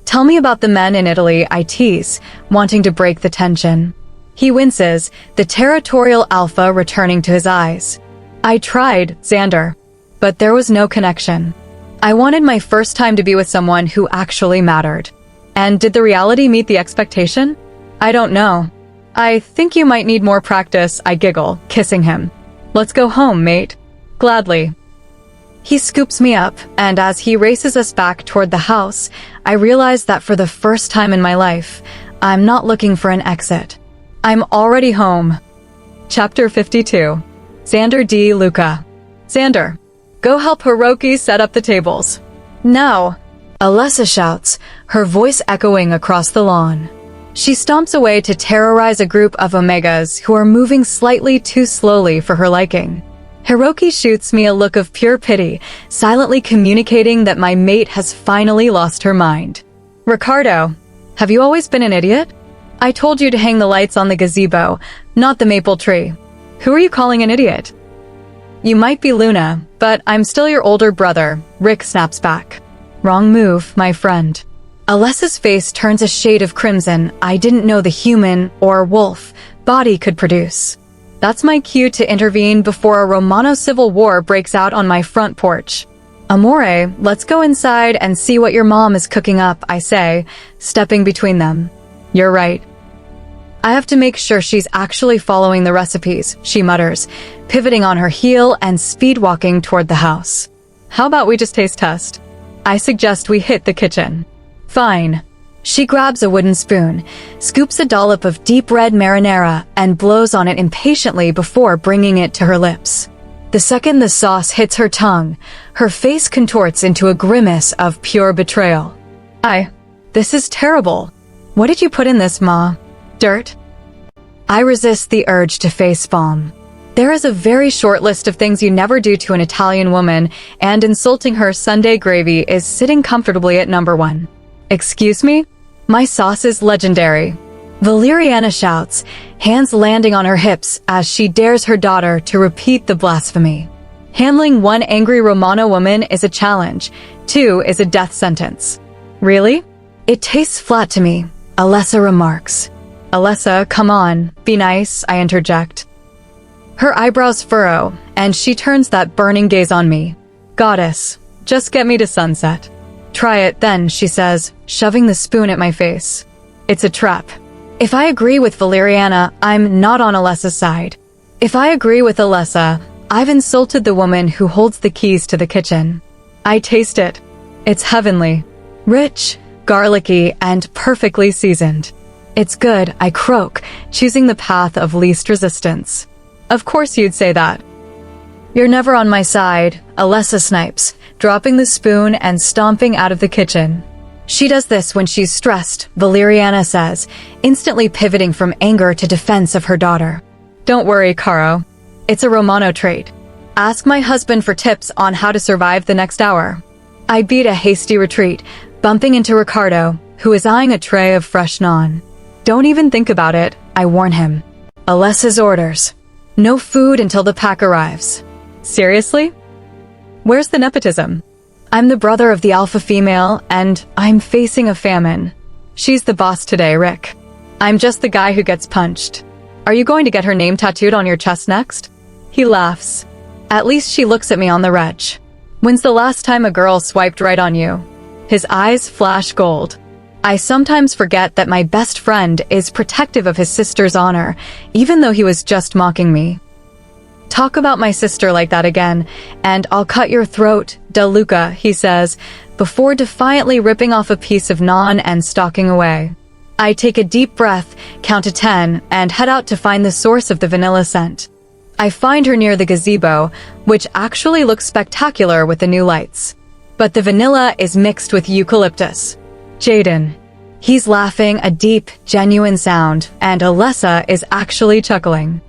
Tell me about the men in Italy, I tease, wanting to break the tension. He winces, the territorial alpha returning to his eyes. I tried, Xander, but there was no connection. I wanted my first time to be with someone who actually mattered. And did the reality meet the expectation? I don't know. I think you might need more practice, I giggle, kissing him. Let's go home, mate. Gladly. He scoops me up, and as he races us back toward the house, I realize that for the first time in my life, I'm not looking for an exit. I'm already home. Chapter 52. Xander D. Luca. Xander, go help Hiroki set up the tables. Now, Alessa shouts, her voice echoing across the lawn. She stomps away to terrorize a group of Omegas who are moving slightly too slowly for her liking. Hiroki shoots me a look of pure pity, silently communicating that my mate has finally lost her mind. Ricardo, have you always been an idiot? I told you to hang the lights on the gazebo, not the maple tree. Who are you calling an idiot? You might be Luna, but I'm still your older brother, Rick snaps back. Wrong move, my friend. Alessa's face turns a shade of crimson I didn't know the human, or wolf, body could produce. That's my cue to intervene before a Romano civil war breaks out on my front porch. Amore, let's go inside and see what your mom is cooking up, I say, stepping between them. You're right. I have to make sure she's actually following the recipes, she mutters, pivoting on her heel and speed-walking toward the house. How about we just taste test? I suggest we hit the kitchen. Fine. She grabs a wooden spoon, scoops a dollop of deep red marinara, and blows on it impatiently before bringing it to her lips. The second the sauce hits her tongue, her face contorts into a grimace of pure betrayal. This is terrible. What did you put in this, Ma? Dirt? I resist the urge to facepalm. There is a very short list of things you never do to an Italian woman, and insulting her Sunday gravy is sitting comfortably at number 1. Excuse me? My sauce is legendary. Valeriana shouts, hands landing on her hips as she dares her daughter to repeat the blasphemy. Handling one angry Romano woman is a challenge, 2 is a death sentence. Really? It tastes flat to me, Alessa remarks. Alessa, come on, be nice, I interject. Her eyebrows furrow, and she turns that burning gaze on me. Goddess, just get me to sunset. Try it then, she says, shoving the spoon at my face. It's a trap. If I agree with Valeriana, I'm not on Alessa's side. If I agree with Alessa, I've insulted the woman who holds the keys to the kitchen. I taste it. It's heavenly. Rich, garlicky, and perfectly seasoned. It's good, I croak, choosing the path of least resistance. Of course you'd say that. You're never on my side, Alessa snipes, dropping the spoon and stomping out of the kitchen. She does this when she's stressed, Valeriana says, instantly pivoting from anger to defense of her daughter. Don't worry, Caro. It's a Romano trait. Ask my husband for tips on how to survive the next hour. I beat a hasty retreat, bumping into Ricardo, who is eyeing a tray of fresh naan. Don't even think about it, I warn him. Alessa's orders. No food until the pack arrives. Seriously? Where's the nepotism? I'm the brother of the alpha female, and I'm facing a famine. She's the boss today, Rick. I'm just the guy who gets punched. Are you going to get her name tattooed on your chest next? He laughs. At least she looks at me on the reg. When's the last time a girl swiped right on you? His eyes flash gold. I sometimes forget that my best friend is protective of his sister's honor, even though he was just mocking me. Talk about my sister like that again, and I'll cut your throat, De Luca, he says, before defiantly ripping off a piece of naan and stalking away. I take a deep breath, count to 10, and head out to find the source of the vanilla scent. I find her near the gazebo, which actually looks spectacular with the new lights. But the vanilla is mixed with eucalyptus. Jaden. He's laughing a deep, genuine sound, and Alessa is actually chuckling.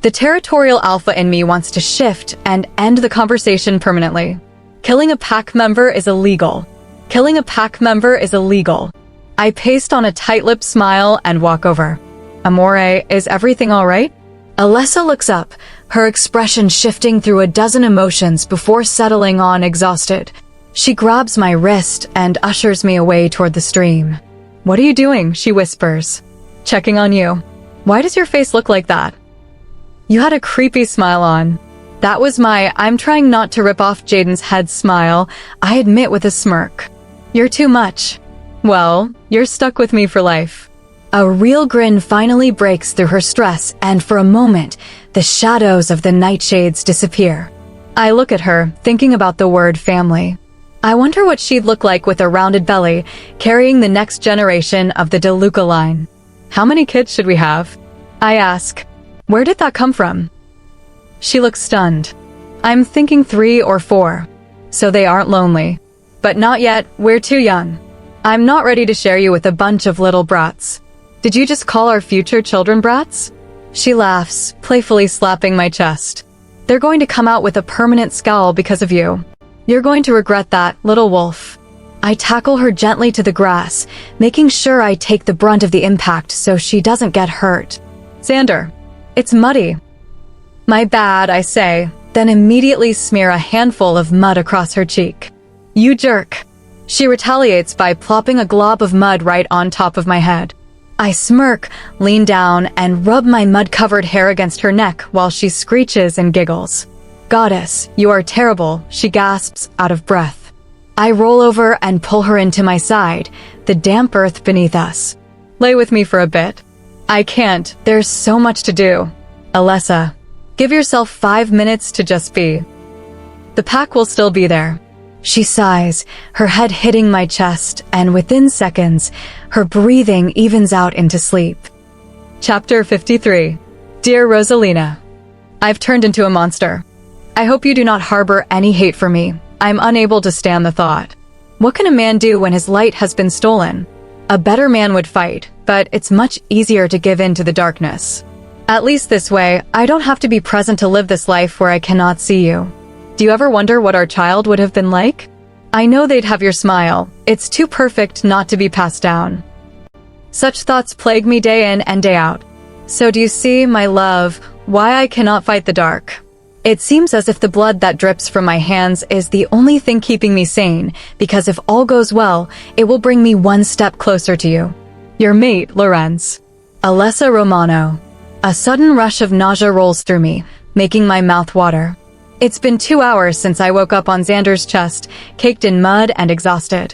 The territorial alpha in me wants to shift and end the conversation permanently. Killing a pack member is illegal. Killing a pack member is illegal. I paste on a tight-lipped smile and walk over. Amore, is everything all right? Alessa looks up, her expression shifting through a dozen emotions before settling on exhausted. She grabs my wrist and ushers me away toward the stream. What are you doing? She whispers. Checking on you. Why does your face look like that? You had a creepy smile on. That was my I'm trying not to rip off Jaden's head smile, I admit with a smirk. You're too much. Well, you're stuck with me for life. A real grin finally breaks through her stress, and for a moment, the shadows of the nightshades disappear. I look at her, thinking about the word family. I wonder what she'd look like with a rounded belly, carrying the next generation of the DeLuca line. How many kids should we have? I ask. Where did that come from? She looks stunned. I'm thinking 3 or 4. So they aren't lonely. But not yet, we're too young. I'm not ready to share you with a bunch of little brats. Did you just call our future children brats? She laughs, playfully slapping my chest. They're going to come out with a permanent scowl because of you. You're going to regret that, little wolf. I tackle her gently to the grass, making sure I take the brunt of the impact so she doesn't get hurt. Xander, it's muddy. My bad, I say, then immediately smear a handful of mud across her cheek. You jerk. She retaliates by plopping a glob of mud right on top of my head. I smirk, lean down, and rub my mud-covered hair against her neck while she screeches and giggles. Goddess, you are terrible, she gasps, out of breath. I roll over and pull her into my side, the damp earth beneath us. Lay with me for a bit. I can't, there's so much to do. Alessa, give yourself 5 minutes to just be. The pack will still be there. She sighs, her head hitting my chest, and within seconds, her breathing evens out into sleep. Chapter 53. Dear Rosalina, I've turned into a monster. I hope you do not harbor any hate for me. I'm unable to stand the thought. What can a man do when his light has been stolen? A better man would fight, but it's much easier to give in to the darkness. At least this way, I don't have to be present to live this life where I cannot see you. Do you ever wonder what our child would have been like? I know they'd have your smile. It's too perfect not to be passed down. Such thoughts plague me day in and day out. So do you see, my love, why I cannot fight the dark? It seems as if the blood that drips from my hands is the only thing keeping me sane, because if all goes well, it will bring me one step closer to you. Your mate, Lorenz. Alessa Romano. A sudden rush of nausea rolls through me, making my mouth water. It's been 2 hours since I woke up on Xander's chest, caked in mud and exhausted.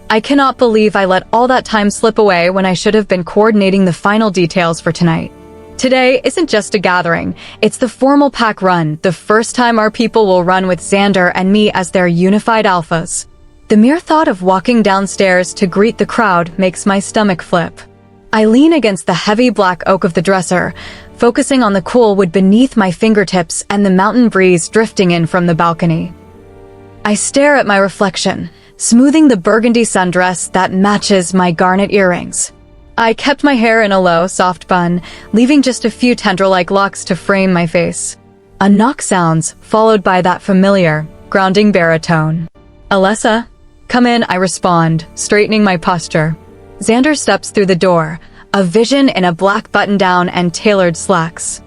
I cannot believe I let all that time slip away when I should have been coordinating the final details for tonight. Today isn't just a gathering, it's the formal pack run, the first time our people will run with Xander and me as their unified alphas. The mere thought of walking downstairs to greet the crowd makes my stomach flip. I lean against the heavy black oak of the dresser, focusing on the cool wood beneath my fingertips and the mountain breeze drifting in from the balcony. I stare at my reflection, smoothing the burgundy sundress that matches my garnet earrings. I kept my hair in a low, soft bun, leaving just a few tendril-like locks to frame my face. A knock sounds, followed by that familiar, grounding baritone. Alessa, come in, I respond, straightening my posture. Xander steps through the door, a vision in a black button-down and tailored slacks.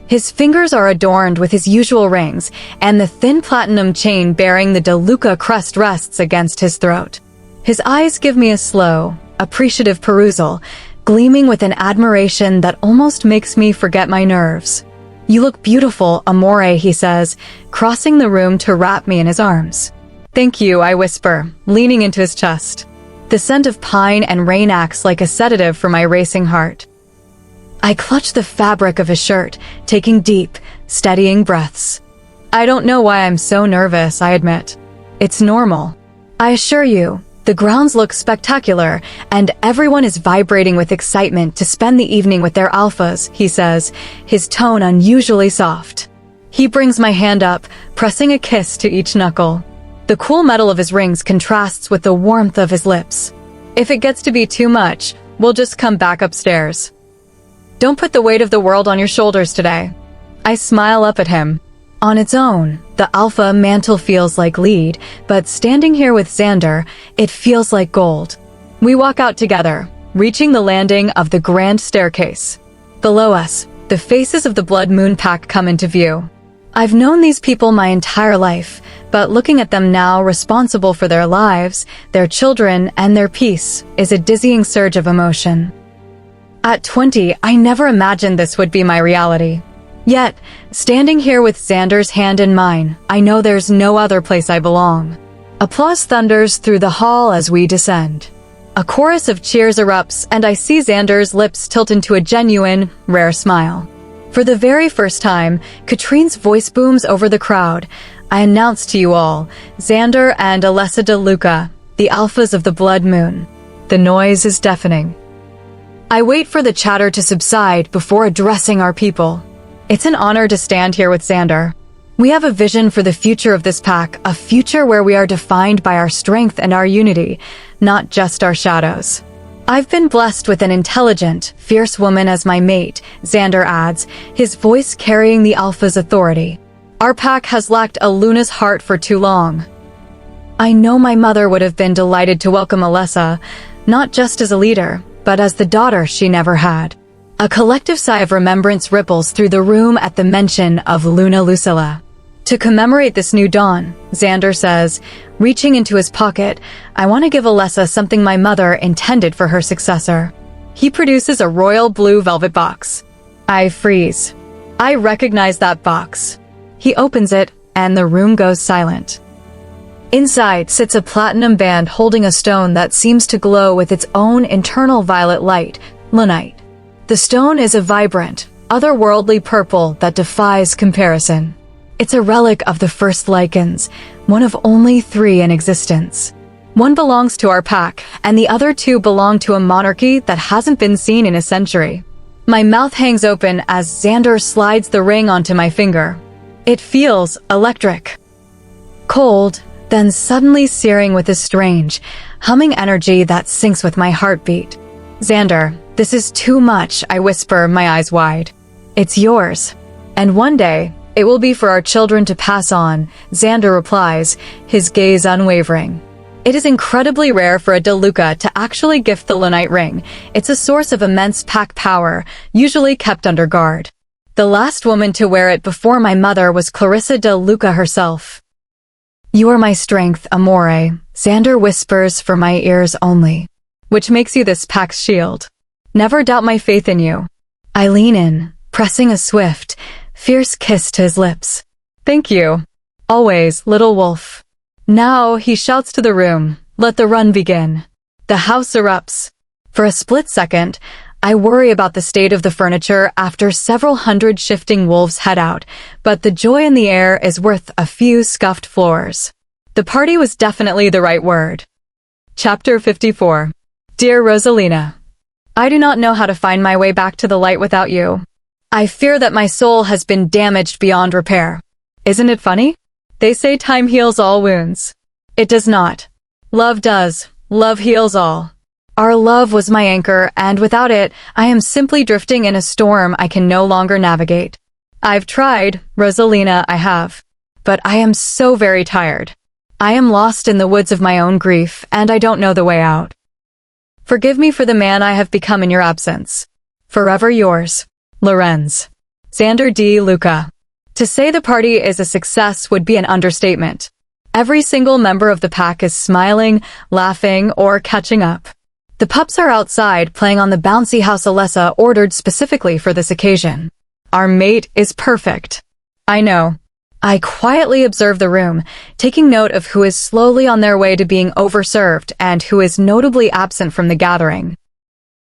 His fingers are adorned with his usual rings, and the thin platinum chain bearing the DeLuca crest rests against his throat. His eyes give me a slow, appreciative perusal, gleaming with an admiration that almost makes me forget my nerves. You look beautiful, amore, he says, crossing the room to wrap me in his arms. Thank you, I whisper, leaning into his chest. The scent of pine and rain acts like a sedative for my racing heart. I clutch the fabric of his shirt, taking deep, steadying breaths. I don't know why I'm so nervous, I admit. It's normal. I assure you, the grounds look spectacular, and everyone is vibrating with excitement to spend the evening with their alphas, he says, his tone unusually soft. He brings my hand up, pressing a kiss to each knuckle. The cool metal of his rings contrasts with the warmth of his lips. If it gets to be too much, we'll just come back upstairs. Don't put the weight of the world on your shoulders today. I smile up at him. On its own, the alpha mantle feels like lead, but standing here with Xander, it feels like gold. We walk out together, reaching the landing of the grand staircase. Below us, the faces of the Blood Moon Pack come into view. I've known these people my entire life, but looking at them now responsible for their lives, their children, and their peace is a dizzying surge of emotion. At 20, I never imagined this would be my reality. Yet, standing here with Xander's hand in mine, I know there's no other place I belong. Applause thunders through the hall as we descend. A chorus of cheers erupts, and I see Xander's lips tilt into a genuine, rare smile. For the very first time, Katrine's voice booms over the crowd. I announce to you all, Xander and Alessa de Luca, the alphas of the Blood Moon. The noise is deafening. I wait for the chatter to subside before addressing our people. It's an honor to stand here with Xander. We have a vision for the future of this pack, a future where we are defined by our strength and our unity, not just our shadows. I've been blessed with an intelligent, fierce woman as my mate, Xander adds, his voice carrying the alpha's authority. Our pack has lacked a Luna's heart for too long. I know my mother would have been delighted to welcome Alessa, not just as a leader, but as the daughter she never had. A collective sigh of remembrance ripples through the room at the mention of Luna Lucilla. To commemorate this new dawn, Xander says, reaching into his pocket, I want to give Alessa something my mother intended for her successor. He produces a royal blue velvet box. I freeze. I recognize that box. He opens it, and the room goes silent. Inside sits a platinum band holding a stone that seems to glow with its own internal violet light, lunite. The stone is a vibrant, otherworldly purple that defies comparison. It's a relic of the first lichens, one of only 3 in existence. One belongs to our pack, and the other 2 belong to a monarchy that hasn't been seen in a century. My mouth hangs open as Xander slides the ring onto my finger. It feels electric. Cold, then suddenly searing with a strange, humming energy that syncs with my heartbeat. Xander, this is too much, I whisper, my eyes wide. It's yours. And one day, it will be for our children to pass on, Xander replies, his gaze unwavering. It is incredibly rare for a De Luca to actually gift the lunite ring. It's a source of immense pack power, usually kept under guard. The last woman to wear it before my mother was Clarissa de Luca herself. You are my strength, amore, Xander whispers for my ears only. Which makes you this pack's shield. Never doubt my faith in you. I lean in, pressing a swift, fierce kiss to his lips. Thank you. Always, little wolf. Now, he shouts to the room, let the run begin. The house erupts. For a split second, I worry about the state of the furniture after several hundred shifting wolves head out, but the joy in the air is worth a few scuffed floors. The party was definitely the right word. Chapter 54. Dear Rosalina, I do not know how to find my way back to the light without you. I fear that my soul has been damaged beyond repair. Isn't it funny? They say time heals all wounds. It does not. Love does. Love heals all. Our love was my anchor, and without it, I am simply drifting in a storm I can no longer navigate. I've tried, Rosalina, I have. But I am so very tired. I am lost in the woods of my own grief, and I don't know the way out. Forgive me for the man I have become in your absence. Forever yours, Lorenz. Xander de Luca. To say the party is a success would be an understatement. Every single member of the pack is smiling, laughing, or catching up. The pups are outside playing on the bouncy house Alessa ordered specifically for this occasion. Our mate is perfect. I know. I quietly observe the room, taking note of who is slowly on their way to being overserved and who is notably absent from the gathering.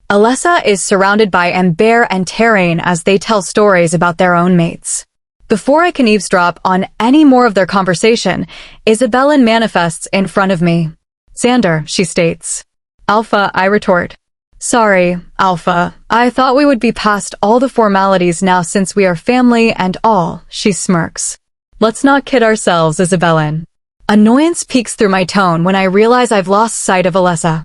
Alessa is surrounded by Amber and Terrain as they tell stories about their own mates. Before I can eavesdrop on any more of their conversation, Isabellen manifests in front of me. Xander, she states. Alpha, I retort. Sorry, Alpha. I thought we would be past all the formalities now since we are family and all, she smirks. Let's not kid ourselves, Isabellen. Annoyance peeks through my tone when I realize I've lost sight of Alessa.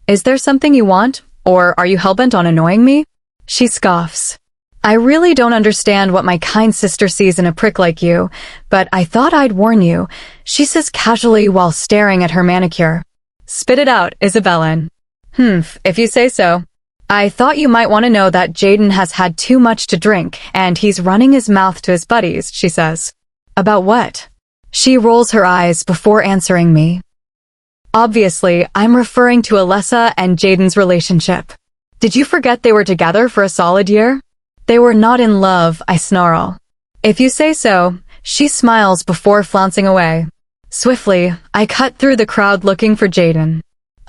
Is there something you want, or are you hellbent on annoying me? She scoffs. I really don't understand what my kind sister sees in a prick like you, but I thought I'd warn you, she says casually while staring at her manicure. Spit it out, Isabellen. If you say so. I thought you might want to know that Jaden has had too much to drink, and he's running his mouth to his buddies, she says. About what? She rolls her eyes before answering me. Obviously, I'm referring to Alessa and Jaden's relationship. Did you forget they were together for a solid year? They were not in love, I snarl. If you say so, she smiles before flouncing away. Swiftly, I cut through the crowd looking for Jaden.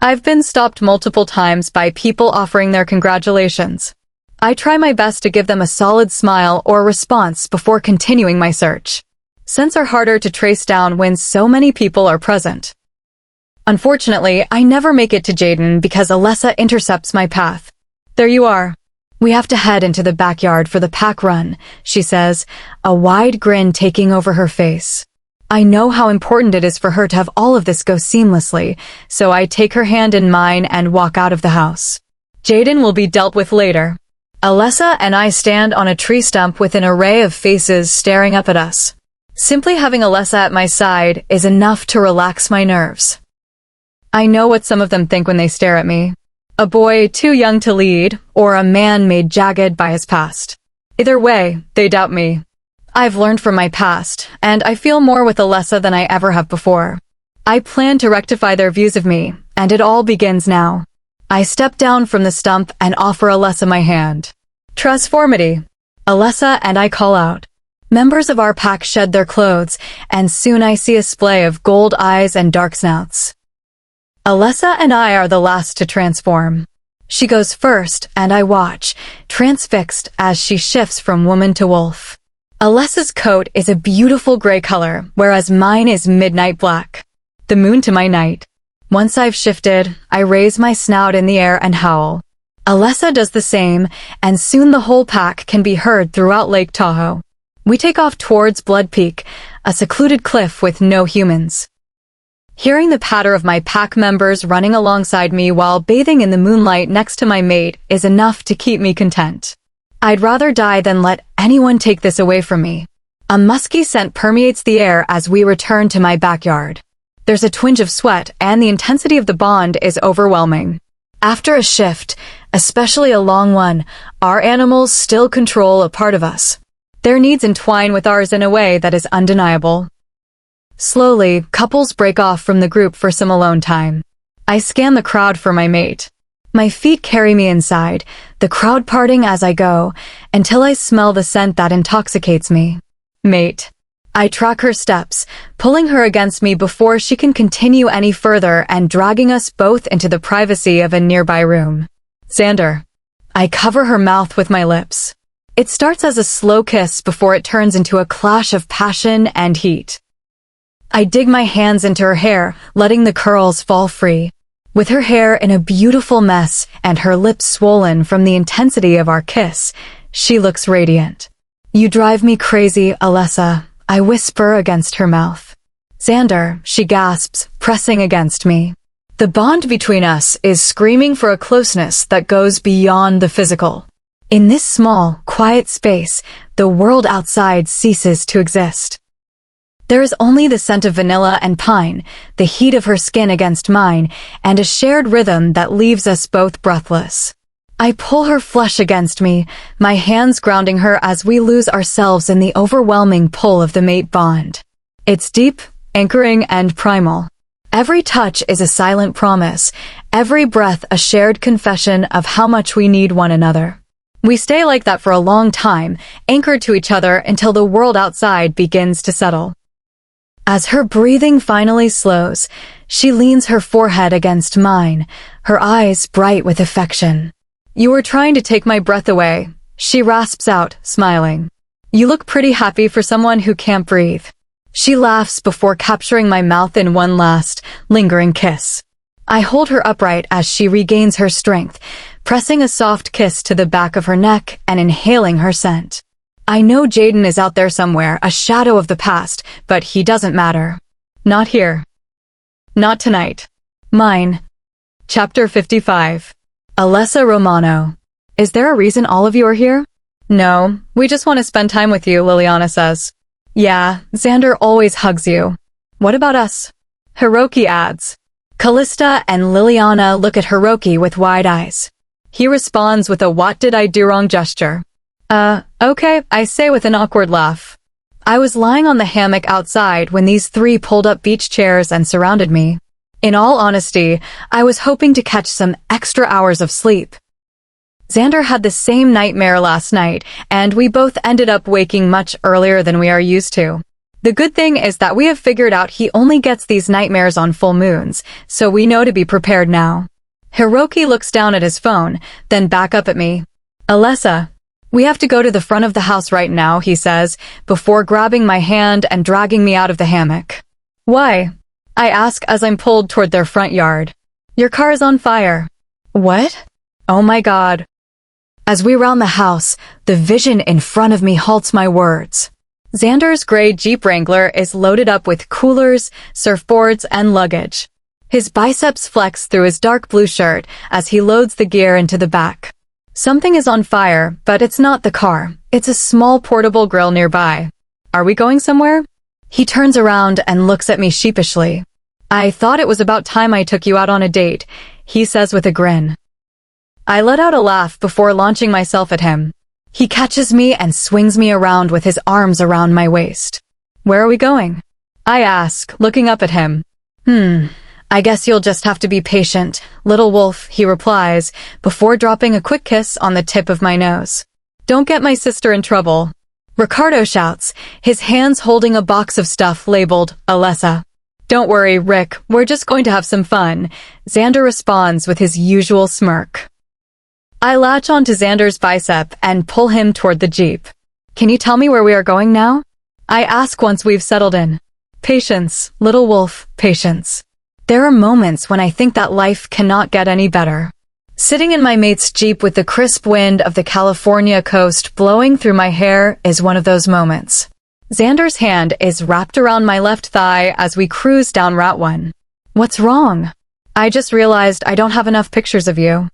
I've been stopped multiple times by people offering their congratulations. I try my best to give them a solid smile or response before continuing my search. Scents are harder to trace down when so many people are present. Unfortunately, I never make it to Jaden because Alessa intercepts my path. There you are. We have to head into the backyard for the pack run, she says, a wide grin taking over her face. I know how important it is for her to have all of this go seamlessly, so I take her hand in mine and walk out of the house. Jaden will be dealt with later. Alessa and I stand on a tree stump with an array of faces staring up at us. Simply having Alessa at my side is enough to relax my nerves. I know what some of them think when they stare at me. A boy too young to lead, or a man made jagged by his past. Either way, they doubt me. I've learned from my past, and I feel more with Alessa than I ever have before. I plan to rectify their views of me, and it all begins now. I step down from the stump and offer Alessa my hand. Transformity. Alessa and I call out. Members of our pack shed their clothes, and soon I see a splay of gold eyes and dark snouts. Alessa and I are the last to transform. She goes first, and I watch, transfixed as she shifts from woman to wolf. Alessa's coat is a beautiful gray color, whereas mine is midnight black. The moon to my night. Once I've shifted, I raise my snout in the air and howl. Alessa does the same, and soon the whole pack can be heard throughout Lake Tahoe. We take off towards Blood Peak, a secluded cliff with no humans. Hearing the patter of my pack members running alongside me while bathing in the moonlight next to my mate is enough to keep me content. I'd rather die than let anyone take this away from me. A musky scent permeates the air as we return to my backyard. There's a twinge of sweat, and the intensity of the bond is overwhelming. After a shift, especially a long one, our animals still control a part of us. Their needs entwine with ours in a way that is undeniable. Slowly, couples break off from the group for some alone time. I scan the crowd for my mate. My feet carry me inside, the crowd parting as I go, until I smell the scent that intoxicates me. Mate. I track her steps, pulling her against me before she can continue any further and dragging us both into the privacy of a nearby room. Xander. I cover her mouth with my lips. It starts as a slow kiss before it turns into a clash of passion and heat. I dig my hands into her hair, letting the curls fall free. With her hair in a beautiful mess and her lips swollen from the intensity of our kiss, she looks radiant. You drive me crazy, Alessa, I whisper against her mouth. Xander, she gasps, pressing against me. The bond between us is screaming for a closeness that goes beyond the physical. In this small, quiet space, the world outside ceases to exist. There is only the scent of vanilla and pine, the heat of her skin against mine, and a shared rhythm that leaves us both breathless. I pull her flesh against me, my hands grounding her as we lose ourselves in the overwhelming pull of the mate bond. It's deep, anchoring, and primal. Every touch is a silent promise, every breath a shared confession of how much we need one another. We stay like that for a long time, anchored to each other until the world outside begins to settle. As her breathing finally slows, she leans her forehead against mine, her eyes bright with affection. You were trying to take my breath away, she rasps out, smiling. You look pretty happy for someone who can't breathe. She laughs before capturing my mouth in one last, lingering kiss. I hold her upright as she regains her strength, pressing a soft kiss to the back of her neck and inhaling her scent. I know Jaden is out there somewhere, a shadow of the past, but he doesn't matter. Not here. Not tonight. Mine. Chapter 55. Alessa Romano. Is there a reason all of you are here? No, we just want to spend time with you, Liliana says. Yeah, Xander always hugs you. What about us? Hiroki adds. Callista and Liliana look at Hiroki with wide eyes. He responds with a what did I do wrong gesture. Okay, I say with an awkward laugh. I was lying on the hammock outside when these three pulled up beach chairs and surrounded me. In all honesty, I was hoping to catch some extra hours of sleep. Xander had the same nightmare last night, and we both ended up waking much earlier than we are used to. The good thing is that we have figured out he only gets these nightmares on full moons, so we know to be prepared now. Hiroki looks down at his phone, then back up at me. Alessa, we have to go to the front of the house right now, he says, before grabbing my hand and dragging me out of the hammock. Why? I ask as I'm pulled toward their front yard. Your car is on fire. What? Oh my God. As we round the house, the vision in front of me halts my words. Xander's gray Jeep Wrangler is loaded up with coolers, surfboards, and luggage. His biceps flex through his dark blue shirt as he loads the gear into the back. Something is on fire, but it's not the car. It's a small portable grill nearby. Are we going somewhere? He turns around and looks at me sheepishly. I thought it was about time I took you out on a date, he says with a grin. I let out a laugh before launching myself at him. He catches me and swings me around with his arms around my waist. Where are we going? I ask, looking up at him. I guess you'll just have to be patient, little wolf, he replies, before dropping a quick kiss on the tip of my nose. Don't get my sister in trouble. Ricardo shouts, his hands holding a box of stuff labeled Alessa. Don't worry, Rick, we're just going to have some fun, Xander responds with his usual smirk. I latch onto Xander's bicep and pull him toward the Jeep. Can you tell me where we are going now? I ask once we've settled in. Patience, little wolf, patience. There are moments when I think that life cannot get any better. Sitting in my mate's Jeep with the crisp wind of the California coast blowing through my hair is one of those moments. Xander's hand is wrapped around my left thigh as we cruise down Route 1. What's wrong? I just realized I don't have enough pictures of you.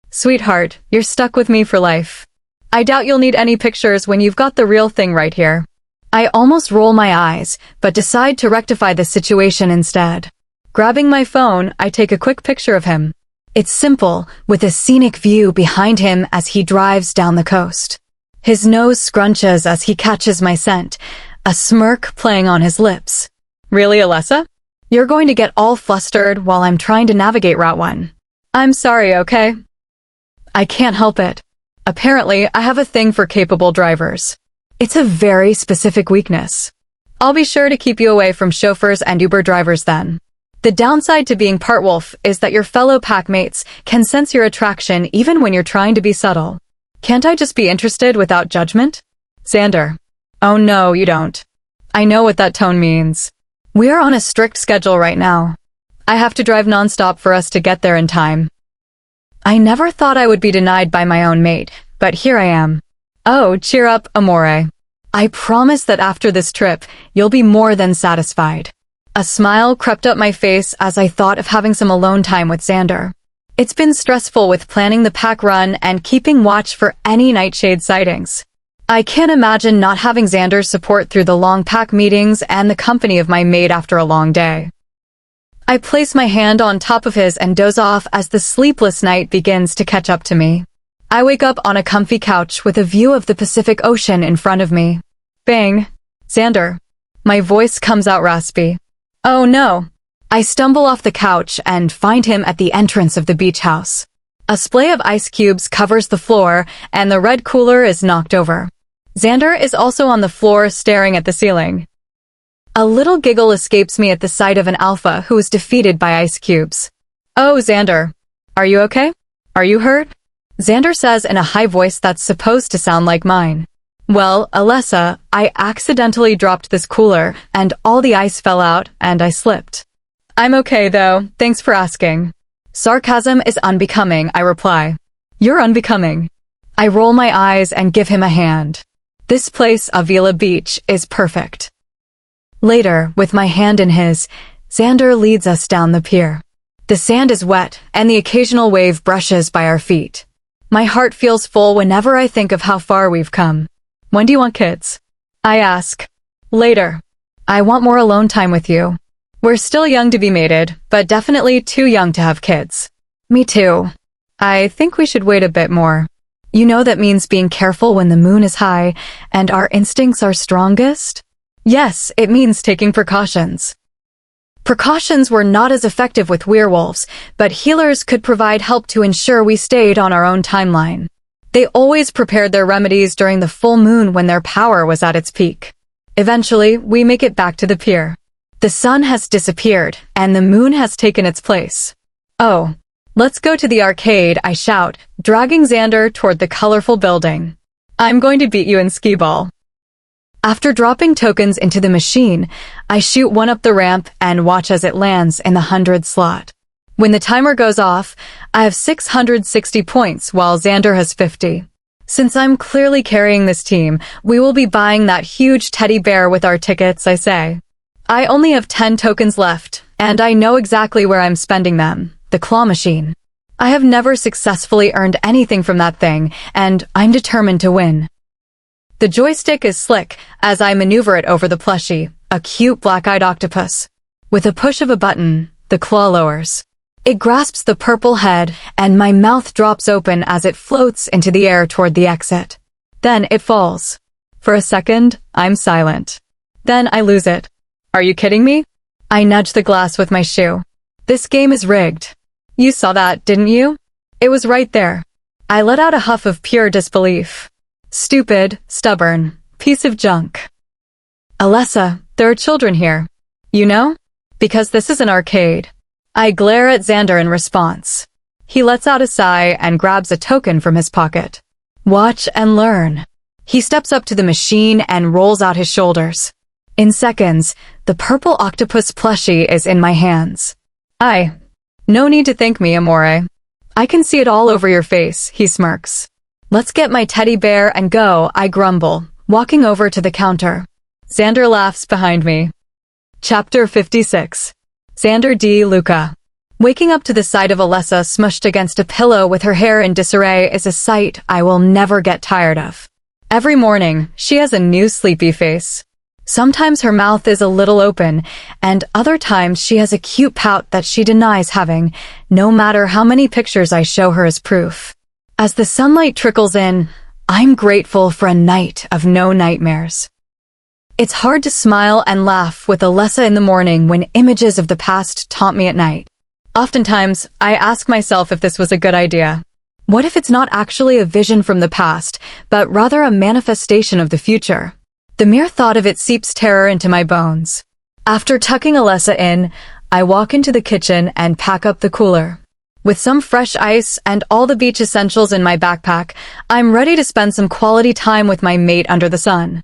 Sweetheart, you're stuck with me for life. I doubt you'll need any pictures when you've got the real thing right here. I almost roll my eyes, but decide to rectify the situation instead. Grabbing my phone, I take a quick picture of him. It's simple, with a scenic view behind him as he drives down the coast. His nose scrunches as he catches my scent, a smirk playing on his lips. Really, Alessa? You're going to get all flustered while I'm trying to navigate Route 1. I'm sorry, okay? I can't help it. Apparently, I have a thing for capable drivers. It's a very specific weakness. I'll be sure to keep you away from chauffeurs and Uber drivers then. The downside to being part wolf is that your fellow pack mates can sense your attraction even when you're trying to be subtle. Can't I just be interested without judgment? Xander. Oh no, you don't. I know what that tone means. We are on a strict schedule right now. I have to drive nonstop for us to get there in time. I never thought I would be denied by my own mate, but here I am. Oh, cheer up, amore. I promise that after this trip, you'll be more than satisfied. A smile crept up my face as I thought of having some alone time with Xander. It's been stressful with planning the pack run and keeping watch for any nightshade sightings. I can't imagine not having Xander's support through the long pack meetings and the company of my mate after a long day. I place my hand on top of his and doze off as the sleepless night begins to catch up to me. I wake up on a comfy couch with a view of the Pacific Ocean in front of me. Bang! Xander. My voice comes out raspy. Oh no! I stumble off the couch and find him at the entrance of the beach house. A splay of ice cubes covers the floor and the red cooler is knocked over. Xander is also on the floor staring at the ceiling. A little giggle escapes me at the sight of an alpha who is defeated by ice cubes. Oh, Xander. Are you okay? Are you hurt? Xander says in a high voice that's supposed to sound like mine. Well, Alessa, I accidentally dropped this cooler, and all the ice fell out, and I slipped. I'm okay, though. Thanks for asking. Sarcasm is unbecoming, I reply. You're unbecoming. I roll my eyes and give him a hand. This place, Avila Beach, is perfect. Later, with my hand in his, Xander leads us down the pier. The sand is wet, and the occasional wave brushes by our feet. My heart feels full whenever I think of how far we've come. When do you want kids? I ask. Later. I want more alone time with you. We're still young to be mated, but definitely too young to have kids. Me too. I think we should wait a bit more. You know that means being careful when the moon is high and our instincts are strongest? Yes, it means taking precautions. Precautions were not as effective with werewolves, but healers could provide help to ensure we stayed on our own timeline. They always prepared their remedies during the full moon when their power was at its peak. Eventually, we make it back to the pier. The sun has disappeared, and the moon has taken its place. Oh, let's go to the arcade, I shout, dragging Xander toward the colorful building. I'm going to beat you in skee-ball. After dropping tokens into the machine, I shoot one up the ramp and watch as it lands in the 100 slot. When the timer goes off, I have 660 points while Xander has 50. Since I'm clearly carrying this team, we will be buying that huge teddy bear with our tickets, I say. I only have 10 tokens left, and I know exactly where I'm spending them, the claw machine. I have never successfully earned anything from that thing, and I'm determined to win. The joystick is slick as I maneuver it over the plushie, a cute black-eyed octopus. With a push of a button, the claw lowers. It grasps the purple head, and my mouth drops open as it floats into the air toward the exit. Then it falls. For a second, I'm silent. Then I lose it. Are you kidding me? I nudge the glass with my shoe. This game is rigged. You saw that, didn't you? It was right there. I let out a huff of pure disbelief. Stupid, stubborn, piece of junk. Alessa, there are children here. You know? Because this is an arcade. I glare at Xander in response. He lets out a sigh and grabs a token from his pocket. Watch and learn. He steps up to the machine and rolls out his shoulders. In seconds, the purple octopus plushie is in my hands. No need to thank me, Amore. I can see it all over your face, he smirks. Let's get my teddy bear and go, I grumble, walking over to the counter. Xander laughs behind me. Chapter 56. Xander D. Luca. Waking up to the sight of Alessa smushed against a pillow with her hair in disarray is a sight I will never get tired of. Every morning, she has a new sleepy face. Sometimes her mouth is a little open, and other times she has a cute pout that she denies having, no matter how many pictures I show her as proof. As the sunlight trickles in, I'm grateful for a night of no nightmares. It's hard to smile and laugh with Alessa in the morning when images of the past taunt me at night. Oftentimes, I ask myself if this was a good idea. What if it's not actually a vision from the past, but rather a manifestation of the future? The mere thought of it seeps terror into my bones. After tucking Alessa in, I walk into the kitchen and pack up the cooler. With some fresh ice and all the beach essentials in my backpack, I'm ready to spend some quality time with my mate under the sun.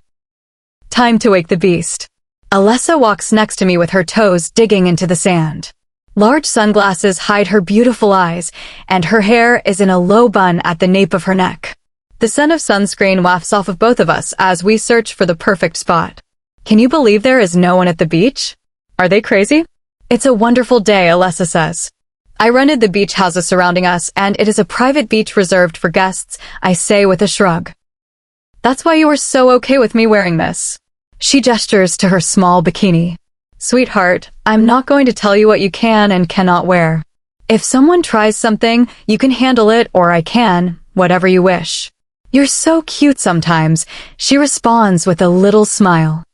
Time to wake the beast. Alessa walks next to me with her toes digging into the sand. Large sunglasses hide her beautiful eyes, and her hair is in a low bun at the nape of her neck. The scent of sunscreen wafts off of both of us as we search for the perfect spot. Can you believe there is no one at the beach? Are they crazy? It's a wonderful day, Alessa says. I rented the beach houses surrounding us, and it is a private beach reserved for guests, I say with a shrug. That's why you were so okay with me wearing this. She gestures to her small bikini. Sweetheart, I'm not going to tell you what you can and cannot wear. If someone tries something, you can handle it or I can, whatever you wish. You're so cute sometimes, she responds with a little smile.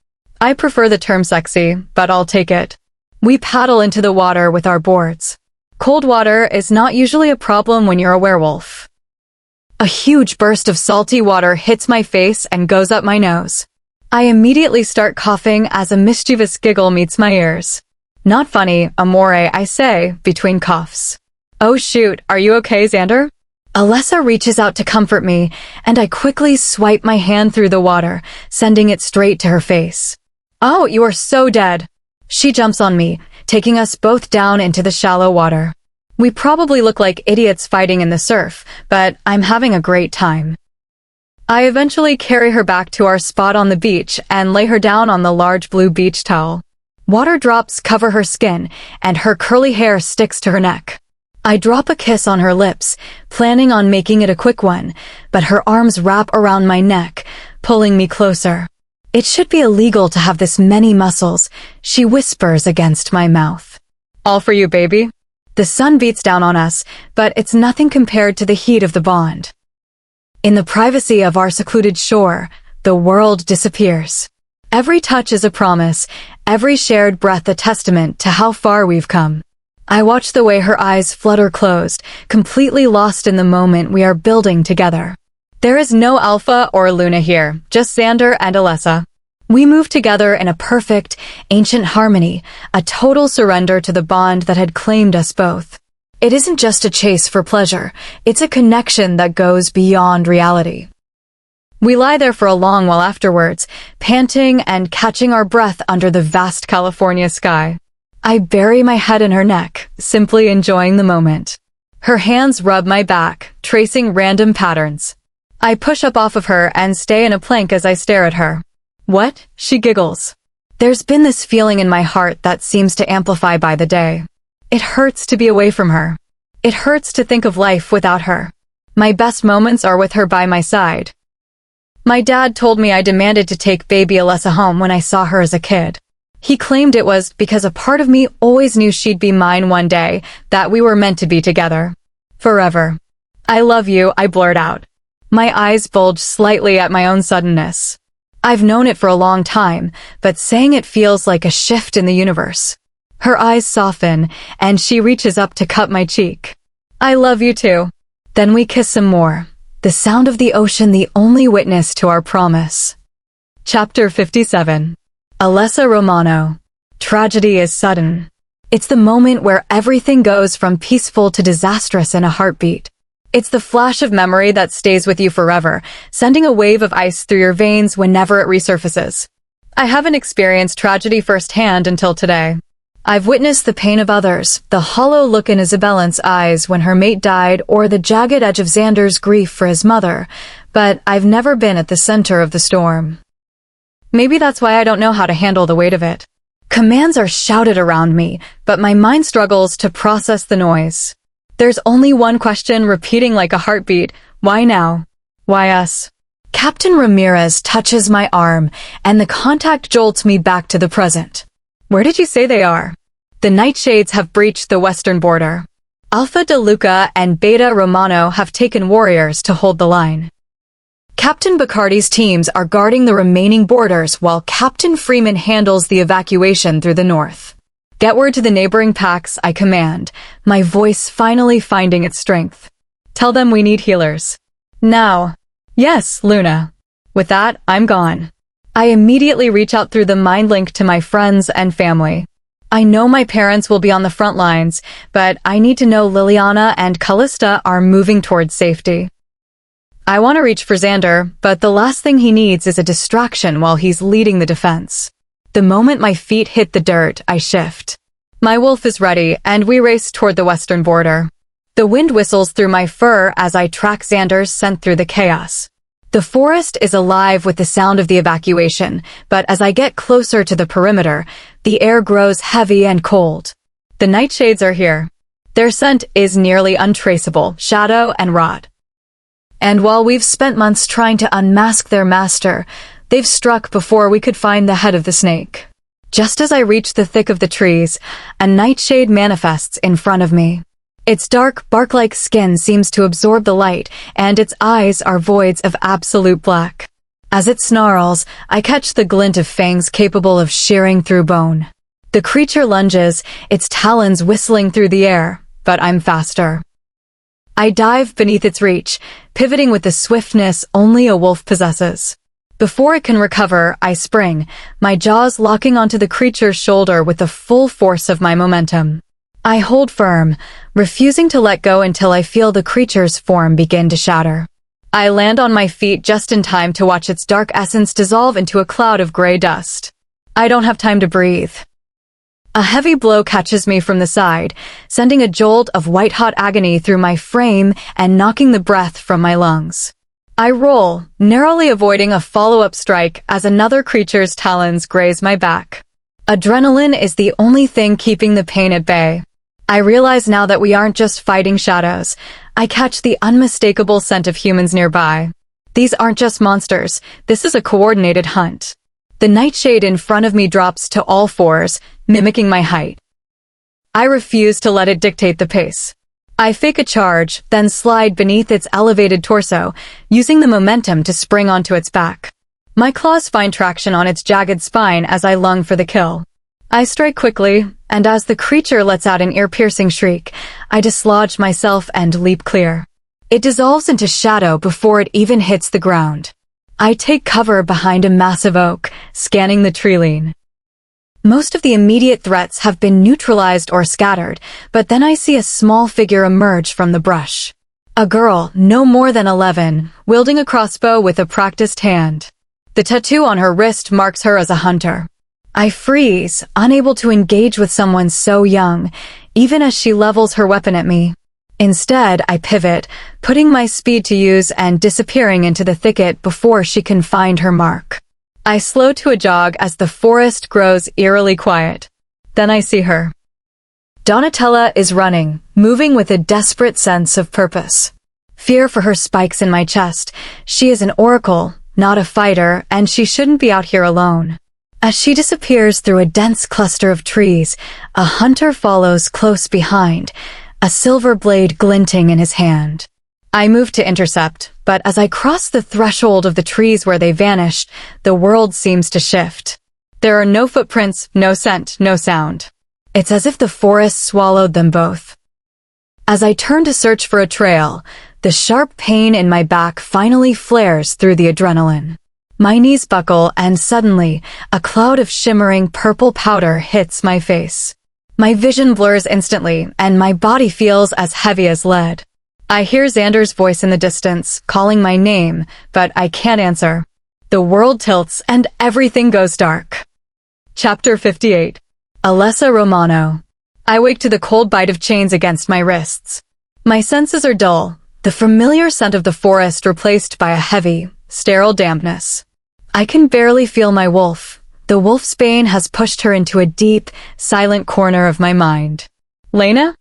I prefer the term sexy, but I'll take it. We paddle into the water with our boards. Cold water is not usually a problem when you're a werewolf. A huge burst of salty water hits my face and goes up my nose. I immediately start coughing as a mischievous giggle meets my ears. Not funny, amore, I say, between coughs. Oh shoot, are you okay, Xander? Alessa reaches out to comfort me, and I quickly swipe my hand through the water, sending it straight to her face. Oh, you are so dead. She jumps on me, taking us both down into the shallow water. We probably look like idiots fighting in the surf, but I'm having a great time. I eventually carry her back to our spot on the beach and lay her down on the large blue beach towel. Water drops cover her skin, and her curly hair sticks to her neck. I drop a kiss on her lips, planning on making it a quick one, but her arms wrap around my neck, pulling me closer. It should be illegal to have this many muscles, she whispers against my mouth. All for you, baby. The sun beats down on us, but it's nothing compared to the heat of the bond. In the privacy of our secluded shore, the world disappears. Every touch is a promise, every shared breath a testament to how far we've come. I watch the way her eyes flutter closed, completely lost in the moment we are building together. There is no Alpha or Luna here, just Xander and Alessa. We move together in a perfect, ancient harmony, a total surrender to the bond that had claimed us both. It isn't just a chase for pleasure, it's a connection that goes beyond reality. We lie there for a long while afterwards, panting and catching our breath under the vast California sky. I bury my head in her neck, simply enjoying the moment. Her hands rub my back, tracing random patterns. I push up off of her and stay in a plank as I stare at her. What? She giggles. There's been this feeling in my heart that seems to amplify by the day. It hurts to be away from her. It hurts to think of life without her. My best moments are with her by my side. My dad told me I demanded to take baby Alessa home when I saw her as a kid. He claimed it was because a part of me always knew she'd be mine one day, that we were meant to be together. Forever. I love you, I blurt out. My eyes bulge slightly at my own suddenness. I've known it for a long time, but saying it feels like a shift in the universe. Her eyes soften, and she reaches up to cup my cheek. I love you too. Then we kiss some more. The sound of the ocean the only witness to our promise. Chapter 57. Alessa Romano. Tragedy is sudden. It's the moment where everything goes from peaceful to disastrous in a heartbeat. It's the flash of memory that stays with you forever, sending a wave of ice through your veins whenever it resurfaces. I haven't experienced tragedy firsthand until today. I've witnessed the pain of others, the hollow look in Isabella's eyes when her mate died, or the jagged edge of Xander's grief for his mother, but I've never been at the center of the storm. Maybe that's why I don't know how to handle the weight of it. Commands are shouted around me, but my mind struggles to process the noise. There's only one question repeating like a heartbeat. Why now? Why us? Captain Ramirez touches my arm, and the contact jolts me back to the present. Where did you say they are? The Nightshades have breached the western border. Alpha De Luca and Beta Romano have taken warriors to hold the line. Captain Bacardi's teams are guarding the remaining borders while Captain Freeman handles the evacuation through the north. Get word to the neighboring packs, I command, my voice finally finding its strength. Tell them we need healers. Now. Yes, Luna. With that, I'm gone. I immediately reach out through the mind link to my friends and family. I know my parents will be on the front lines, but I need to know Liliana and Callista are moving towards safety. I want to reach for Xander, but the last thing he needs is a distraction while he's leading the defense. The moment my feet hit the dirt, I shift. My wolf is ready, and we race toward the western border. The wind whistles through my fur as I track Xander's scent through the chaos. The forest is alive with the sound of the evacuation, but as I get closer to the perimeter, the air grows heavy and cold. The Nightshades are here. Their scent is nearly untraceable, shadow and rot. And while we've spent months trying to unmask their master, they've struck before we could find the head of the snake. Just as I reach the thick of the trees, a nightshade manifests in front of me. Its dark, bark-like skin seems to absorb the light, and its eyes are voids of absolute black. As it snarls, I catch the glint of fangs capable of shearing through bone. The creature lunges, its talons whistling through the air, but I'm faster. I dive beneath its reach, pivoting with the swiftness only a wolf possesses. Before it can recover, I spring, my jaws locking onto the creature's shoulder with the full force of my momentum. I hold firm, refusing to let go until I feel the creature's form begin to shatter. I land on my feet just in time to watch its dark essence dissolve into a cloud of gray dust. I don't have time to breathe. A heavy blow catches me from the side, sending a jolt of white-hot agony through my frame and knocking the breath from my lungs. I roll, narrowly avoiding a follow-up strike as another creature's talons graze my back. Adrenaline is the only thing keeping the pain at bay. I realize now that we aren't just fighting shadows. I catch the unmistakable scent of humans nearby. These aren't just monsters, this is a coordinated hunt. The nightshade in front of me drops to all fours, mimicking my height. I refuse to let it dictate the pace. I fake a charge, then slide beneath its elevated torso, using the momentum to spring onto its back. My claws find traction on its jagged spine as I lung for the kill. I strike quickly, and as the creature lets out an ear-piercing shriek, I dislodge myself and leap clear. It dissolves into shadow before it even hits the ground. I take cover behind a massive oak, scanning the tree line. Most of the immediate threats have been neutralized or scattered, but then I see a small figure emerge from the brush. A girl, no more than 11, wielding a crossbow with a practiced hand. The tattoo on her wrist marks her as a hunter. I freeze, unable to engage with someone so young, even as she levels her weapon at me. Instead, I pivot, putting my speed to use and disappearing into the thicket before she can find her mark. I slow to a jog as the forest grows eerily quiet. Then I see her. Donatella is running, moving with a desperate sense of purpose. Fear for her spikes in my chest. She is an oracle, not a fighter, and she shouldn't be out here alone. As she disappears through a dense cluster of trees, a hunter follows close behind, a silver blade glinting in his hand. I move to intercept, but as I cross the threshold of the trees where they vanished, the world seems to shift. There are no footprints, no scent, no sound. It's as if the forest swallowed them both. As I turn to search for a trail, the sharp pain in my back finally flares through the adrenaline. My knees buckle and suddenly, a cloud of shimmering purple powder hits my face. My vision blurs instantly, and my body feels as heavy as lead. I hear Xander's voice in the distance, calling my name, but I can't answer. The world tilts and everything goes dark. Chapter 58. Alessa Romano. I wake to the cold bite of chains against my wrists. My senses are dull, the familiar scent of the forest replaced by a heavy, sterile dampness. I can barely feel my wolf. The wolfsbane has pushed her into a deep, silent corner of my mind. Lena?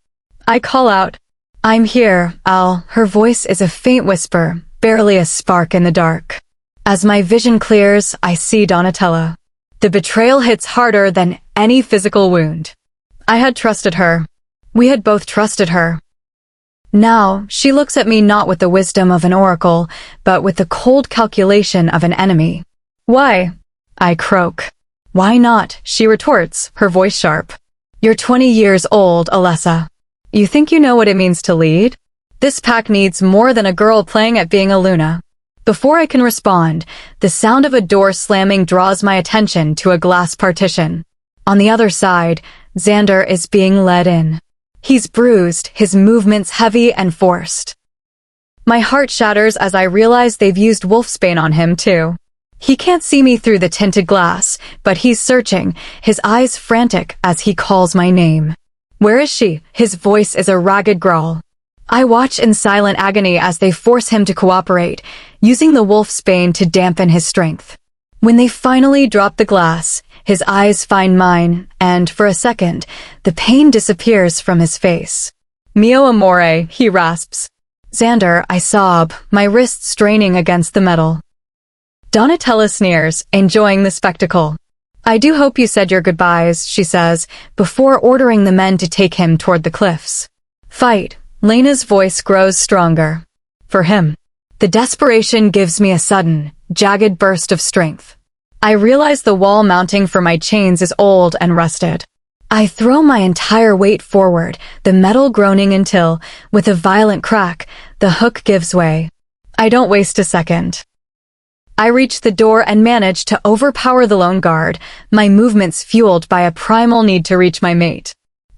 I call out. I'm here, Al. Her voice is a faint whisper, barely a spark in the dark. As my vision clears, I see Donatella. The betrayal hits harder than any physical wound. I had trusted her. We had both trusted her. Now, she looks at me not with the wisdom of an oracle, but with the cold calculation of an enemy. Why? I croak. Why not? She retorts, her voice sharp. You're 20 years old, Alessa. You think you know what it means to lead? This pack needs more than a girl playing at being a Luna. Before I can respond, the sound of a door slamming draws my attention to a glass partition. On the other side, Xander is being led in. He's bruised, his movements heavy and forced. My heart shatters as I realize they've used wolfsbane on him too. He can't see me through the tinted glass, but he's searching, his eyes frantic as he calls my name. Where is she? His voice is a ragged growl. I watch in silent agony as they force him to cooperate, using the wolfsbane to dampen his strength. When they finally drop the glass, his eyes find mine, and for a second, the pain disappears from his face. Mio amore, he rasps. Xander, I sob, my wrists straining against the metal. Donatella sneers, enjoying the spectacle. I do hope you said your goodbyes, she says, before ordering the men to take him toward the cliffs. Fight. Lena's voice grows stronger. For him. The desperation gives me a sudden, jagged burst of strength. I realize the wall mounting for my chains is old and rusted. I throw my entire weight forward, the metal groaning until, with a violent crack, the hook gives way. I don't waste a second. I reach the door and manage to overpower the lone guard, my movements fueled by a primal need to reach my mate.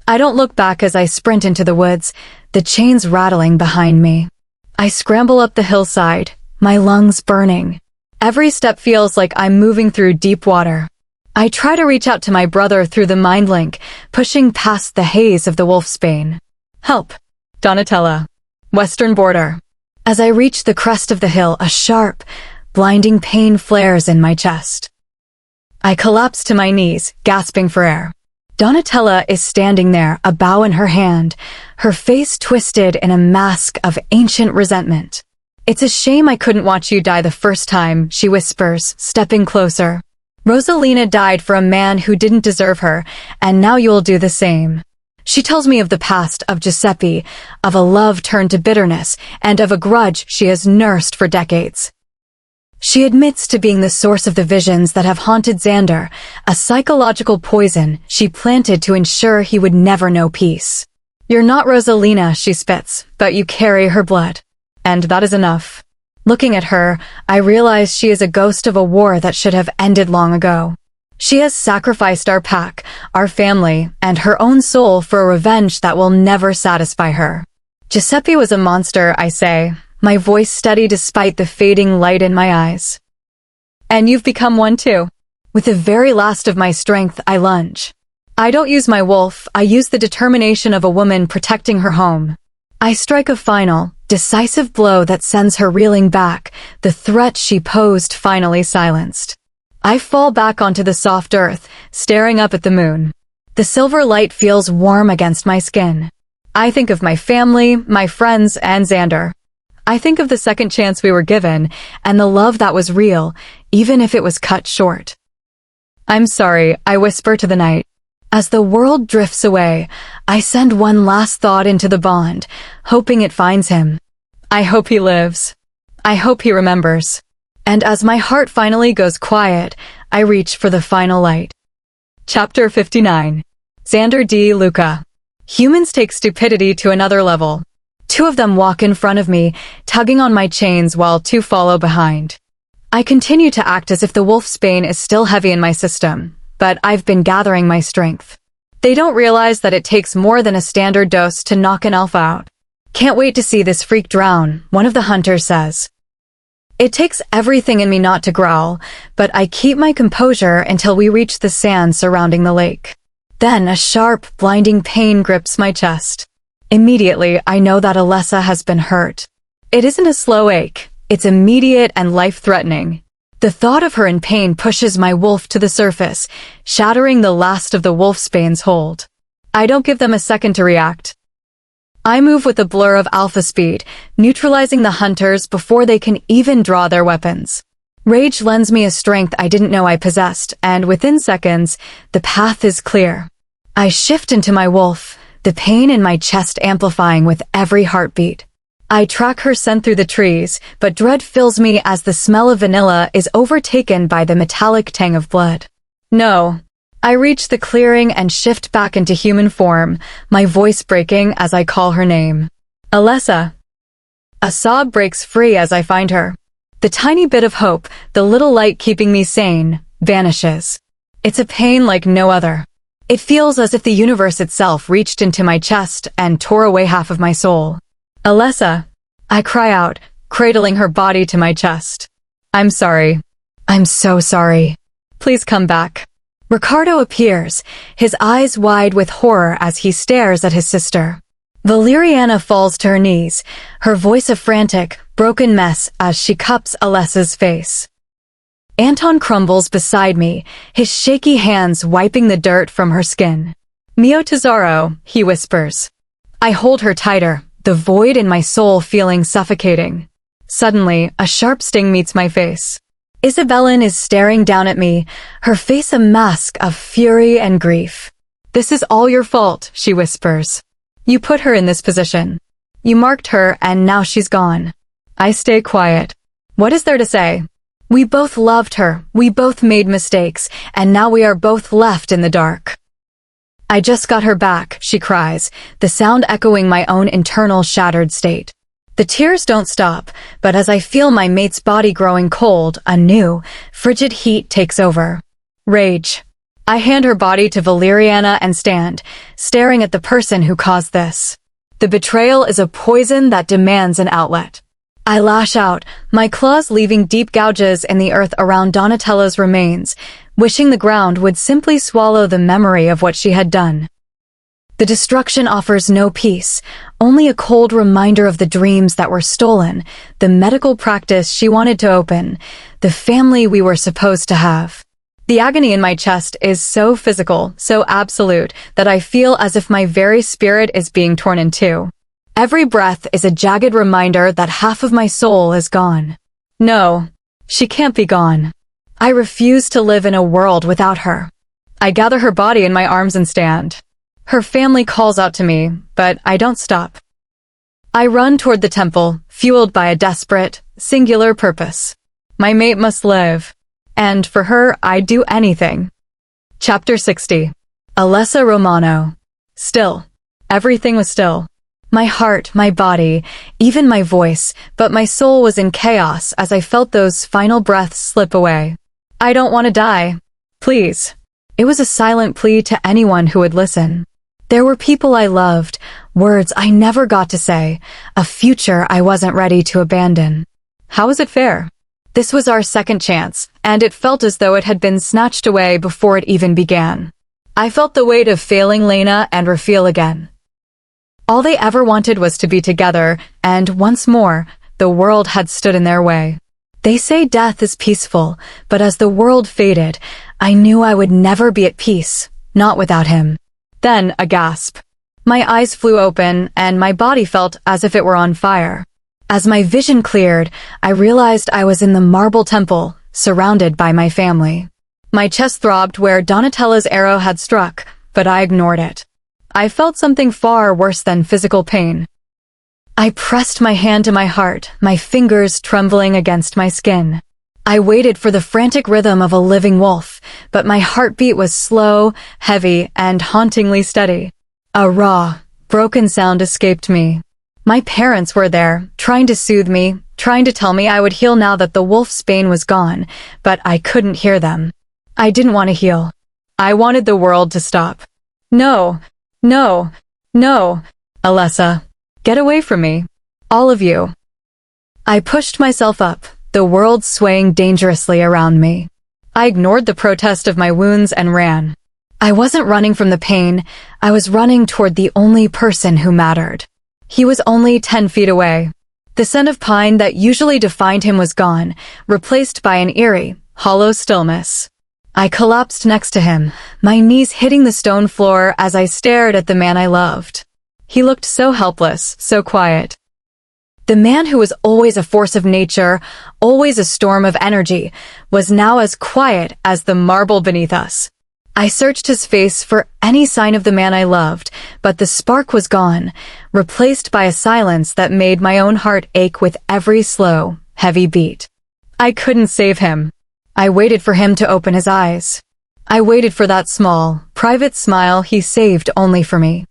I don't look back as I sprint into the woods, the chains rattling behind me. I scramble up the hillside, my lungs burning. Every step feels like I'm moving through deep water. I try to reach out to my brother through the mind link, pushing past the haze of the wolfsbane. Help. Donatella. Western border. As I reach the crest of the hill, a sharp, blinding pain flares in my chest. I collapse to my knees, gasping for air. Donatella is standing there, a bow in her hand, her face twisted in a mask of ancient resentment. It's a shame I couldn't watch you die the first time, she whispers, stepping closer. Rosalina died for a man who didn't deserve her, and now you'll do the same. She tells me of the past, of Giuseppe, of a love turned to bitterness, and of a grudge she has nursed for decades. She admits to being the source of the visions that have haunted Xander, a psychological poison she planted to ensure he would never know peace. You're not Rosalina, she spits, but you carry her blood. And that is enough. Looking at her, I realize she is a ghost of a war that should have ended long ago. She has sacrificed our pack, our family, and her own soul for a revenge that will never satisfy her. Giuseppe was a monster, I say, my voice steady despite the fading light in my eyes. And you've become one too. With the very last of my strength, I lunge. I don't use my wolf, I use the determination of a woman protecting her home. I strike a final, decisive blow that sends her reeling back, the threat she posed finally silenced. I fall back onto the soft earth, staring up at the moon. The silver light feels warm against my skin. I think of my family, my friends, and Xander. I think of the second chance we were given, and the love that was real, even if it was cut short. I'm sorry, I whisper to the night. As the world drifts away, I send one last thought into the bond, hoping it finds him. I hope he lives. I hope he remembers. And as my heart finally goes quiet, I reach for the final light. Chapter 59. Xander D. Luca. Humans take stupidity to another level. Two of them walk in front of me, tugging on my chains while two follow behind. I continue to act as if the wolfsbane is still heavy in my system, but I've been gathering my strength. They don't realize that it takes more than a standard dose to knock an alpha out. Can't wait to see this freak drown, one of the hunters says. It takes everything in me not to growl, but I keep my composure until we reach the sand surrounding the lake. Then a sharp, blinding pain grips my chest. Immediately, I know that Alessa has been hurt. It isn't a slow ache, it's immediate and life-threatening. The thought of her in pain pushes my wolf to the surface, shattering the last of the wolfsbane's hold. I don't give them a second to react. I move with a blur of alpha speed, neutralizing the hunters before they can even draw their weapons. Rage lends me a strength I didn't know I possessed, and within seconds, the path is clear. I shift into my wolf, the pain in my chest amplifying with every heartbeat. I track her scent through the trees, but dread fills me as the smell of vanilla is overtaken by the metallic tang of blood. No. I reach the clearing and shift back into human form, my voice breaking as I call her name. Alessa. A sob breaks free as I find her. The tiny bit of hope, the little light keeping me sane, vanishes. It's a pain like no other. It feels as if the universe itself reached into my chest and tore away half of my soul. Alessa. I cry out, cradling her body to my chest. I'm sorry. I'm so sorry. Please come back. Ricardo appears, his eyes wide with horror as he stares at his sister. Valeriana falls to her knees, her voice a frantic, broken mess as she cups Alessa's face. Anton crumbles beside me, his shaky hands wiping the dirt from her skin. Mio tesoro, he whispers. I hold her tighter, the void in my soul feeling suffocating. Suddenly, a sharp sting meets my face. Isabellin is staring down at me, her face a mask of fury and grief. This is all your fault, she whispers. You put her in this position. You marked her and now she's gone. I stay quiet. What is there to say? We both loved her, we both made mistakes, and now we are both left in the dark. I just got her back, she cries, the sound echoing my own internal shattered state. The tears don't stop, but as I feel my mate's body growing cold, a new, frigid heat takes over. Rage. I hand her body to Valeriana and stand, staring at the person who caused this. The betrayal is a poison that demands an outlet. I lash out, my claws leaving deep gouges in the earth around Donatella's remains, wishing the ground would simply swallow the memory of what she had done. The destruction offers no peace, only a cold reminder of the dreams that were stolen, the medical practice she wanted to open, the family we were supposed to have. The agony in my chest is so physical, so absolute, that I feel as if my very spirit is being torn in two. Every breath is a jagged reminder that half of my soul is gone. No, she can't be gone. I refuse to live in a world without her. I gather her body in my arms and stand. Her family calls out to me, but I don't stop. I run toward the temple, fueled by a desperate, singular purpose. My mate must live, and for her I'd do anything. Chapter 60. Alessa Romano. Still. Everything was still. My heart, my body, even my voice, but my soul was in chaos as I felt those final breaths slip away. I don't want to die. Please. It was a silent plea to anyone who would listen. There were people I loved, words I never got to say, a future I wasn't ready to abandon. How was it fair? This was our second chance, and it felt as though it had been snatched away before it even began. I felt the weight of failing Lena and Raphael again. All they ever wanted was to be together, and once more, the world had stood in their way. They say death is peaceful, but as the world faded, I knew I would never be at peace, not without him. Then, a gasp. My eyes flew open, and my body felt as if it were on fire. As my vision cleared, I realized I was in the marble temple, surrounded by my family. My chest throbbed where Donatella's arrow had struck, but I ignored it. I felt something far worse than physical pain. I pressed my hand to my heart, my fingers trembling against my skin. I waited for the frantic rhythm of a living wolf, but my heartbeat was slow, heavy, and hauntingly steady. A raw, broken sound escaped me. My parents were there, trying to soothe me, trying to tell me I would heal now that the wolf's bane was gone, but I couldn't hear them. I didn't want to heal. I wanted the world to stop. No. No. No. Alessa. Get away from me. All of you. I pushed myself up, the world swaying dangerously around me. I ignored the protest of my wounds and ran. I wasn't running from the pain, I was running toward the only person who mattered. He was only 10 feet away. The scent of pine that usually defined him was gone, replaced by an eerie, hollow stillness. I collapsed next to him, my knees hitting the stone floor as I stared at the man I loved. He looked so helpless, so quiet. The man who was always a force of nature, always a storm of energy, was now as quiet as the marble beneath us. I searched his face for any sign of the man I loved, but the spark was gone, replaced by a silence that made my own heart ache with every slow, heavy beat. I couldn't save him. I waited for him to open his eyes. I waited for that small, private smile he saved only for me.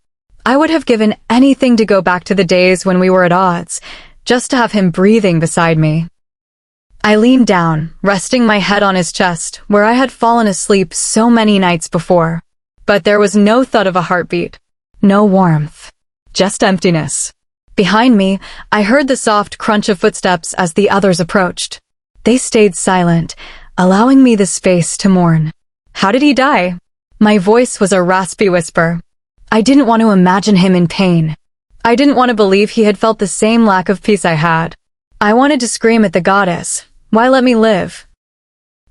I would have given anything to go back to the days when we were at odds, just to have him breathing beside me. I leaned down, resting my head on his chest, where I had fallen asleep so many nights before. But there was no thud of a heartbeat, no warmth, just emptiness. Behind me, I heard the soft crunch of footsteps as the others approached. They stayed silent, allowing me the space to mourn. How did he die? My voice was a raspy whisper. I didn't want to imagine him in pain. I didn't want to believe he had felt the same lack of peace I had. I wanted to scream at the goddess. Why let me live?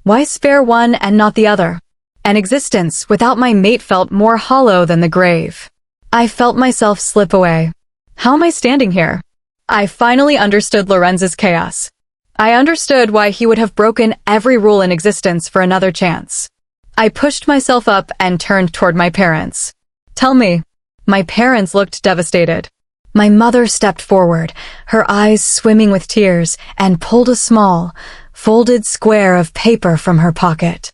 Why spare one and not the other? An existence without my mate felt more hollow than the grave. I felt myself slip away. How am I standing here? I finally understood Lorenz's chaos. I understood why he would have broken every rule in existence for another chance. I pushed myself up and turned toward my parents. Tell me. My parents looked devastated. My mother stepped forward, her eyes swimming with tears, and pulled a small, folded square of paper from her pocket.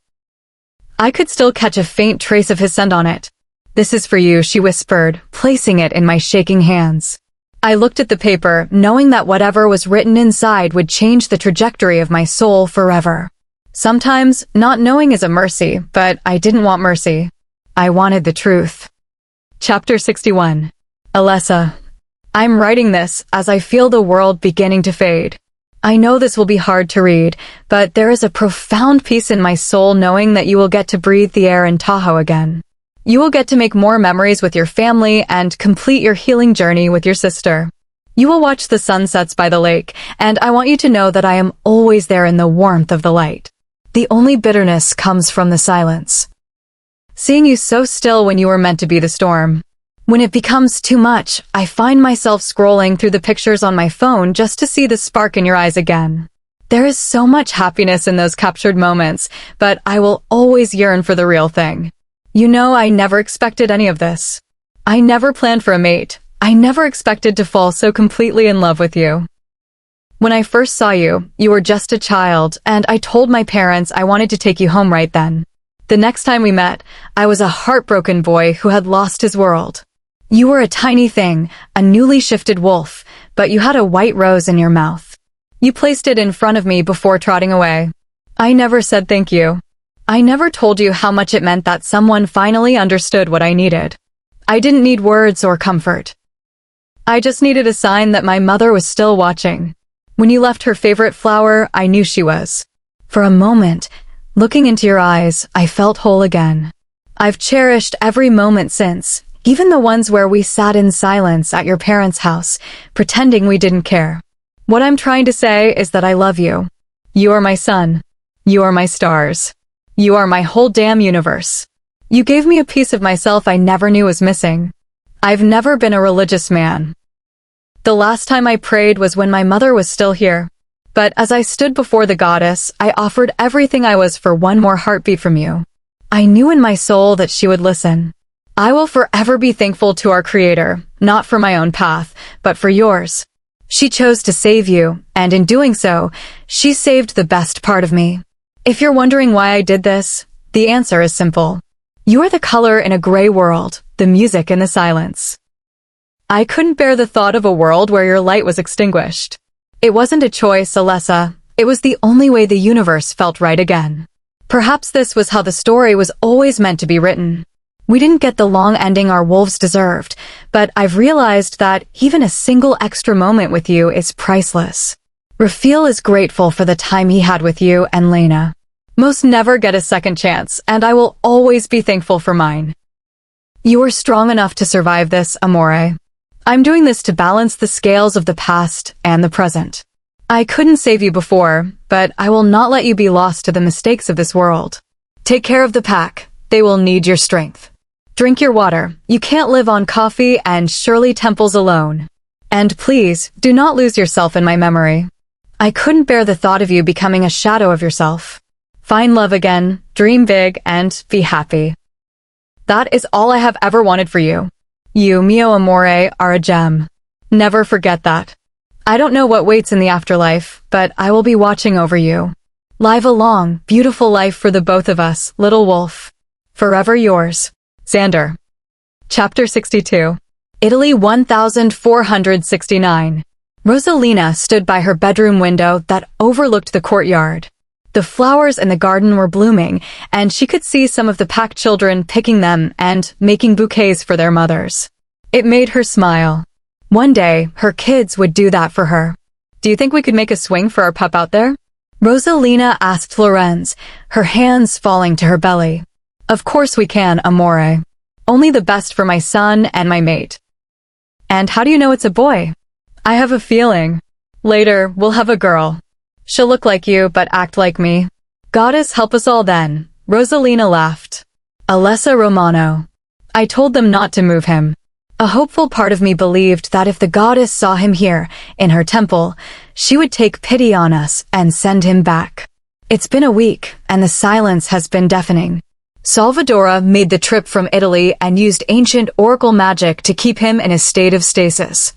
I could still catch a faint trace of his scent on it. This is for you, she whispered, placing it in my shaking hands. I looked at the paper, knowing that whatever was written inside would change the trajectory of my soul forever. Sometimes, not knowing is a mercy, but I didn't want mercy. I wanted the truth. Chapter 61. Alessa. I'm writing this as I feel the world beginning to fade. I know this will be hard to read, but there is a profound peace in my soul knowing that you will get to breathe the air in Tahoe again. You will get to make more memories with your family and complete your healing journey with your sister. You will watch the sunsets by the lake, and I want you to know that I am always there in the warmth of the light. The only bitterness comes from the silence. Seeing you so still when you were meant to be the storm. When it becomes too much, I find myself scrolling through the pictures on my phone just to see the spark in your eyes again. There is so much happiness in those captured moments, but I will always yearn for the real thing. You know, I never expected any of this. I never planned for a mate. I never expected to fall so completely in love with you. When I first saw you, you were just a child, and I told my parents I wanted to take you home right then. The next time we met, I was a heartbroken boy who had lost his world. You were a tiny thing, a newly shifted wolf, but you had a white rose in your mouth. You placed it in front of me before trotting away. I never said thank you. I never told you how much it meant that someone finally understood what I needed. I didn't need words or comfort. I just needed a sign that my mother was still watching. When you left her favorite flower, I knew she was. For a moment, looking into your eyes, I felt whole again. I've cherished every moment since, even the ones where we sat in silence at your parents' house, pretending we didn't care. What I'm trying to say is that I love you. You are my sun. You are my stars. You are my whole damn universe. You gave me a piece of myself I never knew was missing. I've never been a religious man. The last time I prayed was when my mother was still here. But as I stood before the goddess, I offered everything I was for one more heartbeat from you. I knew in my soul that she would listen. I will forever be thankful to our Creator, not for my own path, but for yours. She chose to save you, and in doing so, she saved the best part of me. If you're wondering why I did this, the answer is simple. You are the color in a gray world, the music in the silence. I couldn't bear the thought of a world where your light was extinguished. It wasn't a choice, Alessa. It was the only way the universe felt right again. Perhaps this was how the story was always meant to be written. We didn't get the long ending our wolves deserved, but I've realized that even a single extra moment with you is priceless. Raphael is grateful for the time he had with you and Lena. Most never get a second chance, and I will always be thankful for mine. You are strong enough to survive this, amore. I'm doing this to balance the scales of the past and the present. I couldn't save you before, but I will not let you be lost to the mistakes of this world. Take care of the pack. They will need your strength. Drink your water. You can't live on coffee and Shirley Temples alone. And please, do not lose yourself in my memory. I couldn't bear the thought of you becoming a shadow of yourself. Find love again, dream big, and be happy. That is all I have ever wanted for you. You, mio amore, are a gem. Never forget that. I don't know what waits in the afterlife, but I will be watching over you. Live a long, beautiful life for the both of us, little wolf. Forever yours. Xander. Chapter 62. Italy 1469. Rosalina stood by her bedroom window that overlooked the courtyard. The flowers in the garden were blooming, and she could see some of the pack children picking them and making bouquets for their mothers. It made her smile. One day, her kids would do that for her. Do you think we could make a swing for our pup out there? Rosalina asked Lorenz, her hands falling to her belly. Of course we can, amore. Only the best for my son and my mate. And how do you know it's a boy? I have a feeling. Later, we'll have a girl. She'll look like you, but act like me. Goddess help us all then. Rosalina laughed. Alessa Romano. I told them not to move him. A hopeful part of me believed that if the goddess saw him here, in her temple, she would take pity on us and send him back. It's been a week, and the silence has been deafening. Salvadora made the trip from Italy and used ancient oracle magic to keep him in a state of stasis.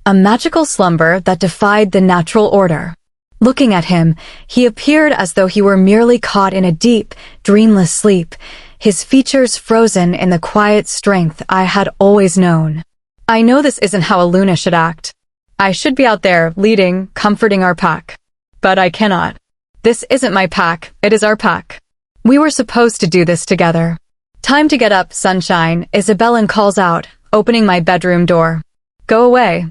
A magical slumber that defied the natural order. Looking at him, he appeared as though he were merely caught in a deep, dreamless sleep, his features frozen in the quiet strength I had always known. I know this isn't how a Luna should act. I should be out there, leading, comforting our pack. But I cannot. This isn't my pack, it is our pack. We were supposed to do this together. Time to get up, sunshine, Isabellan calls out, opening my bedroom door. Go away.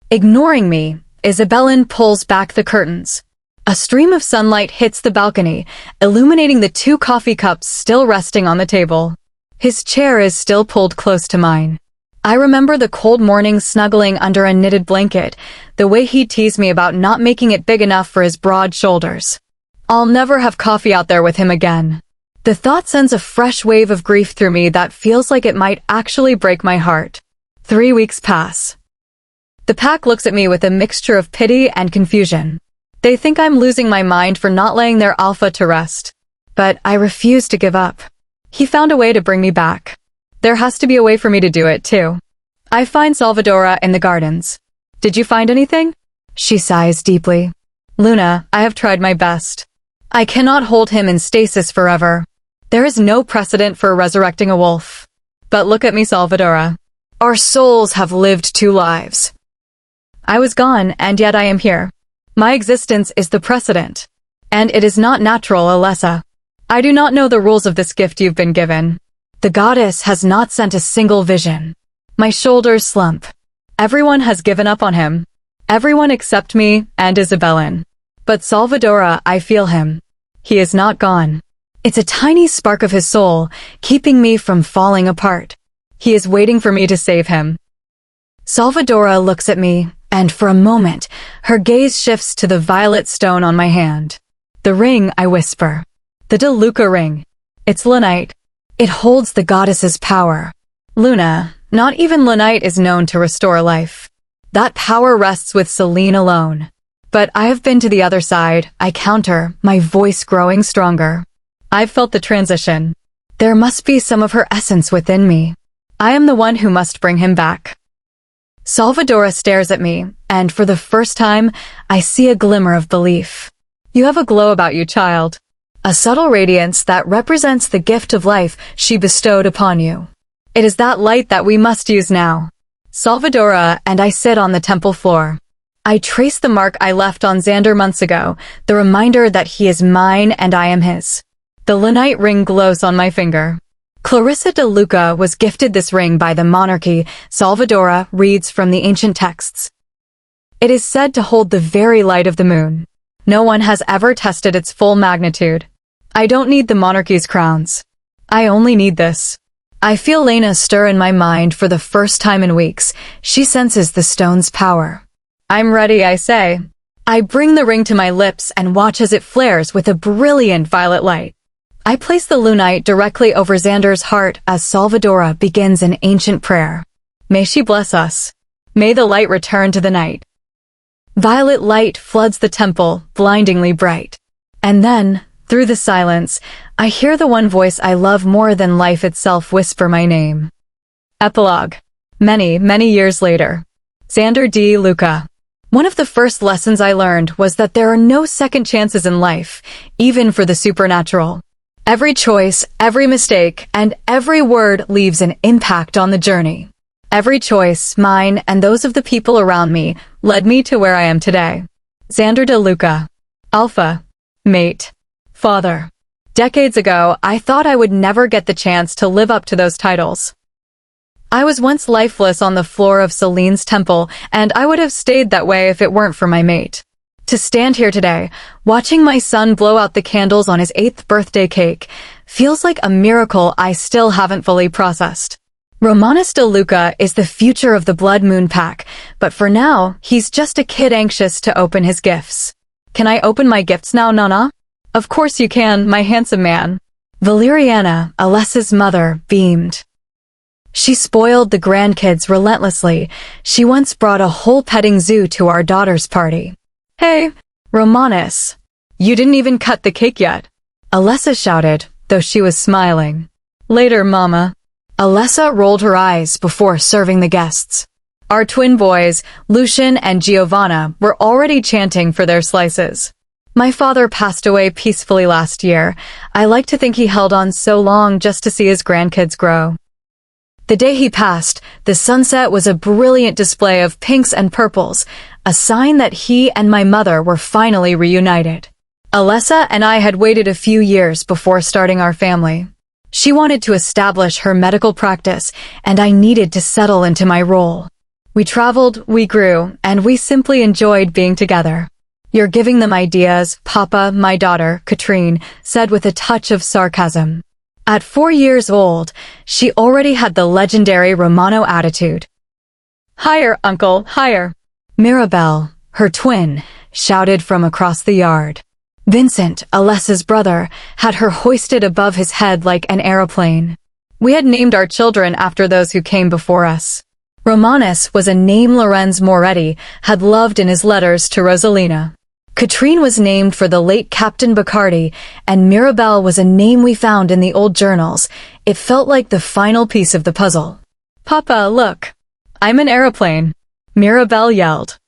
Ignoring me, Isabellan pulls back the curtains. A stream of sunlight hits the balcony, illuminating the 2 coffee cups still resting on the table. His chair is still pulled close to mine. I remember the cold mornings snuggling under a knitted blanket, the way he'd tease me about not making it big enough for his broad shoulders. I'll never have coffee out there with him again. The thought sends a fresh wave of grief through me that feels like it might actually break my heart. 3 weeks pass. The pack looks at me with a mixture of pity and confusion. They think I'm losing my mind for not laying their alpha to rest. But I refuse to give up. He found a way to bring me back. There has to be a way for me to do it, too. I find Salvadora in the gardens. Did you find anything? She sighs deeply. Luna, I have tried my best. I cannot hold him in stasis forever. There is no precedent for resurrecting a wolf. But look at me, Salvadora. Our souls have lived two lives. I was gone, and yet I am here. My existence is the precedent. And it is not natural, Alessa. I do not know the rules of this gift you've been given. The goddess has not sent a single vision. My shoulders slump. Everyone has given up on him. Everyone except me and Isabellan. But Salvadora, I feel him. He is not gone. It's a tiny spark of his soul, keeping me from falling apart. He is waiting for me to save him. Salvadora looks at me, and for a moment, her gaze shifts to the violet stone on my hand. The ring, I whisper. The De Luca ring. It's Lunite. It holds the goddess's power. Luna, not even Lunite is known to restore life. That power rests with Celine alone. But I have been to the other side, I counter, my voice growing stronger. I've felt the transition. There must be some of her essence within me. I am the one who must bring him back. Salvadora stares at me, and for the first time, I see a glimmer of belief. You have a glow about you, child. A subtle radiance that represents the gift of life she bestowed upon you. It is that light that we must use now. Salvadora and I sit on the temple floor. I trace the mark I left on Xander months ago, the reminder that he is mine and I am his. The Lunite ring glows on my finger. Clarissa de Luca was gifted this ring by the monarchy, Salvadora reads from the ancient texts. It is said to hold the very light of the moon. No one has ever tested its full magnitude. I don't need the monarchy's crowns. I only need this. I feel Lena stir in my mind for the first time in weeks. She senses the stone's power. I'm ready, I say. I bring the ring to my lips and watch as it flares with a brilliant violet light. I place the lunite directly over Xander's heart as Salvadora begins an ancient prayer. May she bless us. May the light return to the night. Violet light floods the temple, blindingly bright. And then, through the silence, I hear the one voice I love more than life itself whisper my name. Epilogue. Many, many years later. Xander D. Luca. One of the first lessons I learned was that there are no second chances in life, even for the supernatural. Every choice, every mistake, and every word leaves an impact on the journey. Every choice, mine and those of the people around me, led me to where I am today. Xander de Luca. Alpha. Mate. Father. Decades ago, I thought I would never get the chance to live up to those titles. I was once lifeless on the floor of Celine's temple, and I would have stayed that way if it weren't for my mate. To stand here today, watching my son blow out the candles on his 8th birthday cake, feels like a miracle I still haven't fully processed. Romanus de Luca is the future of the Blood Moon Pack, but for now, he's just a kid anxious to open his gifts. Can I open my gifts now, Nana? Of course you can, my handsome man. Valeriana, Alessa's mother, beamed. She spoiled the grandkids relentlessly. She once brought a whole petting zoo to our daughter's party. Hey, Romanus, you didn't even cut the cake yet. Alessa shouted, though she was smiling. Later, Mama. Alessa rolled her eyes before serving the guests. Our twin boys, Lucian and Giovanna, were already chanting for their slices. My father passed away peacefully last year. I like to think he held on so long just to see his grandkids grow. The day he passed, the sunset was a brilliant display of pinks and purples, a sign that he and my mother were finally reunited. Alessa and I had waited a few years before starting our family. She wanted to establish her medical practice, and I needed to settle into my role. We traveled, we grew, and we simply enjoyed being together. You're giving them ideas, Papa, my daughter, Katrine, said with a touch of sarcasm. At 4 years old, she already had the legendary Romano attitude. Higher, uncle, higher. Mirabelle, her twin, shouted from across the yard. Vincent, Alessa's brother, had her hoisted above his head like an aeroplane. We had named our children after those who came before us. Romanus was a name Lorenz Moretti had loved in his letters to Rosalina. Katrine was named for the late Captain Bacardi, and Mirabelle was a name we found in the old journals. It felt like the final piece of the puzzle. Papa, look. I'm an aeroplane. Mirabelle yelled.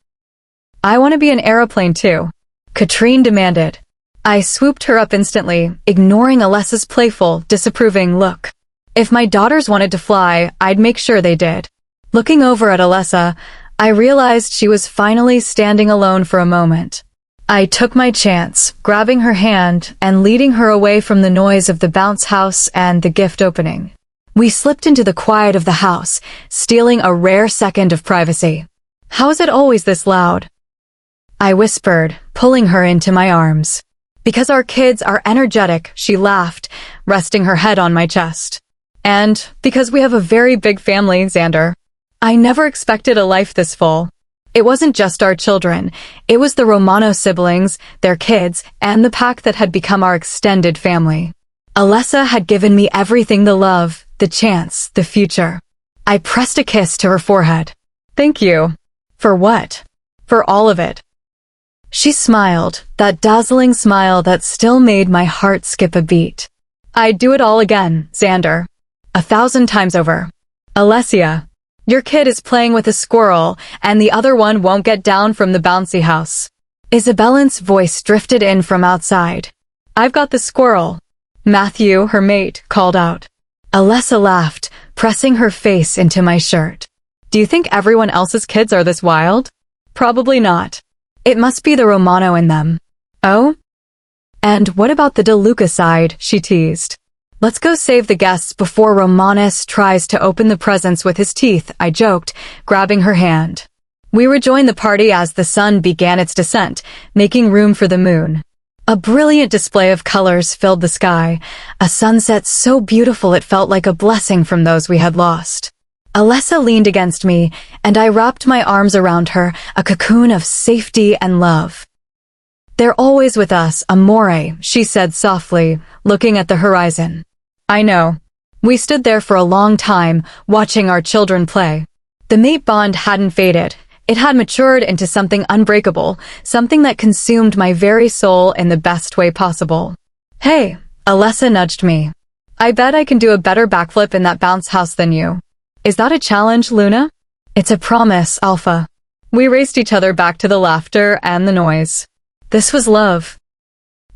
I want to be an aeroplane too. Katrine demanded. I swooped her up instantly, ignoring Alessa's playful, disapproving look. If my daughters wanted to fly, I'd make sure they did. Looking over at Alessa, I realized she was finally standing alone for a moment. I took my chance, grabbing her hand and leading her away from the noise of the bounce house and the gift opening. We slipped into the quiet of the house, stealing a rare second of privacy. "How is it always this loud?" I whispered, pulling her into my arms. "Because our kids are energetic," she laughed, resting her head on my chest. "And because we have a very big family, Xander. I never expected a life this full. It wasn't just our children. It was the Romano siblings, their kids, and the pack that had become our extended family. Alessa had given me everything: the love, the chance, the future." I pressed a kiss to her forehead. "Thank you." "For what?" "For all of it." She smiled, that dazzling smile that still made my heart skip a beat. "I'd do it all again, Xander. 1,000 times over." "Alessia, your kid is playing with a squirrel, and the other one won't get down from the bouncy house." Isabellan's voice drifted in from outside. "I've got the squirrel," Matthew, her mate, called out. Alessa laughed, pressing her face into my shirt. "Do you think everyone else's kids are this wild?" "Probably not. It must be the Romano in them." "Oh? And what about the De Luca side?" she teased. "Let's go save the guests before Romanus tries to open the presents with his teeth," I joked, grabbing her hand. We rejoined the party as the sun began its descent, making room for the moon. A brilliant display of colors filled the sky, a sunset so beautiful it felt like a blessing from those we had lost. Alessa leaned against me, and I wrapped my arms around her, a cocoon of safety and love. "They're always with us, amore," she said softly, looking at the horizon. I know. We stood there for a long time, watching our children play. The mate bond hadn't faded. It had matured into something unbreakable, something that consumed my very soul in the best way possible. "Hey," Alessa nudged me. "I bet I can do a better backflip in that bounce house than you. Is that a challenge, Luna?" "It's a promise, Alpha." We raced each other back to the laughter and the noise. This was love.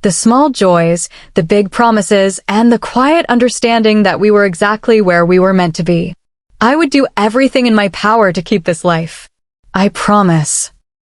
The small joys, the big promises, and the quiet understanding that we were exactly where we were meant to be. I would do everything in my power to keep this life. "I promise,"